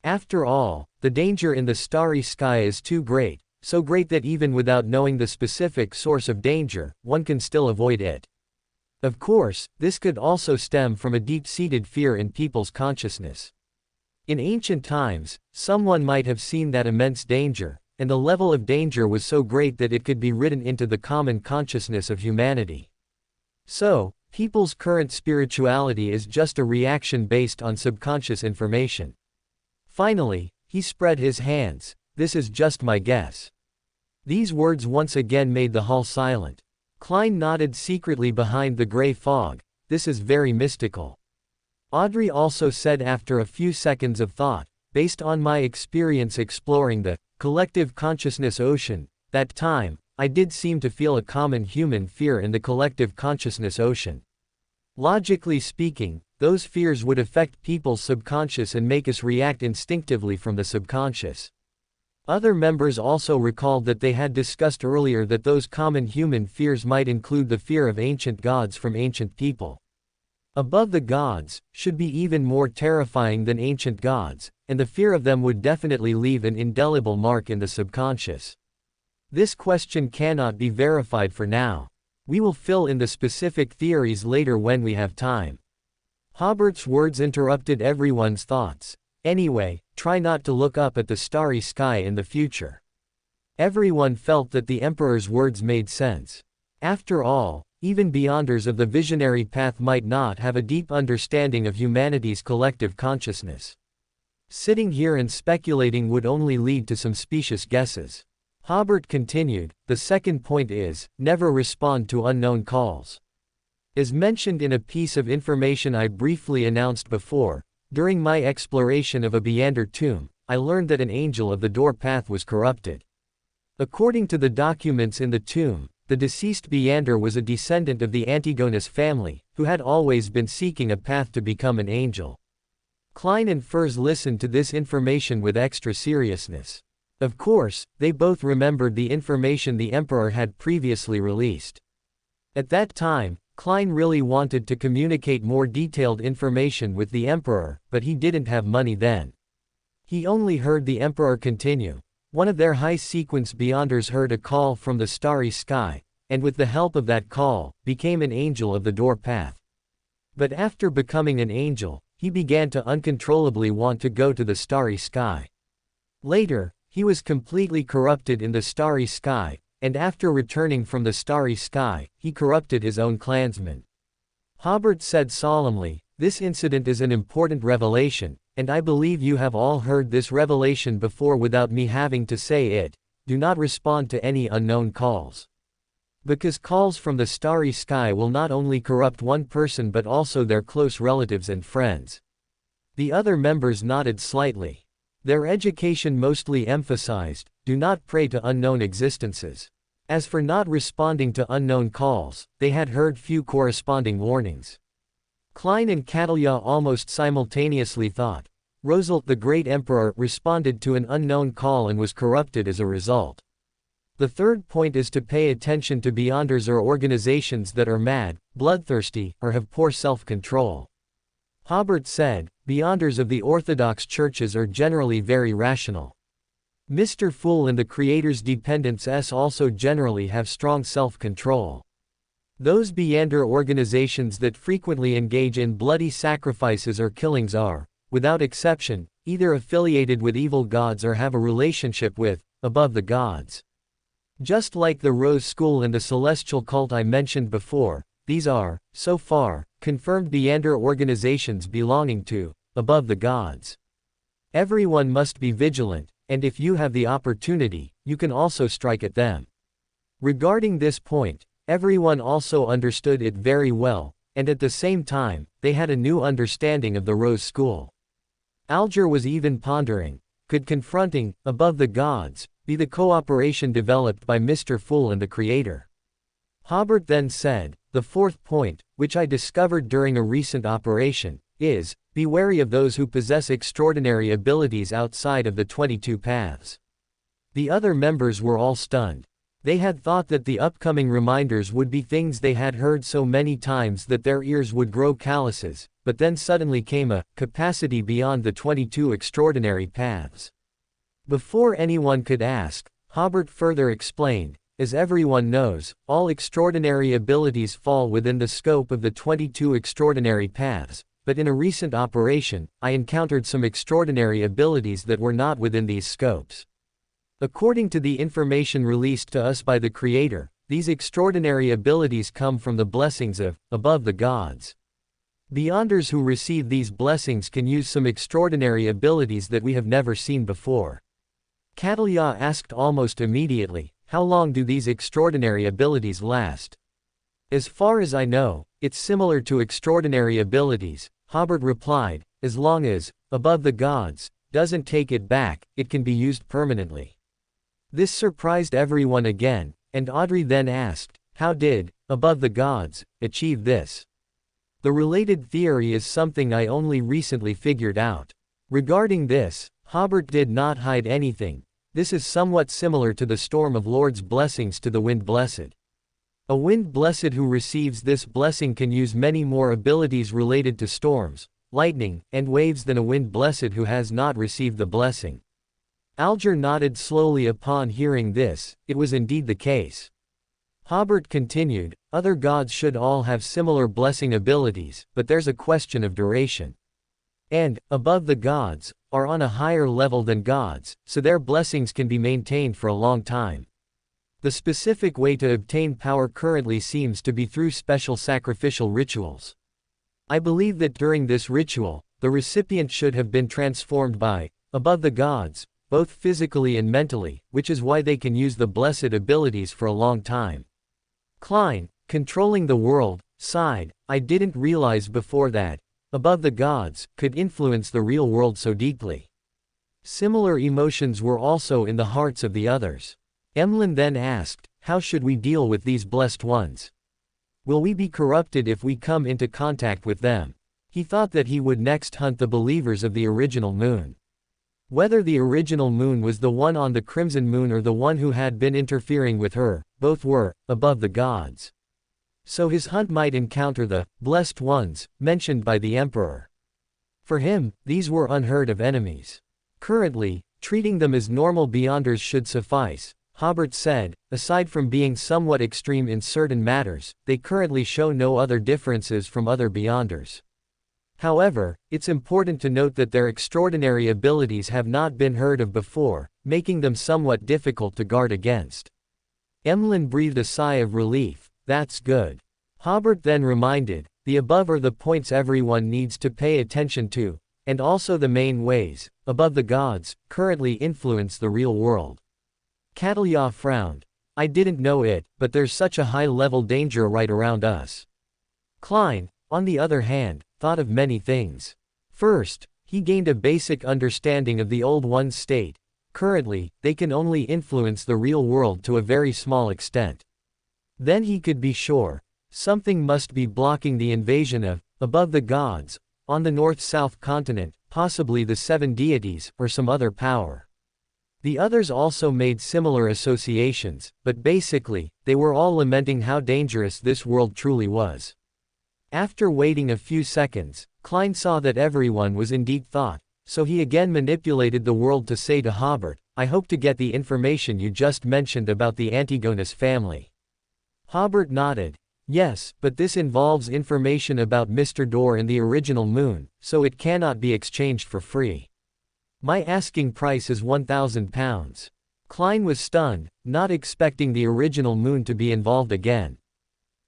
[SPEAKER 1] After all, the danger in the starry sky is too great, so great that even without knowing the specific source of danger, one can still avoid it. Of course, this could also stem from a deep-seated fear in people's consciousness. In ancient times, someone might have seen that immense danger, and the level of danger was so great that it could be written into the common consciousness of humanity. So, people's current spirituality is just a reaction based on subconscious information. Finally, he spread his hands. This is just my guess. These words once again made the hall silent. Klein nodded secretly behind the gray fog. This is very mystical. Audrey also said after a few seconds of thought, based on my experience exploring the collective consciousness ocean, that time, I did seem to feel a common human fear in the collective consciousness ocean. Logically speaking, those fears would affect people's subconscious and make us react instinctively from the subconscious. Other members also recalled that they had discussed earlier that those common human fears might include the fear of ancient gods from ancient people. Above the gods should be even more terrifying than ancient gods, and the fear of them would definitely leave an indelible mark in the subconscious. This question cannot be verified for now. We will fill in the specific theories later when we have time. Hobert's words interrupted everyone's thoughts. Anyway, try not to look up at the starry sky in the future. Everyone felt that the Emperor's words made sense. After all, even beyonders of the visionary path might not have a deep understanding of humanity's collective consciousness. Sitting here and speculating would only lead to some specious guesses. Hobert continued, the second point is, never respond to unknown calls. As mentioned in a piece of information I briefly announced before, during my exploration of a Beander tomb, I learned that an angel of the door path was corrupted. According to the documents in the tomb, the deceased Beander was a descendant of the Antigonus family, who had always been seeking a path to become an angel. Klein and Furs listened to this information with extra seriousness. Of course, they both remembered the information the Emperor had previously released. At that time, Klein really wanted to communicate more detailed information with the Emperor, but he didn't have money then. He only heard the Emperor continue. One of their high-sequence Beyonders heard a call from the starry sky, and with the help of that call, became an angel of the door path. But after becoming an angel, he began to uncontrollably want to go to the starry sky. Later, he was completely corrupted in the starry sky, and after returning from the starry sky, he corrupted his own clansmen. Hobert said solemnly, this incident is an important revelation, and I believe you have all heard this revelation before without me having to say it. Do not respond to any unknown calls. Because calls from the starry sky will not only corrupt one person but also their close relatives and friends. The other members nodded slightly. Their education mostly emphasized, do not pray to unknown existences. As for not responding to unknown calls, they had heard few corresponding warnings. Klein and Catalya almost simultaneously thought. Roosevelt the Great Emperor responded to an unknown call and was corrupted as a result. The third point is to pay attention to Beyonders or organizations that are mad, bloodthirsty, or have poor self-control. Hobert said, Beyonders of the Orthodox churches are generally very rational. Mr. Fool and the Creator's dependents also generally have strong self-control. Those Beander organizations that frequently engage in bloody sacrifices or killings are, without exception, either affiliated with evil gods or have a relationship with, above the gods. Just like the Rose School and the celestial cult I mentioned before, these are, so far, confirmed Beander organizations belonging to, above the gods. Everyone must be vigilant, and if you have the opportunity, you can also strike at them. Regarding this point, everyone also understood it very well, and at the same time, they had a new understanding of the Rose School. Alger was even pondering, could confronting, above the gods, be the cooperation developed by Mr. Fool and the Creator? Hobert then said, the fourth point, which I discovered during a recent operation, is, be wary of those who possess extraordinary abilities outside of the 22 paths. The other members were all stunned. They had thought that the upcoming reminders would be things they had heard so many times that their ears would grow calluses, but then suddenly came a capacity beyond the 22 extraordinary paths. Before anyone could ask, Hobert further explained, as everyone knows, all extraordinary abilities fall within the scope of the 22 extraordinary paths, but in a recent operation, I encountered some extraordinary abilities that were not within these scopes. According to the information released to us by the Creator, these extraordinary abilities come from the blessings of, above the gods. Beyonders who receive these blessings can use some extraordinary abilities that we have never seen before. Catalia asked almost immediately, how long do these extraordinary abilities last? As far as I know, it's similar to extraordinary abilities, Hobert replied, as long as, above the gods, doesn't take it back, it can be used permanently. This surprised everyone again, and Audrey then asked, how did, above the gods, achieve this? The related theory is something I only recently figured out. Regarding this, Hobert did not hide anything. This is somewhat similar to the storm of Lord's blessings to the wind blessed. A wind blessed who receives this blessing can use many more abilities related to storms, lightning, and waves than a wind blessed who has not received the blessing. Alger nodded slowly upon hearing this. It was indeed the case. Hobert continued, other gods should all have similar blessing abilities, but there's a question of duration. And, above the gods, are on a higher level than gods, so their blessings can be maintained for a long time. The specific way to obtain power currently seems to be through special sacrificial rituals. I believe that during this ritual, the recipient should have been transformed by, above the gods, both physically and mentally, which is why they can use the blessed abilities for a long time. Klein, controlling the world, sighed, I didn't realize before that, above the gods, could influence the real world so deeply. Similar emotions were also in the hearts of the others. Emlyn then asked, how should we deal with these blessed ones? Will we be corrupted if we come into contact with them? He thought that he would next hunt the believers of the original moon. Whether the original moon was the one on the crimson moon or the one who had been interfering with her, both were, above the gods. So his hunt might encounter the, blessed ones, mentioned by the emperor. For him, these were unheard of enemies. Currently, treating them as normal beyonders should suffice, Hobert said, aside from being somewhat extreme in certain matters, they currently show no other differences from other beyonders. However, it's important to note that their extraordinary abilities have not been heard of before, making them somewhat difficult to guard against. Emlyn breathed a sigh of relief. That's good. Hobert then reminded, the above are the points everyone needs to pay attention to, and also the main ways, above the gods, currently influence the real world. Catalia frowned. I didn't know it, but there's such a high-level danger right around us. Klein, on the other hand, thought of many things. First, he gained a basic understanding of the old one's state. Currently, they can only influence the real world to a very small extent. Then he could be sure, something must be blocking the invasion of, above the gods, on the north-south continent, possibly the 7 deities, or some other power. The others also made similar associations, but basically, they were all lamenting how dangerous this world truly was. After waiting a few seconds, Klein saw that everyone was in deep thought, so he again manipulated the world to say to Hobert, I hope to get the information you just mentioned about the Antigonus family. Hobert nodded. Yes, but this involves information about Mr. Door and the original moon, so it cannot be exchanged for free. My asking price is £1,000. Klein was stunned, not expecting the original moon to be involved again.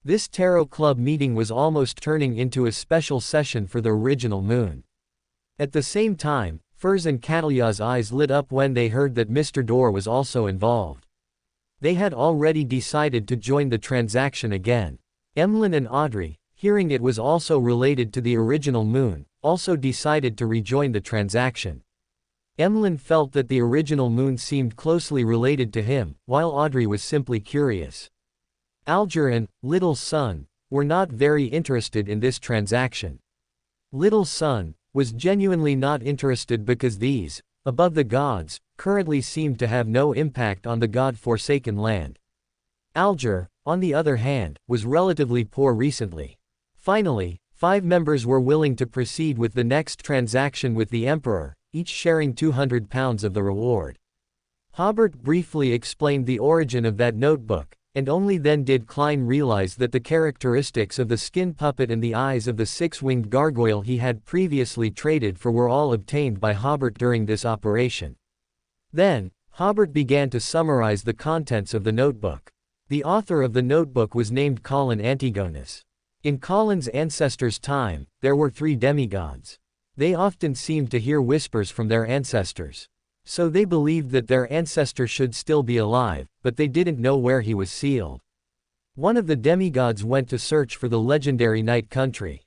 [SPEAKER 1] This tarot club meeting was almost turning into a special session for the original moon. At the same time, Furs and Catalia's eyes lit up when they heard that Mr. Door was also involved. They had already decided to join the transaction again. Emlyn and Audrey, hearing it was also related to the original moon, also decided to rejoin the transaction. Emlyn felt that the original moon seemed closely related to him, while Audrey was simply curious. Alger and Little Sun were not very interested in this transaction. Little Sun was genuinely not interested because these, above the gods, currently seemed to have no impact on the god-forsaken land. Alger, on the other hand, was relatively poor recently. Finally, 5 members were willing to proceed with the next transaction with the Emperor, each sharing £200 of the reward. Hobert briefly explained the origin of that notebook, and only then did Klein realize that the characteristics of the skin puppet and the eyes of the 6-winged gargoyle he had previously traded for were all obtained by Hobert during this operation. Then, Hobert began to summarize the contents of the notebook. The author of the notebook was named Colin Antigonus. In Colin's ancestors' time, there were 3 demigods. They often seemed to hear whispers from their ancestors. So they believed that their ancestor should still be alive, but they didn't know where he was sealed. One of the demigods went to search for the legendary Night Country.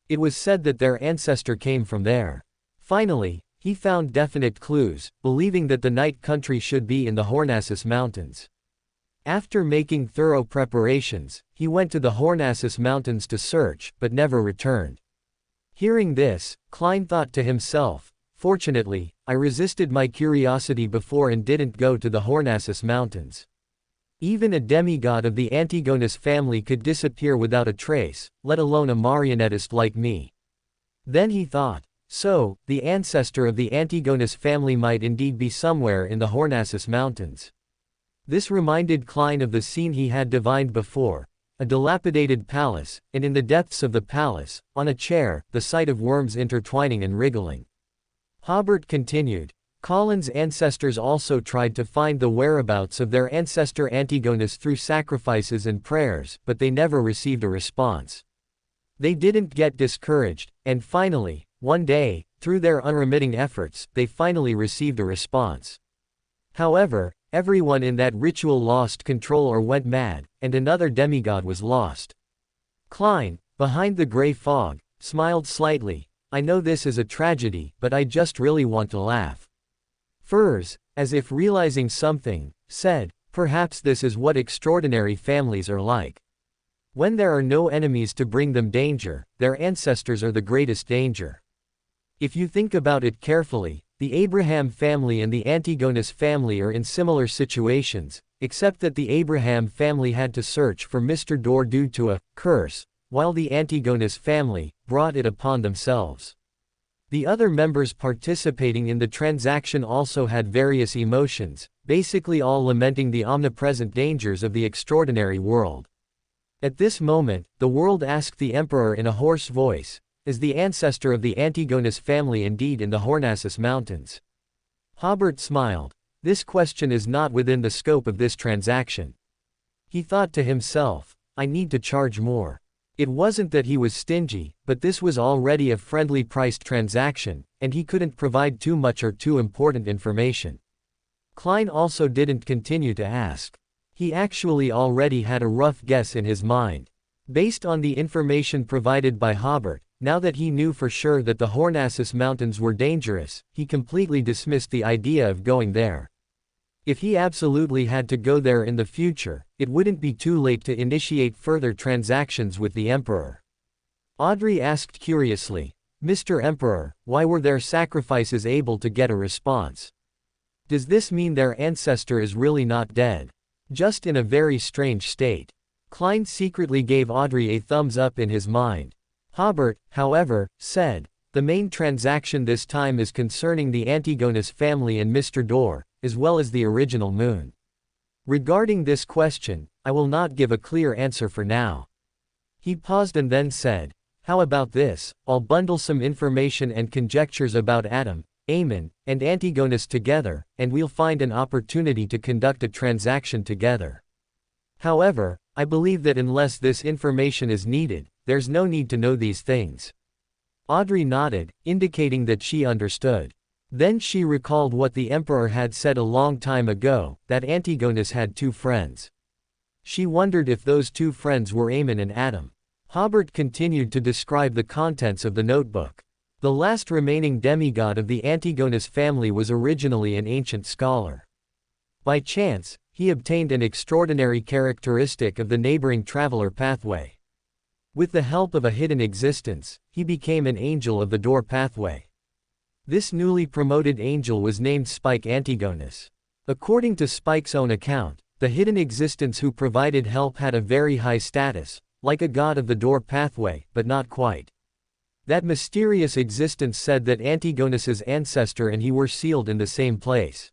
[SPEAKER 1] It was said that their ancestor came from there. Finally, he found definite clues, believing that the Night Country should be in the Hornassus Mountains. After making thorough preparations, he went to the Hornassus Mountains to search, but never returned. Hearing this, Klein thought to himself, "Fortunately, I resisted my curiosity before and didn't go to the Hornassus Mountains. Even a demigod of the Antigonus family could disappear without a trace, let alone a marionettist like me." Then he thought, so, the ancestor of the Antigonus family might indeed be somewhere in the Hornassus Mountains. This reminded Klein of the scene he had divined before, a dilapidated palace, and in the depths of the palace, on a chair, the sight of worms intertwining and wriggling. Hobert continued, Colin's ancestors also tried to find the whereabouts of their ancestor Antigonus through sacrifices and prayers, but they never received a response. They didn't get discouraged, and finally, one day, through their unremitting efforts, they finally received a response. However, everyone in that ritual lost control or went mad, and another demigod was lost. Klein, behind the gray fog, smiled slightly. I know this is a tragedy, but I just really want to laugh. Furs, as if realizing something, said, perhaps this is what extraordinary families are like. When there are no enemies to bring them danger, their ancestors are the greatest danger. If you think about it carefully, the Abraham family and the Antigonus family are in similar situations, except that the Abraham family had to search for Mr. Door due to a curse, while the Antigonus family brought it upon themselves. The other members participating in the transaction also had various emotions, basically all lamenting the omnipresent dangers of the extraordinary world. At this moment, the world asked the emperor in a hoarse voice, is the ancestor of the Antigonus family indeed in the Hornassus Mountains? Hobert smiled. This question is not within the scope of this transaction. He thought to himself, I need to charge more. It wasn't that he was stingy, but this was already a friendly priced transaction, and he couldn't provide too much or too important information. Klein also didn't continue to ask. He actually already had a rough guess in his mind. Based on the information provided by Hobert, now that he knew for sure that the Hornassus Mountains were dangerous, he completely dismissed the idea of going there. If he absolutely had to go there in the future, it wouldn't be too late to initiate further transactions with the emperor. Audrey asked curiously, Mr. Emperor, why were their sacrifices able to get a response? Does this mean their ancestor is really not dead? Just in a very strange state. Klein secretly gave Audrey a thumbs up in his mind. Hobert, however, said, the main transaction this time is concerning the Antigonus family and Mr. Door, as well as the original moon. Regarding this question, I will not give a clear answer for now. He paused and then said, how about this, I'll bundle some information and conjectures about Adam, Ammon, and Antigonus together, and we'll find an opportunity to conduct a transaction together. However, I believe that unless this information is needed, there's no need to know these things. Audrey nodded, indicating that she understood. Then she recalled what the emperor had said a long time ago, that Antigonus had 2 friends. She wondered if those 2 friends were Ammon and Adam. Hobert continued to describe the contents of the notebook. The last remaining demigod of the Antigonus family was originally an ancient scholar. By chance, he obtained an extraordinary characteristic of the neighboring traveler pathway. With the help of a hidden existence, he became an angel of the Door pathway. This newly promoted angel was named Spike Antigonus. According to Spike's own account, the hidden existence who provided help had a very high status, like a god of the Door pathway, but not quite. That mysterious existence said that Antigonus's ancestor and he were sealed in the same place.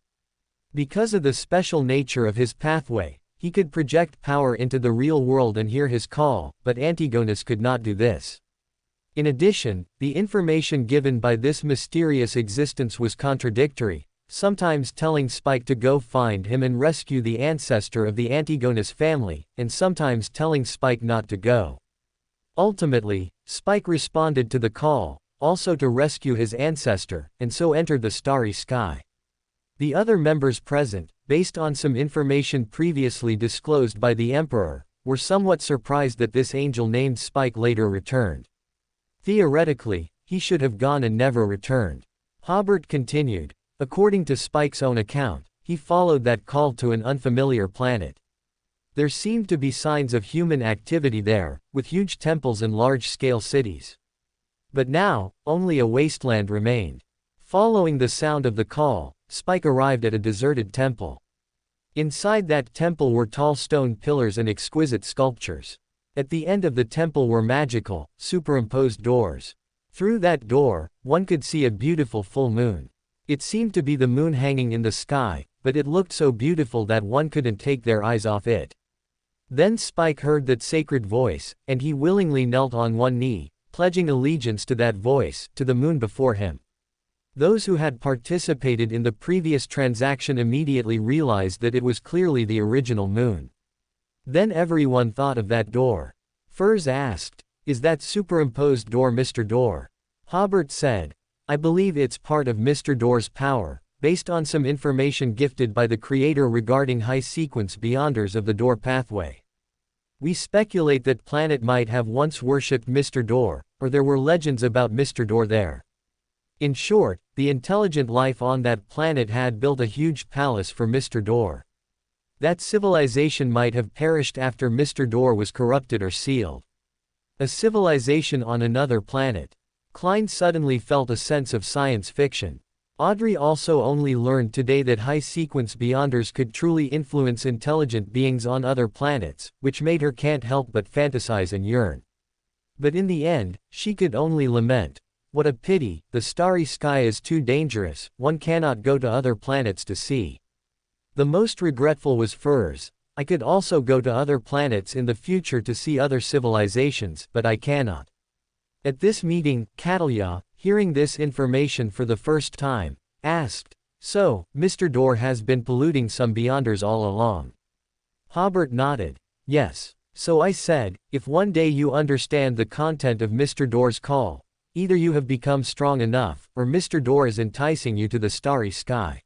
[SPEAKER 1] Because of the special nature of his pathway, he could project power into the real world and hear his call, but Antigonus could not do this. In addition, the information given by this mysterious existence was contradictory, sometimes telling Spike to go find him and rescue the ancestor of the Antigonus family, and sometimes telling Spike not to go. Ultimately, Spike responded to the call, also to rescue his ancestor, and so entered the starry sky. The other members present, based on some information previously disclosed by the Emperor, were somewhat surprised that this angel named Spike later returned. Theoretically, he should have gone and never returned. Hobert continued. According to Spike's own account, he followed that call to an unfamiliar planet. There seemed to be signs of human activity there, with huge temples and large-scale cities. But now, only a wasteland remained. Following the sound of the call, Spike arrived at a deserted temple. Inside that temple were tall stone pillars and exquisite sculptures. At the end of the temple were magical, superimposed doors. Through that door, one could see a beautiful full moon. It seemed to be the moon hanging in the sky, but it looked so beautiful that one couldn't take their eyes off it. Then Spike heard that sacred voice, and he willingly knelt on one knee, pledging allegiance to that voice, to the moon before him. Those who had participated in the previous transaction immediately realized that it was clearly the original moon. Then everyone thought of that door. Furs asked, "Is that superimposed door Mr. Door?" Hobert said, "I believe it's part of Mr. Door's power, based on some information gifted by the creator regarding high-sequence beyonders of the Door pathway. We speculate that planet might have once worshipped Mr. Door, or there were legends about Mr. Door there. In short, the intelligent life on that planet had built a huge palace for Mr. Door. That civilization might have perished after Mr. Door was corrupted or sealed. A civilization on another planet." Klein suddenly felt a sense of science fiction. Audrey also only learned today that high-sequence beyonders could truly influence intelligent beings on other planets, which made her can't help but fantasize and yearn. But in the end, she could only lament. What a pity, the starry sky is too dangerous, one cannot go to other planets to see. The most regretful was Furs. I could also go to other planets in the future to see other civilizations, but I cannot. At this meeting, Catalya, hearing this information for the first time, asked, "So, Mr. Door has been polluting some beyonders all along?" Hobert nodded. "Yes. So I said, if one day you understand the content of Mr. Door's call, either you have become strong enough, or Mr. Door is enticing you to the starry sky."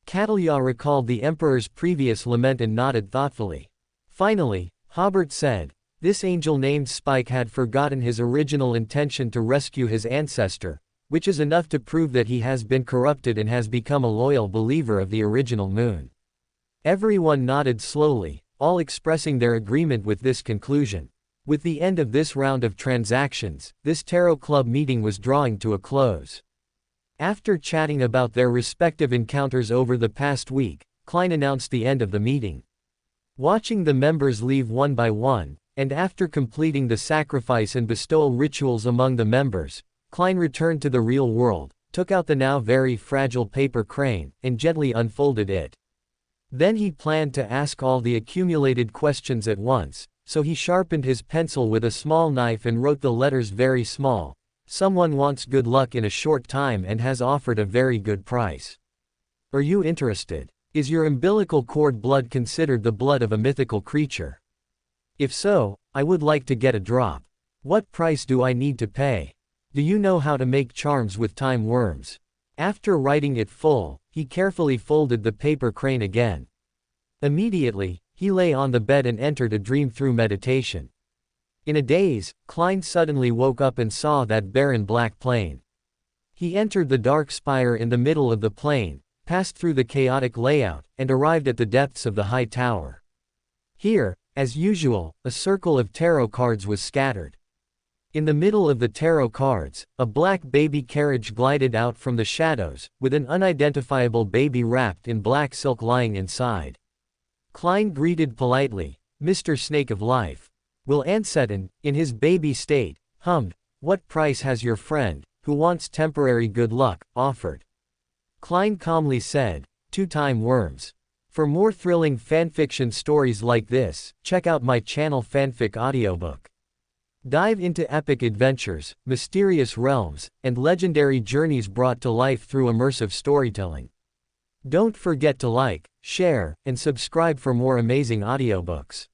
[SPEAKER 1] Catalya recalled the Emperor's previous lament and nodded thoughtfully. Finally, Hobert said, "This angel named Spike had forgotten his original intention to rescue his ancestor, which is enough to prove that he has been corrupted and has become a loyal believer of the original moon." Everyone nodded slowly, all expressing their agreement with this conclusion. With the end of this round of transactions, this Tarot Club meeting was drawing to a close. After chatting about their respective encounters over the past week, Klein announced the end of the meeting. Watching the members leave one by one, and after completing the sacrifice and bestowal rituals among the members, Klein returned to the real world, took out the now very fragile paper crane, and gently unfolded it. Then he planned to ask all the accumulated questions at once, so he sharpened his pencil with a small knife and wrote the letters very small. "Someone wants good luck in a short time and has offered a very good price. Are you interested? Is your umbilical cord blood considered the blood of a mythical creature? If so, I would like to get a drop. What price do I need to pay? Do you know how to make charms with time worms?" After writing it full, he carefully folded the paper crane again. Immediately, he lay on the bed and entered a dream through meditation. In a daze, Klein suddenly woke up and saw that barren black plain. He entered the dark spire in the middle of the plain, passed through the chaotic layout, and arrived at the depths of the high tower. Here, as usual, a circle of tarot cards was scattered. In the middle of the tarot cards, a black baby carriage glided out from the shadows, with an unidentifiable baby wrapped in black silk lying inside. Klein greeted politely, "Mr. Snake of Life." Will Anseton, in his baby state, hummed, "What price has your friend, who wants temporary good luck, offered?" Klein calmly said, "2 worms." For more thrilling fanfiction stories like this, check out my channel Fanfic Audiobook. Dive into epic adventures, mysterious realms, and legendary journeys brought to life through immersive storytelling. Don't forget to like, share, and subscribe for more amazing audiobooks.